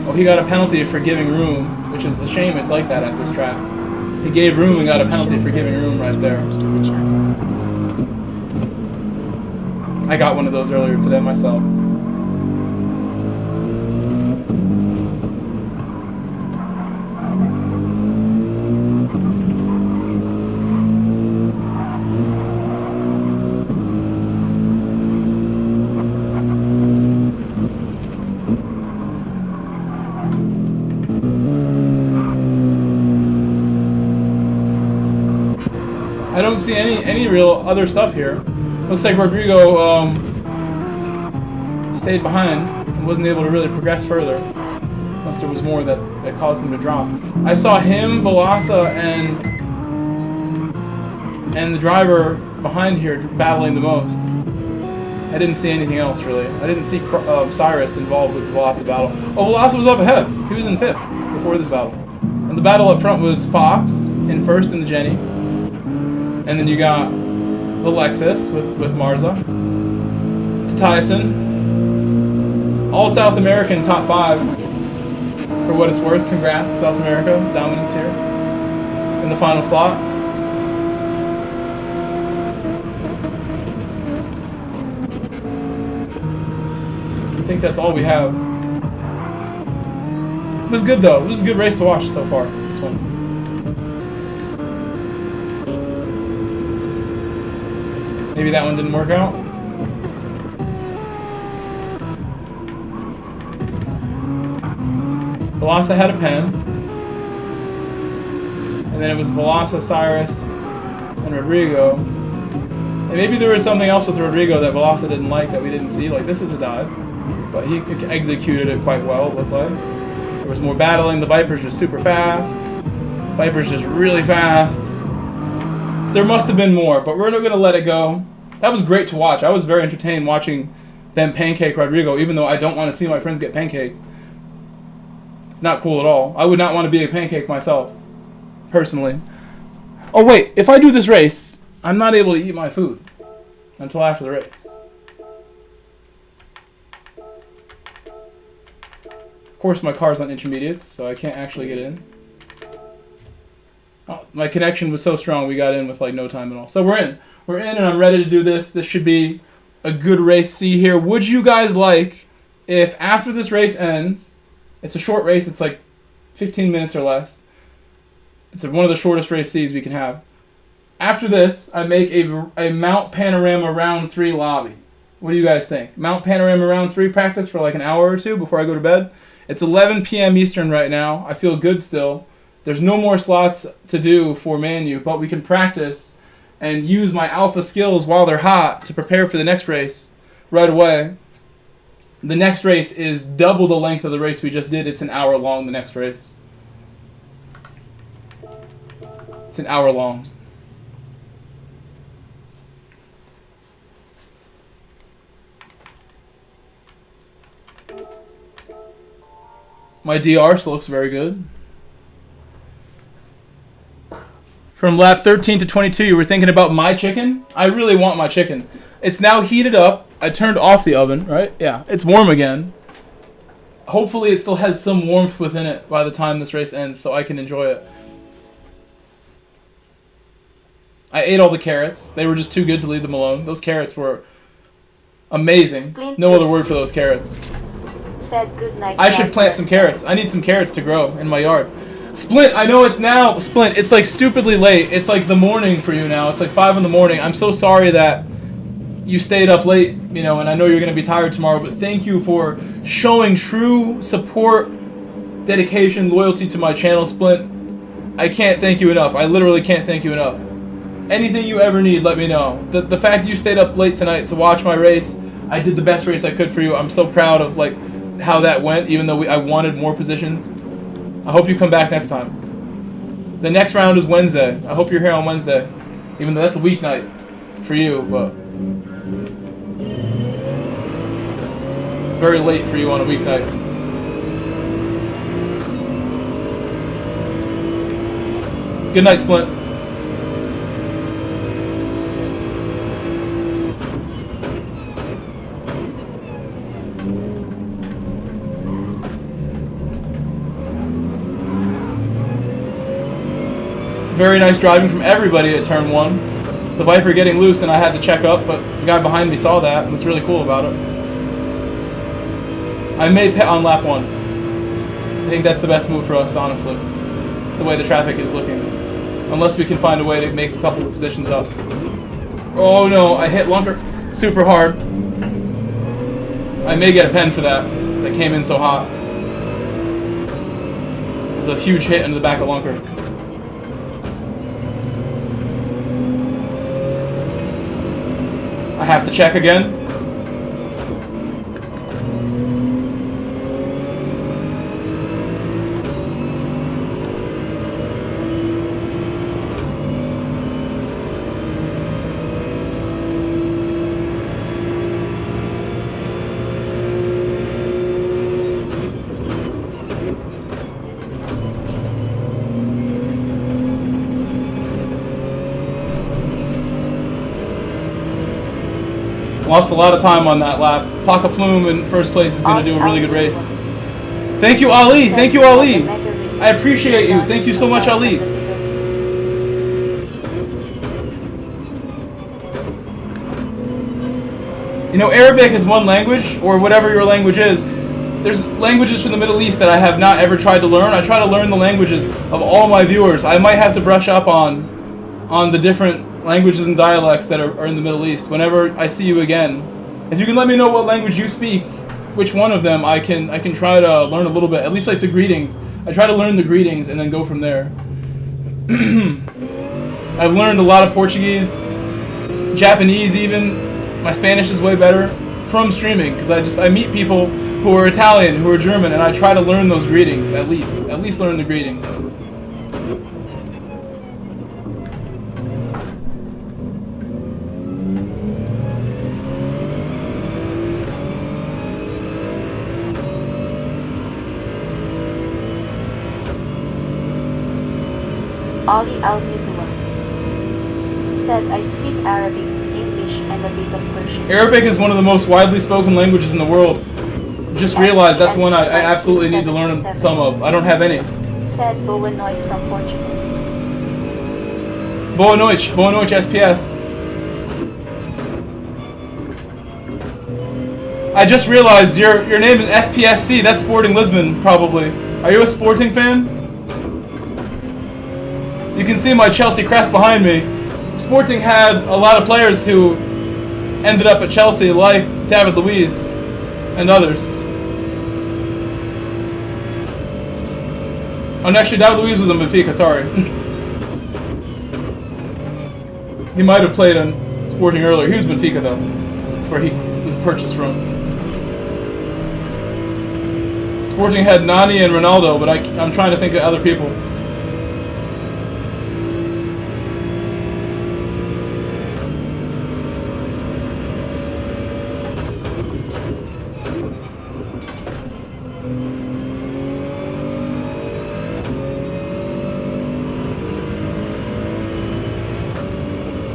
Oh, he got a penalty for giving room, which is a shame it's like that at this track. He gave room and got a penalty for giving room right there. I got one of those earlier today myself. I don't see any real other stuff here. Looks like Rodrigo stayed behind and wasn't able to really progress further, unless there was more that caused him to drop. I saw him, Velasa, and the driver behind here battling the most. I didn't see anything else really. I didn't see Cyrus involved with the Velasa battle. Oh, Velasa was up ahead. He was in 5th before this battle. And the battle up front was Fox in 1st in the Jenny. And then you got the Lexus with Marza. To Tyson. All South American top 5. For what it's worth, congrats, South America. Dominance here. In the final slot. I think that's all we have. It was good though. It was a good race to watch so far, this one. Maybe that one didn't work out. Velasa had a pen. And then it was Velasa, Cyrus, and Rodrigo. And maybe there was something else with Rodrigo that Velasa didn't like that we didn't see. Like, this is a dive. But he executed it quite well, it looked like. There was more battling. The Viper's just super fast. Viper's just really fast. There must have been more, but we're not going to let it go. That was great to watch. I was very entertained watching them pancake Rodrigo, even though I don't want to see my friends get pancaked. It's not cool at all. I would not want to be a pancake myself, personally. Oh wait, if I do this race, I'm not able to eat my food until after the race. Of course, my car's on intermediates, so I can't actually get in. Oh, my connection was so strong, we got in with like no time at all. So we're in. We're in, and I'm ready to do this. This should be a good race C here. Would you guys like, if after this race ends, it's a short race, it's like 15 minutes or less. It's one of the shortest race Cs we can have. After this, I make a Mount Panorama round 3 lobby. What do you guys think? Mount Panorama round 3 practice for like an hour or two before I go to bed. It's 11 p.m. Eastern right now. I feel good still. There's no more slots to do for Manu, but we can practice and use my alpha skills while they're hot to prepare for the next race right away. The next race is double the length of the race we just did. It's an hour long, the next race. It's an hour long. My DR still looks very good. From lap 13 to 22, you were thinking about my chicken? I really want my chicken. It's now heated up. I turned off the oven, right? Yeah, it's warm again. Hopefully it still has some warmth within it by the time this race ends so I can enjoy it. I ate all the carrots. They were just too good to leave them alone. Those carrots were amazing. No other word for those carrots. Said good night. I should plant some carrots. I need some carrots to grow in my yard. Splint, I know it's now, Splint, it's like stupidly late. It's like the morning for you now. It's like 5 in the morning. I'm so sorry that you stayed up late, you know, and I know you're going to be tired tomorrow, but thank you for showing true support, dedication, loyalty to my channel, Splint. I can't thank you enough. I literally can't thank you enough. Anything you ever need, let me know. The fact you stayed up late tonight to watch my race, I did the best race I could for you. I'm so proud of like how that went, even though I wanted more positions. I hope you come back next time. The next round is Wednesday. I hope you're here on Wednesday, even though that's a weeknight for you, but very late for you on a weeknight. Good night, Splint. Very nice driving from everybody at turn 1. The Viper getting loose and I had to check up, but the guy behind me saw that and was really cool about it. I may pit on lap 1. I think that's the best move for us, honestly. The way the traffic is looking. Unless we can find a way to make a couple of positions up. Oh no, I hit Lunker super hard. I may get a pen for that. That came in so hot. It was a huge hit into the back of Lunker. I have to check again. Lost a lot of time on that lap. Plaka Plume in first place is going to do a really good race. Thank you, Ali. Thank you, Ali. I appreciate you. Thank you so much, Ali. You know, Arabic is one language, or whatever your language is. There's languages from the Middle East that I have not ever tried to learn. I try to learn the languages of all my viewers. I might have to brush up on the different languages and dialects that are in the Middle East whenever I see you again. If you can let me know what language you speak, which one of them I can try to learn a little bit, at least like the greetings. I try to learn the greetings and then go from there. I've learned a lot of Portuguese, Japanese even. My Spanish is way better from streaming because I meet people who are Italian, who are German, and I try to learn those greetings at least learn the greetings. Ali Al-Mutwa said, I speak Arabic, English, and a bit of Persian. Arabic is one of the most widely spoken languages in the world. Just realized that's one I absolutely need to learn some of. I don't have any. Said Boa Noite from Portugal. Boa noite SPS. I just realized your name is SPSC. That's Sporting Lisbon, probably. Are you a Sporting fan? You can see my Chelsea crest behind me. Sporting had a lot of players who ended up at Chelsea, like David Luiz and others. Oh, and actually, David Luiz was in Benfica, sorry. He might have played on Sporting earlier. He was Benfica, though. That's where he was purchased from. Sporting had Nani and Ronaldo, but I'm trying to think of other people.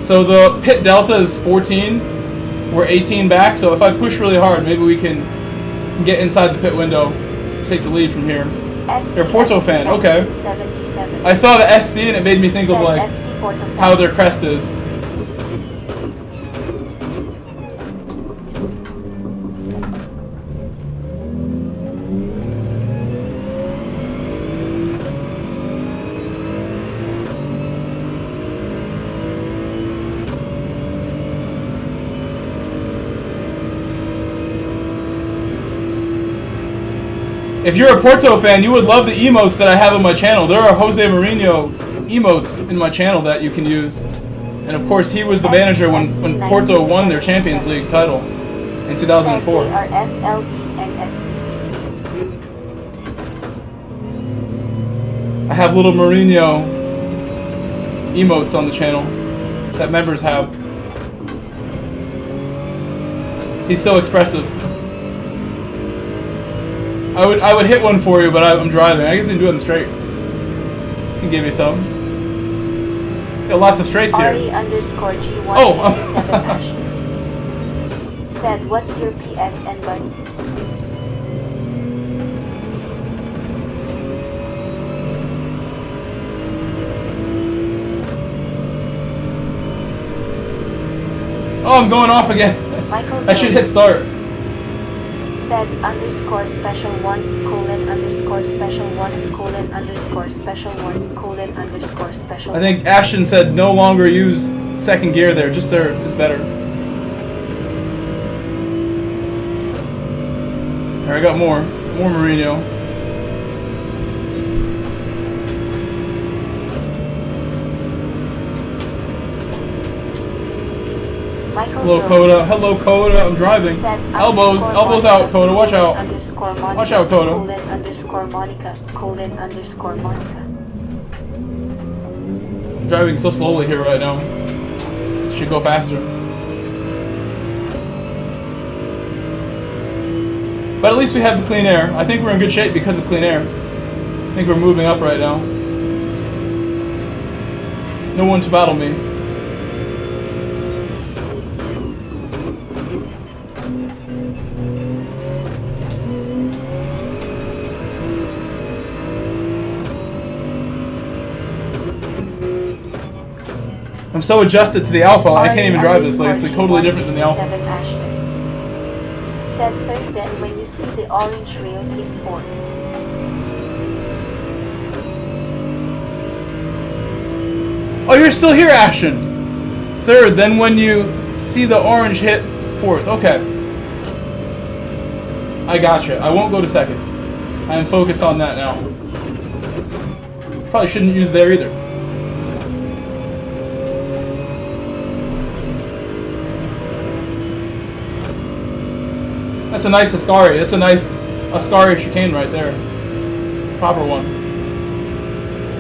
So the pit delta is 14. We're 18 back, so if I push really hard, maybe we can get inside the pit window, take the lead from here. They're a Porto fan, okay. I saw the SC and it made me think of like how their crest is. If you're a Porto fan, you would love the emotes that I have on my channel. There are Jose Mourinho emotes in my channel that you can use. And of course, he was the manager when Porto won their Champions League title in 2004. They are SLB and SBC. I have little Mourinho emotes on the channel that members have. He's so expressive. I would hit one for you, but I'm driving. I guess I can do it on the straight. Can give you some. Got lots of straights here. RE_G187 Ashton said, "What's your PSN, buddy?" Oh, I'm going off again. I should hit start. Said _special1:_special1:_special1:_special1. I think Ashton said no longer use second gear there, just there is better. Alright, I got more Mourinho. Hello, Coda. Hello, Coda. I'm driving. Elbows out, Coda. Watch out. Watch out, Coda. _Monica. I'm driving so slowly here right now. Should go faster. But at least we have the clean air. I think we're in good shape because of clean air. I think we're moving up right now. No one to battle me. I'm so adjusted to the Alpha, I can't even drive this. Like, it's like totally different than the Alpha. Said third, then when you see the orange rail, hit 4. Oh, you're still here, Ashton. Third, then when you see the orange, hit 4th. Okay. I gotcha. I won't go to second. I am focused on that now. Probably shouldn't use there either. That's a nice Ascari. That's a nice Ascari chicane right there. Proper one.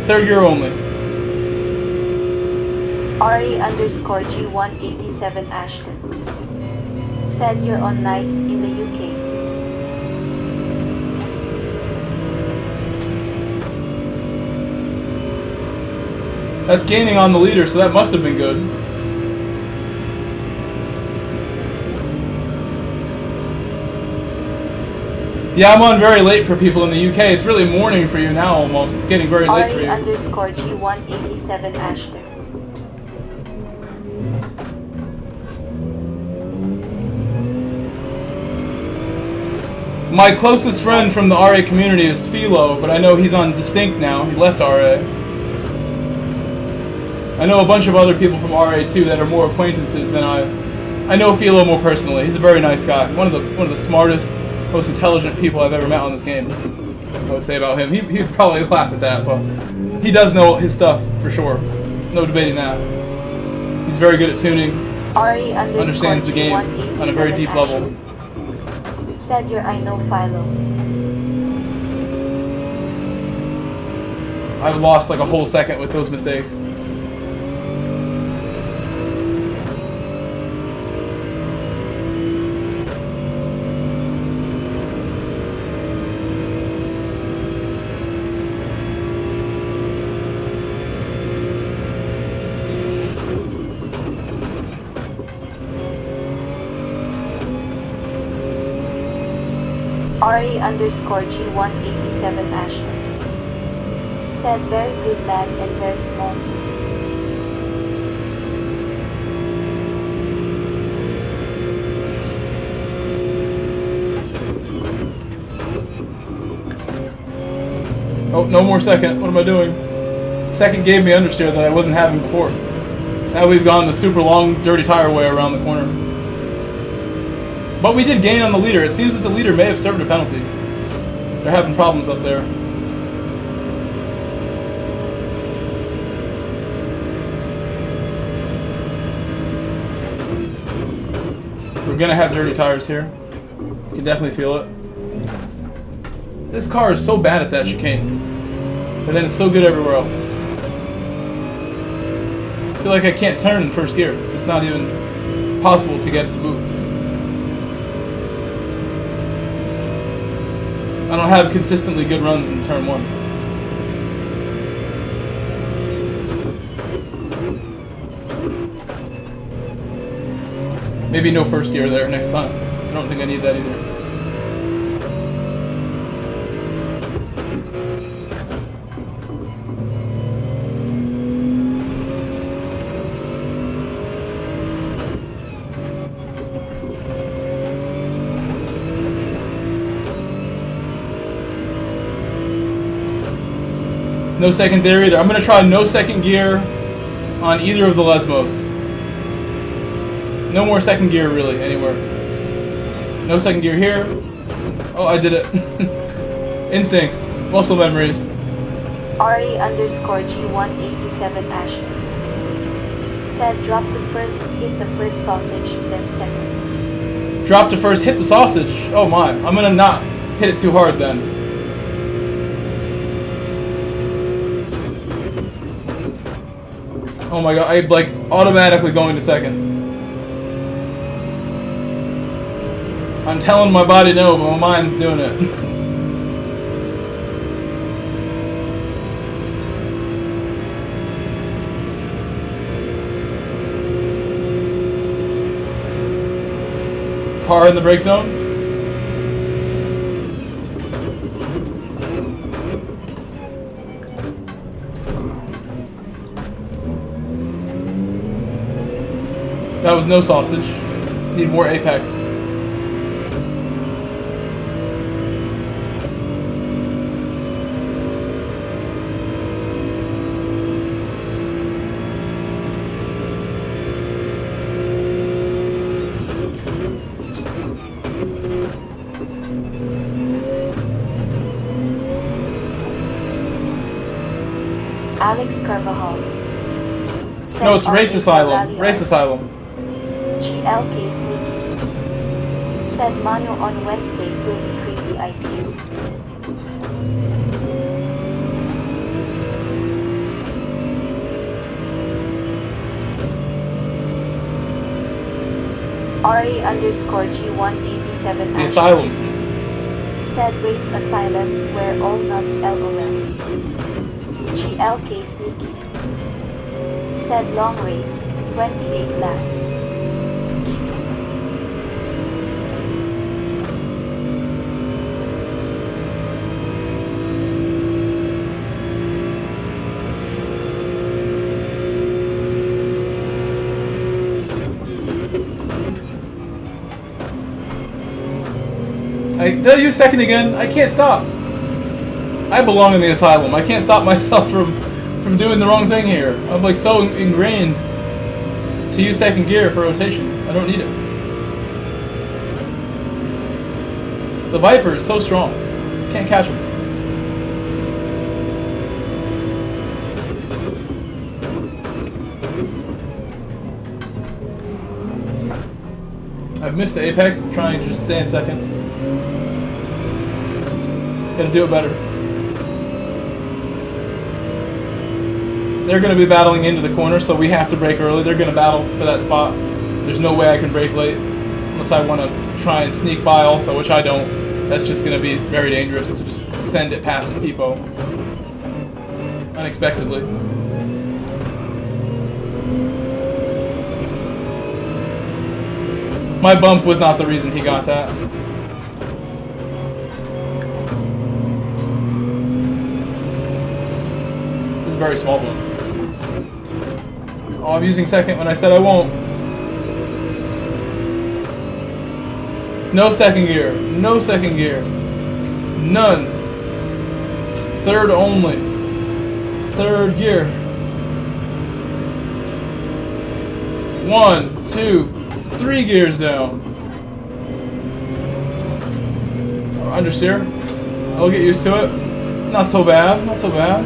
Third gear only. RE_G187 Ashton said you're on nights in the UK. That's gaining on the leader, so that must have been good. Yeah, I'm on very late for people in the UK. It's really morning for you now almost. It's getting very late for you. RE_G187 Ashton. My closest friend from the RA community is Philo, but I know he's on Distinct now. He left RA. I know a bunch of other people from RA2 that are more acquaintances than I know Philo more personally. He's a very nice guy. One of the smartest, most intelligent people I've ever met on this game. I would say about him. He'd probably laugh at that, but he does know his stuff for sure. No debating that. He's very good at tuning. Understands the game on a very deep level. Said your I know Philo. I've lost like a whole second with those mistakes. RE_G187 Ashton. Said very good lad and very small too. Oh, no more second. What am I doing? Second gave me understeer that I wasn't having before. Now we've gone the super long, dirty tire way around the corner. But we did gain on the leader. It seems that the leader may have served a penalty. They're having problems up there. We're gonna have dirty tires here. You can definitely feel it. This car is so bad at that chicane. And then it's so good everywhere else. I feel like I can't turn in first gear. It's just not even possible to get it to move. I don't have consistently good runs in turn 1. Maybe no first gear there next time. I don't think I need that either. No second gear either. I'm going to try no second gear on either of the Lesmos. No more second gear really anywhere. No second gear here. Oh, I did it. Instincts. Muscle memories. RE_G187 Ashton. Said drop to first, hit the first sausage, then second. Drop to first, hit the sausage. Oh my. I'm going to not hit it too hard then. Oh my god, I'm like automatically going to second. I'm telling my body no, but my mind's doing it. Car in the brake zone. That was no sausage. Need more apex. Alex Carvajal. No, it's Race Asylum. Race Asylum. GLK Sneaky. Said Manu on Wednesday will be crazy, I think. RE_G187 The Asylum. Said Race Asylum where all nuts LOL. GLK Sneaky. Said long race, 28 laps. Did I use second again? I can't stop. I belong in the asylum. I can't stop myself from from doing the wrong thing here. I'm like so ingrained to use second gear for rotation. I don't need it. The Viper is so strong. Can't catch him. I've missed the apex, trying to just stay in second. Gotta do it better. They're gonna be battling into the corner, so we have to brake early. They're gonna battle for that spot. There's no way I can brake late, unless I want to try and sneak by also, which I don't. That's just gonna be very dangerous to just send it past Peepo unexpectedly. My bump was not the reason he got that. It was a very small bump. Oh, I'm using second when I said I won't. No second gear. No second gear. None. Third only. Third gear. 1, 2, 3 gears down. Understeer. I'll get used to it. Not so bad. Not so bad.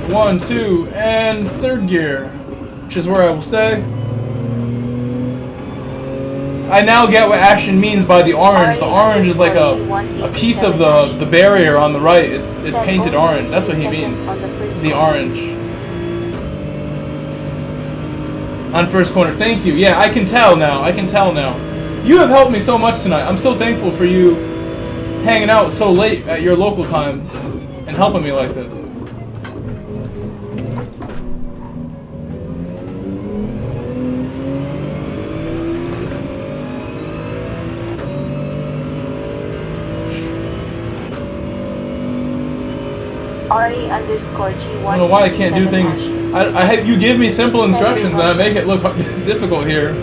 One, two, and third gear, which is where I will stay. I now get what Ashton means by the orange. The orange is like a piece of the barrier on the right is painted orange. That's what he means. The orange. On first corner. Thank you. Yeah, I can tell now. I can tell now. You have helped me so much tonight. I'm so thankful for you hanging out so late at your local time and helping me like this. RE_G1. I don't know why I can't do things. You give me simple instructions and I make it look difficult here.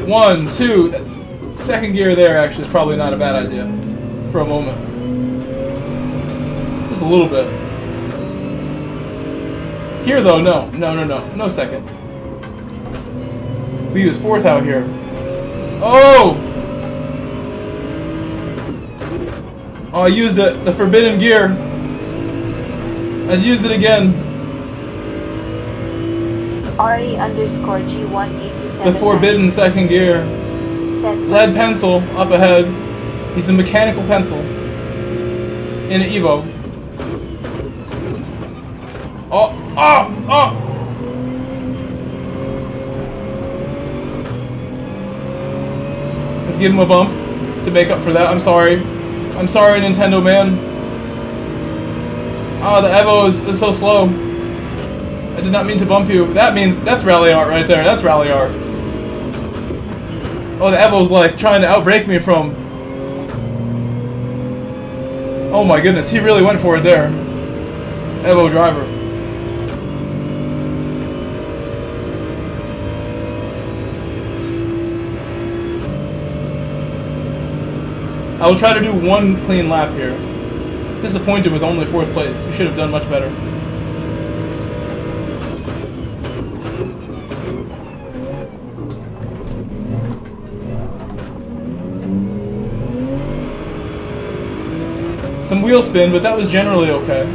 1, 2. Second gear there actually is probably not a bad idea. For a moment. Just a little bit. Here though, no. No second. We use fourth out here. Oh! Oh, I used it. The forbidden gear. I used it again. RE_G187. The forbidden second gear. Lead pencil up ahead. He's a mechanical pencil. In an Evo. Oh! Let's give him a bump to make up for that. I'm sorry. I'm sorry, Nintendo man. Oh, the Evo is so slow. I did not mean to bump you. That's rally art right there. That's rally art. Oh, the Evo's like trying to outbrake me from... Oh my goodness, he really went for it there. Evo driver. I will try to do one clean lap here. Disappointed with only 4th place. We should have done much better. Some wheel spin, but that was generally okay.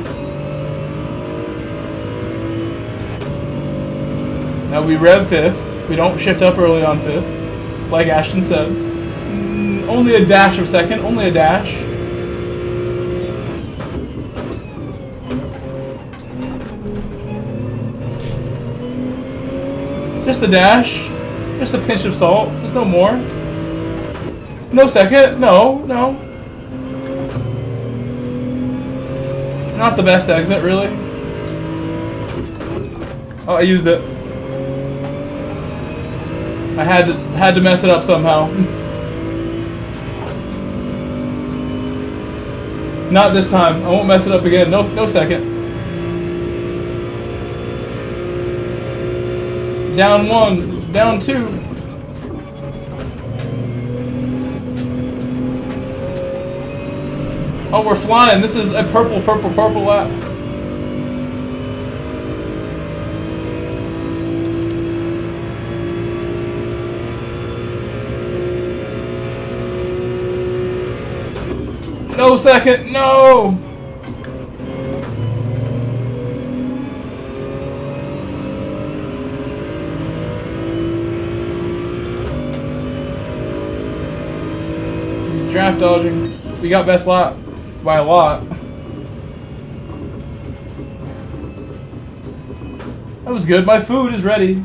Now we rev 5th. We don't shift up early on 5th, like Ashton said. Only a dash of second, only a dash. Just a dash. Just a pinch of salt. There's no more. No second. No. Not the best exit, really. Oh, I used it. I had to mess it up somehow. Not this time. I won't mess it up again. No second. Down 1. Down 2. Oh, we're flying. This is a purple lap. No second. No. He's draft dodging. We got best lap. By a lot. That was good. My food is ready.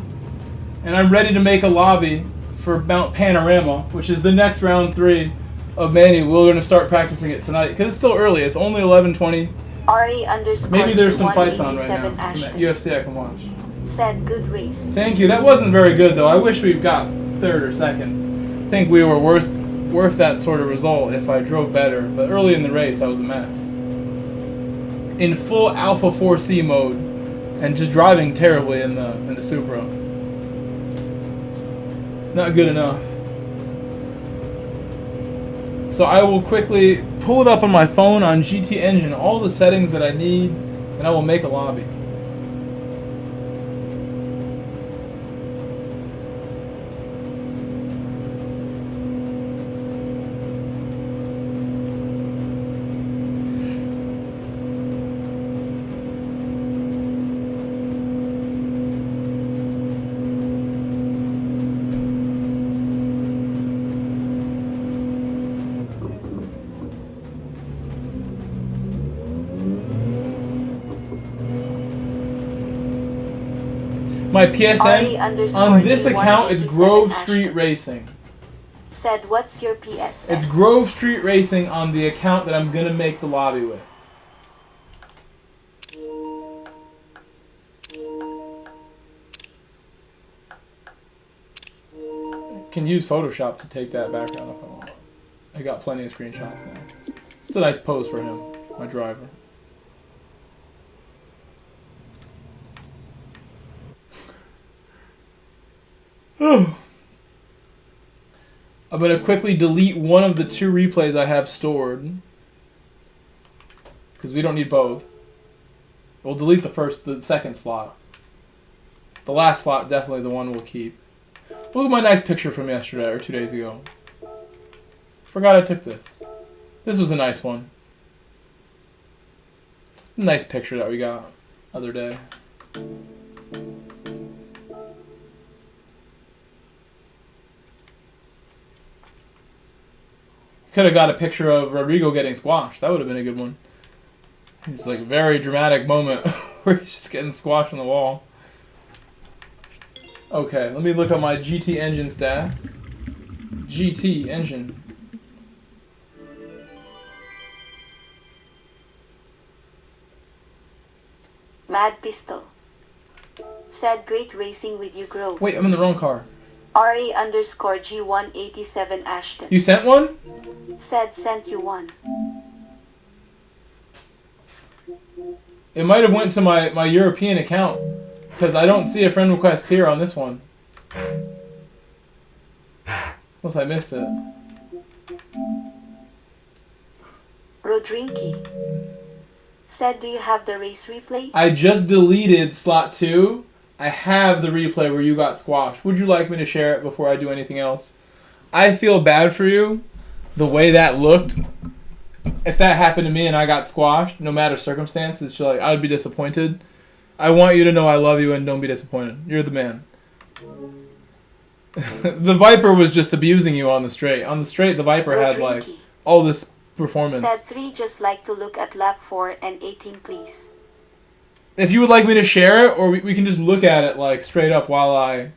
And I'm ready to make a lobby for Mount Panorama, which is the next round 3 of Manny. We're going to start practicing it tonight because it's still early. It's only 11:20. Maybe there's some fights on right now. Some UFC I can watch. Said good race. Thank you. That wasn't very good though. I wish we got 3rd or 2nd. I think we were worth that sort of result if I drove better, but early in the race I was a mess. In full Alpha 4C mode and just driving terribly in the Supra. Not good enough. So I will quickly pull it up on my phone on GT Engine, all the settings that I need, and I will make a lobby. My PSN on this account it's Grove Street Racing. Said what's your PSN? It's Grove Street Racing on the account that I'm gonna make the lobby with. I can use Photoshop to take that background if I want. I got plenty of screenshots now. It's a nice pose for him, my driver. I'm going to quickly delete one of the 2 replays I have stored. Because we don't need both. We'll delete the second slot. The last slot, definitely the one we'll keep. Look at my nice picture from yesterday, or 2 days ago. Forgot I took this. This was a nice one. Nice picture that we got other day. Could have got a picture of Rodrigo getting squashed. That would have been a good one. It's like a very dramatic moment where he's just getting squashed on the wall. Okay, let me look at my GT Engine stats. GT Engine. Mad Pistol. Said great racing with you, Grove. Wait, I'm in the wrong car. RA_G187 Ashton. You sent one? Said sent you one. It might have went to my European account because I don't see a friend request here on this one. Unless I missed it. Rodrinky. Said do you have the race replay? I just deleted slot 2. I have the replay where you got squashed. Would you like me to share it before I do anything else? I feel bad for you. The way that looked. If that happened to me and I got squashed, no matter circumstances, like I would be disappointed. I want you to know I love you and don't be disappointed. You're the man. The Viper was just abusing you on the straight. On the straight, the Viper had like all this performance. Said 3 just like to look at lap 4 and 18, please. If you would like me to share it, or we can just look at it like straight up while I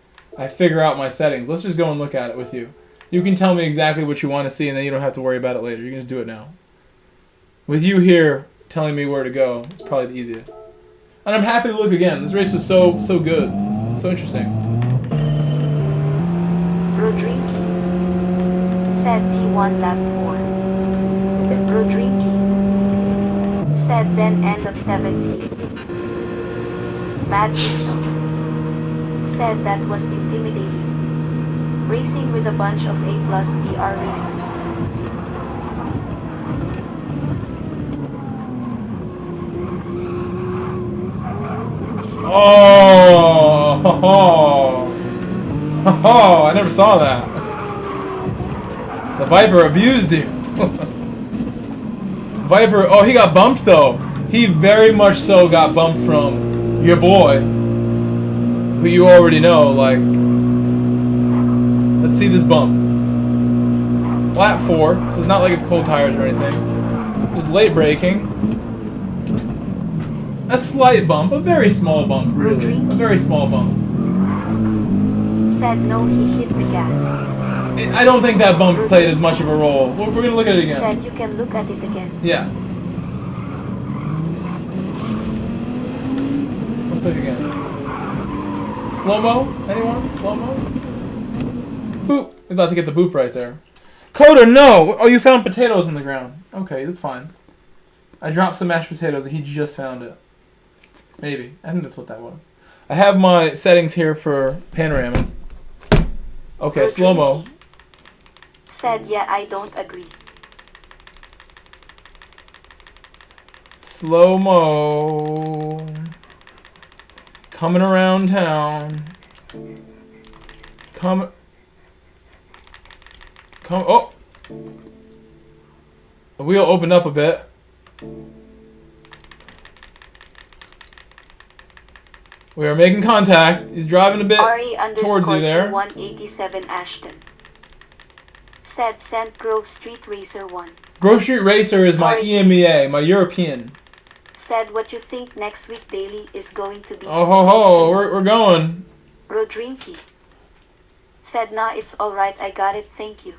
figure out my settings. Let's just go and look at it with you. You can tell me exactly what you want to see, and then you don't have to worry about it later. You can just do it now. With you here telling me where to go, it's probably the easiest. And I'm happy to look again. This race was so good, so interesting. Rodrinky. Said T1 lap 4. Okay. Rodrinky. Said then end of 17. Mad Pistol. Said that was intimidating. Racing with a bunch of A+ DR racers. Oh, I never saw that. The Viper abused you. Viper, oh, he got bumped though. He very much so got bumped from your boy, who you already know. Like, let's see this bump. Lap 4, so it's not like it's cold tires or anything. It's late braking. A slight bump, a very small bump, really. A very small bump. Said no, he hit the gas. I don't think that bump played as much of a role. We're gonna look at it again. Said you can look at it again. Yeah. Let's look again. Slow-mo? Anyone? Slow-mo? Boop. We're about to get the boop right there. Coda, no! Oh, you found potatoes in the ground. Okay, that's fine. I dropped some mashed potatoes and he just found it. Maybe. I think that's what that was. I have my settings here for panorama. Okay, slow-mo. Said, yeah, I don't agree. Slow-mo. Coming around town. Come. Oh! The wheel opened up a bit. We are making contact. He's driving a bit towards you there. 187 Ashton. Said St. Grove Street Racer 1. Grove Street Racer is my EMEA, my European. Said what you think next week daily is going to be. Oh ho ho, we're going. Rodrinky. Said nah, it's alright, I got it, thank you.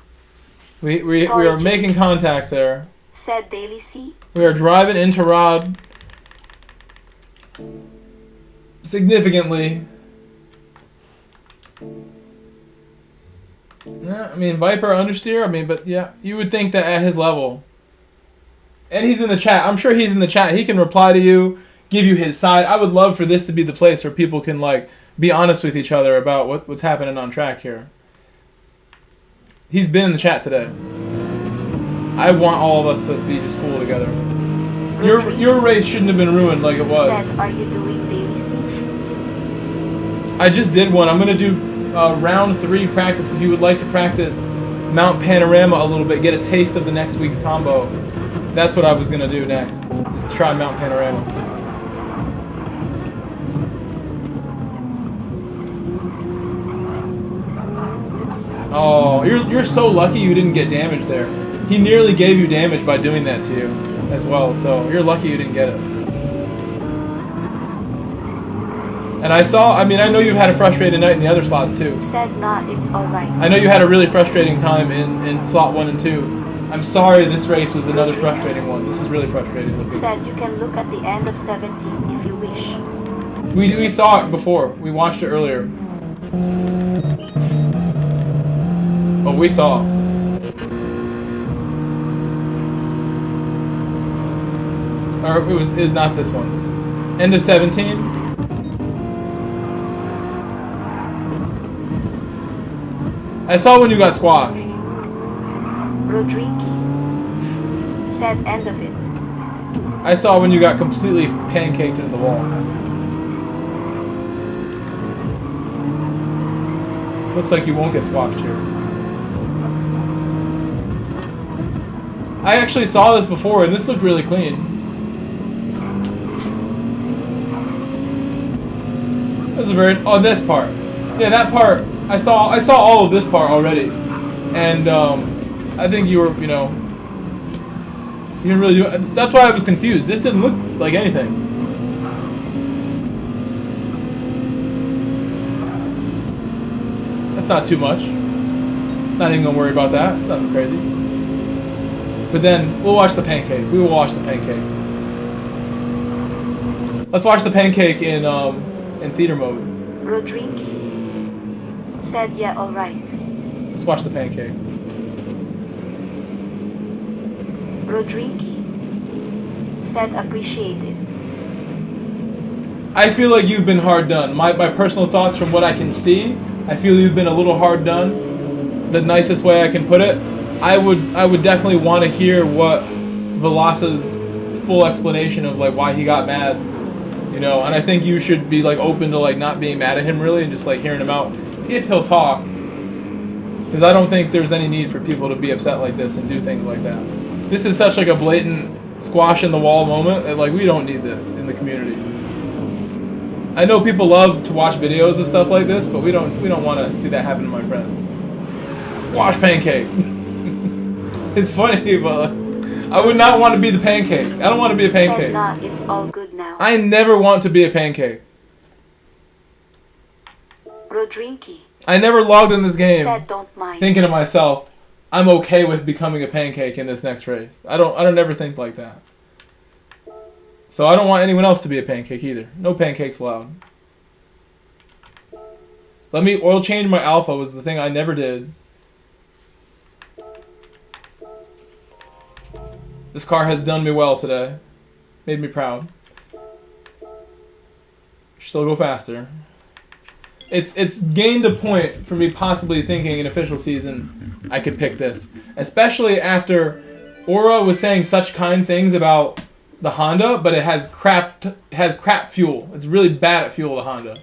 We are making contact there. Said Daily C. We are driving into Rod. Significantly. Yeah, I mean, Viper understeer, I mean, but yeah, you would think that at his level. And he's in the chat. I'm sure he's in the chat. He can reply to you, give you his side. I would love for this to be the place where people can, like, be honest with each other about what's happening on track here. He's been in the chat today. I want all of us to be just cool together. Your race shouldn't have been ruined like it was. Said, are you doing Daily C? I just did one. I'm going to do round 3 practice. If you would like to practice Mount Panorama a little bit, get a taste of the next week's combo. That's what I was going to do next, is try Mount Panorama. Oh, you're so lucky you didn't get damaged there. He nearly gave you damage by doing that to you as well, so you're lucky you didn't get it. And I know you've had a frustrating night in the other slots too. Said nah, it's alright. I know you had a really frustrating time in slot 1 and 2. I'm sorry this race was another frustrating one. This is really frustrating looking. Said you can look at the end of 17 if you wish. We saw it before. We watched it earlier. Oh, we saw. Or it is not this one. End of 17. I saw when you got squashed. Rodrinky. Said end of it. I saw when you got completely pancaked into the wall. Looks like you won't get squashed here. I actually saw this before and this looked really clean. This is this part. Yeah, that part. I saw all of this part already. And I think you were, you didn't really do it. That's why I was confused. This didn't look like anything. That's not too much. Not even gonna worry about that. It's nothing crazy. But then we'll watch the pancake. We will watch the pancake. Let's watch the pancake in theater mode. Rodrinky. Said yeah, alright. Let's watch the pancake. Rodrinky. Said appreciate it. I feel like you've been hard done. My personal thoughts from what I can see, I feel you've been a little hard done. The nicest way I can put it. I would definitely want to hear what Velasa's full explanation of like why he got mad, you know. And I think you should be like open to like not being mad at him really and just like hearing him out if he'll talk. Because I don't think there's any need for people to be upset like this and do things like that. This is such like a blatant squash in the wall moment that like we don't need this in the community. I know people love to watch videos of stuff like this, but we don't want to see that happen to my friends. Squash pancake. It's funny, but I would not want to be the pancake. I don't want to be a pancake. Said not, it's all good now. I never want to be a pancake. Rodrinky. I never logged in this game Said don't mind. thinking to myself, I'm okay with becoming a pancake in this next race. I don't ever think like that. So I don't want anyone else to be a pancake either. No pancakes allowed. Let me oil change my alpha was the thing I never did. This car has done me well today. Made me proud. Still go faster. It's gained a point for me possibly thinking in official season I could pick this. Especially after Aura was saying such kind things about the Honda, but it has crap fuel. It's really bad at fuel, the Honda.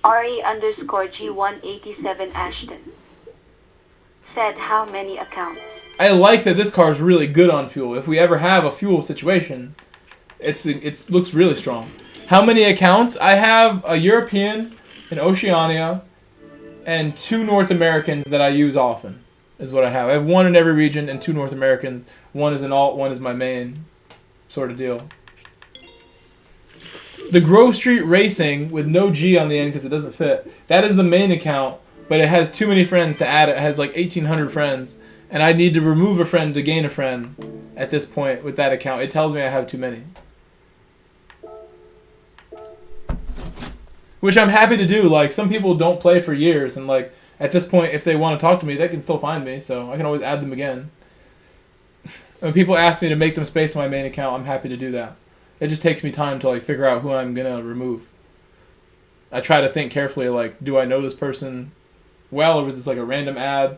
RE_G187 Ashton. Said how many accounts? I like that this car is really good on fuel. If we ever have a fuel situation, it looks really strong. How many accounts? I have a European, an Oceania, and 2 North Americans that I use often, is what I have. I have 1 in every region and 2 North Americans. 1 is an alt, 1 is my main sort of deal. The Grove Street Racing with no G on the end because it doesn't fit, that is the main account. But it has too many friends to add. It has like 1,800 friends. And I need to remove a friend to gain a friend at this point with that account. It tells me I have too many. Which I'm happy to do. Like, some people don't play for years. And like, at this point, if they want to talk to me, they can still find me. So I can always add them again. When people ask me to make them space on my main account, I'm happy to do that. It just takes me time to like figure out who I'm going to remove. I try to think carefully, like, do I know this person well, or was this like a random ad?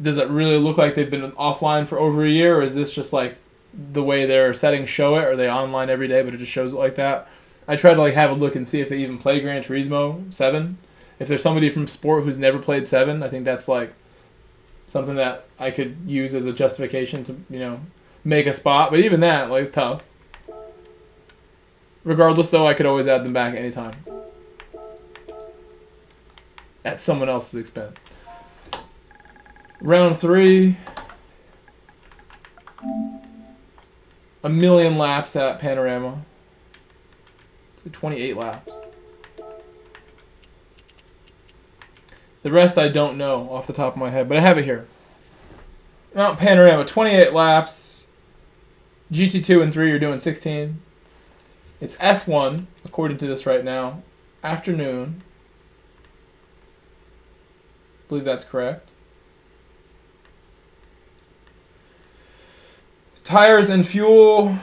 Does it really look like they've been offline for over a year, or is this just like the way their settings show it? Or are they online every day, but it just shows it like that? I try to like have a look and see if they even play Gran Turismo 7. If there's somebody from Sport who's never played 7, I think that's like something that I could use as a justification to, you know, make a spot. But even that, like, it's tough. Regardless, though, I could always add them back anytime. At someone else's expense. Round 3. 1,000,000 laps at Panorama. It's like 28 laps. The rest I don't know off the top of my head, but I have it here. Mount Panorama, 28 laps. GT2 and 3 are doing 16. It's S1, according to this right now. Afternoon. I believe that's correct. Tires and fuel.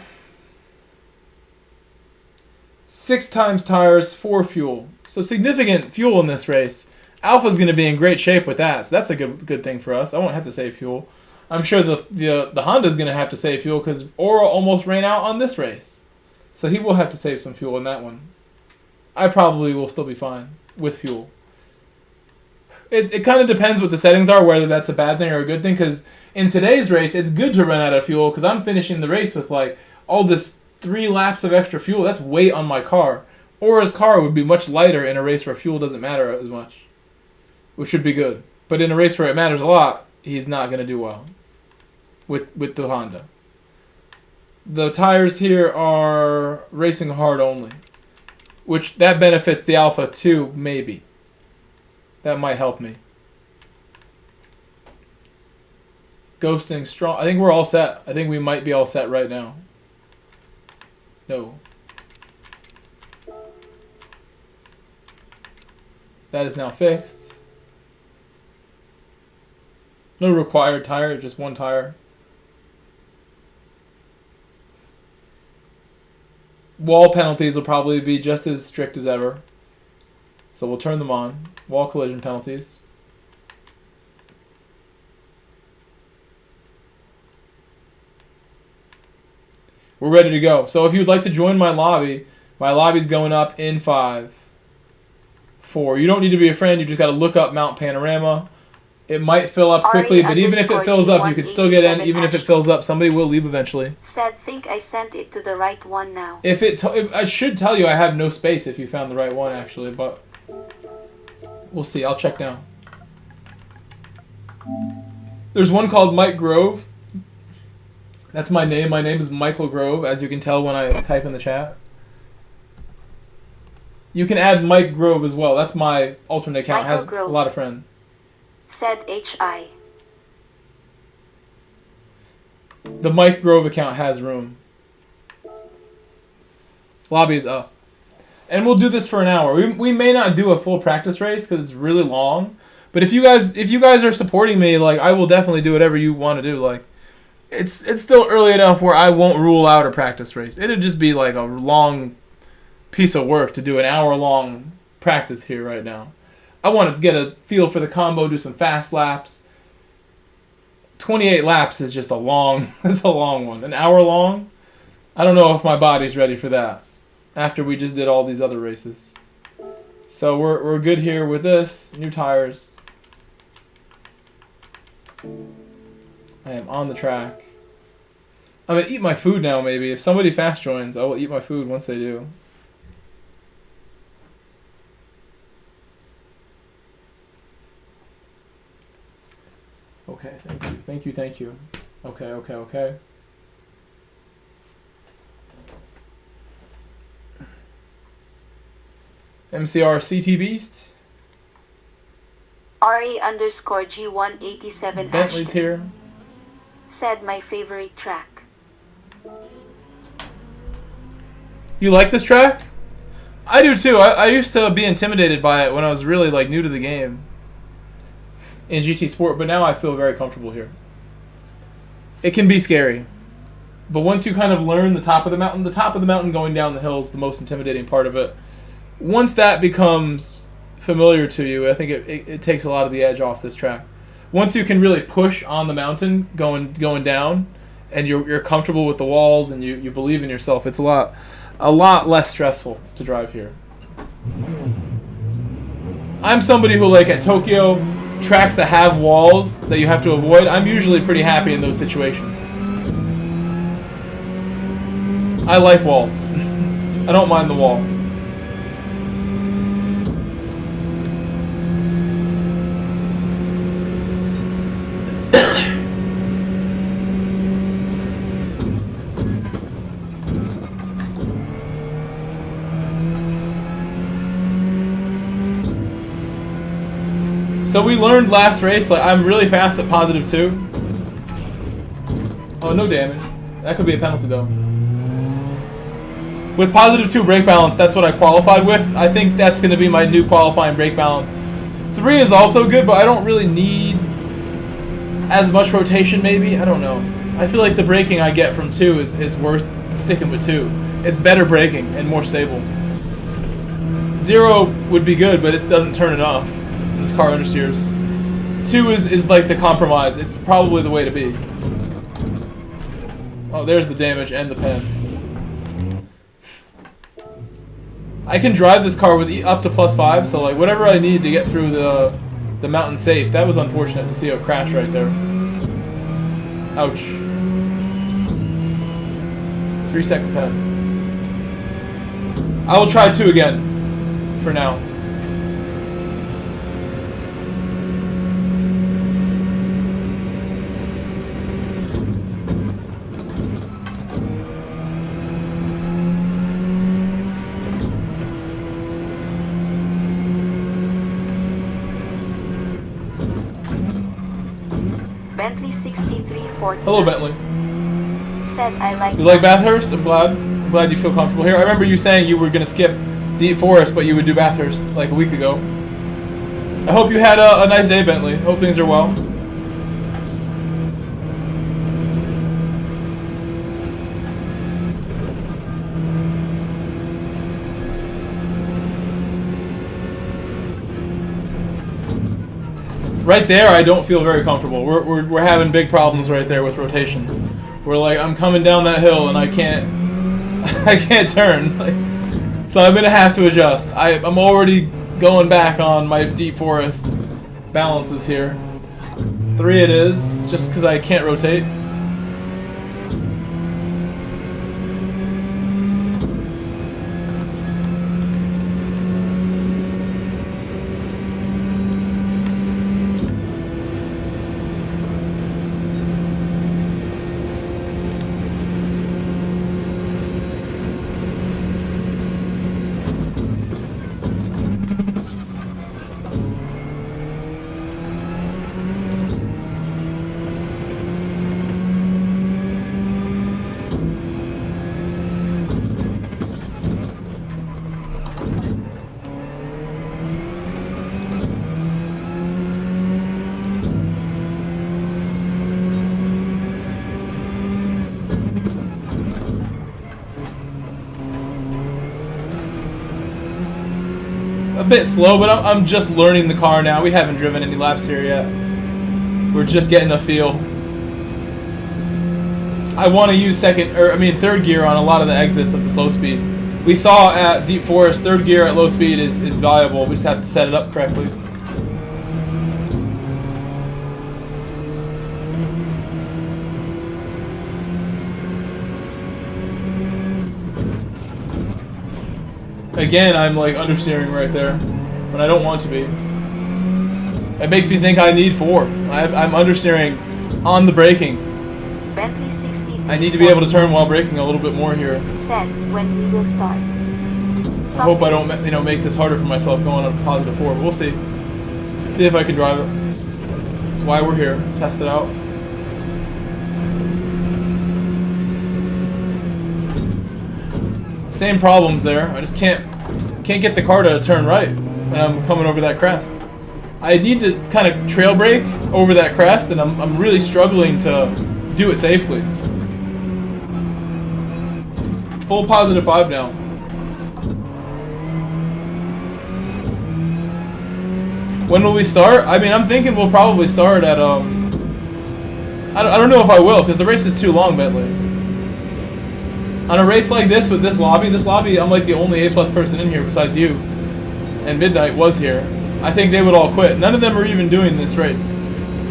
6 times tires, 4 fuel. So significant fuel in this race. Alpha's going to be in great shape with that, so that's a good thing for us. I won't have to save fuel. I'm sure the Honda's going to have to save fuel because Aura almost ran out on this race. So he will have to save some fuel in that one. I probably will still be fine with fuel. It kind of depends what the settings are, whether that's a bad thing or a good thing, because in today's race, it's good to run out of fuel because I'm finishing the race with like all this 3 laps of extra fuel. That's weight on my car. Aura's car would be much lighter in a race where fuel doesn't matter as much, which would be good. But in a race where it matters a lot, he's not going to do well with the Honda. The tires here are racing hard only, which that benefits the Alpha too, maybe. That might help me. Ghosting strong. I think we're all set. I think we might be all set right now. No. That is now fixed. No required tire, just 1 tire. Wall penalties will probably be just as strict as ever. So we'll turn them on. Wall collision penalties. We're ready to go. So if you'd like to join my lobby's going up in 5, 4. You don't need to be a friend. You just got to look up Mount Panorama. It might fill up quickly, but even if it fills up, you can still get in. Even if it fills up, somebody will leave eventually. Said, think I sent it to the right one now. If I should tell you I have no space if you found the right one, actually, but we'll see. I'll check now. There's one called Mike Grove. That's my name. My name is Michael Grove, as you can tell when I type in the chat. You can add Mike Grove as well. That's my alternate account. It has a lot of friends. Said HI. The Mike Grove account has room. Lobby is up. And we'll do this for an hour. We may not do a full practice race because it's really long. But if you guys are supporting me, like, I will definitely do whatever you want to do. Like, it's still early enough where I won't rule out a practice race. It'd just be like a long piece of work to do an hour-long practice here right now. I want to get a feel for the combo, do some fast laps. 28 laps is just a long one. An hour long? I don't know if my body's ready for that after we just did all these other races. So we're good here with this. New tires. I am on the track. I'm going to eat my food now, maybe. If somebody fast joins, I will eat my food once they do. Okay, thank you. Okay. MCR CT Beast. RE_G187 Bentley's here. Said my favorite track. You like this track? I do too. I used to be intimidated by it when I was really like new to the game in GT Sport, but now I feel very comfortable here. It can be scary, but once you kind of learn the top of the mountain going down the hill is the most intimidating part of it. Once that becomes familiar to you, I think it takes a lot of the edge off this track. Once you can really push on the mountain going down, and you're comfortable with the walls and you believe in yourself, it's a lot less stressful to drive here. I'm somebody who, like, at Tokyo, tracks that have walls that you have to avoid, I'm usually pretty happy in those situations. I like walls. I don't mind the wall. So we learned last race, like, I'm really fast at +2. Oh, no damage. That could be a penalty though. With +2 brake balance, that's what I qualified with. I think that's going to be my new qualifying brake balance. 3 is also good, but I don't really need as much rotation maybe. I don't know. I feel like the braking I get from 2 is worth sticking with 2. It's better braking and more stable. 0 would be good, but it doesn't turn enough. This car understeers. 2 is like the compromise. It's probably the way to be. Oh, there's the damage and the pen. I can drive this car with up to +5, so like whatever I need to get through the mountain safe. That was unfortunate to see a crash right there. Ouch. 3-second pen. I will try 2 again. For now. Bentley 6340. Hello, Bentley. Said I like. You like Bathurst? I'm glad you feel comfortable here. I remember you saying you were gonna skip Deep Forest, but you would do Bathurst like a week ago. I hope you had a nice day, Bentley. Hope things are well. right there, I don't feel very comfortable. We're having big problems right there with rotation. We're like, I'm coming down that hill and I can't turn. Like, so I'm gonna have to adjust. I'm already going back on my deep forest balances here. 3 it is, just because I can't rotate. A bit slow, but I'm just learning the car now. We haven't driven any laps here yet. We're just getting a feel. I want to use third gear on a lot of the exits at the slow speed. We saw at Deep Forest, third gear at low speed is valuable. We just have to set it up correctly. Again, I'm like understeering right there when I don't want to be. It makes me think I need 4. I'm understeering on the braking. Bentley 60. I need to be able to turn while braking a little bit more here. Said when we will start. I hope I don't, make this harder for myself going on a +4, but we'll see. See if I can drive it. That's why we're here. Test it out. Same problems there. I just can't get the car to turn right when I'm coming over that crest. I need to kind of trail brake over that crest, and I'm really struggling to do it safely. Full +5 now. When will we start? I mean, I'm thinking we'll probably start at I don't know if I will, because the race is too long, Bentley. On a race like this with this lobby, I'm like the only A+ person in here besides you. And Midnight was here. I think they would all quit. None of them are even doing this race,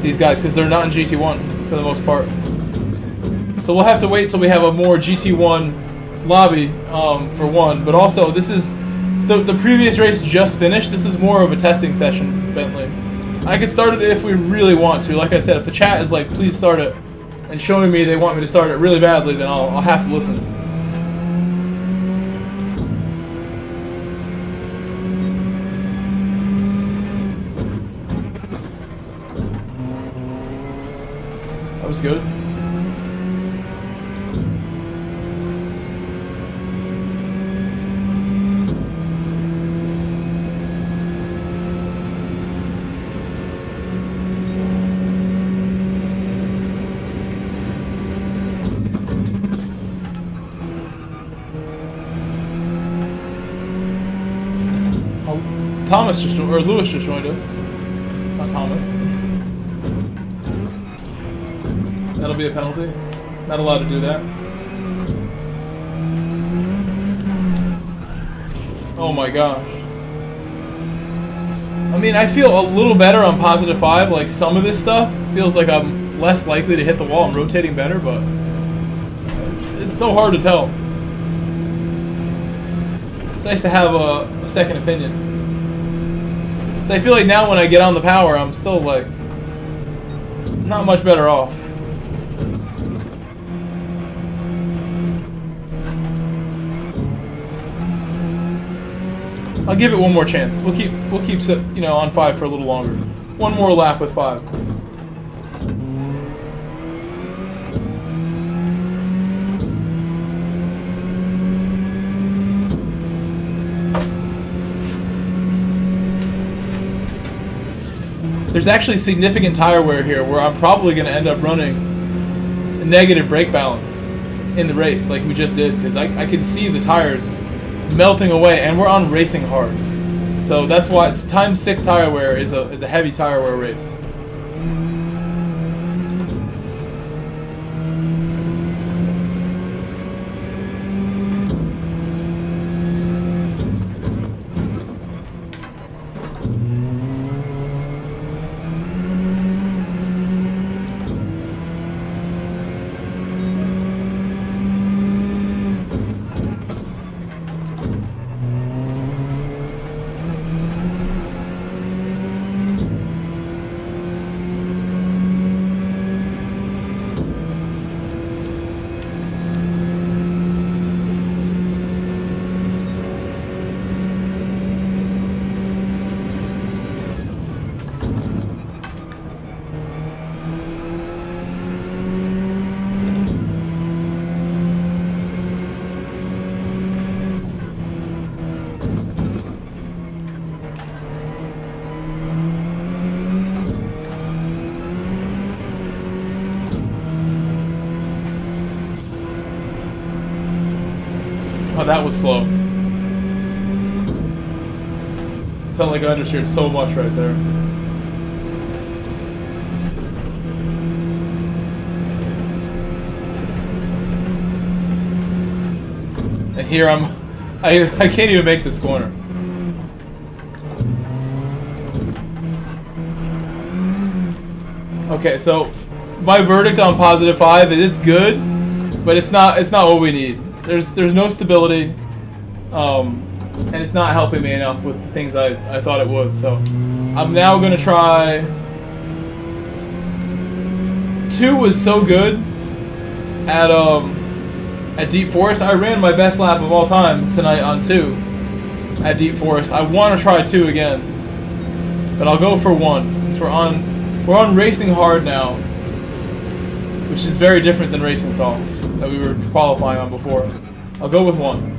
these guys, because they're not in GT1 for the most part. So we'll have to wait till we have a more GT1 lobby for one. But also, this is the previous race just finished. This is more of a testing session, Bentley. I could start it if we really want to. Like I said, if the chat is like, please start it, and showing me they want me to start it really badly, then I'll have to listen. That was good. Lewis just joined us. Not Thomas. That'll be a penalty. Not allowed to do that. Oh my gosh. I mean, I feel a little better on +5. Like, some of this stuff feels like I'm less likely to hit the wall. I'm rotating better, but it's so hard to tell. It's nice to have a second opinion. So I feel like now when I get on the power, I'm still like not much better off. I'll give it one more chance. We'll keep on 5 for a little longer. One more lap with 5. There's actually significant tire wear here where I'm probably going to end up running a negative brake balance in the race like we just did, because I can see the tires melting away, and we're on racing hard. So that's why ×6 tire wear is a heavy tire wear race. Oh, that was slow. Felt like I understeered so much right there. And here I can't even make this corner. Okay, so my verdict on +5 is it's good, but it's not what we need. There's no stability, and it's not helping me enough with the things I thought it would. So I'm now gonna try. 2 was so good at Deep Forest. I ran my best lap of all time tonight on 2 at Deep Forest. I want to try 2 again, but I'll go for 1 because we're on Racing Hard now, which is very different than Racing Soft that we were qualifying on before. I'll go with 1.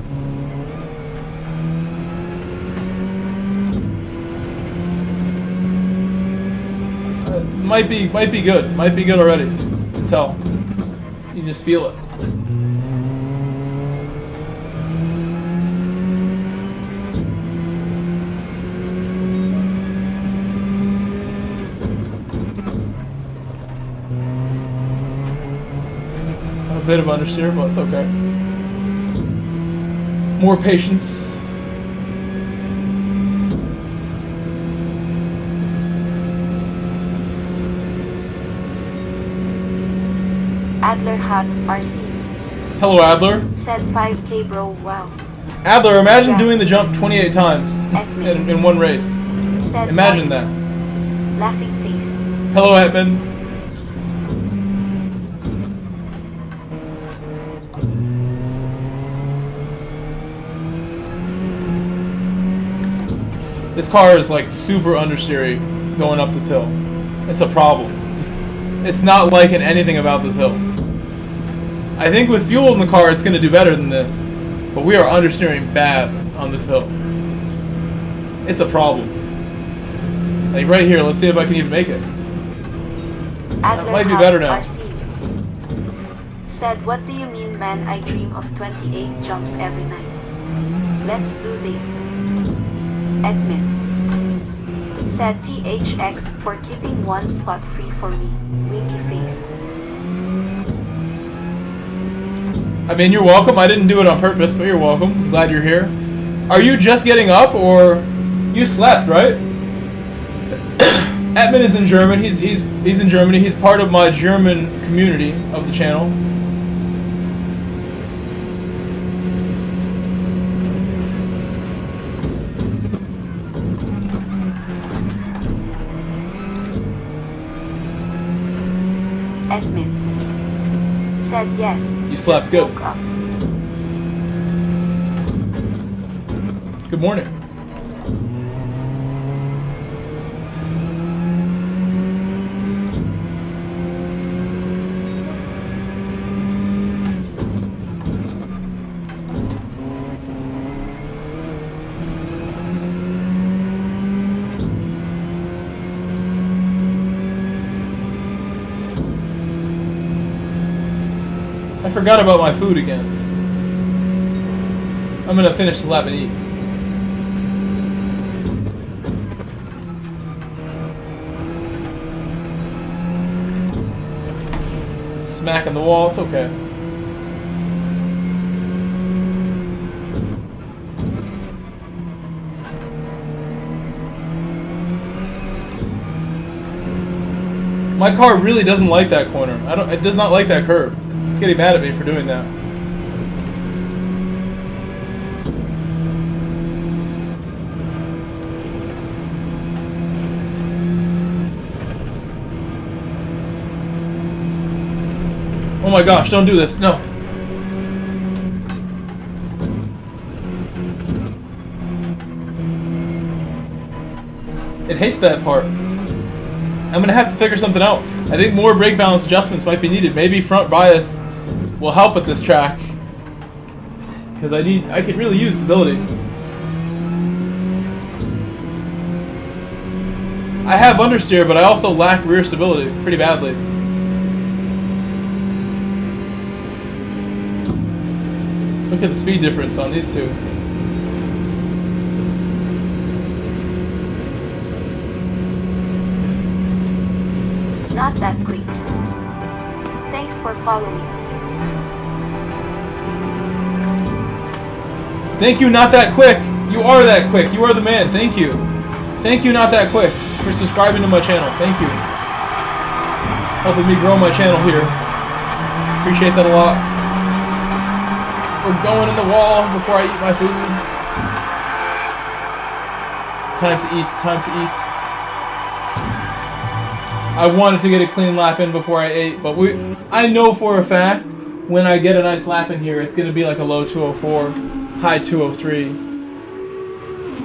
Might be good. Might be good already. You can tell. You just feel it. A bit of understeer, but it's okay. More patience. Adler Hut RC. Hello, Adler. Said 5K bro, wow. Adler, imagine doing the jump 28 times in one race. Said Imagine that. Laughing face. Hello, Edmund. This car is like super understeery going up this hill. It's a problem. It's not liking anything about this hill. I think with fuel in the car it's going to do better than this, but we are understeering bad on this hill. It's a problem. Like right here, let's see if I can even make it. That might be better now. RC. Said, what do you mean, man? I dream of 28 jumps every night. Let's do this. Admin. Said THX for keeping 1 spot free for me. Winky face. I mean, you're welcome. I didn't do it on purpose, but you're welcome. I'm glad you're here. Are you just getting up, or you slept, right? Edmund is in German. He's in Germany. He's part of my German community of the channel. Admin. Said yes. You slept just good. woke up. Good morning. I forgot about my food again. I'm gonna finish this lap and eat. Smacking the wall, it's okay. My car really doesn't like that corner. It does not like that curve. It's getting mad at me for doing that. Oh my gosh, don't do this. No. It hates that part. I'm gonna have to figure something out. I think more brake balance adjustments might be needed. Maybe front bias will help with this track, because I could really use stability. I have understeer, but I also lack rear stability pretty badly. Look at the speed difference on these two. Not that quick. Thanks for following. Thank you, not that quick. You are that quick. You are the man. Thank you. Thank you, not that quick, for subscribing to my channel. Thank you. Helping me grow my channel here. Appreciate that a lot. We're going in the wall before I eat my food. Time to eat. Time to eat. I wanted to get a clean lap in before I ate, but I know for a fact when I get a nice lap in here, it's going to be like a low 204, high 203.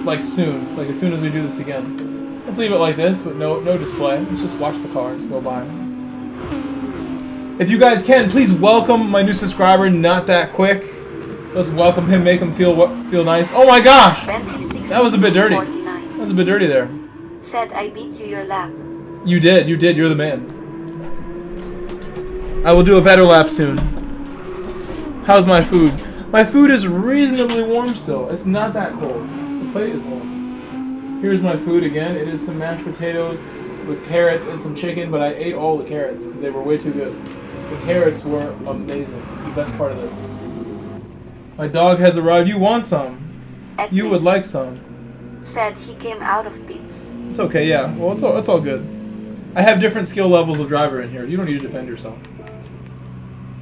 Like soon. Like as soon as we do this again. Let's leave it like this with no display. Let's just watch the cars go by. If you guys can, please welcome my new subscriber, Not That Quick. Let's welcome him, make him feel nice. Oh my gosh! That was a bit dirty. That was a bit dirty there. Said I beat you your lap. You did, you're the man. I will do a better lap soon. How's my food? My food is reasonably warm still. It's not that cold. The plate is warm. Here's my food again. It is some mashed potatoes with carrots and some chicken, but I ate all the carrots because they were way too good. The carrots were amazing. The best part of this. My dog has arrived. You want some? You would like some. Said he came out of pits. It's okay, yeah. Well, it's all good. I have different skill levels of driver in here. You don't need to defend yourself.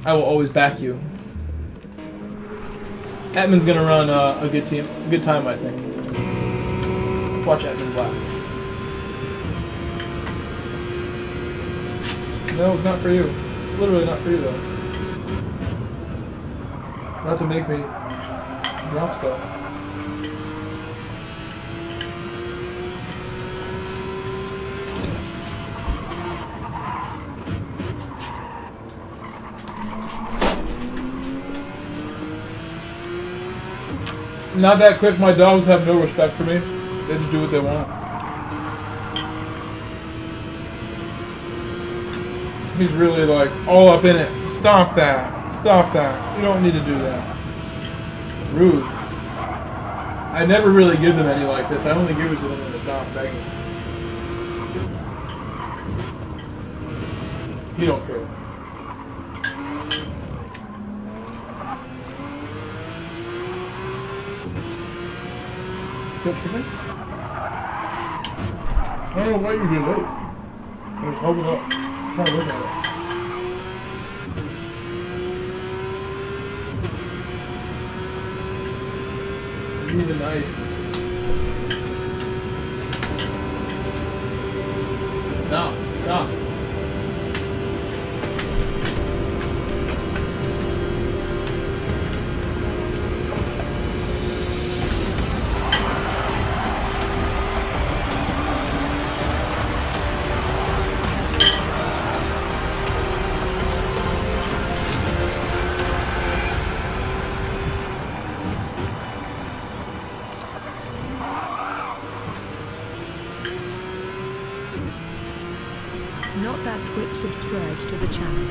I will always back you. Edmund's gonna run a good time, I think. Let's watch Edmund's lap. No, not for you. It's literally not for you, though. Not to make me drop stuff. Not that quick. My dogs have no respect for me. They just do what they want. He's really like all up in it. Stop that. Stop that. You don't need to do that. Rude. I never really give them any like this. I only give it to them when it's not begging. He don't care. Good chicken? I don't know why you just ate. I was holding up. Trying to look at it. You need a knife. Stop. Stop. Not That Quick subscribed to the channel.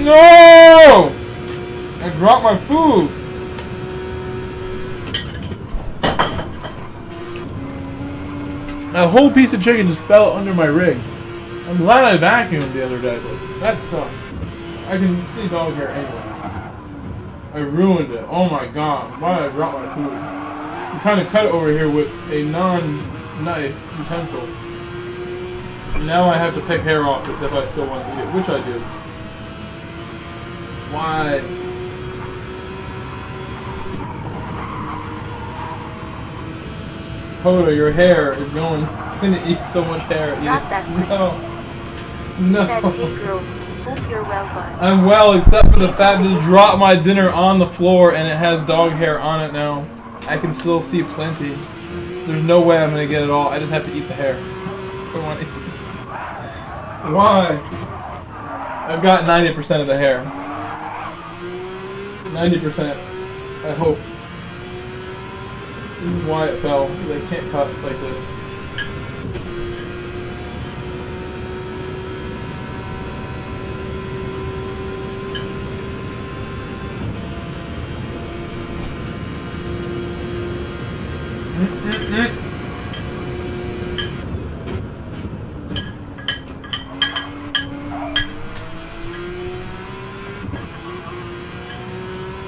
No! I dropped my food. A whole piece of chicken just fell under my rig. I'm glad I vacuumed the other day, but that sucks. I can see dog hair anywhere. I ruined it. Oh my god. Why did I drop my food? I'm trying to cut it over here with a non-knife utensil. Now I have to pick hair off as if I still want to eat it, which I do. Why? Coda, your hair is going to eat so much hair. Not that quick. No. No. Said, hey Grove, hope you're well, bud. I'm well, except for the fact that I dropped my dinner on the floor and it has dog hair on it now. I can still see plenty. There's no way I'm going to get it all. I just have to eat the hair. Why? I've got 90% of the hair. 90%. I hope. This is why it fell. They can't cut like this.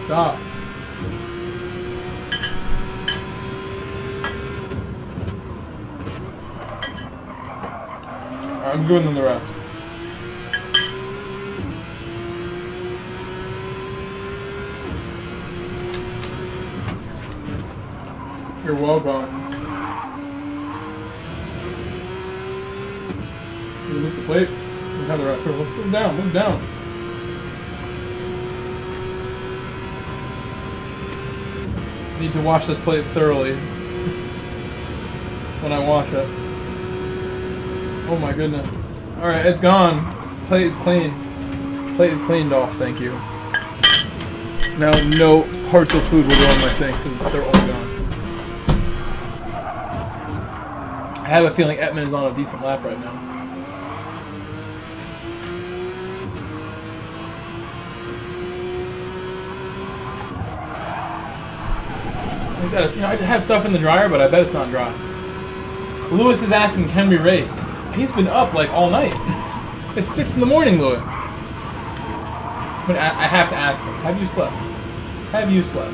Stop. Alright, I'm giving them the rest. You're welcome. You lift the plate. You have the rest. Move down. Move down. Need to wash this plate thoroughly when I wash it. Oh my goodness. Alright, it's gone. Plate is clean. Plate is cleaned off, thank you. Now no parts of food will go in my sink because they're all gone. I have a feeling Etman is on a decent lap right now. I have stuff in the dryer, but I bet it's not dry. Lewis is asking, can we race? He's been up like all night. It's 6 in the morning, Lewis. But I have to ask him, have you slept? Have you slept?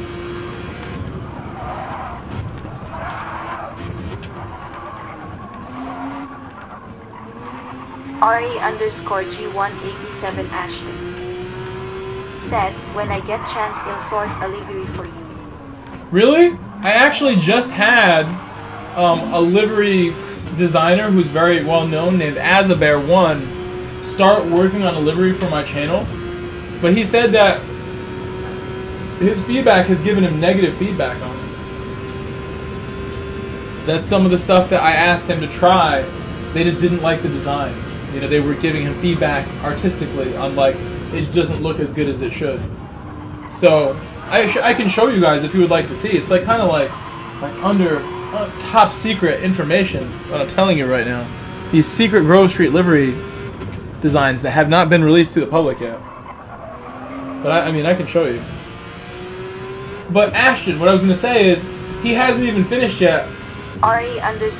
RE_G187 Ashton said, when I get chance, I'll sort a livery for you. Really? I actually just had a livery designer who's very well known named Azabear1 start working on a livery for my channel, but he said that his feedback has given him negative feedback on it. That's some of the stuff that I asked him to try. They just didn't like the design. You know, they were giving him feedback artistically on like it doesn't look as good as it should. So I can show you guys if you would like to see. It's like kind of like under top secret information. What I'm telling you right now, these secret Grove Street livery designs that have not been released to the public yet. But I mean, I can show you. But Ashton, what I was going to say is he hasn't even finished yet.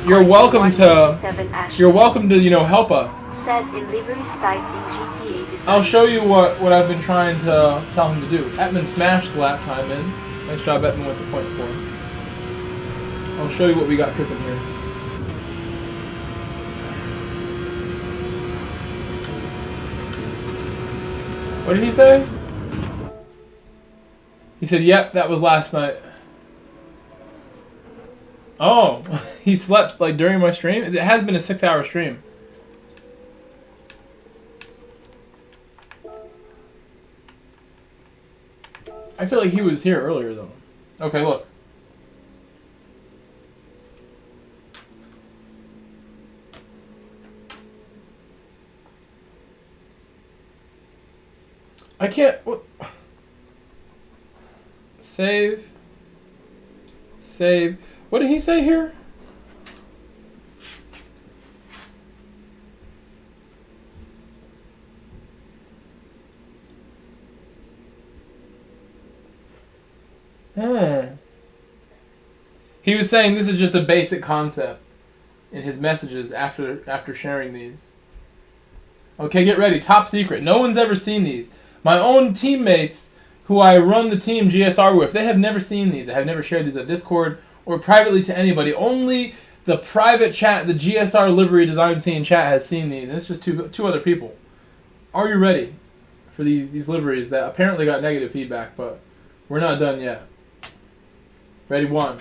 You're welcome to. You're welcome to help us. Said in liveries type in GTA designs. I'll show you what I've been trying to tell him to do. Etman smashed the lap time in. Nice job, Etman, with the .4. I'll show you what we got cooking here. What did he say? He said, "Yep, that was last night." Oh, he slept like during my stream? It has been a 6-hour stream. I feel like he was here earlier though. Okay, look. I can't. What? Save. Save. What did he say here? He was saying this is just a basic concept in his messages after sharing these. Okay, get ready. Top secret. No one's ever seen these. My own teammates who I run the team GSR with, they have never seen these. I have never shared these on Discord or privately to anybody. Only the private chat, the GSR livery design scene chat has seen these. And it's just two other people. Are you ready for these liveries that apparently got negative feedback, but we're not done yet. Ready, one.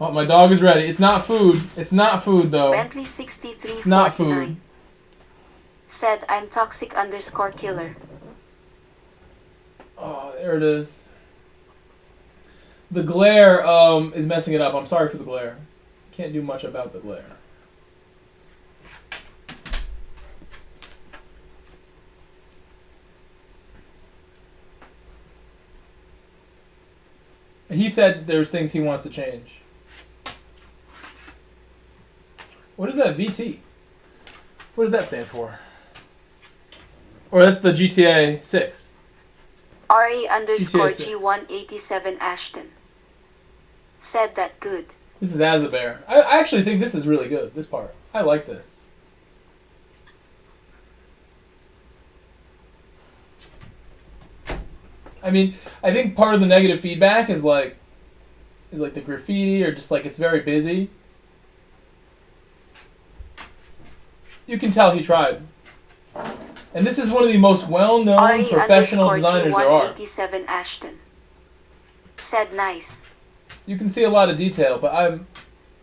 Oh, my dog is ready. It's not food. It's not food, though. Bentley 6349 not food. Said, I'm toxic_killer. Oh, there it is. The glare is messing it up. I'm sorry for the glare. Can't do much about the glare. He said there's things he wants to change. What is that VT? What does that stand for? Or that's the GTA 6. RE_G187 Ashton said that good. This is Azabear. I actually think this is really good, this part. I like this. I mean, I think part of the negative feedback is like the graffiti or just like it's very busy. You can tell he tried. And this is one of the most well-known professional designers there are. RE_G187 Ashton said nice. You can see a lot of detail, but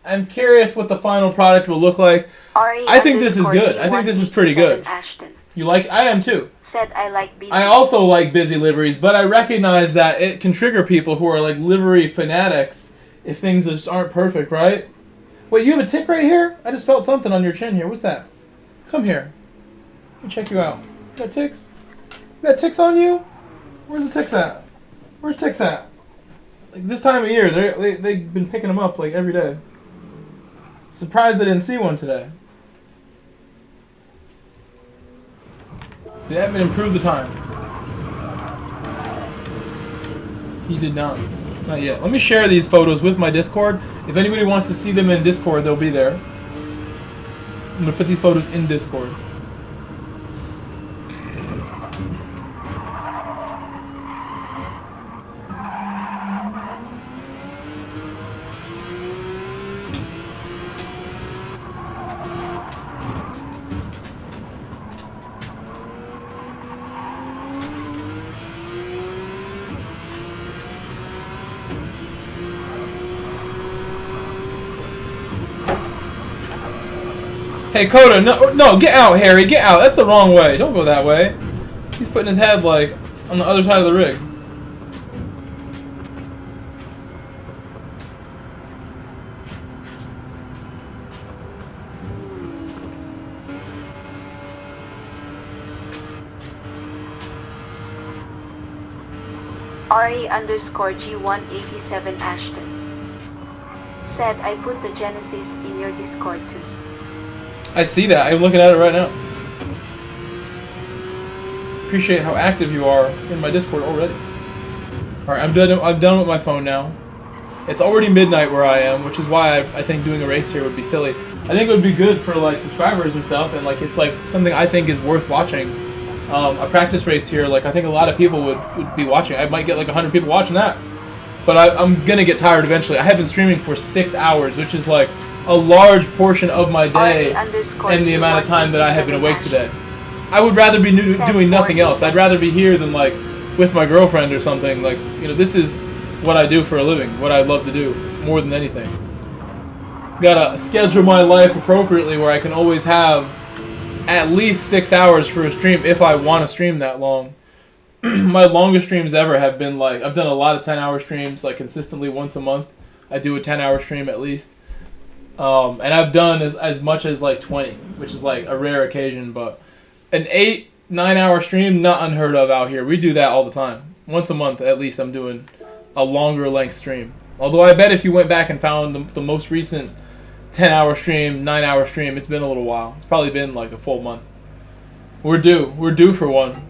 I'm curious what the final product will look like. I think this is good. I think this is pretty good. Ashton You like? I am too. said I like busy. I also like busy liveries, but I recognize that it can trigger people who are like livery fanatics if things just aren't perfect, right? Wait, you have a tick right here? I just felt something on your chin here. What's that? Come here. Let me check you out. You got ticks? You got ticks on you? Where's the ticks at? Where's ticks at? Like this time of year, they've been picking them up like every day. Surprised I didn't see one today. Did Edmund improve the time? He did not. Not yet. Let me share these photos with my Discord. If anybody wants to see them in Discord, they'll be there. I'm going to put these photos in Discord. Hey, Coda, no, get out, Harry, get out. That's the wrong way. Don't go that way. He's putting his head, like, on the other side of the rig. RE_G187 Ashton said I put the Genesis in your Discord too. I see that. I'm looking at it right now. Appreciate how active you are in my Discord already. Alright, I'm done with my phone now. It's already midnight where I am, which is why I think doing a race here would be silly. I think it would be good for like subscribers and stuff, and like it's like something I think is worth watching. A practice race here, like I think a lot of people would be watching. I might get like 100 people watching that. But I'm gonna get tired eventually. I have been streaming for 6 hours, which is like a large portion of my day and the amount of time that I have been awake today. I would rather be doing nothing else. I'd rather be here than like with my girlfriend or something. Like, you know, this is what I do for a living, what I love to do more than anything. Gotta schedule my life appropriately where I can always have at least 6 hours for a stream if I want to stream that long. My longest streams ever have been like, I've done a lot of 10-hour streams like consistently once a month. I do a 10-hour stream at least. And I've done as much as like 20, which is like a rare occasion, but an 8-9 hour stream, not unheard of out here. We do that all the time. Once a month at least I'm doing a longer length stream. Although I bet if you went back and found the most recent 10-hour stream, 9-hour stream, it's been a little while. It's probably been like a full month. We're due for one.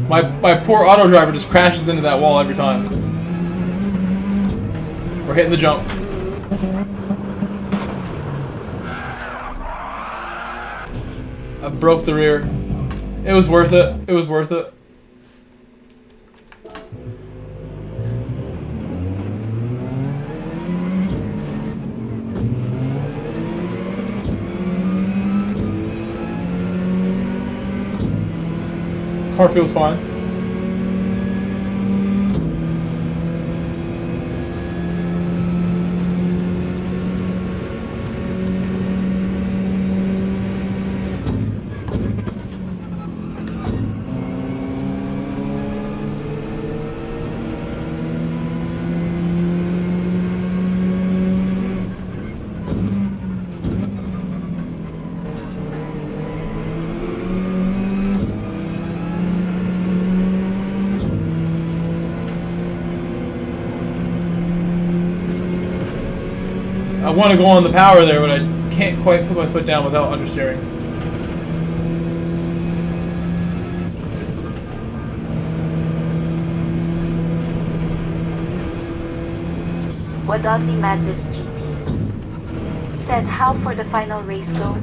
My poor auto driver just crashes into that wall every time. We're hitting the jump. I broke the rear. It was worth it. It was worth it. Car feels fine. I want to go on the power there, but I can't quite put my foot down without understeering. What oddly madness GT said, how for the final race go?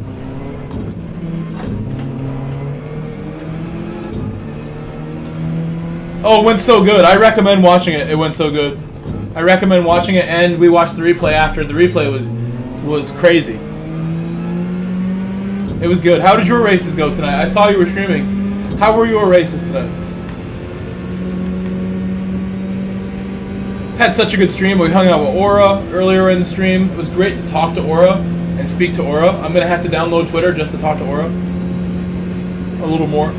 Oh, it went so good. I recommend watching it. It went so good. I recommend watching it, and we watched the replay after. The replay was crazy. It was good. How did your races go tonight? I saw you were streaming. How were your races tonight? Had such a good stream. We hung out with Aura earlier in the stream. It was great to talk to Aura and speak to Aura. I'm going to have to download Twitter just to talk to Aura a little more.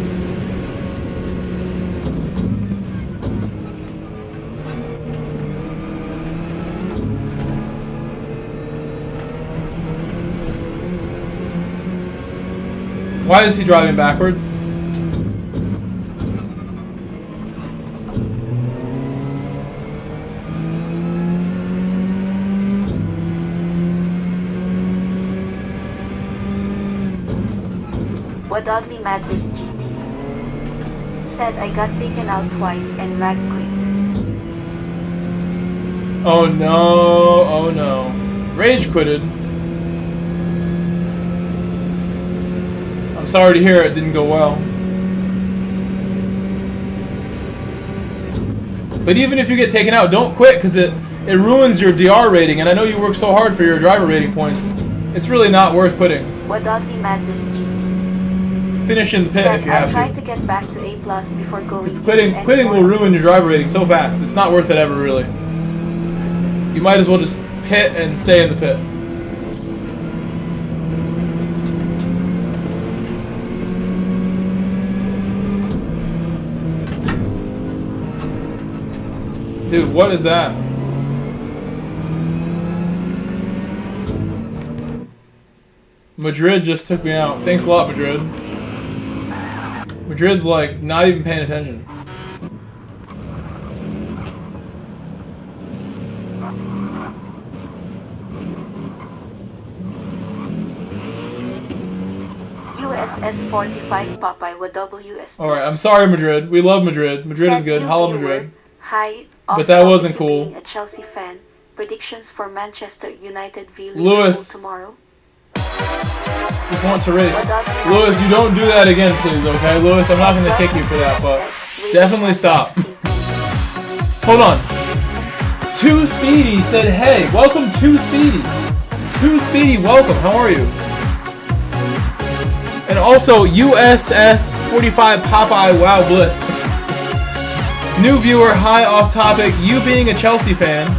Why is he driving backwards? What oddly madness GT said, I got taken out twice and Rag quit. Oh no, oh no. Rage quitted. I'm sorry to hear it didn't go well. But even if you get taken out, don't quit, because it ruins your DR rating, and I know you work so hard for your driver rating points. It's really not worth quitting. What oddly madness GT Finish in the pit said, if you have I tried to. to get back to A+ before going. Because quitting will ruin your driver rating so fast. It's not worth it ever, really. You might as well just pit and stay in the pit. Dude, what is that? Madrid just took me out. Thanks a lot, Madrid. Madrid's like not even paying attention. USS 45 Popeye with WS. Alright, I'm sorry, Madrid. We love Madrid. Madrid is good. Hello, Madrid. Hi. But that wasn't cool. Being a Chelsea fan. Predictions for Manchester United v Lewis. Liverpool tomorrow. Just want to race. Lewis, you don't do that again, please, okay? Lewis, I'm not going to kick you for that, but definitely stop. Hold on. Too Speedy said, hey, welcome Too Speedy. Too Speedy, welcome. How are you? And also, USS 45 Popeye Wow Blitz. New viewer, hi, off topic. You being a Chelsea fan.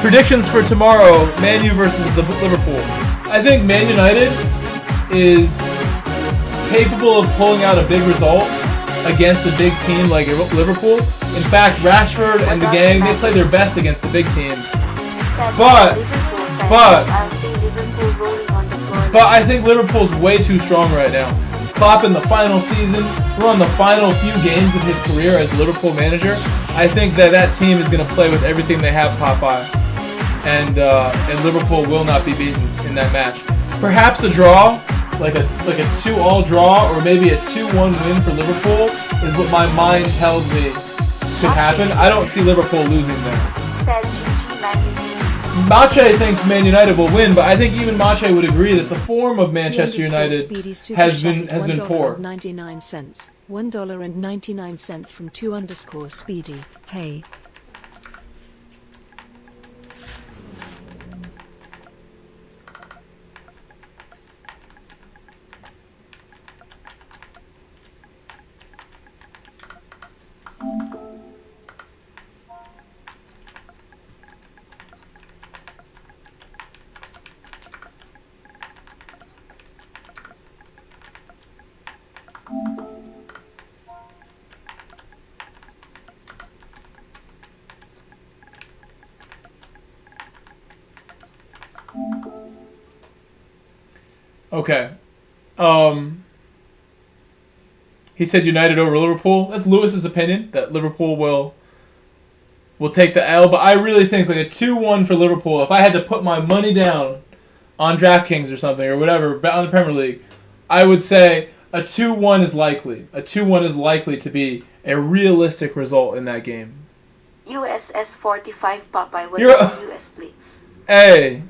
Predictions for tomorrow, Man U versus Liverpool. I think Man United is capable of pulling out a big result against a big team like Liverpool. In fact, Rashford and the gang, they play their best against the big teams. But I think Liverpool's way too strong right now. Klopp in the final season, we're on the final few games of his career as Liverpool manager. I think that team is going to play with everything they have, Popeye. And Liverpool will not be beaten in that match. Perhaps a draw, like a 2-all draw, or maybe a 2-1 win for Liverpool is what my mind tells me could happen. I don't see Liverpool losing there. Mache thinks Man United will win, but I think even Mache would agree that the form of Manchester United has been poor. 99 cents. $1.99 from 2_Speedy. Hey. Okay. He said United over Liverpool. That's Lewis's opinion, that Liverpool will will take the L. But I really think like a 2-1 for Liverpool. If I had to put my money down on DraftKings or something or whatever, bet on the Premier League, I would say a 2-1 is likely. A 2-1 is likely to be a realistic result in that game. USS 45 Popeye with You're- the US please. Hey,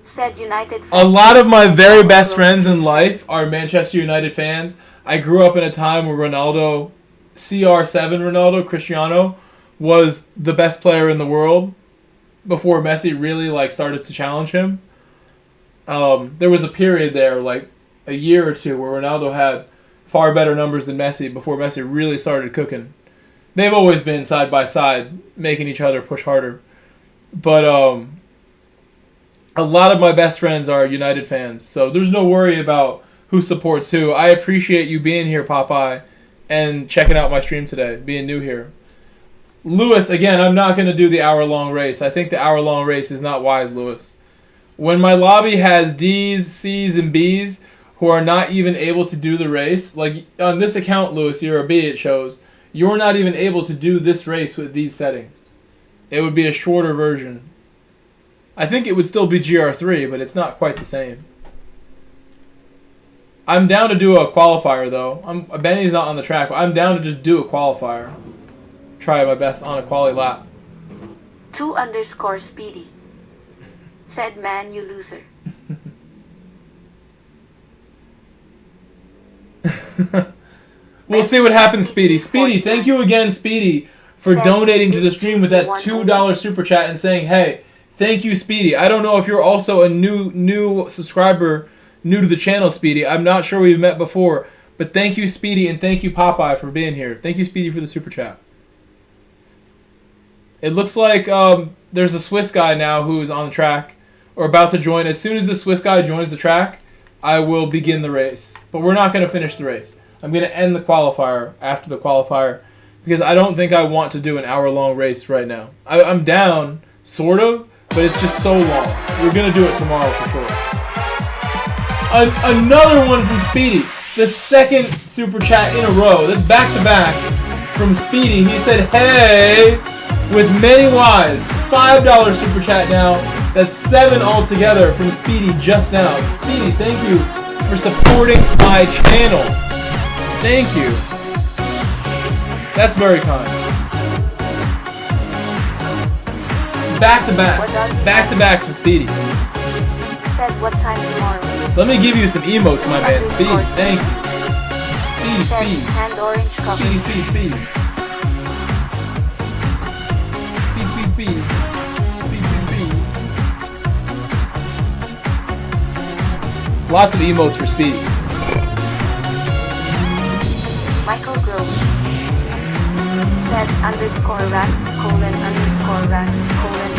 Said United a lot of my very best friends in life are Manchester United fans. I grew up in a time where Ronaldo, CR7 Ronaldo, Cristiano, was the best player in the world before Messi really like started to challenge him. There was a period there, like a year or two, where Ronaldo had far better numbers than Messi before Messi really started cooking. They've always been side by side, making each other push harder. But a lot of my best friends are United fans, so there's no worry about who supports who. I appreciate you being here, Popeye, and checking out my stream today, being new here. Lewis, again, I'm not going to do the hour-long race. I think the hour-long race is not wise, Lewis. When my lobby has D's, C's, and B's who are not even able to do the race, like on this account, Lewis, you're a B, it shows, you're not even able to do this race with these settings. It would be a shorter version. I think it would still be GR3, but it's not quite the same. I'm down to do a qualifier, though. Benny's not on the track, but I'm down to just do a qualifier. Try my best on a quali lap. 2_Speedy. Said man, you loser. We'll see what happens, Speedy. Speedy, thank you again, Speedy, for donating to the stream with that $2 super chat and saying, hey, thank you, Speedy. I don't know if you're also a new subscriber, new to the channel, Speedy. I'm not sure we've met before, but thank you, Speedy, and thank you, Popeye, for being here. Thank you, Speedy, for the super chat. It looks like there's a Swiss guy now who is on the track or about to join. As soon as the Swiss guy joins the track, I will begin the race. But we're not going to finish the race. I'm going to end the qualifier after the qualifier because I don't think I want to do an hour-long race right now. I'm down, sort of, but it's just so long. We're going to do it tomorrow for sure. Another one from Speedy. The second super chat in a row. That's back-to-back from Speedy. He said, hey, with many Ys. $5 super chat now. That's 7 altogether from Speedy just now. Speedy, thank you for supporting my channel. Thank you. That's very kind. Back-to-back. Back-to-back from Speedy. Said what time tomorrow? Let me give you some emotes, my man. Speedy, thank you. Speedy, Said Speedy. hand orange cover. Speedy, Speedy, Speedy. Speed, speed, speed. Speed, speed, speed. Lots of emotes for Speedy. Michael Grove. Said _Rax, _Rax, _Rax, _Jack,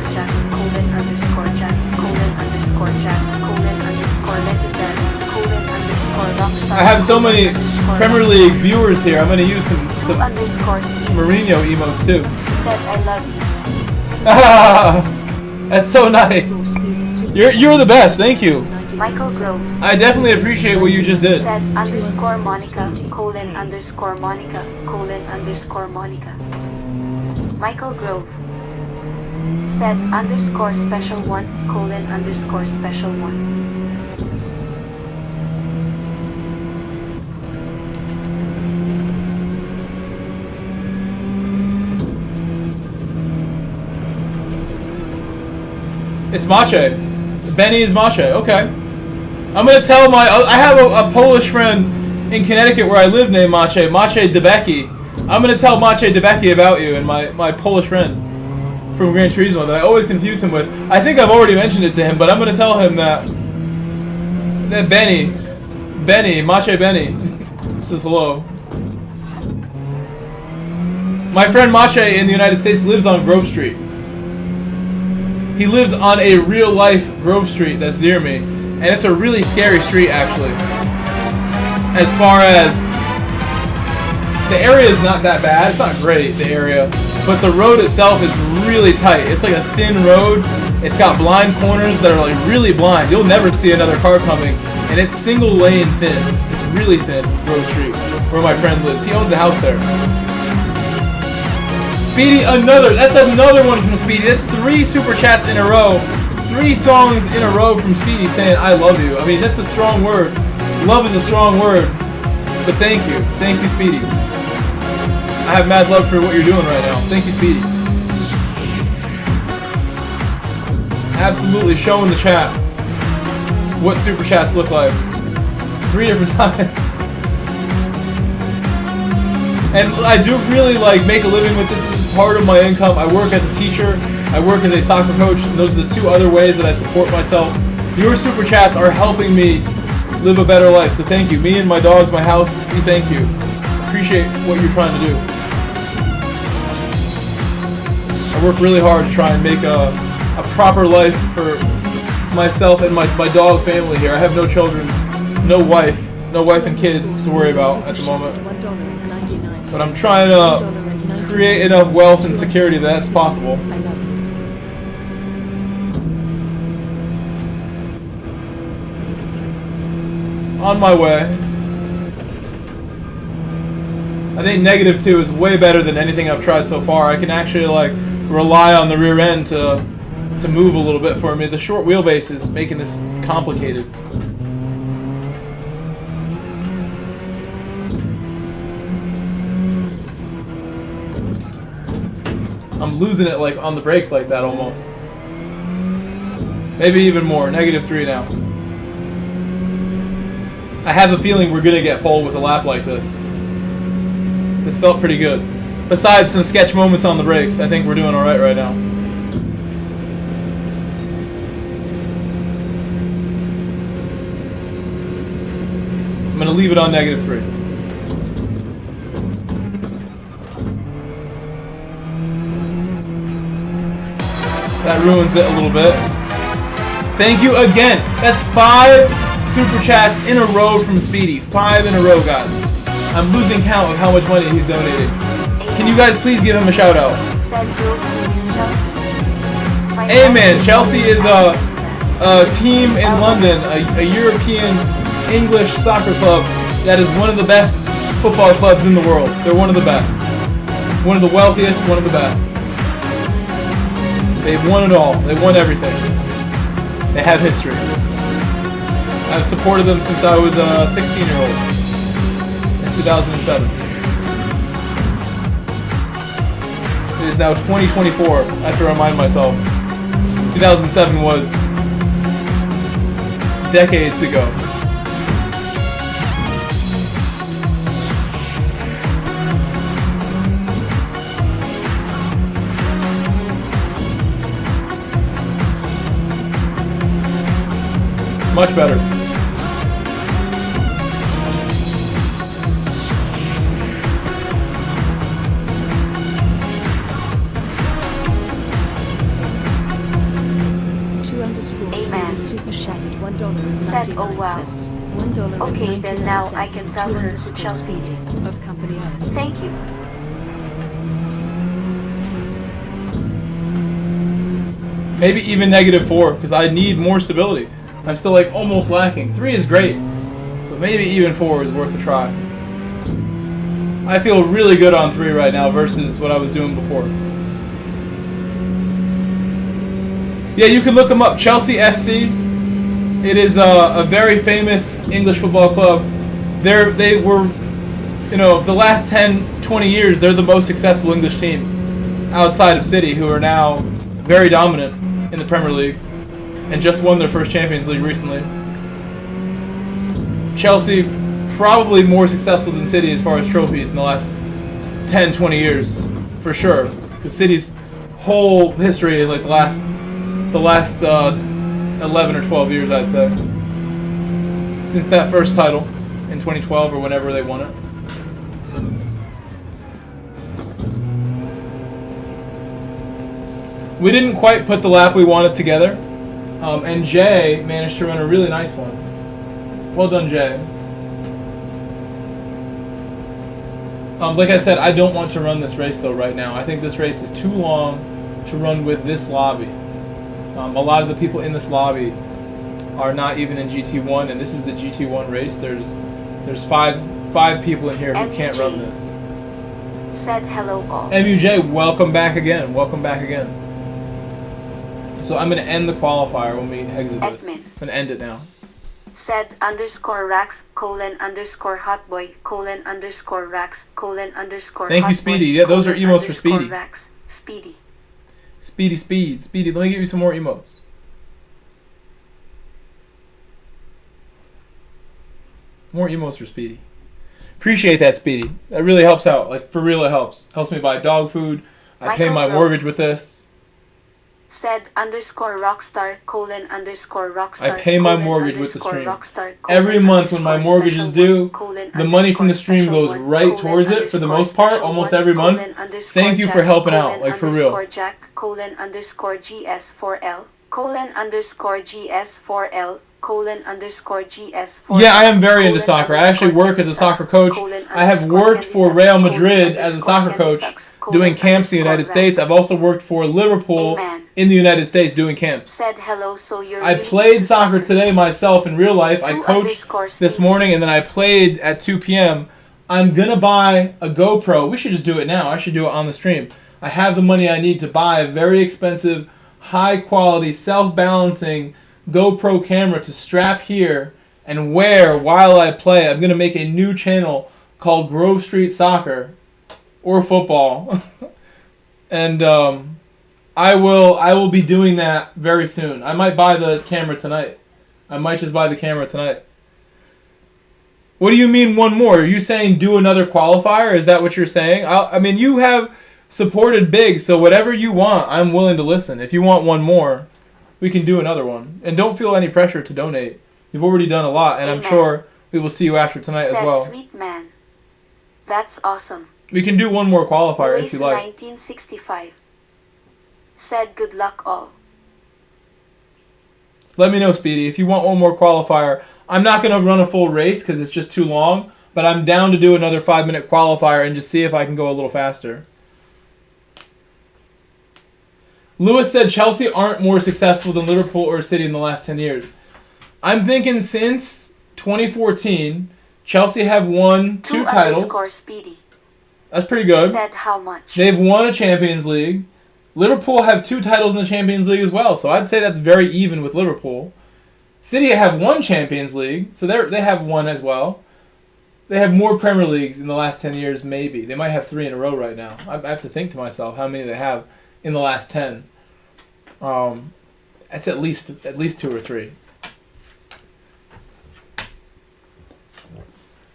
_Jack, _Legendary, _Rockstar. I have so many Premier League viewers here. I'm going to use some 2_Speedy. Mourinho emotes too. Said I love you. That's so nice. You're the best. Thank you. Michael Grove. I definitely appreciate what you just did. Said _Monica, _Monica, _Monica. Michael Grove. Said _special1, _special1. It's Mache. Benny is Mache. Okay. I'm going to tell I have a Polish friend in Connecticut where I live named Mache DeBecki. I'm going to tell Mache DeBecki about you and my Polish friend from Gran Turismo that I always confuse him with. I think I've already mentioned it to him, but I'm going to tell him that Benny, Mache Benny, says hello. My friend Mache in the United States lives on Grove Street. He lives on a real-life Grove Street that's near me. And it's a really scary street, actually. As far as... The area is not that bad. It's not great, the area. But the road itself is really tight. It's like a thin road. It's got blind corners that are like really blind. You'll never see another car coming. And it's single lane thin. It's really thin, Grove Street, where my friend lives. He owns a house there. Speedy, that's another one from Speedy. That's 3 super chats in a row. 3 songs in a row from Speedy saying I love you. I mean, that's a strong word. Love is a strong word. But thank you. Thank you, Speedy. I have mad love for what you're doing right now. Thank you, Speedy. Absolutely showing the chat what super chats look like. 3 different times. And I do really like make a living with this. This is part of my income. I work as a teacher. I work as a soccer coach. And those are the 2 other ways that I support myself. Your super chats are helping me live a better life. So thank you. Me and my dogs, my house, we thank you. Appreciate what you're trying to do. I work really hard to try and make a proper life for myself and my dog family here. I have no children, no wife and kids to worry about at the moment. But I'm trying to create enough wealth and security that that's possible. On my way. I think -2 is way better than anything I've tried so far. I can actually like rely on the rear end to move a little bit for me. The short wheelbase is making this complicated. I'm losing it like on the brakes like that almost. Maybe even more. -3 now. I have a feeling we're gonna get pole with a lap like this. This felt pretty good. Besides some sketch moments on the brakes, I think we're doing alright right now. I'm gonna leave it on -3. That ruins it a little bit. Thank you again. That's 5 super chats in a row from Speedy. 5 in a row, guys. I'm losing count of how much money he's donated. Can you guys please give him a shout out? Amen. Chelsea is a team in London, a European English soccer club that is one of the best football clubs in the world. They're one of the best. One of the wealthiest, one of the best. They've won it all. They won everything. They have history. I've supported them since I was a 16-year-old in 2007. It is now 2024. I have to remind myself. 2007 was decades ago. Much better. Super chatted $1.99. Said, oh wow. Okay, then now I can tell her who Chelsea is. Of company owners. Thank you. Maybe even -4, because I need more stability. I'm still like almost lacking. 3 is great, but maybe even 4 is worth a try. I feel really good on 3 right now versus what I was doing before. Yeah, you can look them up. Chelsea FC. It is a very famous English football club. They were, you know, the last 10, 20 years, they're the most successful English team outside of City, who are now very dominant in the Premier League and just won their first Champions League recently. Chelsea, probably more successful than City as far as trophies in the last 10, 20 years, for sure. Because City's whole history is like the last 11 or 12 years, I'd say. Since that first title in 2012 or whenever they won it. We didn't quite put the lap we wanted together, and Jay managed to run a really nice one. Well done, Jay. Like I said, I don't want to run this race though right now. I think this race is too long to run with this lobby. A lot of the people in this lobby are not even in GT1, and this is the GT1 race. There's 5 people in here who can't run this. Said hello all. MUJ, welcome back again. Welcome back again. So I'm going to end the qualifier when we exit this. Admin. I'm going to end it now. Said _ racks _ hotboy _ racks _ Thank you, Speedy. Yeah, those are emotes for Speedy. Racks. Speedy. Speedy. Let me give you some more emotes. More emotes for Speedy. Appreciate that, Speedy. That really helps out. Like, for real, it helps. Helps me buy dog food. I pay my mortgage with this. Said _ rockstar _ I pay my mortgage with the stream. Every month when my mortgage is due, the money from the stream goes right towards it for the most part, almost every month. Thank you for helping out, like for real. Jack _GS4L _GS4L _GS4. Yeah, I am very into soccer. I actually work as a soccer coach. I have worked for Real Madrid as a soccer coach doing camps in the United States. I've also worked for Liverpool in the United States doing camps. Said hello, so you're I played soccer today myself in real life. I coached this morning and then I played at 2 p.m. I'm going to buy a GoPro. We should just do it now. I should do it on the stream. I have the money I need to buy a very expensive, high quality, self-balancing GoPro camera to strap here and wear while I play. I'm going to make a new channel called Grove Street Soccer or Football. And I will be doing that very soon. I might buy the camera tonight. I might just buy the camera tonight. What do you mean one more? Are you saying do another qualifier? Is that what you're saying? I mean, you have supported big, so whatever you want, I'm willing to listen. If you want one more, we can do another one. And don't feel any pressure to donate. You've already done a lot, and I'm sure we will see you after tonight as well. Sweet man. That's awesome. We can do one more qualifier if you like. 1965. Said good luck all. Let me know, Speedy, if you want one more qualifier. I'm not going to run a full race because it's just too long, but I'm down to do another 5-minute qualifier and just see if I can go a little faster. Lewis said Chelsea aren't more successful than Liverpool or City in the last 10 years. I'm thinking since 2014, Chelsea have won 2 titles. Speedy. That's pretty good. Said how much? They've won a Champions League. Liverpool have 2 titles in the Champions League as well, so I'd say that's very even with Liverpool. City have 1 Champions League, so they have 1 as well. They have more Premier Leagues in the last 10 years, maybe. They might have 3 in a row right now. I have to think to myself how many they have in the last 10. That's at least 2 or 3.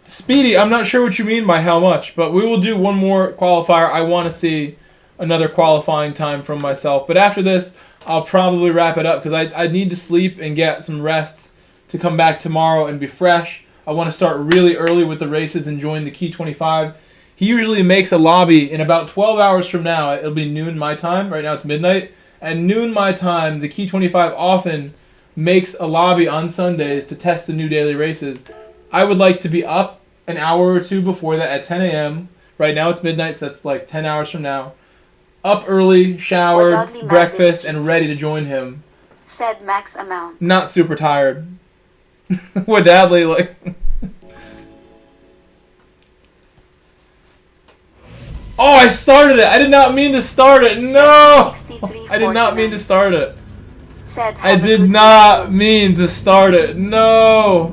Speedy, I'm not sure what you mean by how much, but we will do one more qualifier. I want to see another qualifying time from myself. But after this, I'll probably wrap it up because I need to sleep and get some rest to come back tomorrow and be fresh. I want to start really early with the races and join the Key 25. He usually makes a lobby in about 12 hours from now. It'll be noon my time. Right now it's midnight. At noon my time, the Key 25 often makes a lobby on Sundays to test the new daily races. I would like to be up an hour or 2 before that at 10 a.m. Right now it's midnight, so that's like 10 hours from now. Up early, showered, breakfast, and ready to join him. Said max amount. Not super tired. What Dadley like? Oh, I started it. I did not mean to start it. No, I did not mean to start it. I did not mean to start it. No.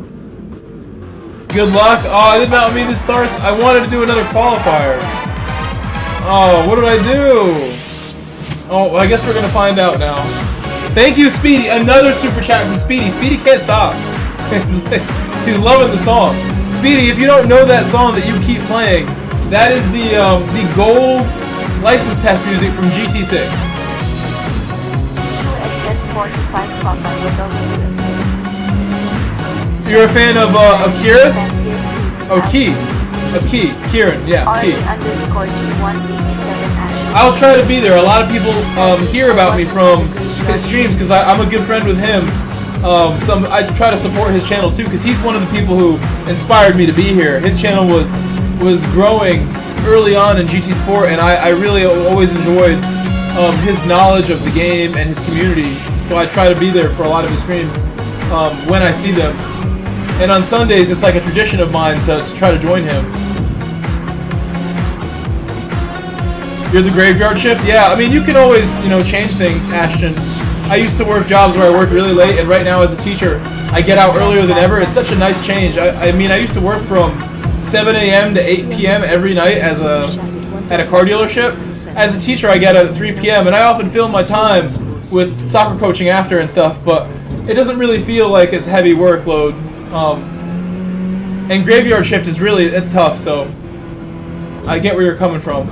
Good luck. Oh, I did not mean to start. I wanted to do another qualifier. Oh, what did I do? Oh, well, I guess we're going to find out now. Thank you, Speedy. Another super chat from Speedy. Speedy can't stop. He's loving the song. Speedy, if you don't know that song that you keep playing, that is the gold license test music from GT6. SS45 Papa with USS. You're a fan of Kieran? Oh, Kieran, yeah, Key. I'll try to be there. A lot of people hear about me from his streams because I'm a good friend with him. So I try to support his channel too because he's one of the people who inspired me to be here. His channel was growing early on in GT Sport, and I really always enjoyed his knowledge of the game and his community. So I try to be there for a lot of his streams when I see them. And on Sundays, it's like a tradition of mine to try to join him. You're the graveyard shift? Yeah, I mean, you can always, you know, change things, Ashton. I used to work jobs where I worked really late, and right now as a teacher, I get out earlier than ever. It's such a nice change. I mean, I used to work from 7 a.m. to 8 p.m. every night at a car dealership. As a teacher, I get out at 3 p.m., and I often fill my time with soccer coaching after and stuff, but it doesn't really feel like it's heavy workload. And graveyard shift is really, it's tough, so I get where you're coming from.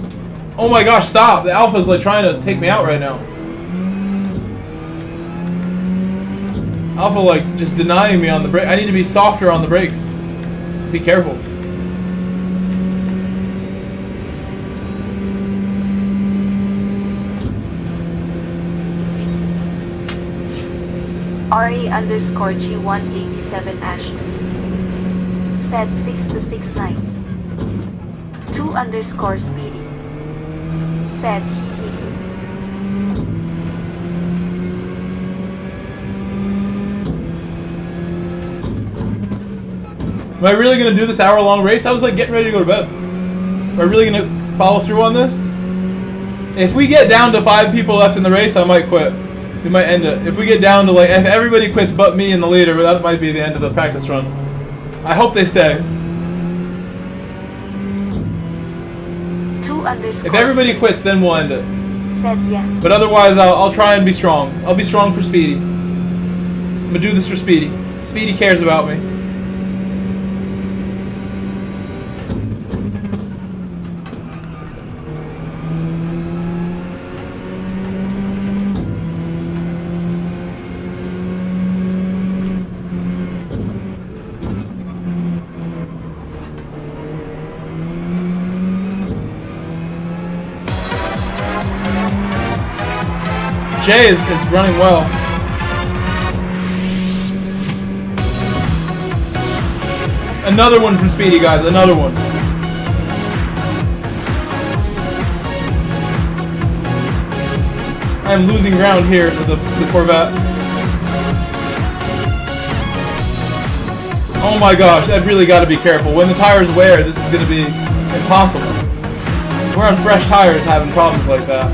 Oh my gosh, stop! The Alpha's like trying to take me out right now. Alpha like just denying me on the brake. I need to be softer on the brakes. Be careful. RE_G187 Ashton said 6 to 6 nights. 2_Speedy said he. Am I really gonna do this hour-long race? I was like getting ready to go to bed. Am I really gonna follow through on this? If we get down to 5 people left in the race, I might quit. We might end it. If we get down to like, if everybody quits but me and the leader, that might be the end of the practice run. I hope they stay. If everybody quits, then we'll end it. Said yeah. But otherwise, I'll try and be strong. I'll be strong for Speedy. I'm gonna do this for Speedy. Speedy cares about me. Jay is running well. Another one from Speedy, guys. Another one. I am losing ground here to the Corvette. Oh my gosh, I've really got to be careful. When the tires wear, this is going to be impossible. We're on fresh tires having problems like that.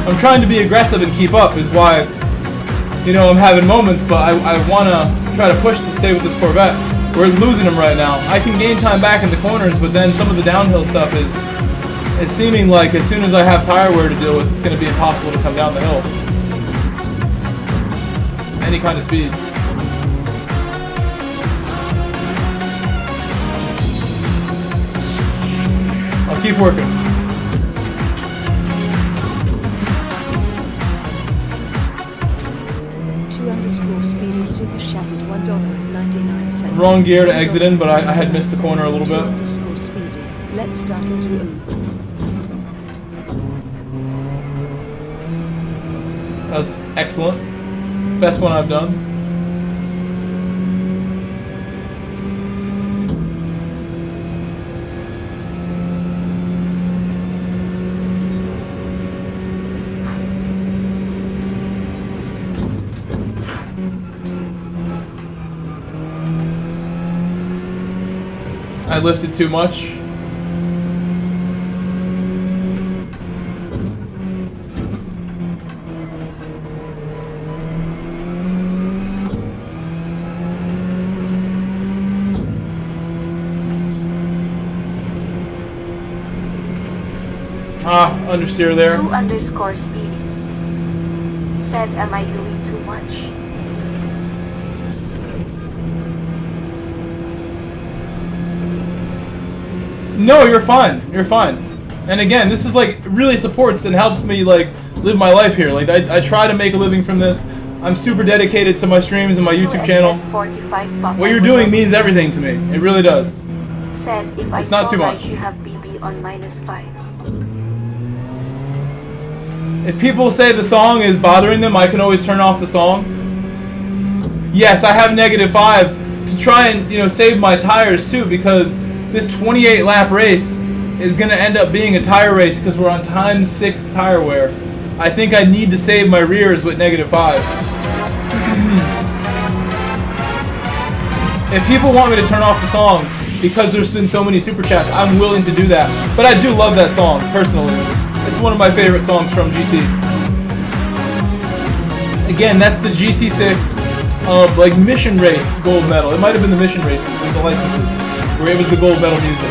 I'm trying to be aggressive and keep up is why, you know, I'm having moments, but I want to try to push to stay with this Corvette. We're losing them right now. I can gain time back in the corners, but then some of the downhill stuff is seeming like as soon as I have tire wear to deal with, it's going to be impossible to come down the hill. Any kind of speed. I'll keep working. Speedy super shattered $1.99. Wrong gear to exit in, but I had missed the corner a little bit. Speedy. Let's start into That was excellent. Best one I've done. I lifted too much. Understeer there. 2_Speedy said, am I doing too much? No, you're fine. You're fine. And again, this is like really supports and helps me like live my life here. Like I try to make a living from this. I'm super dedicated to my streams and my YouTube channel. What you're doing means everything to me. It really does. Said, if I it's not too much. You have BB on -5. If people say the song is bothering them, I can always turn off the song. Yes, I have -5 to try and, you know, save my tires too, because this 28 lap race is going to end up being a tire race because we're on ×6 tire wear. I think I need to save my rears with -5. If people want me to turn off the song because there's been so many super chats, I'm willing to do that. But I do love that song, personally. It's one of my favorite songs from GT. Again, that's the GT6 like mission race gold medal. It might have been the mission races, like the licenses, where it was the gold medal music.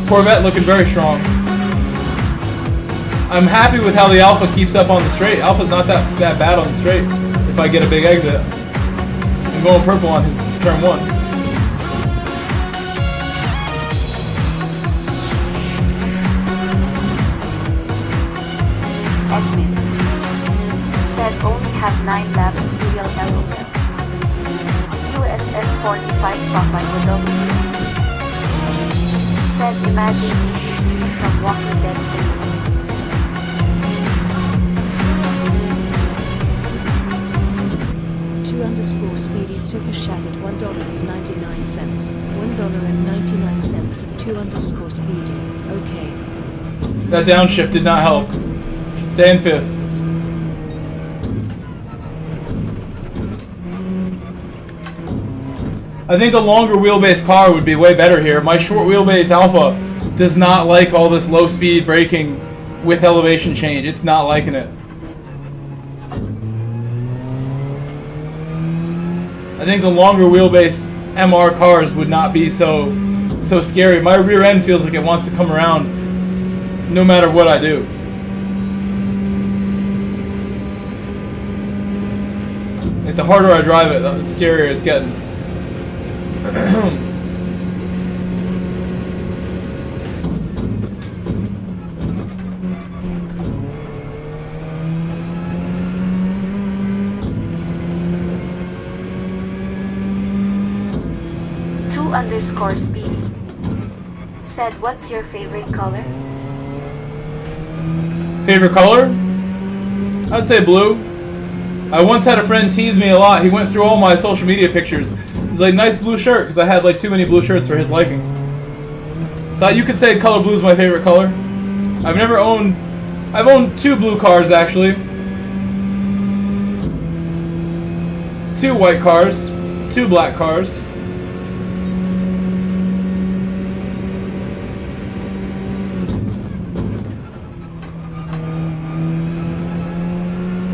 Corvette looking very strong. I'm happy with how the Alpha keeps up on the straight. Alpha's not that bad on the straight if I get a big exit. I'm going purple on his turn 1. Edwin said only have 9 laps, real LOL. USS 45 Papa WS please. Said imagine Easy Street from Walking Dead 2_Speedy Super Shattered $1.99. $1.99 from 2_Speedy. Okay. That downshift did not help. Stay in 5th. I think a longer wheelbase car would be way better here. My short wheelbase Alpha does not like all this low speed braking with elevation change. It's not liking it. I think the longer wheelbase MR cars would not be so scary. My rear end feels like it wants to come around no matter what I do. Like the harder I drive it, the scarier it's getting. _Speedy said what's your favorite color? Favorite color? I'd say blue. I once had a friend tease me a lot. He went through all my social media pictures. He's like, nice blue shirt, because I had like too many blue shirts for his liking. So you could say color blue is my favorite color. I've owned 2 blue cars actually. 2 white cars, 2 black cars.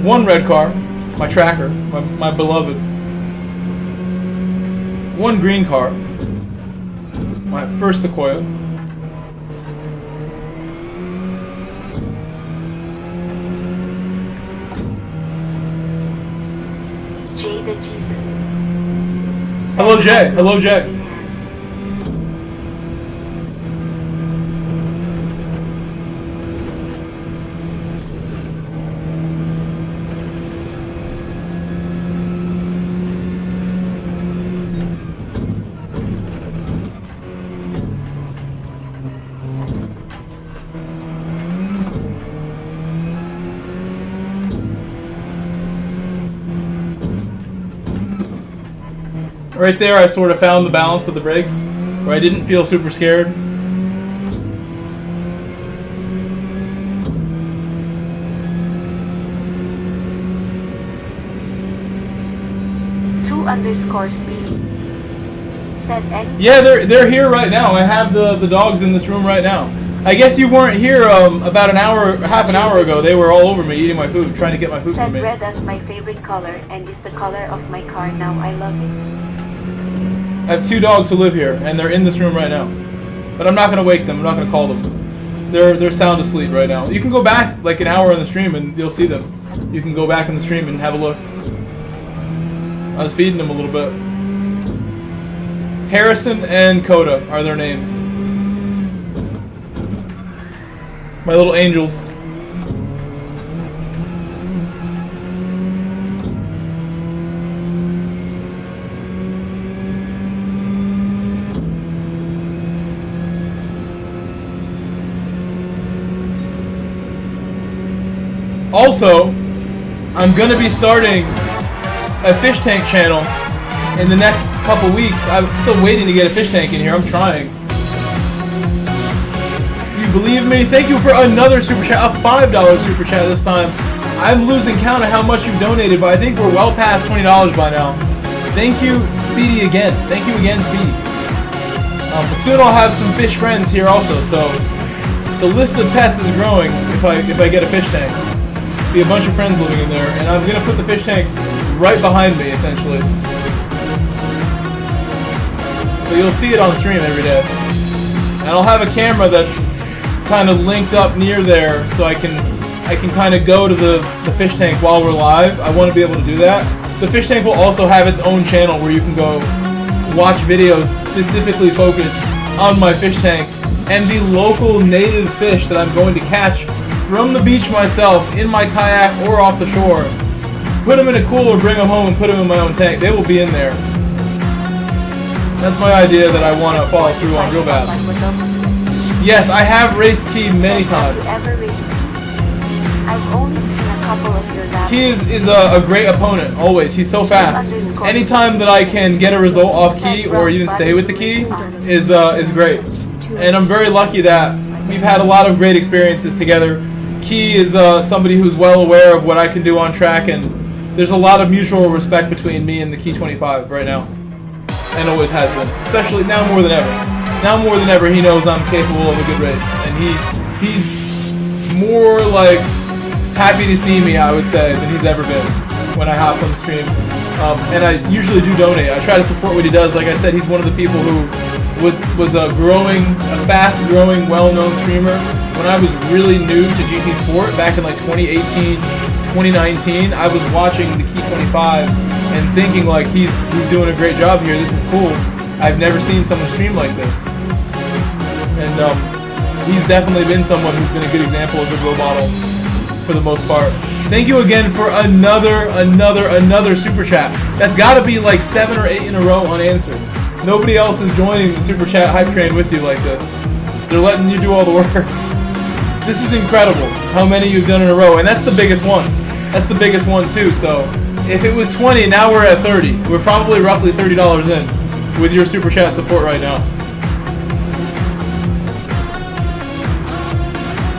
One red car, my tracker, my beloved. 1 green car, my first Sequoia. Jada Jesus. Hello Jay, hello Jay. Right there, I sort of found the balance of the brakes, where I didn't feel super scared. _Speedy said any. Yeah, they're here right now. I have the dogs in this room right now. I guess you weren't here about half an hour ago. They were all over me eating my food, trying to get my food Said from me. red as my favorite color and is the color of my car now. I love it. I have 2 dogs who live here, and they're in this room right now. But I'm not gonna wake them. I'm not gonna call them. They're sound asleep right now. You can go back like an hour in the stream, and you'll see them. You can go back in the stream and have a look. I was feeding them a little bit. Harrison and Coda are their names. My little angels. Also, I'm going to be starting a fish tank channel in the next couple weeks. I'm still waiting to get a fish tank in here. I'm trying. You believe me? Thank you for another super chat, a $5 super chat this time. I'm losing count of how much you've donated, but I think we're well past $20 by now. Thank you, Speedy, again. Thank you again, Speedy. But soon I'll have some fish friends here also, so the list of pets is growing if I get a fish tank. Be a bunch of friends living in there, and I'm gonna put the fish tank right behind me, essentially. So you'll see it on stream every day. And I'll have a camera that's kind of linked up near there, so I can kind of go to the fish tank while we're live. I want to be able to do that. The fish tank will also have its own channel where you can go watch videos specifically focused on my fish tank and the local native fish that I'm going to catch from the beach myself, in my kayak or off the shore. Put them in a cooler, bring them home, and put them in my own tank. They will be in there. That's my idea that I want to follow through on real bad. Yes, I have raced Key many times. I've only seen a couple of your laps. Key is a great opponent, always. He's so fast. Anytime that I can get a result off Key or even stay with the Key is great. And I'm very lucky that we've had a lot of great experiences together. Key is somebody who's well aware of what I can do on track, and there's a lot of mutual respect between me and the Key 25 right now. And always has been. Especially now more than ever. Now more than ever he knows I'm capable of a good race. And he's more like happy to see me, I would say, than he's ever been when I hop on the stream. And I usually do donate. I try to support what he does. Like I said, he's one of the people who was a fast-growing, well-known streamer. When I was really new to GT Sport back in like 2018, 2019, I was watching the Key 25 and thinking like he's doing a great job here. This is cool. I've never seen someone stream like this. And he's definitely been someone who's been a good example, a good role model for the most part. Thank you again for another super chat. That's got to be like 7 or 8 in a row unanswered. Nobody else is joining the super chat hype train with you like this. They're letting you do all the work. This is incredible how many you've done in a row, and that's the biggest one. That's the biggest one too. So if it was 20, now we're at 30. We're probably roughly $30 in with your super chat support right now.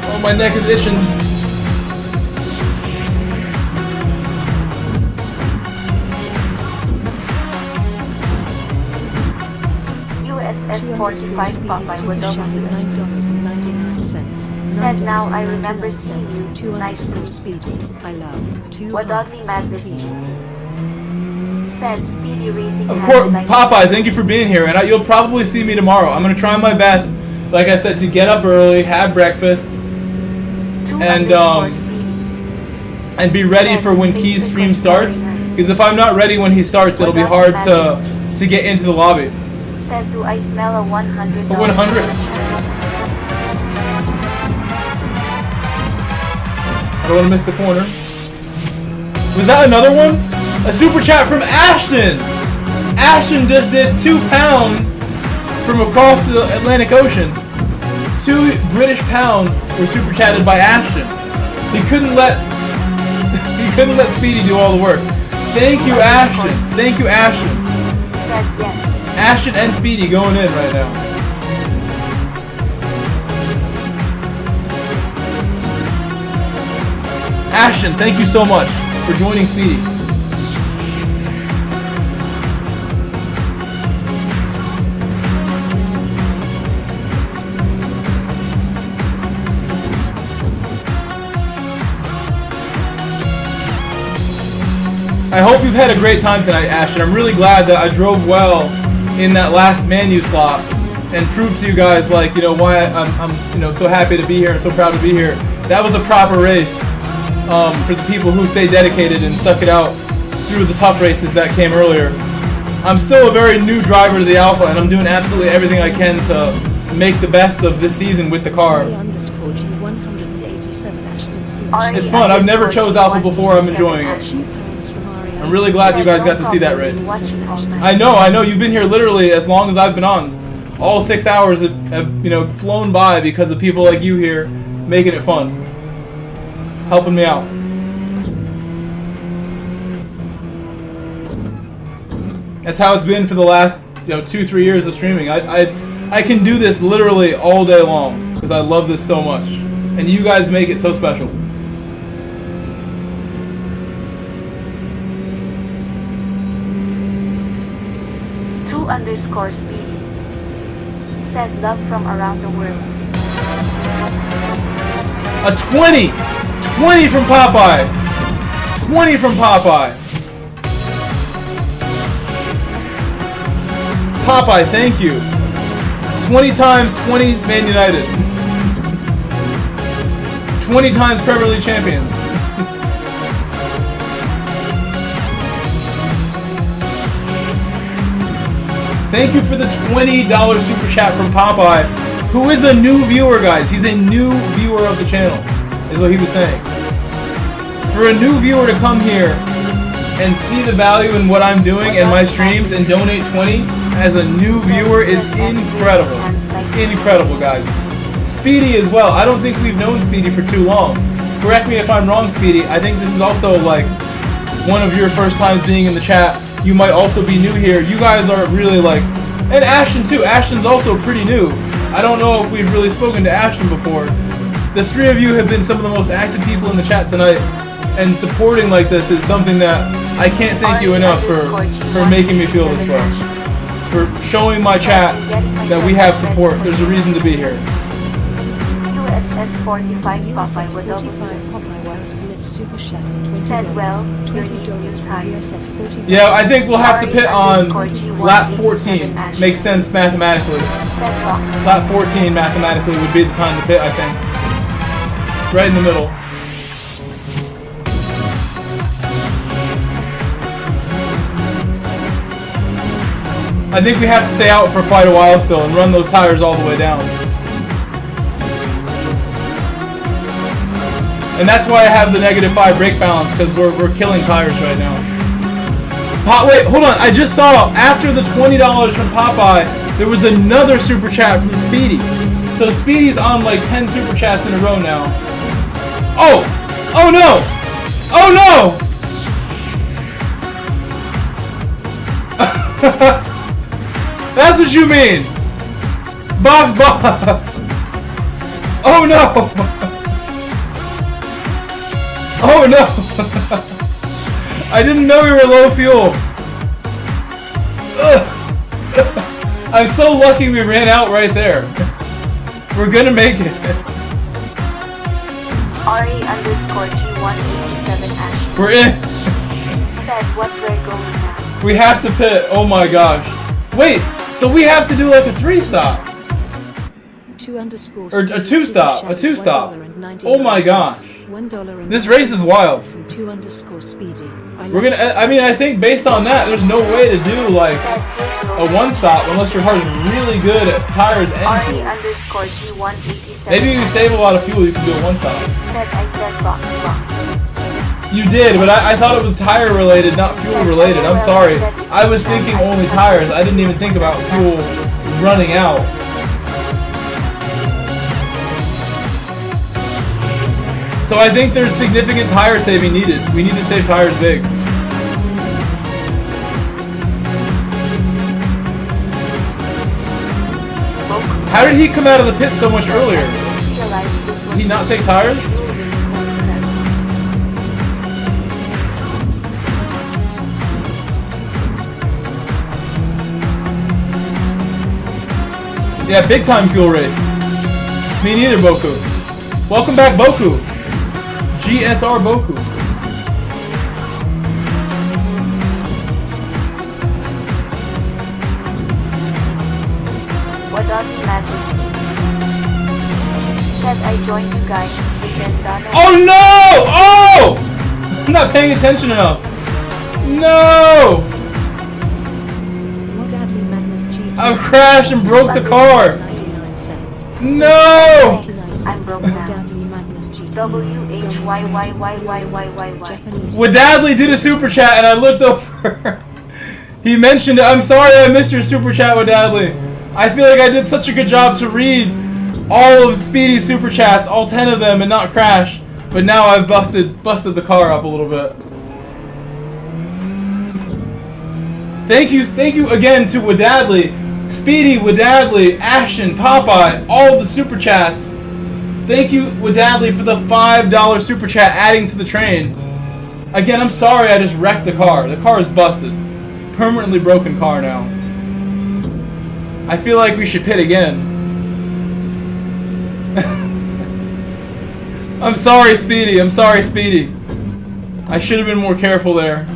Oh, my neck is itching. USS 45 Popeye with $9.99. Said now I remember seeing you. Nice to meet you. I love What oddly madness GT. Said Speedy Racing. Of course, Popeye, thank you for being here, and you'll probably see me tomorrow. I'm gonna try my best, like I said, to get up early, have breakfast, and be ready for when Key's stream starts. Because if I'm not ready when he starts, it'll be hard to get into the lobby. Said, do I smell a 100? A 100. I don't want to miss the corner. Was that another one? A super chat from Ashton! Ashton just did 2 pounds from across the Atlantic Ocean. 2 British pounds were super chatted by Ashton. He couldn't let Speedy do all the work. Thank you, Ashton. Thank you, Ashton. Said yes. Ashton and Speedy going in right now. Ashton, thank you so much for joining Speedy. I hope you've had a great time tonight, Ashton. I'm really glad that I drove well in that last menu slot and proved to you guys, like, you know, why I'm so happy to be here and so proud to be here. That was a proper race for the people who stayed dedicated and stuck it out through the tough races that came earlier. I'm still a very new driver to the Alpha, and I'm doing absolutely everything I can to make the best of this season with the car. It's fun. I've never chose Alpha before. I'm enjoying it. I'm really glad you guys got to see that race. I know. You've been here literally as long as I've been on. All 6 hours have flown by because of people like you here making it fun, helping me out. That's how it's been for the last 2-3 years of streaming. I can do this literally all day long because I love this so much, and you guys make it so special. _Speedy said love from around the world. A 20! 20 from Popeye! 20 from Popeye! Popeye, thank you. 20 times 20 Man United. 20 times Premier League champions. Thank you for the $20 super chat from Popeye, who is a new viewer, guys. He's a new viewer of the channel, is what he was saying. For a new viewer to come here and see the value in what I'm doing and my streams and donate 20 as a new viewer is incredible. Incredible, guys. Speedy as well. I don't think we've known Speedy for too long. Correct me if I'm wrong, Speedy. I think this is also like one of your first times being in the chat. You might also be new here. You guys are really like, and Ashton too. Ashton's also pretty new. I don't know if we've really spoken to Ashton before. The three of you have been some of the most active people in the chat tonight, and supporting like this is something that I can't thank you enough for making me feel this way. For showing my chat that we have support. There's a reason to be here. USS 45 Popeye with WS said, well, you need new tires. Yeah, I think we'll have to pit on lap 14. Makes sense mathematically. Lap 14 mathematically would be the time to pit, I think. Right in the middle. I think we have to stay out for quite a while still and run those tires all the way down. And that's why I have the -5 brake balance, because we're killing tires right now. Wait, hold on. I just saw after the $20 from Popeye, there was another super chat from Speedy. So Speedy's on like 10 super chats in a row now. Oh! Oh no! Oh no! That's what you mean! Box! Oh no! Oh no! I didn't know we were low fuel. I'm so lucky we ran out right there. We're gonna make it. RE_G187 Ash. We're in. Said what we're going now. We have to pit. Oh my gosh. Wait, so we have to do like a 3-stop. Or a 2-stop. A 2-stop. Oh my gosh. This race is wild. We're gonna. I mean, I think based on that, there's no way to do like a 1-stop unless your car is really good at tires and fuel. RE_G187. Maybe if you save a lot of fuel, you can do a 1-stop. I said box. You did, but I thought it was tire related, not fuel related. I'm sorry. I was thinking only tires. I didn't even think about fuel running out. So I think there's significant tire saving needed. We need to save tires big. How did he come out of the pit so much earlier? Did he not take tires? Yeah, big time fuel race. Me neither, Boku. Welcome back, Boku. GSR Boku. What up, Madness TV? Said I joined you guys. Oh no! Oh! I'm not paying attention enough. No! I've crashed and broke the car. No! I'm broke now. WHYYYYYYY. Wadadley did a super chat and I looked over. He mentioned it. I'm sorry I missed your super chat, Wadadley. I feel like I did such a good job to read all of Speedy's super chats, all 10 of them, and not crash. But now I've busted the car up a little bit. Thank you again to Wadadley, Speedy, Wadadley, Ashton, Popeye, all the super chats. Thank you, Wadadley, for the $5 super chat adding to the train. Again, I'm sorry I just wrecked the car. The car is busted. Permanently broken car now. I feel like we should pit again. I'm sorry, Speedy. I'm sorry, Speedy. I should have been more careful there.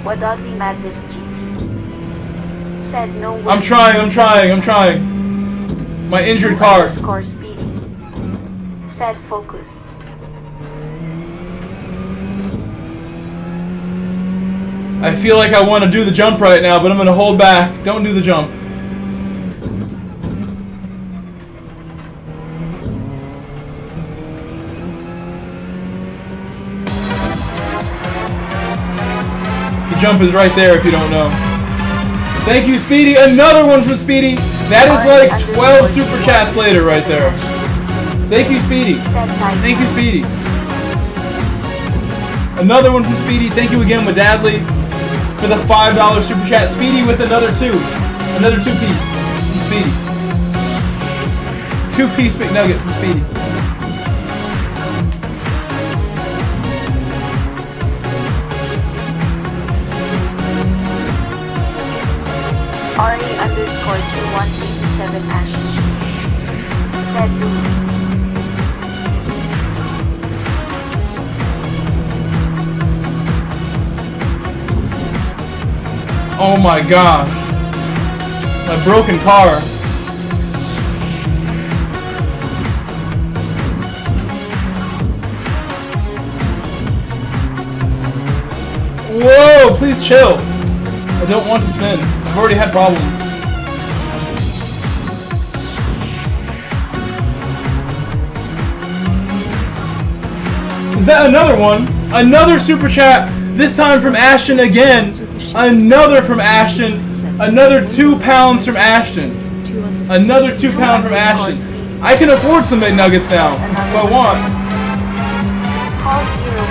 Wadadley Madness GT said no worries. I'm trying. My injured car. _ Speedy said focus. I feel like I want to do the jump right now, but I'm going to hold back. Don't do the jump. The jump is right there if you don't know. Thank you, Speedy. Another one from Speedy. That is like 12 super chats later right there. Thank you, Speedy. Thank you, Speedy. Another one from Speedy. Thank you again, Wadadley, for the $5 super chat. Speedy with another two. Another 2-piece from Speedy. 2-piece McNugget from Speedy. RA_Q187 Ashley said do it. Oh my gosh. My broken car. Whoa, please chill. I don't want to spin. I've already had problems. Is that another one? Another super chat. This time from Ashton again. Another from Ashton. Another £2 from Ashton. Another £2 from Ashton. I can afford some McNuggets now if I want.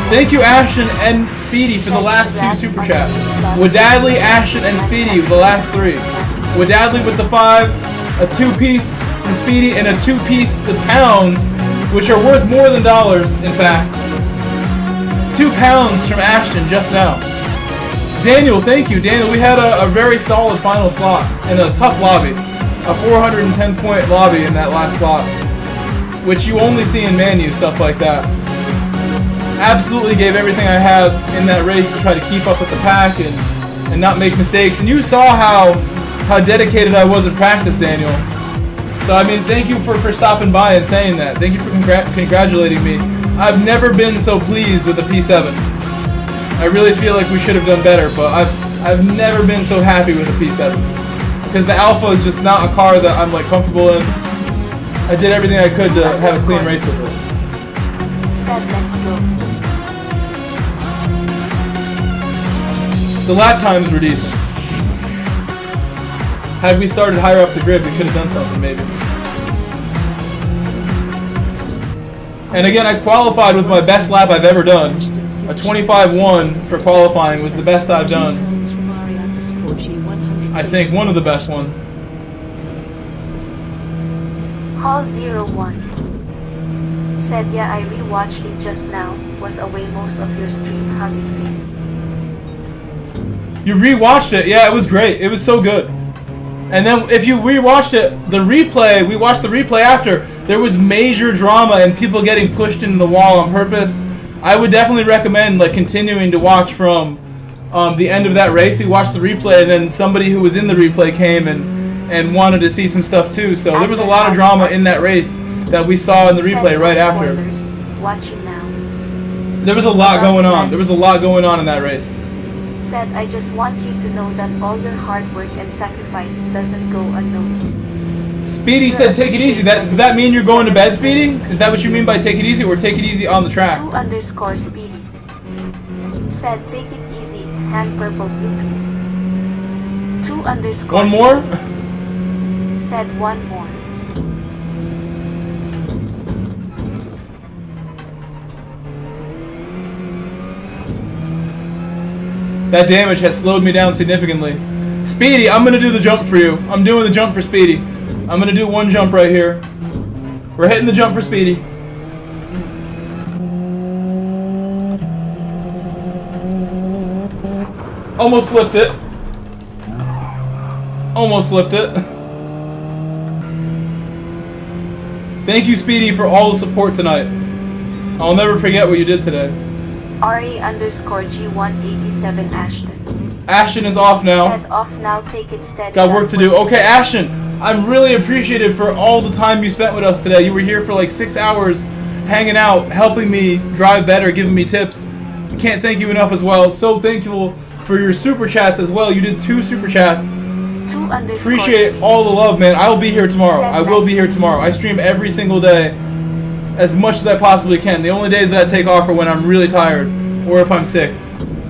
Thank you, Ashton and Speedy, for the last 2 super chats. Wadadley, Ashton, and Speedy with the last 3. Wadadley with the 5, a 2-piece from Speedy, and a 2-piece with pounds, which are worth more than dollars, in fact. £2 from Ashton just now. Daniel, thank you. Daniel, we had a very solid final slot in a tough lobby. A 410-point lobby in that last slot, which you only see in Manu, stuff like that. Absolutely gave everything I had in that race to try to keep up with the pack and not make mistakes. And you saw how dedicated I was in practice, Daniel. So, I mean, thank you for stopping by and saying that. Thank you for congratulating me. I've never been so pleased with the P7. I really feel like we should have done better, but I've never been so happy with the P7. Because the Alpha is just not a car that I'm like comfortable in. I did everything I could to have a clean race with it. Said let's go. The lap times were decent. Had we started higher up the grid, we could have done something maybe. And again, I qualified with my best lap I've ever done. A 25-1 for qualifying was the best I've done. I think one of the best ones. Hall 01 said, yeah, I rewatched it just now. Was away most of your stream hugging face. You rewatched it? Yeah, it was great. It was so good. And then if you rewatched it, the replay, we watched the replay after, there was major drama and people getting pushed into the wall on purpose. I would definitely recommend like continuing to watch from the end of that race. We watched the replay and then somebody who was in the replay came and wanted to see some stuff too. So there was a lot of drama in that race that we saw in the replay right after. Watching now. There was a lot going on. There was a lot going on in that race. Said, I just want you to know that all your hard work and sacrifice doesn't go unnoticed. Speedy said take it easy. Does that mean you're going to bed, Speedy? Is that what you mean by take it easy, or take it easy on the track? 2_ Speedy said, take it easy, hand purple blue piece. 2_ One more? Said one more. That damage has slowed me down significantly. Speedy, I'm gonna do the jump for you. I'm doing the jump for Speedy. I'm gonna do one jump right here. We're hitting the jump for Speedy. Almost flipped it. Almost flipped it. Thank you, Speedy, for all the support tonight. I'll never forget what you did today. RA_G187 Ashton. Ashton is off now. Set off now, take it steady. Got work to do. Okay, Ashton, I'm really appreciative for all the time you spent with us today. You were here for like 6 hours, hanging out, helping me drive better, giving me tips. Can't thank you enough as well. So thankful for your super chats as well. You did 2 super chats. Appreciate all the love, man. I'll be here tomorrow. I will be here tomorrow. I stream every single day as much as I possibly can. The only days that I take off are when I'm really tired or if I'm sick.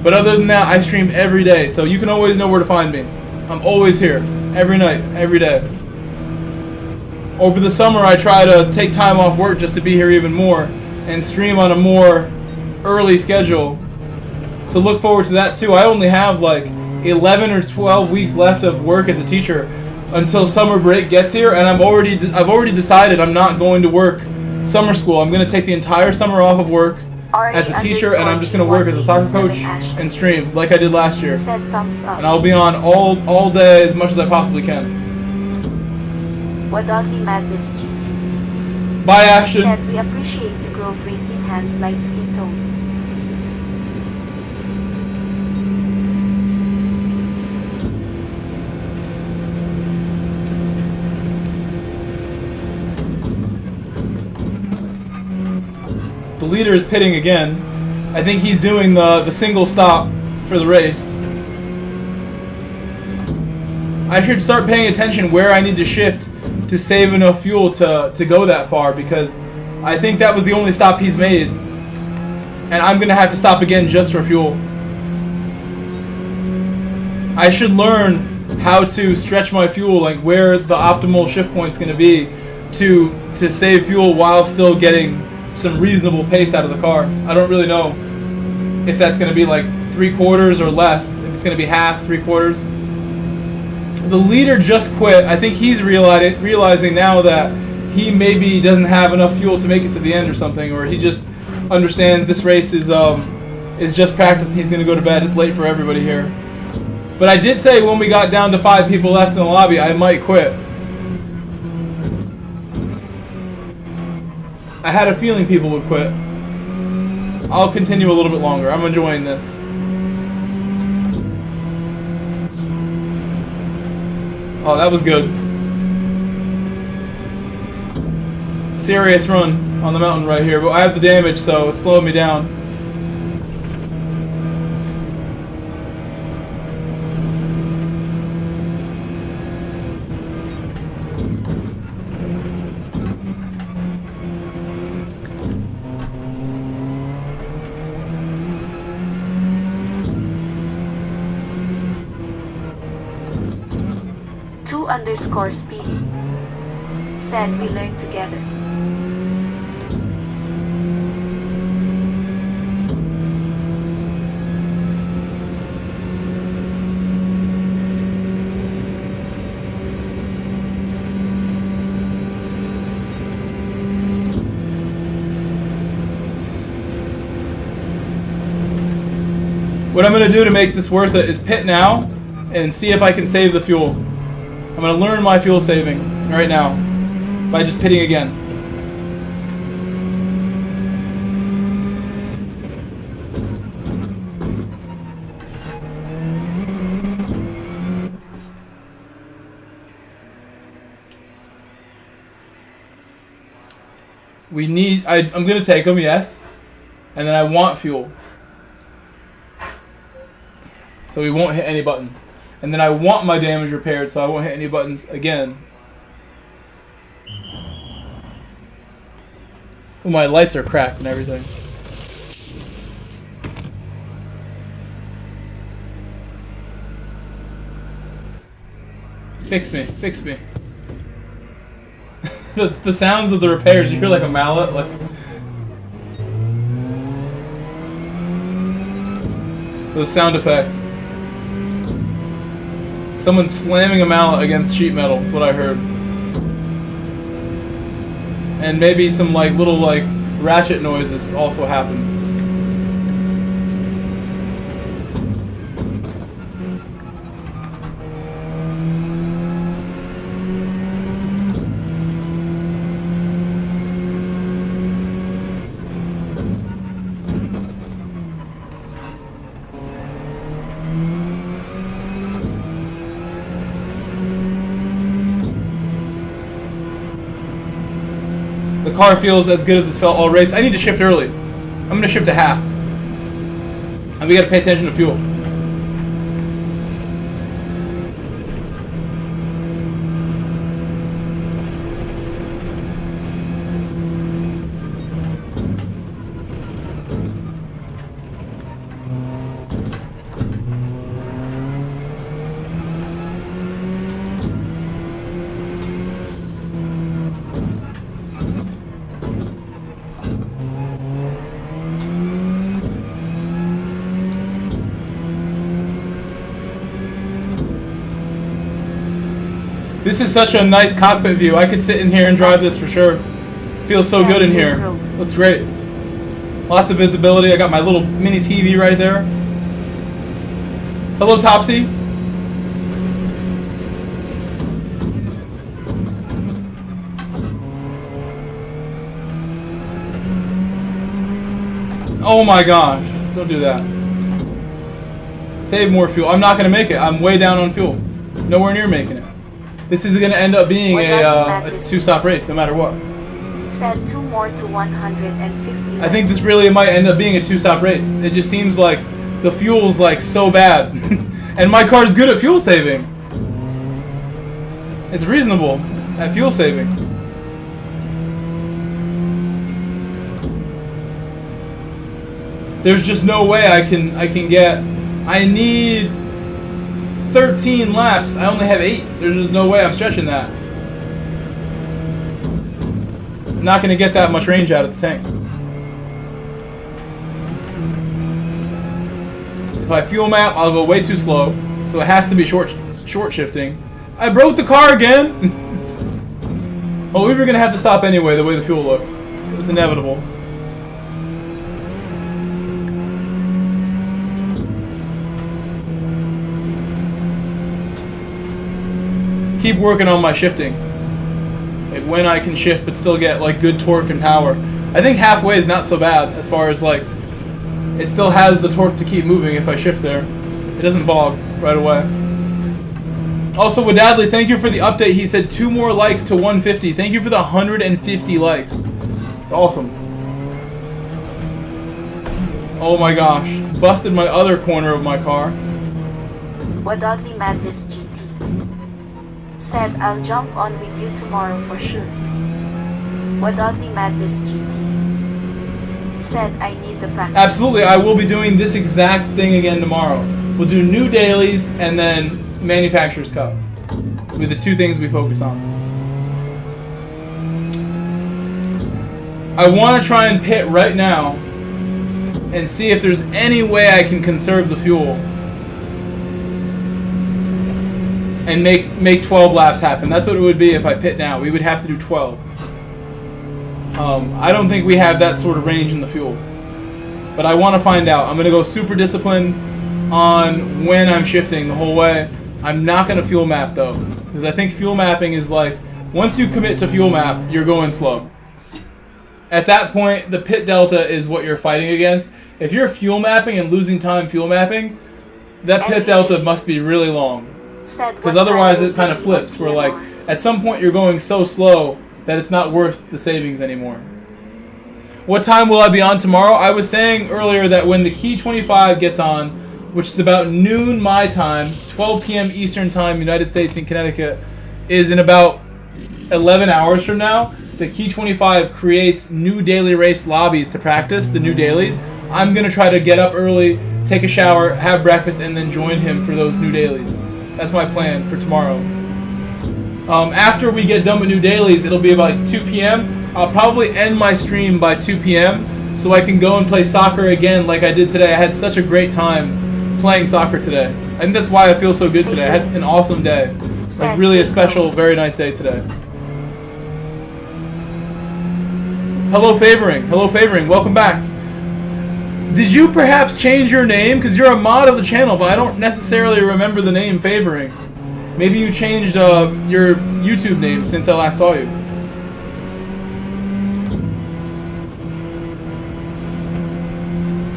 But other than that, I stream every day, so you can always know where to find me. I'm always here, every night, every day. Over the summer, I try to take time off work just to be here even more and stream on a more early schedule. So look forward to that too. I only have like 11 or 12 weeks left of work as a teacher until summer break gets here, and I've already decided I'm not going to work summer school. I'm going to take the entire summer off of work as a teacher, and I'm just going to work as a soccer coach and stream like I did last year. And I'll be on all day as much as I possibly can. What ugly madness, GT. Bye, Ashton. Said we appreciate you, Grove Racing Hands, light skin tone. The leader is pitting again. I think he's doing the single stop for the race. I should start paying attention where I need to shift to save enough fuel to go that far, because I think that was the only stop he's made. And I'm going to have to stop again just for fuel. I should learn how to stretch my fuel, like where the optimal shift point's going to be to save fuel while still getting some reasonable pace out of the car. I don't really know if that's going to be like 3/4 or less, if it's going to be half, 3/4. The leader just quit. I think he's realizing now that he maybe doesn't have enough fuel to make it to the end or something, or he just understands this race is just practice and he's going to go to bed. It's late for everybody here. But I did say when we got down to 5 people left in the lobby, I might quit. I had a feeling people would quit. I'll continue a little bit longer. I'm enjoying this. Oh, that was good. Serious run on the mountain right here, but I have the damage, so it's slowing me down. _Speedy. Said we learn together. What I'm going to do to make this worth it is pit now and see if I can save the fuel. I'm going to learn my fuel saving right now by just pitting again. I'm going to take them, yes. And then I want fuel. So we won't hit any buttons. And then I want my damage repaired, so I won't hit any buttons again. Ooh, my lights are cracked and everything. Fix me, fix me. the sounds of the repairs, you hear like a mallet, like... Those sound effects. Someone slamming a mallet against sheet metal is what I heard. And maybe some like little like ratchet noises also happen. The car feels as good as it's felt all race. I need to shift early. I'm going to shift to half. And we got to pay attention to fuel. This is such a nice cockpit view. I could sit in here and drive this for sure. Feels so good in here. Looks great. Lots of visibility. I got my little mini TV right there. Hello, Topsy. Oh my gosh. Don't do that. Save more fuel. I'm not going to make it. I'm way down on fuel. Nowhere near making it. This is going to end up being a two-stop race, no matter what. Said 2 more to 150. I think this really might end up being a two-stop race. It just seems like the fuel's like so bad, and my car's good at fuel saving. It's reasonable at fuel saving. There's just no way I can get. I need 13 laps. I only have 8. There's just no way I'm stretching that. I'm not going to get that much range out of the tank. If I fuel map, I'll go way too slow. So it has to be short shifting. I broke the car again! Well, we were going to have to stop anyway, the way the fuel looks. It was inevitable. Keep working on my shifting. Like when I can shift but still get like good torque and power. I think halfway is not so bad as far as like it still has the torque to keep moving if I shift there. It doesn't bog right away. Also, Wadadley, thank you for the update. He said 2 more likes to 150. Thank you for the 150 likes. It's awesome. Oh my gosh. Busted my other corner of my car. Wadadley Madness GT. Said I'll jump on with you tomorrow for sure. Wadadley Madness GT. Said I need the practice. Absolutely, I will be doing this exact thing again tomorrow. We'll do new dailies and then Manufacturer's Cup. Will be the 2 things we focus on. I want to try and pit right now and see if there's any way I can conserve the fuel and make 12 laps happen. That's what it would be if I pit now. We would have to do 12. I don't think we have that sort of range in the fuel. But I want to find out. I'm going to go super disciplined on when I'm shifting the whole way. I'm not going to fuel map though. Because I think fuel mapping is like, once you commit to fuel map, you're going slow. At that point, the pit delta is what you're fighting against. If you're fuel mapping and losing time fuel mapping, that pit delta must be really long. Because otherwise it kind of flips, where like, at some point you're going so slow that it's not worth the savings anymore. What time will I be on tomorrow? I was saying earlier that when the Key 25 gets on, which is about noon my time, 12 p.m. Eastern time, United States and Connecticut, is in about 11 hours from now, the Key 25 creates new daily race lobbies to practice, the new dailies. I'm going to try to get up early, take a shower, have breakfast, and then join him for those new dailies. That's my plan for tomorrow. After we get done with new dailies, it'll be about 2 p.m. I'll probably end my stream by 2 p.m. so I can go and play soccer again like I did today. I had such a great time playing soccer today. I think that's why I feel so good today. I had an awesome day. Like really a special, very nice day today. Hello Favoring. Hello Favoring. Welcome back. Did you perhaps change your name? Because you're a mod of the channel, but I don't necessarily remember the name Favoring. Maybe you changed your YouTube name since I last saw you.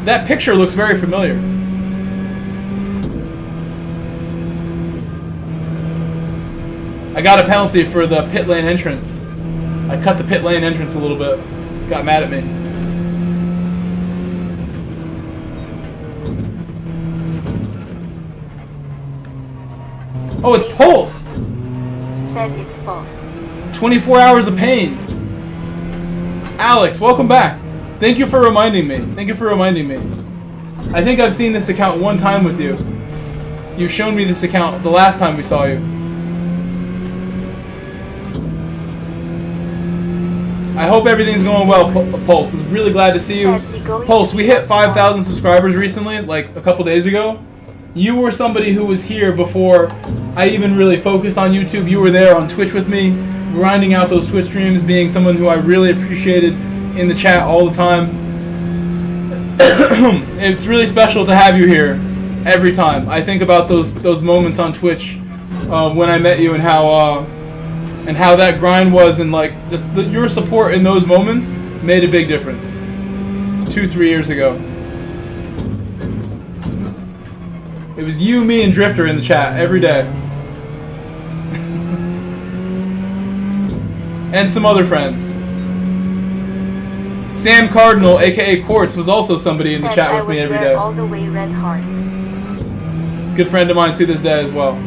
That picture looks very familiar. I got a penalty for the pit lane entrance. I cut the pit lane entrance a little bit. Got mad at me. Oh, it's Pulse! Said it's Pulse. 24 hours of pain. Alex, welcome back. Thank you for reminding me. Thank you for reminding me. I think I've seen this account one time with you. You've shown me this account the last time we saw you. I hope everything's going well, Pulse. I'm really glad to see you. Pulse, we hit 5,000 subscribers recently, like a couple days ago. You were somebody who was here before I even really focused on YouTube. You were there on Twitch with me, grinding out those Twitch streams, being someone who I really appreciated in the chat all the time. It's really special to have you here every time. I think about those moments on Twitch when I met you and how that grind was, and like just your support in those moments made a big difference 2-3 years ago. It was you, me, and Drifter in the chat every day. And some other friends. Sam Cardinal, aka Quartz, was also somebody in the chat with me every day. All the way, Red Heart. Good friend of mine to this day as well.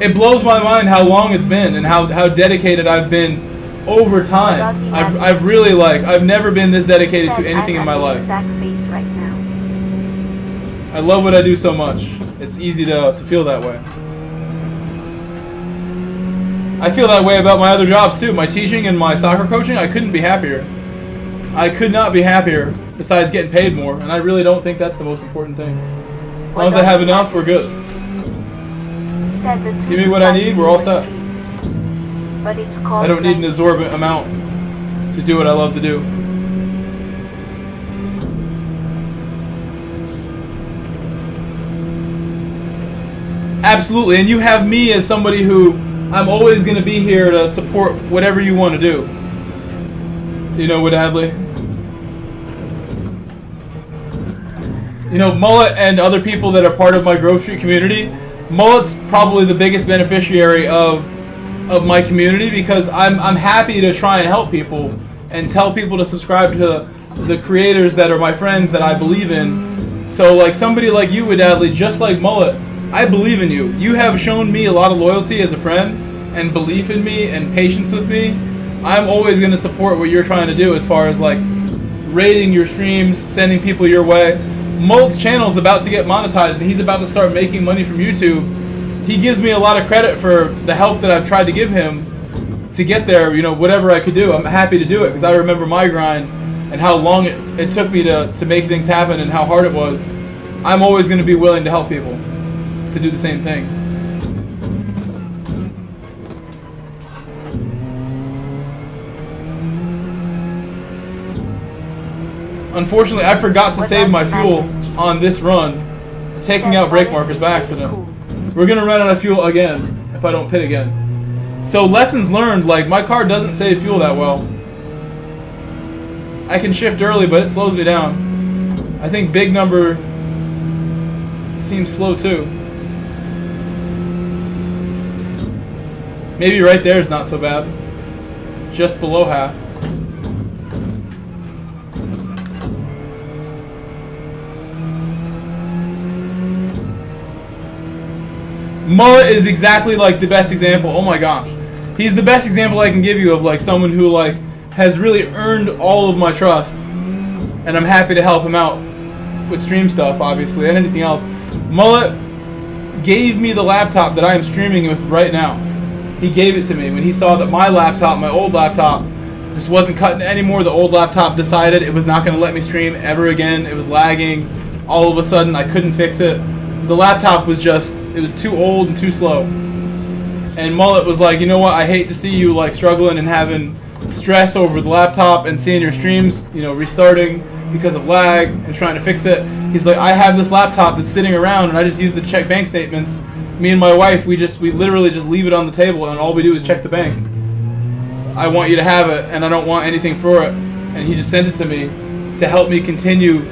It blows my mind how long it's been and how dedicated I've been over time. I've really I've never been this dedicated to anything in my life. Exact face right now. I love what I do so much. It's easy to feel that way. I feel that way about my other jobs too. My teaching and my soccer coaching, I couldn't be happier. I could not be happier besides getting paid more, and I really don't think that's the most important thing. As long as I have enough, we're good. Give me what I need, we're all set. But it's called I don't need an exorbitant amount to do what I love to do. Absolutely, and you have me as somebody who I'm always going to be here to support whatever you want to do. You know, Wood Hadley. You know, Mullet and other people that are part of my Grove Street community, Mullet's probably the biggest beneficiary of my community, because I'm happy to try and help people and tell people to subscribe to the creators that are my friends that I believe in. So like somebody like you, Wood Hadley, just like Mullet, I believe in you. You have shown me a lot of loyalty as a friend and belief in me and patience with me. I'm always going to support what you're trying to do as far as like rating your streams, sending people your way. Mullet's channel is about to get monetized and he's about to start making money from YouTube. He gives me a lot of credit for the help that I've tried to give him to get there, you know, whatever I could do. I'm happy to do it because I remember my grind and how long it took me to make things happen and how hard it was. I'm always going to be willing to help people to do the same thing. Unfortunately, I forgot to save my fuel on this run, taking out brake markers by accident. We're gonna run out of fuel again if I don't pit again. So lessons learned, like my car doesn't save fuel that well. I can shift early, but it slows me down. I think big number seems slow too. Maybe right there is not so bad. Just below half. Mullet is exactly like the best example. Oh my gosh. He's the best example I can give you of like someone who like has really earned all of my trust. And I'm happy to help him out with stream stuff, obviously, and anything else. Mullet gave me the laptop that I am streaming with right now. He gave it to me when he saw that my laptop, my old laptop, just wasn't cutting it anymore. The old laptop decided it was not going to let me stream ever again. It was lagging. All of a sudden, I couldn't fix it. The laptop was just, it was too old and too slow. And Mullet was like, you know what, I hate to see you like struggling and having stress over the laptop and seeing your streams, you know, restarting because of lag and trying to fix it. He's like, I have this laptop that's sitting around and I just use it to check bank statements. Me and my wife, we literally just leave it on the table and all we do is check the bank. I want you to have it and I don't want anything for it. And he just sent it to me to help me continue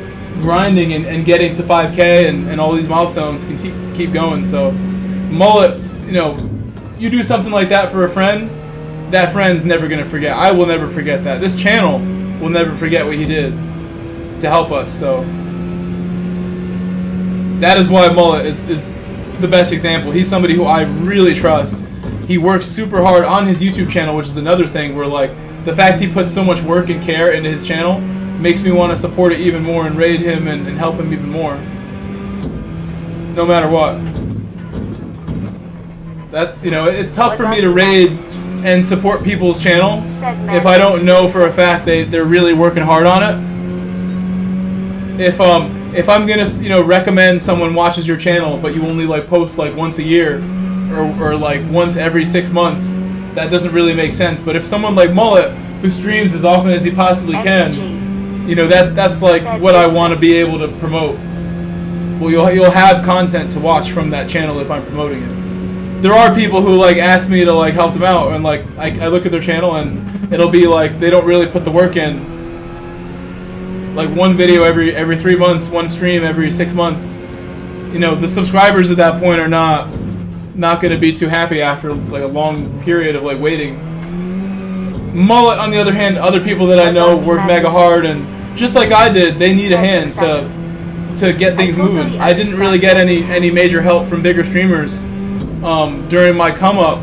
grinding and getting to 5K and all these milestones to keep going. So Mullet, you know, you do something like that for a friend, that friend's never going to forget. I will never forget that. This channel will never forget what he did to help us. So that is why Mullet is the best example. He's somebody who I really trust. He works super hard on his YouTube channel, which is another thing where like the fact he puts so much work and care into his channel makes me want to support it even more and raid him and help him even more. No matter what. That, you know, it's tough for me to raid and support people's channel if I don't know for a fact they're really working hard on it. If I'm gonna, you know, recommend someone watches your channel but you only like post like once a year or like once every 6 months, that doesn't really make sense. But if someone like Mullet who streams as often as he possibly can, you know, that's like what I want to be able to promote. Well, you'll have content to watch from that channel if I'm promoting it. There are people who like ask me to like help them out, and like I look at their channel and it'll be like they don't really put the work in. Like one video every 3 months, one stream every 6 months. You know, the subscribers at that point are not going to be too happy after like a long period of like waiting. Mullet, on the other hand, other people that I know work mega hard, and just like I did, they need a hand to get things moving. I didn't really get any major help from bigger streamers during my come up,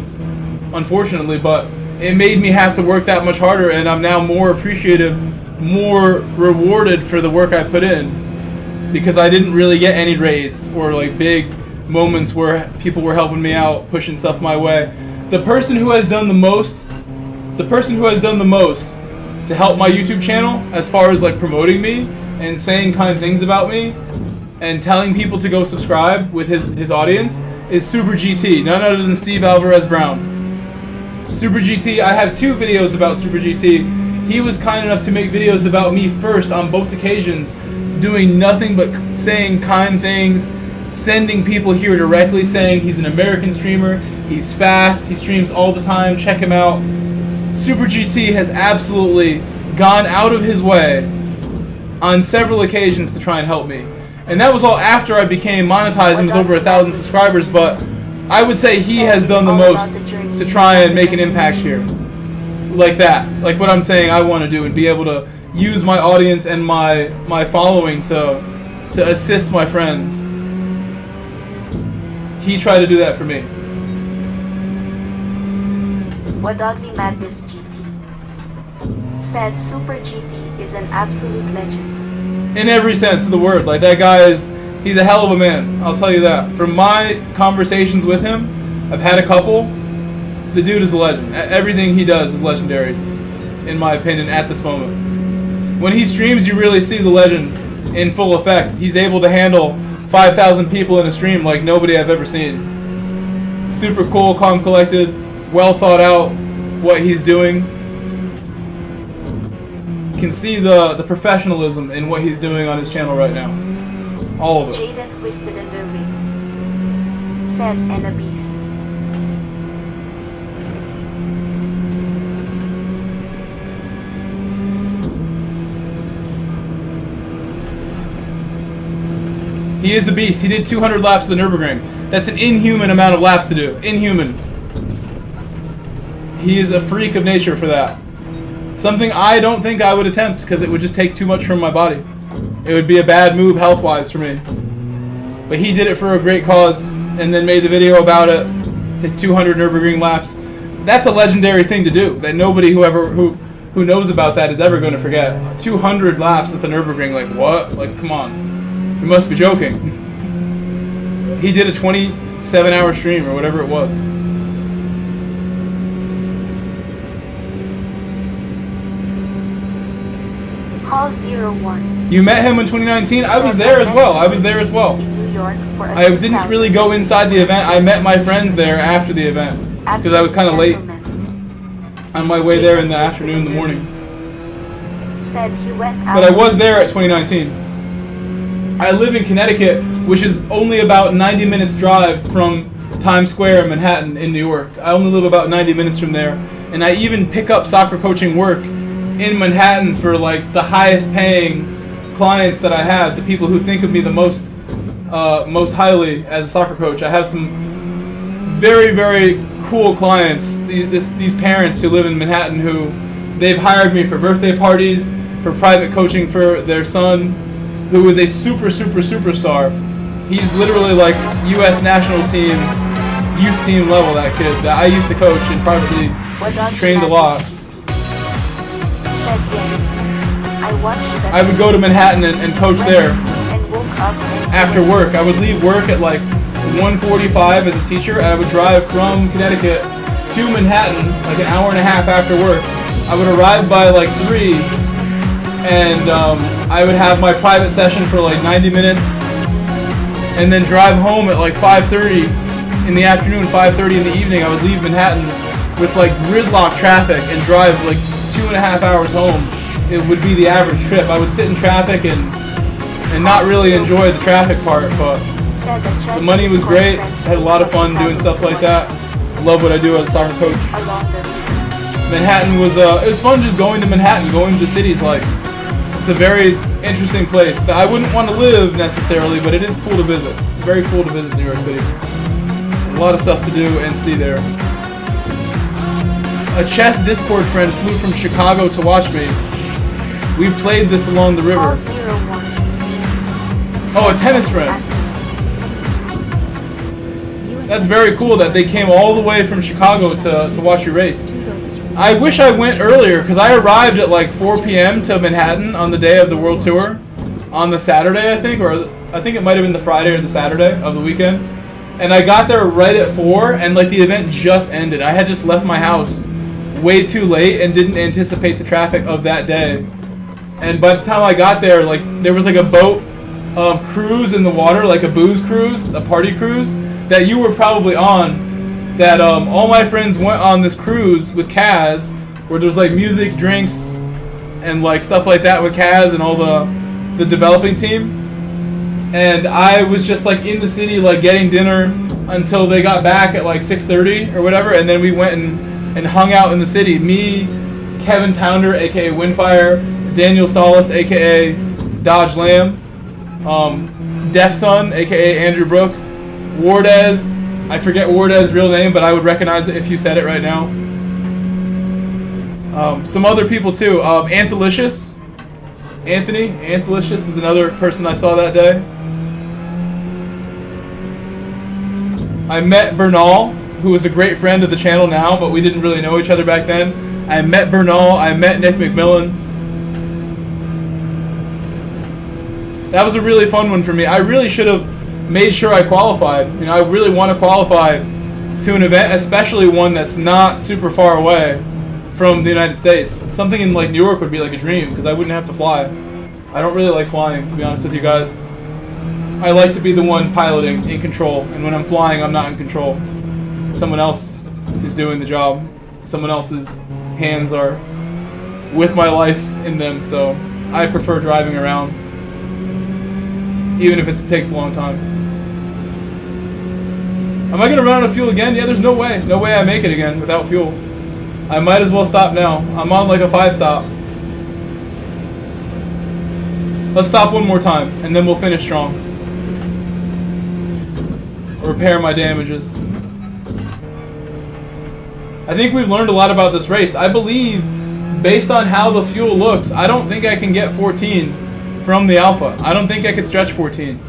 unfortunately, but it made me have to work that much harder, and I'm now more appreciative, more rewarded for the work I put in, because I didn't really get any raids or like big moments where people were helping me out, pushing stuff my way. The person who has done the most to help my YouTube channel as far as like promoting me and saying kind things about me and telling people to go subscribe with his audience is Super GT, none other than Steve Alvarez Brown. Super GT, I have 2 videos about Super GT. He was kind enough to make videos about me first on both occasions, doing nothing but saying kind things, sending people here directly saying he's an American streamer, he's fast, he streams all the time, check him out. Super GT has absolutely gone out of his way on several occasions to try and help me. And that was all after I became monetized and was over 1,000 subscribers, but I would say he has done the most to try and make an impact here. Like that. Like what I'm saying I want to do, and be able to use my audience and my following to assist my friends. He tried to do that for me. Wadodly Madness GT said Super GT is an absolute legend. In every sense of the word. Like that guy he's a hell of a man, I'll tell you that. From my conversations with him, I've had a couple, the dude is a legend. Everything he does is legendary, in my opinion, at this moment. When he streams, you really see the legend in full effect. He's able to handle 5,000 people in a stream like nobody I've ever seen. Super cool, calm, collected, well thought out what he's doing. You can see the professionalism in what he's doing on his channel right now. All of it. Jaden Twisted in their wit said, and a beast. He is a beast. He did 200 laps of the Nürburgring. That's an inhuman amount of laps to do. Inhuman. He is a freak of nature for that. Something I don't think I would attempt, because it would just take too much from my body. It would be a bad move health-wise for me. But he did it for a great cause, and then made the video about it. His 200 Nürburgring laps. That's a legendary thing to do, that nobody who knows about that is ever going to forget. 200 laps at the Nürburgring, like what? Like, come on. You must be joking. He did a 27-hour stream or whatever it was. Call 01. You met him in 2019? I was there as well. I was there as well. In New York for a I didn't really go inside the event. I met my friends there after the event because I was kind of late on my way there in the afternoon, in the morning. Said he went out. But I was there at 2019. I live in Connecticut, which is only about 90 minutes drive from Times Square in Manhattan in New York. I only live about 90 minutes from there, and I even pick up soccer coaching work in Manhattan for like the highest paying clients that I have, the people who think of me the most highly as a soccer coach. I have some very, very cool clients, these parents who live in Manhattan who they've hired me for birthday parties, for private coaching for their son, who is a superstar. He's literally like U.S. national team, youth team level, that kid that I used to coach and privately trained a lot. I would go to Manhattan and coach there after work. I would leave work at like 1:45 as a teacher, and I would drive from Connecticut to Manhattan like an hour and a half after work. I would arrive by like 3, and I would have my private session for like 90 minutes, and then drive home at like 5:30 in the afternoon, 5:30 in the evening. I would leave Manhattan with like gridlock traffic and drive like 2.5 hours home. It would be the average trip. I would sit in traffic and not really enjoy the traffic part, but the money was great. I had a lot of fun doing stuff like that. Love what I do as a soccer coach. Manhattan was it was fun just going to Manhattan, going to the cities. Like, it's a very interesting place that I wouldn't want to live necessarily, but it is cool to visit. It's very cool to visit New York City. A lot of stuff to do and see there. A chess Discord friend flew from Chicago to watch me. We played this along the river. Oh, a tennis friend. That's very cool that they came all the way from Chicago to watch you race. I wish I went earlier because I arrived at like 4 p.m. to Manhattan on the day of the World Tour. On the Saturday, I think, or I think it might have been the Friday or the Saturday of the weekend. And I got there right at 4, and like the event just ended. I had just left my house way too late and didn't anticipate the traffic of that day. And by the time I got there, like there was like a boat cruise in the water, like a booze cruise, a party cruise that you were probably on. That all my friends went on this cruise with Kaz, where there's like music, drinks, and like stuff like that with Kaz and all the developing team. And I was just like in the city, like getting dinner until they got back at like 6:30 or whatever, and then we went and hung out in the city. Me, Kevin Pounder, aka Windfire, Daniel Salas, aka Dodge Lamb, Def Son, aka Andrew Brooks, Wardez. I forget Wardez's real name, but I would recognize it if you said it right now. Some other people too. Anthelicious. Anthelicious is another person I saw that day. I met Bernal, who was a great friend of the channel now, but we didn't really know each other back then. I met Bernal. I met Nick McMillan. That was a really fun one for me. I really should have made sure I qualified. You know, I really want to qualify to an event, especially one that's not super far away from the United States. Something in like New York would be like a dream because I wouldn't have to fly. I don't really like flying, to be honest with you guys. I like to be the one piloting, in control, and when I'm flying, I'm not in control. Someone else is doing the job. Someone else's hands are with my life in them, so I prefer driving around, even if it takes a long time. Am I going to run out of fuel again? Yeah, there's no way. No way I make it again without fuel. I might as well stop now. I'm on like a 5-stop. Let's stop one more time, and then we'll finish strong. Repair my damages. I think we've learned a lot about this race. I believe, based on how the fuel looks, I don't think I can get 14 from the Alpha. I don't think I could stretch 14.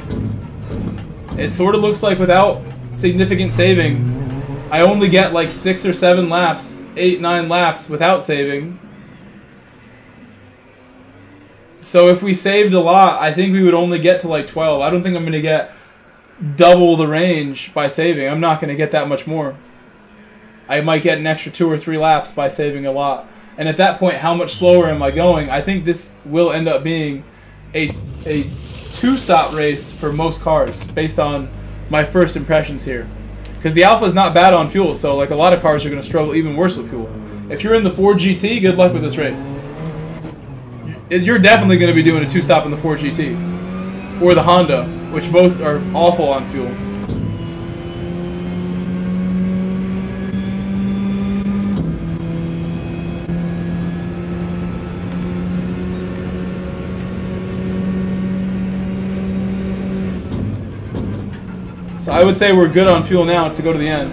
It sort of looks like without significant saving, I only get like 6 or 7 laps, 8, 9 laps without saving. So if we saved a lot, I think we would only get to like 12. I don't think I'm going to get double the range by saving. I'm not going to get that much more. I might get an extra 2 or 3 laps by saving a lot. And at that point, how much slower am I going? I think this will end up being a two-stop race for most cars based on my first impressions here. Because the Alpha is not bad on fuel, so like a lot of cars are going to struggle even worse with fuel. If you're in the Ford GT, good luck with this race. You're definitely going to be doing a two-stop in the Ford GT. Or the Honda, which both are awful on fuel. So I would say we're good on fuel now to go to the end.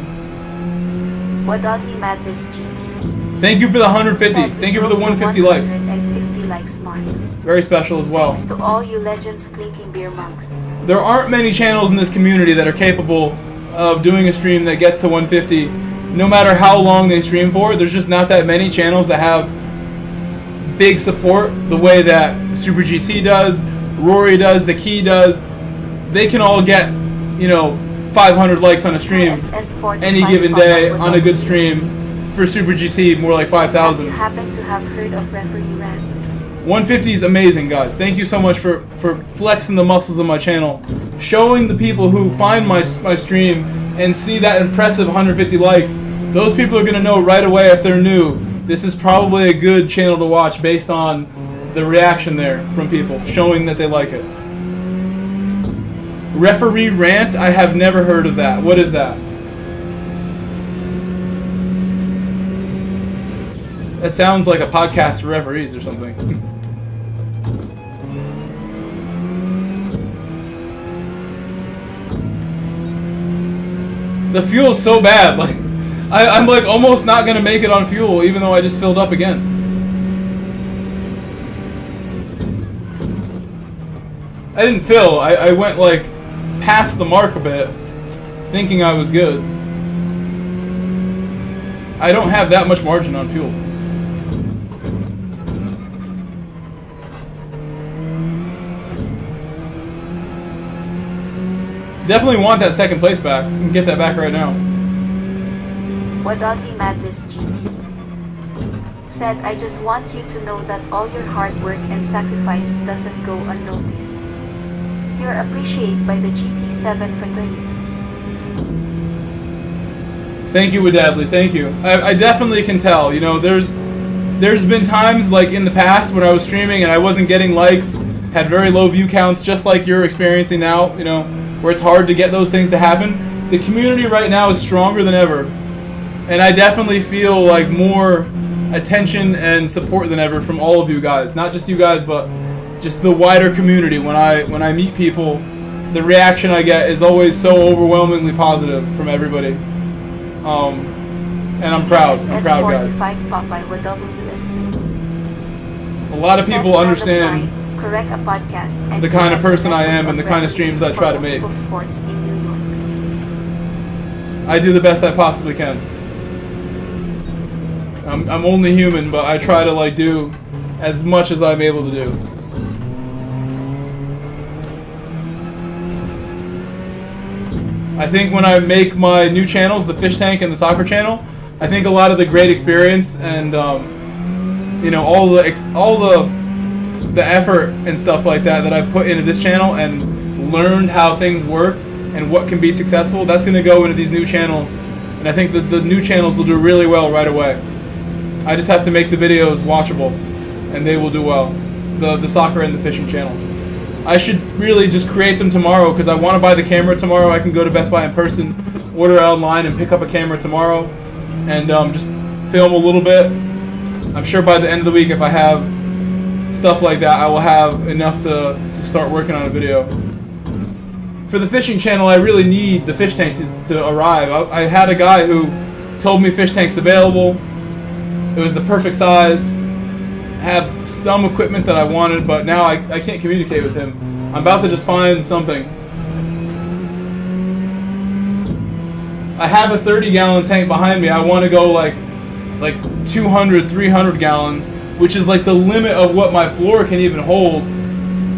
What he mad this GT? Thank you for the 150. Thank you for the 150 likes. 150 likes mark. Very special as well. Thanks to all you legends clinking beer mugs. There aren't many channels in this community that are capable of doing a stream that gets to 150 no matter how long they stream for. There's just not that many channels that have big support the way that Super GT does, Rory does, The Key does. They can all get, you know, 500 likes on a stream any given day on a good stream. For Super GT, more like 5,000. You happen to have heard of Referee Rant? 150 is amazing, guys. Thank you so much for flexing the muscles of my channel, showing the people who find my stream and see that impressive 150 likes. Those people are going to know right away if they're new. This is probably a good channel to watch based on the reaction there from people, showing that they like it. Referee Rant? I have never heard of that. What is that? That sounds like a podcast for referees or something. The fuel is so bad. Like, I'm like almost not gonna make it on fuel, even though I just filled up again. I didn't fill. I went like past the mark a bit, thinking I was good. I don't have that much margin on fuel. Definitely want that second place back. I can get that back right now. What he mad this GT? Said, I just want you to know that all your hard work and sacrifice doesn't go unnoticed. You're appreciated by the GT7 fraternity. Thank you, Wadadley. Thank you. I definitely can tell. You know, there's been times like in the past when I was streaming and I wasn't getting likes, had very low view counts, just like you're experiencing now. You know, where it's hard to get those things to happen. The community right now is stronger than ever, and I definitely feel like more attention and support than ever from all of you guys. Not just you guys, but just the wider community. When I meet people, the reaction I get is always so overwhelmingly positive from everybody. And I'm proud. I'm proud, guys. A lot of people understand correct a podcast and the kind of person I am and the kind of streams I try to make. Sports in New York. I do the best I possibly can. I'm only human, but I try to like do as much as I'm able to do. I think when I make my new channels, the fish tank and the soccer channel, I think a lot of the great experience and you know, all the effort and stuff like that I've put into this channel and learned how things work and what can be successful, that's going to go into these new channels. And I think that the new channels will do really well right away. I just have to make the videos watchable, and they will do well. The soccer and the fishing channel. I should really just create them tomorrow because I want to buy the camera tomorrow. I can go to Best Buy in person, order it online, and pick up a camera tomorrow, and just film a little bit. I'm sure by the end of the week, if I have stuff like that, I will have enough to start working on a video. For the fishing channel, I really need the fish tank to arrive. I had a guy who told me fish tank's available. It was the perfect size. Had some equipment that I wanted, but now I can't communicate with him. I'm about to just find something. I have a 30-gallon tank behind me. I want to go like 200, 300 gallons, which is like the limit of what my floor can even hold.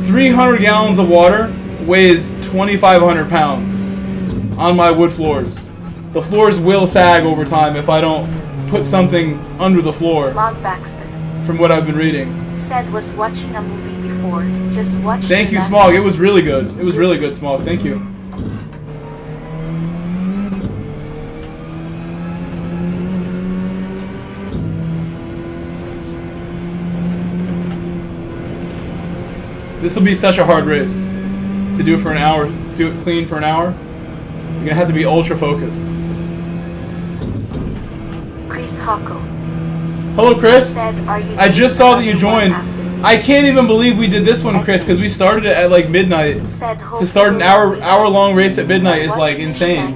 300 gallons of water weighs 2,500 pounds on my wood floors. The floors will sag over time if I don't put something under the floor. Smog Baxter From what I've been reading. said was watching a movie before. Just watch. Thank you, Smog. It was really good. It was really good, Smog. Thank you. This will be such a hard race. To do it for an hour, do it clean for an hour, you're gonna have to be ultra focused. Chris Huckle Hello, Chris. said, "Are you I just saw that you joined. after this?" I can't even believe we did this one, Chris, because we started it at like midnight. Said, To start an hour-long race at midnight is like insane.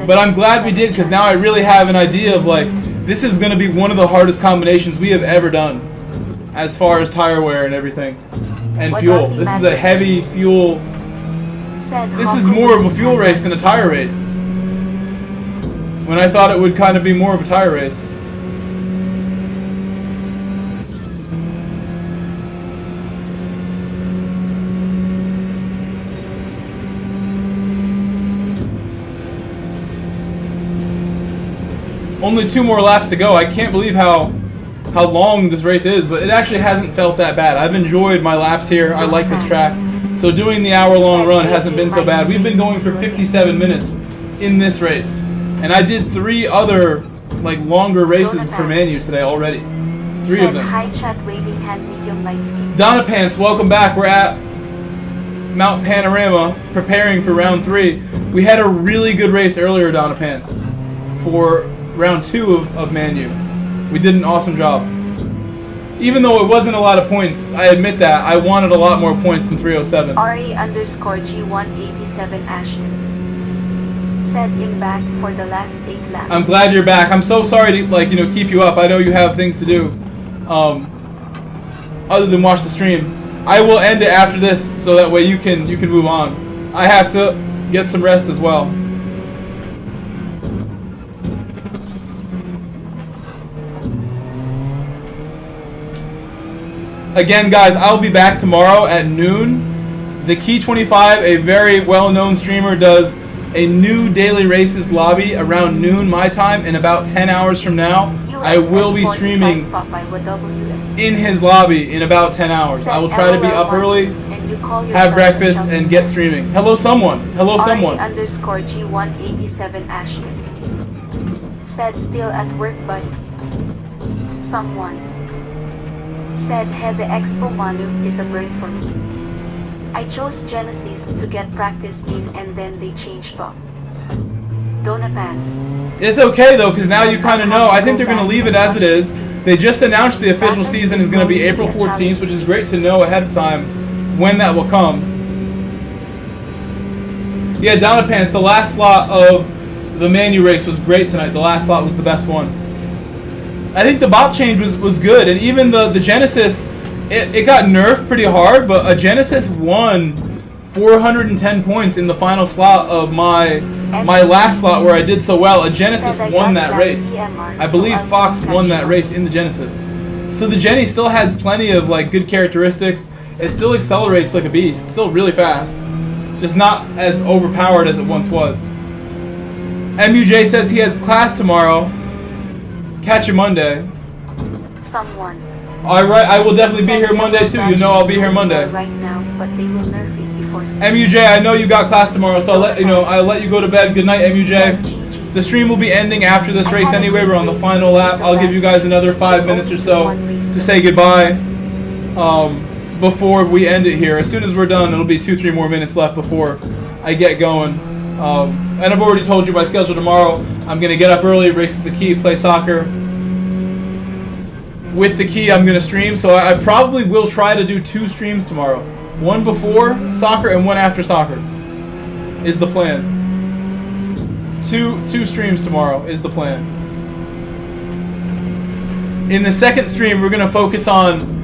But I'm glad we did, because now I really have an idea of like, this is going to be one of the hardest combinations we have ever done, as far as tire wear and everything, and fuel. This is a heavy fuel. This is more of a fuel race than a tire race. When I thought it would kind of be more of a tire race. Only 2 more laps to go. I can't believe how long this race is, but it actually hasn't felt that bad. I've enjoyed my laps here. I like this track. So doing the hour-long run hasn't been so bad. We've been going for 57 minutes in this race. And I did 3 other like longer races for Manu today already. 3 of them. High chat waving hand medium light skin. Donna Pants, welcome back. We're at Mount Panorama preparing for round 3. We had a really good race earlier, Donna Pants, for round 2 of Manu. We did an awesome job. Even though it wasn't a lot of points, I admit that, I wanted a lot more points than 307. RA_G187 Ashton said in back for the last 8 laps. I'm glad you're back. I'm so sorry to keep you up. I know you have things to do other than watch the stream. I will end it after this so that way you can move on. I have to get some rest as well. Again, guys, I'll be back tomorrow at noon. The Key 25, a very well-known streamer, does a new daily races lobby around noon my time, and about 10 hours from now, I will be streaming in his lobby in about 10 hours. I will try to be up early, have breakfast, and get streaming. Hello, someone. Hello, someone. RA_G187 Ashton said still at work, buddy. Someone said head the Expo Manu is a burn for me. I chose Genesis to get practice in and then they changed Bob. Donna Pants. It's okay though, because now you kind of know. I think they're going to leave it as it is. They just announced the official season is going to be April 14th, which is great to know ahead of time when that will come. Yeah, Donna Pants, the last slot of the Manu race was great tonight. The last slot was the best one. I think the bop change was good, and even the Genesis, it got nerfed pretty hard, but a Genesis won 410 points in the final slot of my last slot where I did so well. A Genesis won that race. I believe Fox won that race in the Genesis. So the Jenny still has plenty of like good characteristics. It still accelerates like a beast, still really fast. Just not as overpowered as it once was. MUJ says he has class tomorrow. Catch you Monday. Someone. Alright, I will definitely be here Monday too. You know I'll be here Monday. Right now, but they will nerf it before 6. MUJ, I know you got class tomorrow, so I'll let you go to bed. Good night, MUJ. The stream will be ending after this race anyway. We're on the final lap. I'll give you guys another 5 minutes or so to say goodbye before we end it here. As soon as we're done, it'll be 2-3 more minutes left before I get going. And I've already told you my schedule tomorrow. I'm going to get up early, race with the Key, play soccer. With the Key, I'm going to stream, so I probably will try to do 2 streams tomorrow. One before soccer and one after soccer is the plan. Two streams tomorrow is the plan. In the second stream, we're going to focus on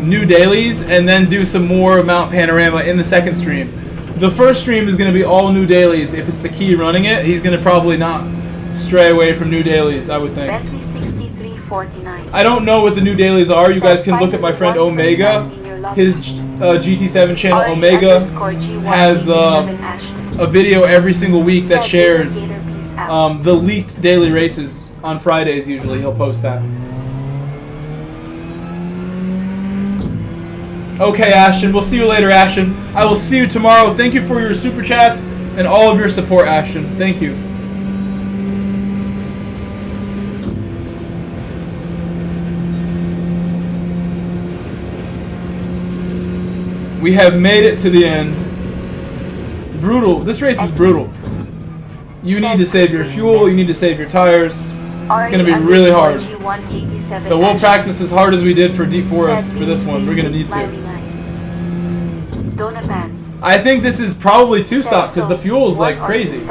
new dailies and then do some more Mount Panorama in the second stream. The first stream is going to be all new dailies. If it's the Key running it, he's going to probably not stray away from new dailies, I would think. Bentley 6349. I don't know what the new dailies are. You guys can look at my friend Omega. His GT7 channel, Omega, has a video every single week that Said shares Gator, peace out. the leaked daily races on Fridays. Usually he'll post that. Okay, Ashton. We'll see you later, Ashton. I will see you tomorrow. Thank you for your super chats and all of your support, Ashton. Thank you. We have made it to the end. Brutal. This race is brutal. You need to save your fuel. You need to save your tires. It's going to be really hard. So we'll practice as hard as we did for Deep Forest for this one. We're going to need to. I think this is probably 2 stops because the fuel is like crazy.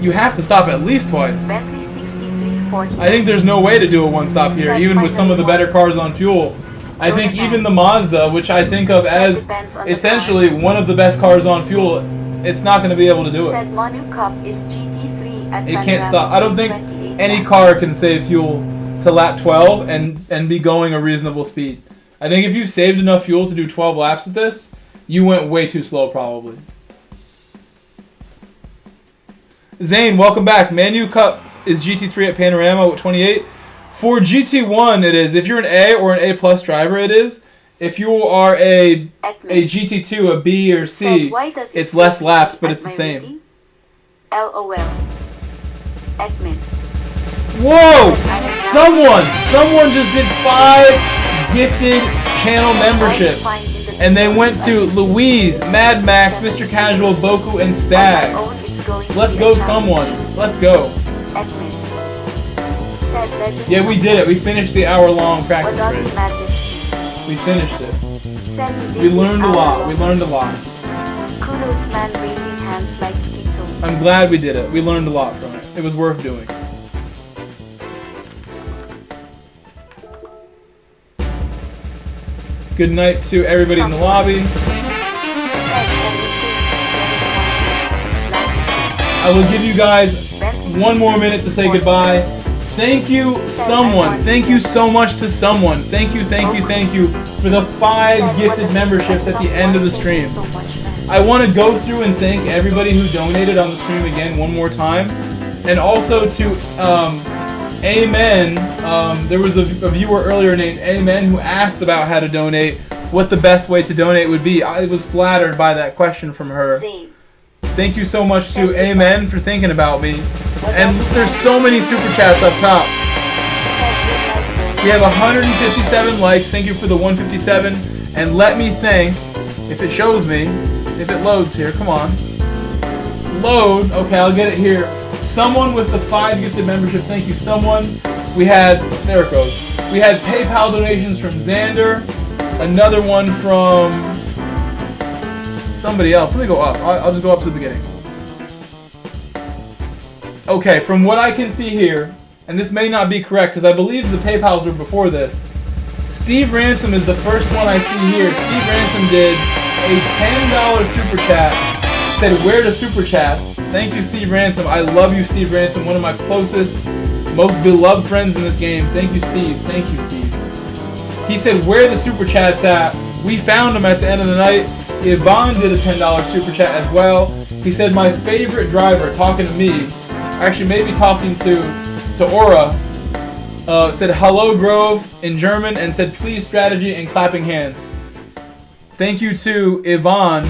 You have to stop at least twice. I think there's no way to do a 1-stop here, even with some of the better cars on fuel. I think even the Mazda, which I think of as essentially one of the best cars on fuel, it's not going to be able to do it. It can't stop. I don't think any car can save fuel to lap 12 and be going a reasonable speed. I think if you saved enough fuel to do 12 laps at this, you went way too slow probably. Zane, welcome back. Manu Cup is GT3 at Panorama with 28. For GT1 it is. If you're an A or an A plus driver it is. If you are a GT2, a B or C, it's less laps but it's the same. LOL. Ekman. Whoa! Someone just did 5 gifted channel memberships. And they went to Louise, Mad Max, Mr. Casual, Boku, and Stag. Let's go, someone. Let's go. Yeah, we did it. We finished the hour-long practice race. We finished it. We learned a lot. We learned a lot. Kudos, man, raising hands like Skito. I'm glad we did it. We learned a lot from it. It was worth doing. Good night to everybody in the lobby. I will give you guys 1 more minute to say goodbye. Thank you, someone. Thank you so much to someone. Thank you for the 5 gifted memberships at the end of the stream. I want to go through and thank everybody who donated on the stream again one more time. And also to Amen. There was a viewer earlier named Amen who asked about how to donate, what the best way to donate would be. I was flattered by that question from her. Thank you so much to Amen for thinking about me. And there's so many super chats up top. We have 157 likes. Thank you for the 157. And let me thank, if it shows me, if it loads here, come on. Load. Okay, I'll get it here. Someone with the 5 gifted memberships. Thank you, someone. We had, there it goes. We had PayPal donations from Xander. Another one from somebody else. Let me go up. I'll just go up to the beginning. Okay, from what I can see here, and this may not be correct because I believe the PayPals were before this. Steve Ransom is the first one I see here. Steve Ransom did a $10 super chat. Said where to super chat. Thank you, Steve Ransom. I love you, Steve Ransom. One of my closest, most beloved friends in this game. Thank you, Steve. Thank you, Steve. He said where the super chat's at. We found him at the end of the night. Yvonne did a $10 super chat as well. He said my favorite driver, talking to me, actually maybe talking to Aura, said hello Grove in German and said please strategy and clapping hands. Thank you to Yvonne,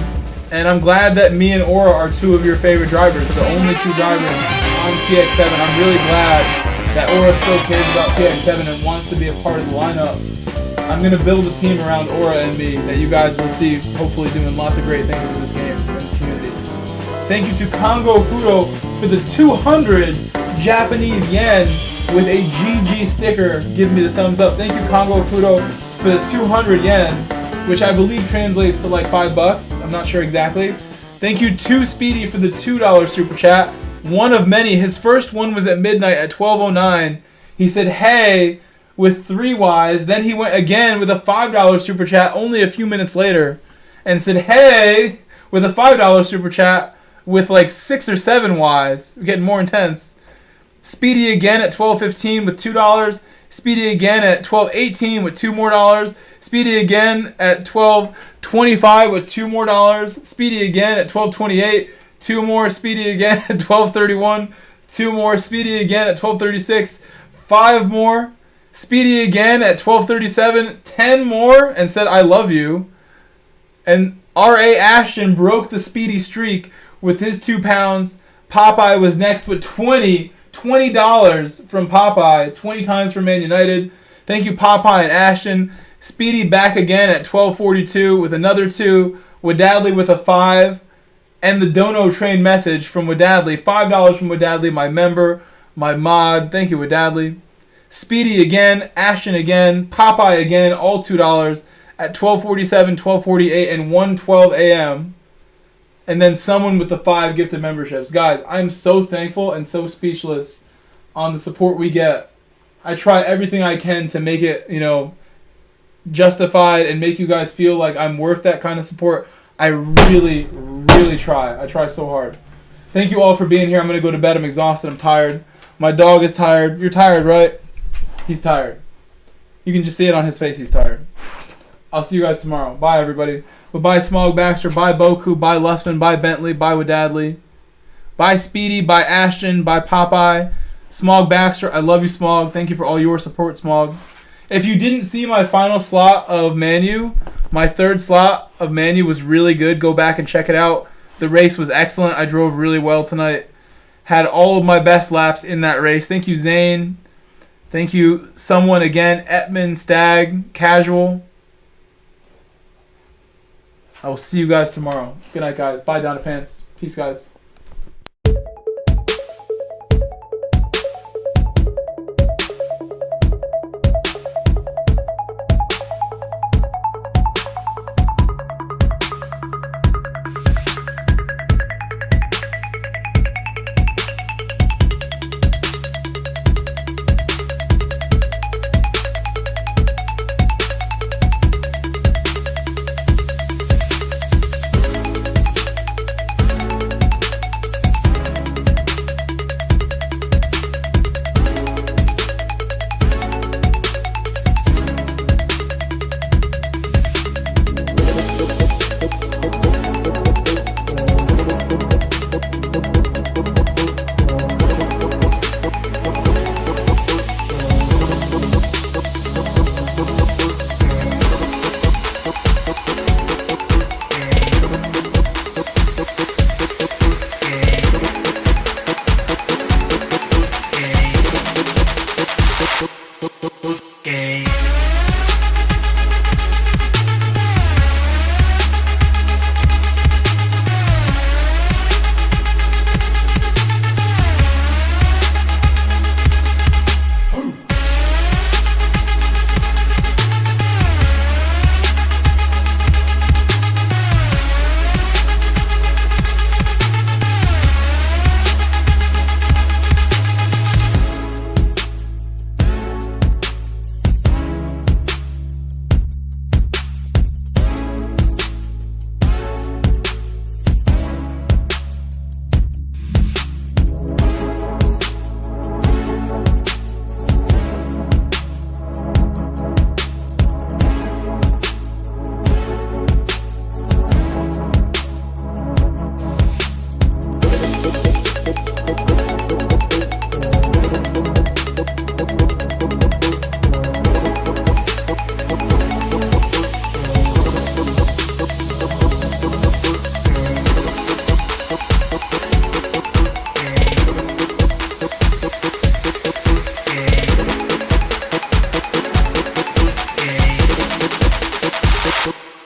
and I'm glad that me and Aura are 2 of your favorite drivers, the only 2 drivers on PX7. I'm really glad that Aura still cares about PX7 and wants to be a part of the lineup. I'm going to build a team around Aura and me that you guys will see hopefully doing lots of great things with this game and this community. Thank you to Kongo Fudo for the 200 Japanese yen with a GG sticker. Give me the thumbs up. Thank you, Kongo Fudo, for the 200 yen, which I believe translates to like $5. I'm not sure exactly. Thank you to Speedy for the $2 super chat. One of many. His first one was at midnight at 12:09. He said, hey, with 3 Ys. Then he went again with a $5 super chat only a few minutes later and said, hey, with a $5 super chat with like 6 or 7 Ys. We're getting more intense. Speedy again at 12:15 with $2. Speedy again at 12:18 with $2 more. Speedy again at 12:25 with $2 more. Speedy again at 12:28, 2 more Speedy again at 12:31. 2 more Speedy again at 12:36. 5 more Speedy again at 12:37. 10 more and said I love you. And R.A. Ashton broke the Speedy streak with his 2 pounds. Popeye was next with $20 from Popeye. 20 times for Man United. Thank you, Popeye and Ashton. Speedy back again at 12:42 with another 2. Wadadley with a 5. And the Dono Train message from Wadadley. $5 from Wadadley, my member, my mod. Thank you, Wadadley. Speedy again. Ashton again. Popeye again. All $2 at 12:47, 12:48, and 1:12 a.m. And then someone with the 5 gifted memberships. Guys, I'm so thankful and so speechless on the support we get. I try everything I can to make it, justified and make you guys feel like I'm worth that kind of support. I really, really try. I try so hard. Thank you all for being here. I'm going to go to bed. I'm exhausted. I'm tired. My dog is tired. You're tired, right? He's tired. You can just see it on his face. He's tired. I'll see you guys tomorrow. Bye, everybody. Bye, Smog Baxter. Bye, Boku. Bye, Lustman. Bye, Bentley. Bye, Wadadley. Bye, Speedy. Bye, Ashton. Bye, Popeye. Smog Baxter. I love you, Smog. Thank you for all your support, Smog. If you didn't see my final slot of Manu, my 3rd slot of Manu was really good. Go back and check it out. The race was excellent. I drove really well tonight. Had all of my best laps in that race. Thank you, Zane. Thank you, someone again. Etman, Stag, Casual. I will see you guys tomorrow. Good night, guys. Bye, Down to Pants. Peace, guys.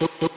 Boop, boop.